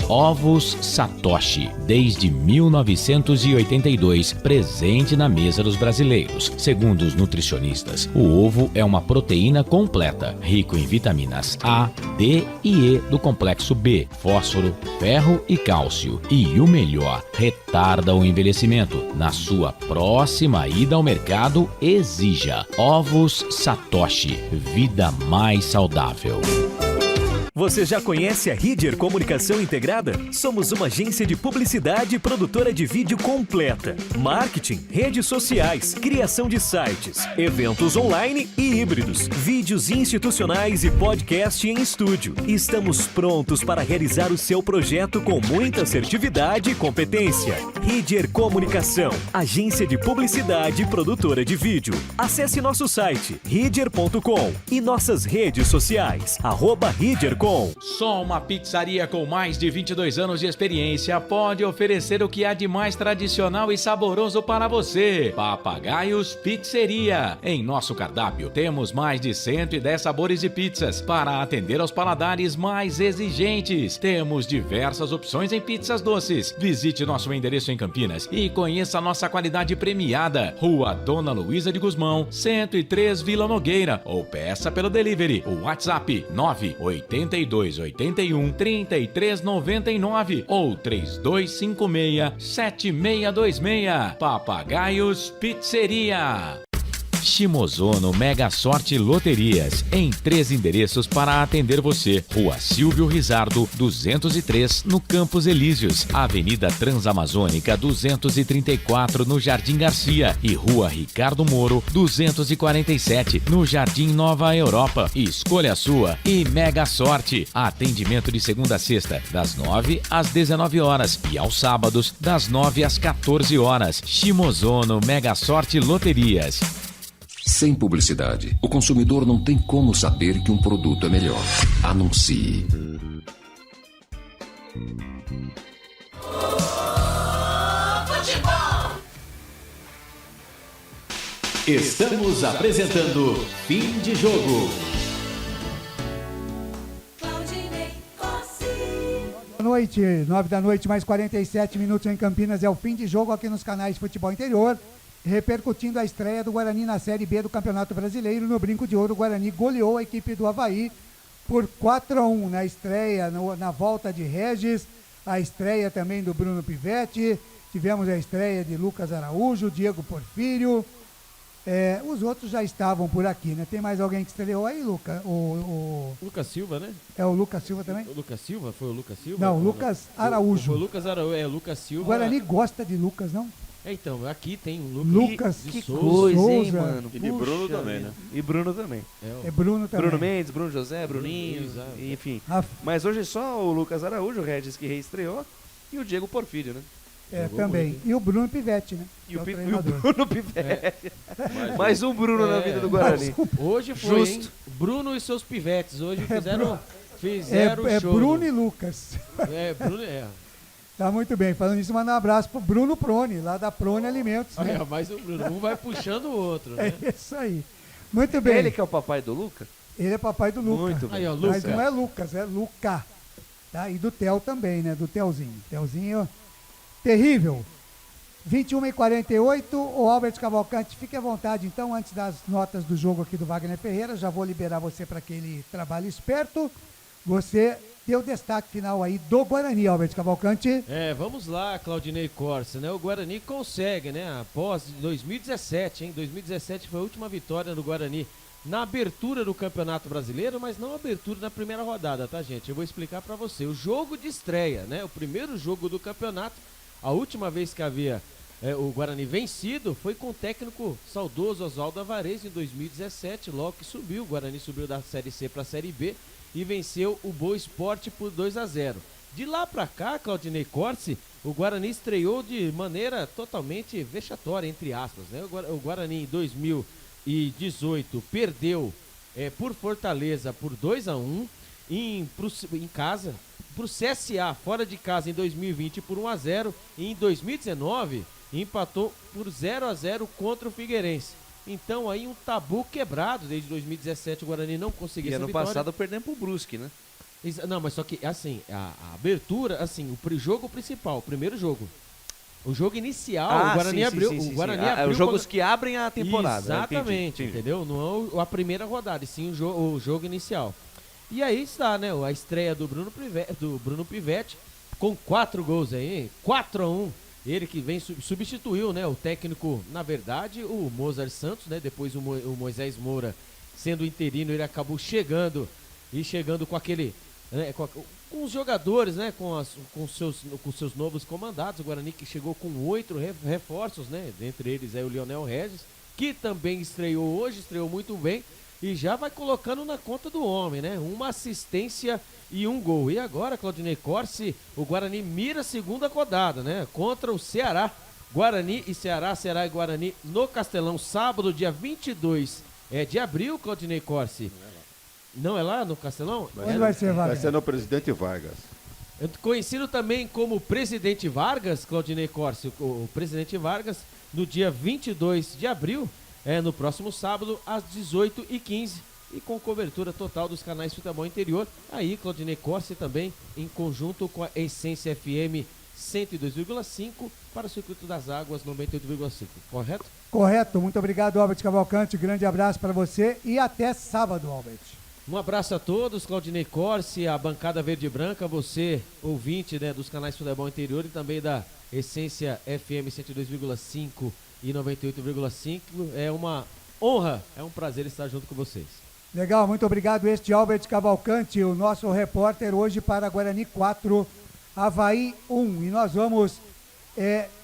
Ovos Satoshi, desde 1982, presente na mesa dos brasileiros. Segundo os nutricionistas, o ovo é uma proteína completa, rico em vitaminas A, D e E do complexo B, fósforo, ferro e cálcio. E o melhor, retarda o envelhecimento. Na sua próxima ida ao mercado, exija Ovos Satoshi, vida mais saudável. Você já conhece a Ridger Comunicação Integrada? Somos uma agência de publicidade e produtora de vídeo completa. Marketing, redes sociais, criação de sites, eventos online e híbridos, vídeos institucionais e podcast em estúdio. Estamos prontos para realizar o seu projeto com muita assertividade e competência. Ridger Comunicação, agência de publicidade e produtora de vídeo. Acesse nosso site, ridger.com, e nossas redes sociais, @ridger.com. Só uma pizzaria com mais de 22 anos de experiência pode oferecer o que há de mais tradicional e saboroso para você. Papagaios Pizzeria. Em nosso cardápio temos mais de 110 sabores de pizzas para atender aos paladares mais exigentes. Temos diversas opções em pizzas doces. Visite nosso endereço em Campinas e conheça a nossa qualidade premiada. Rua Dona Luísa de Gusmão, 103, Vila Nogueira, ou peça pelo delivery. O WhatsApp 98281 3399 ou 3256-7626. Papagaios Pizzeria. Shimozono Mega Sorte Loterias, em 3 endereços para atender você. Rua Silvio Rizardo, 203, no Campos Elíseos. Avenida Transamazônica, 234, no Jardim Garcia. E Rua Ricardo Moro, 247, no Jardim Nova Europa. Escolha a sua e Mega Sorte. Atendimento de segunda a sexta, das 9 às 19 horas e aos sábados, das 9 às 14 horas. Shimozono Mega Sorte Loterias. Sem publicidade, o consumidor não tem como saber que um produto é melhor. Anuncie. Estamos apresentando Fim de Jogo. Boa noite, 9 da noite, mais 47 minutos em Campinas. É o fim de jogo aqui nos canais Futebol Interior, repercutindo a estreia do Guarani na Série B do Campeonato Brasileiro. No Brinco de Ouro, o Guarani goleou a equipe do Avaí por 4-1 na estreia, na volta de Regis, a estreia também do Bruno Pivetti, tivemos a estreia de Lucas Araújo, Diego Porfírio, os outros já estavam por aqui, né? Tem mais alguém que estreou aí, Lucas? Lucas Silva, né? É o Lucas Silva também? O Lucas Silva? Foi o Lucas Silva? Não, o Lucas Araújo. Foi o Lucas Araújo, Lucas Silva. O Guarani gosta de Lucas, não? Então, aqui tem o Lucas de Que Souza. coisa, hein, Souza. mano? E de Bruno Puxa também, vida. né? E Bruno também. É Bruno também. Bruno Mendes, Bruno José, Bruninho, Exato. enfim. Raf- Mas hoje só o Lucas Araújo, o Regis que reestreou, e o Diego Porfírio, né? também. E o Bruno Pivete, né? E o, Que é e o treinador. Bruno Pivete. Mais um Bruno na vida do Guarani. Hoje foi, Justo. hein? Bruno e seus pivetes. Hoje Bruno. fizeram É show. Bruno e Lucas. Bruno Tá muito bem. Falando nisso, manda um abraço pro Bruno Prone, lá da Prone Alimentos. Né? Mas o Bruno, um vai puxando o outro, né? É isso aí. Muito bem. Ele que é o papai do Lucas? Ele é papai do Luca. Muito bem. Aí, ó, Mas Lucas. não é Lucas, é Luca. Tá? E do Theo também, né? Do Theozinho. Theozinho, terrível. 21h48, o Albert Cavalcante, fique à vontade então, antes das notas do jogo aqui do Wagner Ferreira, já vou liberar você para aquele trabalho esperto. Você deu o destaque final aí do Guarani, Albert Cavalcante. Vamos lá, Claudinei Corsa, né? O Guarani consegue, né? Após 2017, hein? 2017 foi a última vitória do Guarani na abertura do Campeonato Brasileiro, mas não abertura na primeira rodada, tá, gente? Eu vou explicar para você. O jogo de estreia, né? O primeiro jogo do campeonato, a última vez que havia o Guarani vencido foi com o técnico saudoso Oswaldo Alvarez em 2017, logo que subiu. O Guarani subiu da Série C para a Série B e venceu o Boa Esporte por 2-0. De lá para cá, Claudinei Corsi, o Guarani estreou de maneira totalmente vexatória, entre aspas, né? O Guarani em 2018 perdeu por Fortaleza por 2-1 em casa, pro CSA fora de casa em 2020 por 1-0 e em 2019 empatou por 0-0 contra o Figueirense. Então aí um tabu quebrado. Desde 2017 o Guarani não conseguiu essa ano vitória. passado perdemos pro Brusque, né? Não, mas só que assim, a abertura, assim, o jogo principal, o primeiro jogo. O jogo inicial, o Guarani abriu. O Guarani abriu os jogos que abrem a temporada. Exatamente, Entendi. entendeu? Não a primeira rodada, e sim o jogo inicial. E aí está, né? A estreia do Bruno Pivete com 4 gols aí, 4-1. Ele que vem substituiu, né? O técnico, na verdade, o Mozart Santos, né? Depois o Moisés Moura sendo interino, ele acabou chegando com aquele, né? Com os jogadores, né? Com seus novos comandados. O Guarani que chegou com 8 reforços, né? Dentre eles o Lionel Regis, que também estreou hoje, estreou muito bem. E já vai colocando na conta do homem, né? Uma assistência e um gol. E agora, Claudinei Corsi, o Guarani mira a segunda rodada, né? Contra o Ceará. Guarani e Ceará e Guarani no Castelão, sábado, dia 22 de abril, Claudinei Corsi. Não é lá no Castelão? Onde vai ser, Vargas? Vai ser no Presidente Vargas. Conhecido também como Presidente Vargas, Claudinei Corsi, o Presidente Vargas, no dia 22 de abril, no próximo sábado, às 18h15, e com cobertura total dos canais Futebol Interior. Aí, Claudinei Corsi também, em conjunto com a Essência FM 102,5 para o Circuito das Águas 98,5, correto? Correto, muito obrigado, Albert Cavalcante, grande abraço para você e até sábado, Albert. Um abraço a todos, Claudinei Corsi, a bancada verde e branca, você, ouvinte, né, dos canais Futebol Interior e também da Essência FM 102,5 e 98,5. É uma honra, é um prazer estar junto com vocês. Legal, muito obrigado. Este Albert Cavalcante, o nosso repórter hoje para Guarani 4, Avaí 1. E nós vamos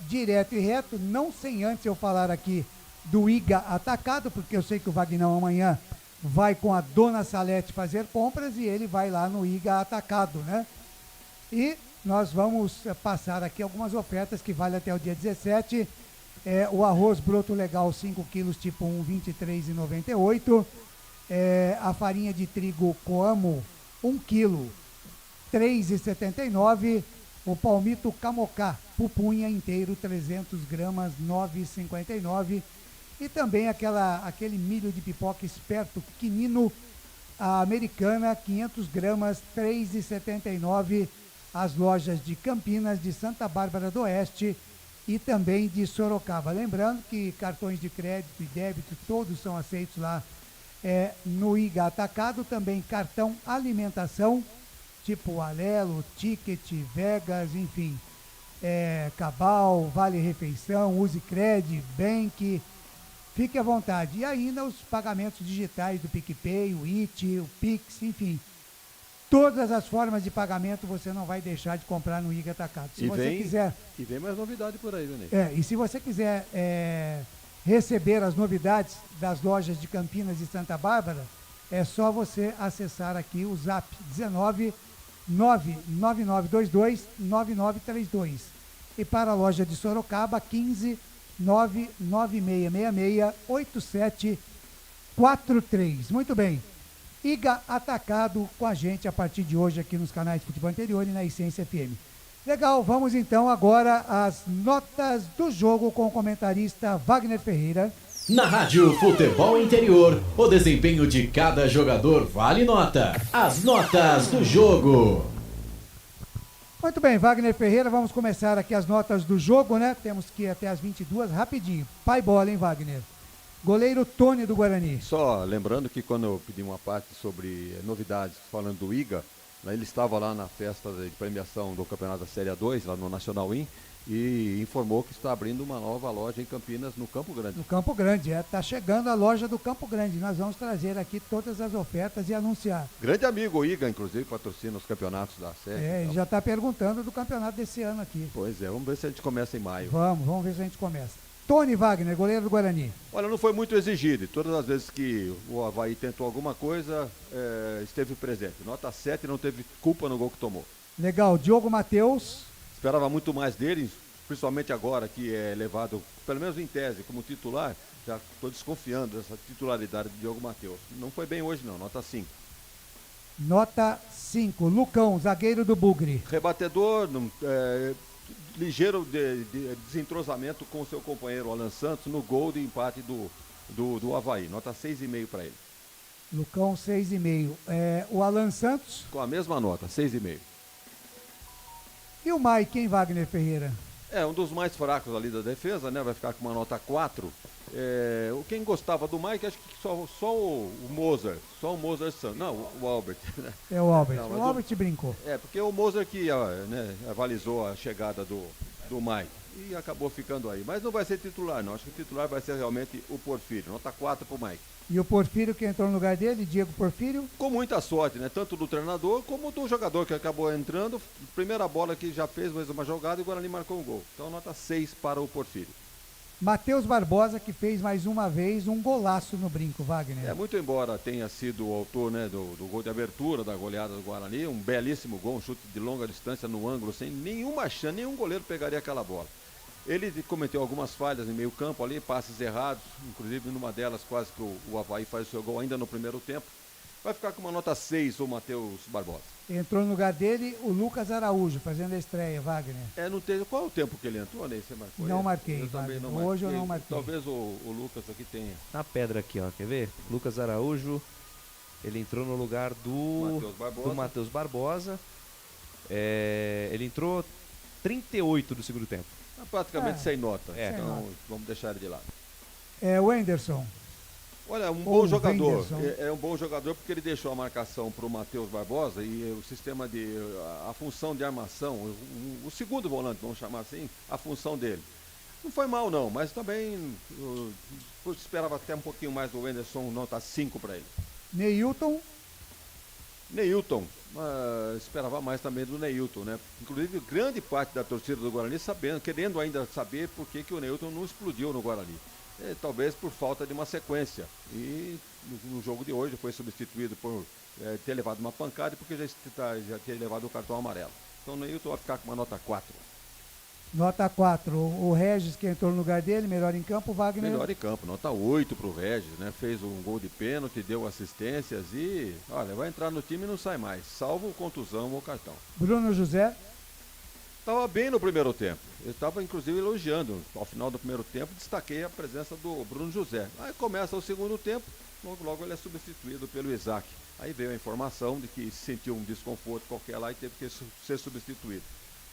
direto e reto, não sem antes eu falar aqui do IGA Atacado, porque eu sei que o Vagnão amanhã vai com a Dona Salete fazer compras e ele vai lá no IGA Atacado, né? E nós vamos passar aqui algumas ofertas que valem até o dia 17. O arroz broto legal 5 quilos tipo 1, R$ 23,98. A farinha de trigo Coamo 1 quilo, R$ 3,79. O palmito Camocá pupunha inteiro 300 gramas, R$ 9,59. E também aquele milho de pipoca esperto pequenino, a americana, 500 gramas, R$ 3,79. As lojas de Campinas, de Santa Bárbara do Oeste e também de Sorocaba. Lembrando que cartões de crédito e débito, todos são aceitos lá no IGA Atacado. Também cartão alimentação, tipo Alelo, Ticket, Vegas, enfim, Cabal, Vale Refeição, Use Cred, Bank. Fique à vontade. E ainda os pagamentos digitais do PicPay, o IT, o Pix, enfim. todas as formas de pagamento você não vai deixar de comprar no IG Atacado. Se você quiser... E vem mais novidade por aí, viu, Ney? E se você quiser receber as novidades das lojas de Campinas e Santa Bárbara, é só você acessar aqui o Zap 19 99922 9932. E para a loja de Sorocaba, 15 99666 8743. Muito bem. IGA Atacado com a gente a partir de hoje aqui nos canais de Futebol Interior e na Essência FM. Legal, vamos então agora às notas do jogo com o comentarista Wagner Ferreira. Na Rádio Futebol Interior, o desempenho de cada jogador vale nota. As notas do jogo. Muito bem, Wagner Ferreira, vamos começar aqui as notas do jogo, né? Temos que ir até as 22, rapidinho. Pai bola, hein, Wagner? Goleiro Tony do Guarani. Só lembrando que quando eu pedi uma parte sobre novidades, falando do IGA, ele estava lá na festa de premiação do Campeonato da Série A2, lá no Nacional In, e informou que está abrindo uma nova loja em Campinas, no Campo Grande. No Campo Grande, está chegando a loja do Campo Grande. Nós vamos trazer aqui todas as ofertas e anunciar. Grande amigo, o IGA, inclusive, patrocina os campeonatos da Série. Ele já está perguntando do campeonato desse ano aqui. Pois é, vamos ver se a gente começa em maio. Vamos ver se a gente começa. Tony Wagner, goleiro do Guarani. Olha, não foi muito exigido. Todas as vezes que o Avaí tentou alguma coisa, esteve presente. Nota 7, não teve culpa no gol que tomou. Legal. Diogo Matheus. Esperava muito mais dele, principalmente agora que é levado, pelo menos em tese, como titular. Já estou desconfiando dessa titularidade de Diogo Matheus. Não foi bem hoje não, nota 5. Nota 5. Lucão, zagueiro do Bugre. Rebatedor, ligeiro de desentrosamento com o seu companheiro Alan Santos no gol de empate do Avaí. Nota 6,5 para ele. Lucão, 6,5. O Alan Santos? Com a mesma nota, 6,5. E o Mike, hein, Wagner Ferreira? Um dos mais fracos ali da defesa, né? Vai ficar com uma nota 4. Quem gostava do Mike, acho que só o Moser. Só o Moser Santos. Não, o Albert. Né? É o Albert. Não, o Albert brincou. Porque o Moser que avalizou a chegada do Mike. E acabou ficando aí. Mas não vai ser titular, não. Acho que o titular vai ser realmente o Porfírio. Nota 4 pro Mike. E o Porfírio que entrou no lugar dele, Diego Porfírio? Com muita sorte, né? Tanto do treinador como do jogador que acabou entrando. Primeira bola que já fez mais uma jogada e o Guarani marcou um gol. Então nota 6 para o Porfírio. Matheus Barbosa, que fez mais uma vez um golaço no brinco, Wagner. Muito embora tenha sido o autor, né, do gol de abertura da goleada do Guarani, um belíssimo gol, um chute de longa distância no ângulo, sem nenhuma chance, nenhum goleiro pegaria aquela bola. Ele cometeu algumas falhas em meio campo ali, passes errados, inclusive numa delas quase que o Avaí faz o seu gol ainda no primeiro tempo. Vai ficar com uma nota 6 o Matheus Barbosa. Entrou no lugar dele o Lucas Araújo, fazendo a estreia, Wagner. Não teve. Qual é o tempo que ele entrou, Ney? Você marcou? Não marquei, Wagner. Hoje eu não marquei. Talvez o Lucas aqui tenha. Na pedra aqui, ó, quer ver? Lucas Araújo, ele entrou no lugar do Matheus Barbosa. Ele entrou 38 do segundo tempo. Praticamente sem nota. Então vamos deixar ele de lado. O Anderson. Olha, um bom jogador. É um bom jogador porque ele deixou a marcação para o Matheus Barbosa e o sistema a função de armação, o segundo volante, vamos chamar assim, a função dele. Não foi mal não, mas também eu esperava até um pouquinho mais do Anderson, nota 5 para ele. Neilton, esperava mais também do Neilton, né? Inclusive grande parte da torcida do Guarani querendo ainda saber por que o Neilton não explodiu no Guarani. Talvez por falta de uma sequência. E no jogo de hoje foi substituído por ter levado uma pancada e porque já tinha levado o cartão amarelo. Então o Neilton vai ficar com uma nota 4. Nota 4. O Regis, que entrou no lugar dele, melhor em campo, Wagner? Melhor em campo, nota 8 para o Regis, né? Fez um gol de pênalti, deu assistências e, olha, vai entrar no time e não sai mais, salvo contusão ou cartão. Bruno José? Estava bem no primeiro tempo. Eu estava, inclusive, elogiando. Ao final do primeiro tempo, destaquei a presença do Bruno José. Aí começa o segundo tempo, logo ele é substituído pelo Isaac. Aí veio a informação de que sentiu um desconforto qualquer lá e teve que ser substituído.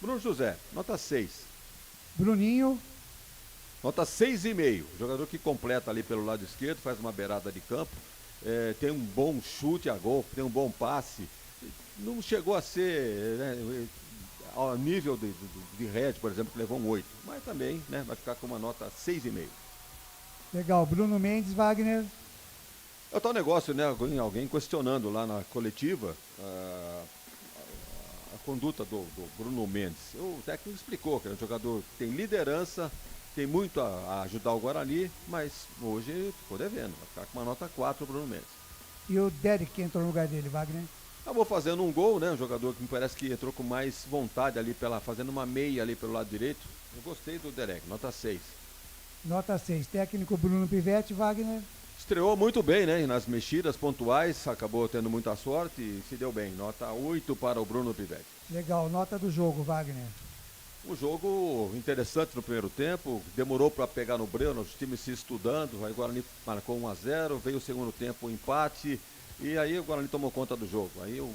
Bruno José, nota 6. Bruninho? Nota 6,5. Jogador que completa ali pelo lado esquerdo, faz uma beirada de campo, tem um bom chute a gol, tem um bom passe. Não chegou a ser... ao nível de Red, por exemplo, que levou um 8. Mas também, né, vai ficar com uma nota 6,5. Legal. Bruno Mendes, Wagner? É o tal negócio, né? Alguém questionando lá na coletiva a conduta do Bruno Mendes. O técnico explicou que é um jogador que tem liderança, tem muito a ajudar o Guarani, mas hoje ficou devendo. Vai ficar com uma nota 4 o Bruno Mendes. E o Derek que entrou no lugar dele, Wagner? Acabou fazendo um gol, né? Um jogador que me parece que entrou com mais vontade ali, fazendo uma meia ali pelo lado direito. Eu gostei do Derek, nota 6. Nota 6. Técnico Bruno Pivetti, Wagner? Estreou muito bem, né? Nas mexidas pontuais, acabou tendo muita sorte e se deu bem. Nota 8 para o Bruno Pivetti. Legal. Nota do jogo, Wagner? Um jogo interessante no primeiro tempo, demorou para pegar no breu, os times se estudando, aí o Guarani marcou 1-0, veio o segundo tempo um empate, e aí o Guarani tomou conta do jogo. Aí o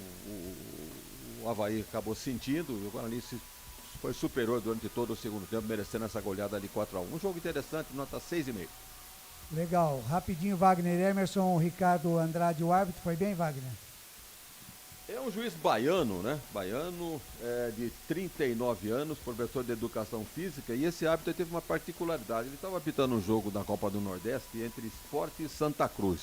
Avaí acabou sentindo, e o Guarani foi superior durante todo o segundo tempo, merecendo essa goleada ali 4-1. Um jogo interessante, nota 6,5. Legal. Rapidinho, Wagner. Emerson, Ricardo Andrade, o árbitro, foi bem, Wagner? É um juiz baiano, né? Baiano, de 39 anos, professor de educação física, e esse árbitro teve uma particularidade. Ele estava apitando um jogo da Copa do Nordeste entre Sport e Santa Cruz.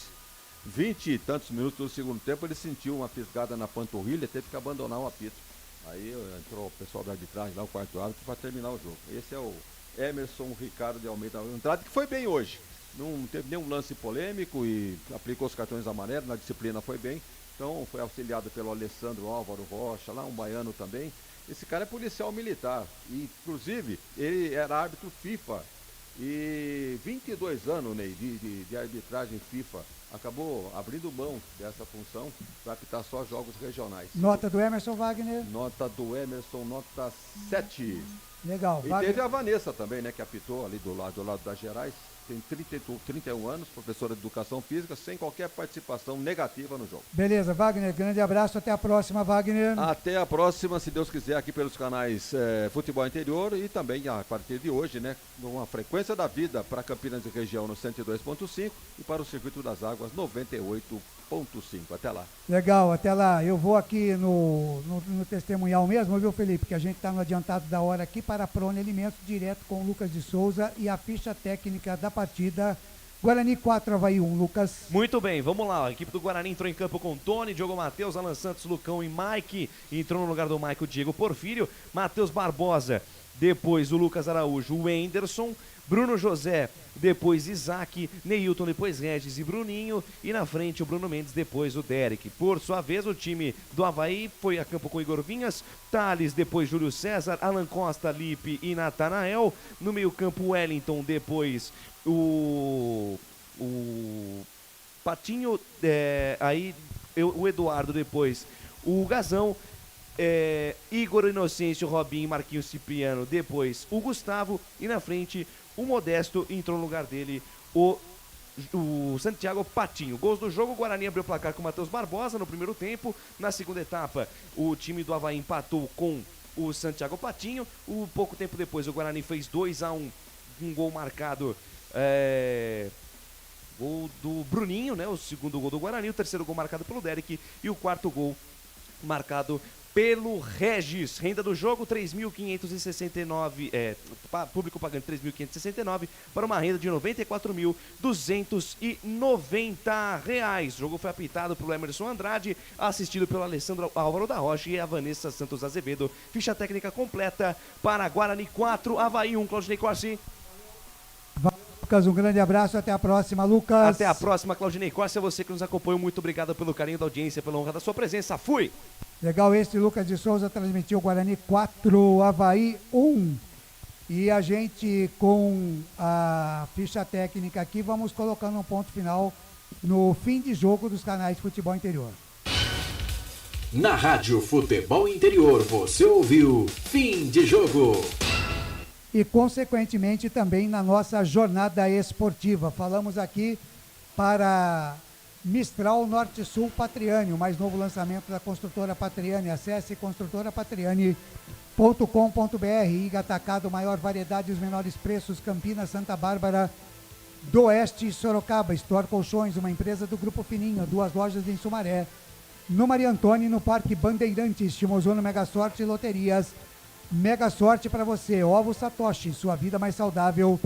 20 e tantos minutos do segundo tempo, ele sentiu uma fisgada na panturrilha e teve que abandonar o apito. Aí entrou o pessoal da arbitragem, lá o quarto árbitro, para terminar o jogo. Esse é o Emerson Ricardo de Almeida Andrade, que foi bem hoje. Não teve nenhum lance polêmico e aplicou os cartões amarelos, na disciplina foi bem. Então foi auxiliado pelo Alessandro Álvaro Rocha, lá um baiano também. Esse cara é policial militar, e, inclusive ele era árbitro FIFA. E 22 anos, Ney, de arbitragem FIFA. Acabou abrindo mão dessa função para apitar só jogos regionais. Nota do Emerson, Wagner? Nota do Emerson, nota 7. Legal. E Wagner... teve a Vanessa também, né, que apitou ali do lado das Gerais. Tem 31 anos, professora de educação física, sem qualquer participação negativa no jogo. Beleza, Wagner, grande abraço, até a próxima, Wagner. Até a próxima, se Deus quiser, aqui pelos canais Futebol Interior e também a partir de hoje, né, uma frequência da vida para Campinas e região no 102.5 e para o Circuito das Águas 98.5. Até lá. Legal, até lá. Eu vou aqui no testemunhal mesmo, viu, Felipe? Que a gente está no adiantado da hora aqui para a Prone Alimentos, direto com o Lucas de Souza e a ficha técnica da partida. Guarani 4, Avaí 1, Lucas. Muito bem, vamos lá. A equipe do Guarani entrou em campo com Tony, Diogo Matheus, Alan Santos, Lucão e Mike. Entrou no lugar do Mike o Diego Porfírio, Matheus Barbosa, depois o Lucas Araújo, o Wenderson, Bruno José, depois Isaac, Neilton, depois Regis e Bruninho, e na frente o Bruno Mendes, depois o Derek. Por sua vez, o time do Avaí foi a campo com Igor Vinhas, Thales, depois Júlio César, Alan Costa, Lipe e Natanael. No meio campo, Wellington, depois o Patinho, o Eduardo, depois o Gazão, Igor Inocêncio, Robinho, Marquinhos Cipriano, depois o Gustavo, e na frente o Modesto, entrou no lugar dele o Santiago Patinho. Gols do jogo: o Guarani abriu o placar com o Matheus Barbosa no primeiro tempo. Na segunda etapa, o time do Avaí empatou com o Santiago Patinho. Pouco tempo depois, o Guarani fez 2-1, um gol marcado, gol do Bruninho, né? O segundo gol do Guarani, o terceiro gol marcado pelo Derek e o quarto gol marcado pelo Regis. Renda do jogo, 3.569, público pagando 3.569 para uma renda de R$ 94.290. O jogo foi apitado pelo Emerson Andrade, assistido pelo Alessandro Álvaro da Rocha e a Vanessa Santos Azevedo. Ficha técnica completa para Guarani 4, Avaí 1. Claudinei Corsi. Lucas, um grande abraço, até a próxima, Lucas. Até a próxima, Claudinei Corsi. É você que nos acompanhou, muito obrigado pelo carinho da audiência, pela honra da sua presença. Fui! Legal, este Lucas de Souza transmitiu Guarani 4, Avaí 1. E a gente, com a ficha técnica aqui, vamos colocando um ponto final no fim de jogo dos canais Futebol Interior. Na Rádio Futebol Interior, você ouviu Fim de Jogo. E, consequentemente, também na nossa jornada esportiva. Falamos aqui para Mistral Norte Sul Patriani, o mais novo lançamento da construtora Patriani. Acesse construtorapatriani.com.br. Iga Atacado, maior variedade e os menores preços. Campinas, Santa Bárbara do Oeste e Sorocaba. Store Colchões, uma empresa do Grupo Fininho. 2 lojas em Sumaré, no Maria Antônia e no Parque Bandeirantes. Timozono Mega Sorte e Loterias. Mega sorte para você. Ovo Satoshi, sua vida mais saudável.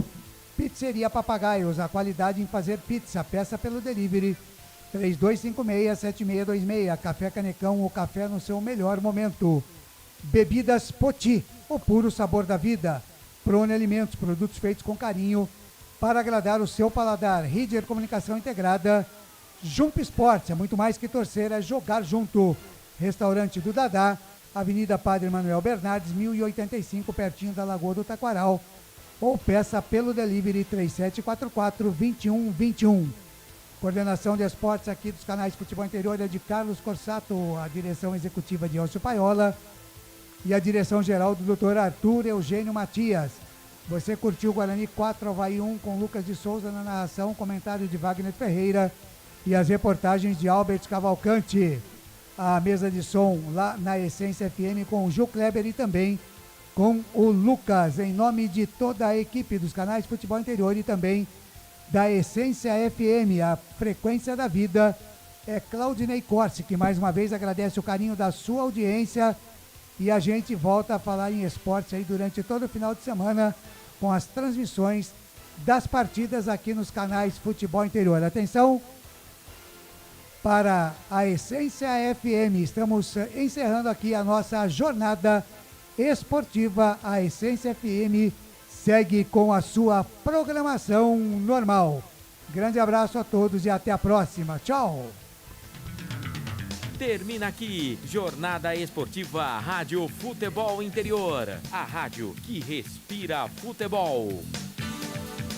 Pizzeria Papagaios, a qualidade em fazer pizza. Peça pelo delivery 3256-7626. Café Canecão, o café no seu melhor momento. Bebidas Poti, o puro sabor da vida. Prone Alimentos, produtos feitos com carinho para agradar o seu paladar. Ridger Comunicação Integrada. Jump Esportes, é muito mais que torcer, é jogar junto. Restaurante do Dadá, Avenida Padre Manuel Bernardes, 1085, pertinho da Lagoa do Taquaral. Ou peça pelo delivery 3744-2121. Coordenação de esportes aqui dos canais Futebol Interior é de Carlos Corsato, a direção executiva de Elcio Paiola e a direção geral do Dr. Arthur Eugênio Matias. Você curtiu o Guarani 4, Avaí 1 com Lucas de Souza na narração, comentário de Wagner Ferreira e as reportagens de Albert Cavalcante. A mesa de som lá na Essência FM com o Gil Kleber e também com o Lucas, em nome de toda a equipe dos canais Futebol Interior e também da Essência FM, a frequência da vida. É Claudinei Corsi, que mais uma vez agradece o carinho da sua audiência e a gente volta a falar em esporte aí durante todo o final de semana com as transmissões das partidas aqui nos canais Futebol Interior. Atenção para a Essência FM, estamos encerrando aqui a nossa jornada esportiva. A Essência FM segue com a sua programação normal. Grande abraço a todos e até a próxima. Tchau! Termina aqui, Jornada Esportiva Rádio Futebol Interior. A rádio que respira futebol.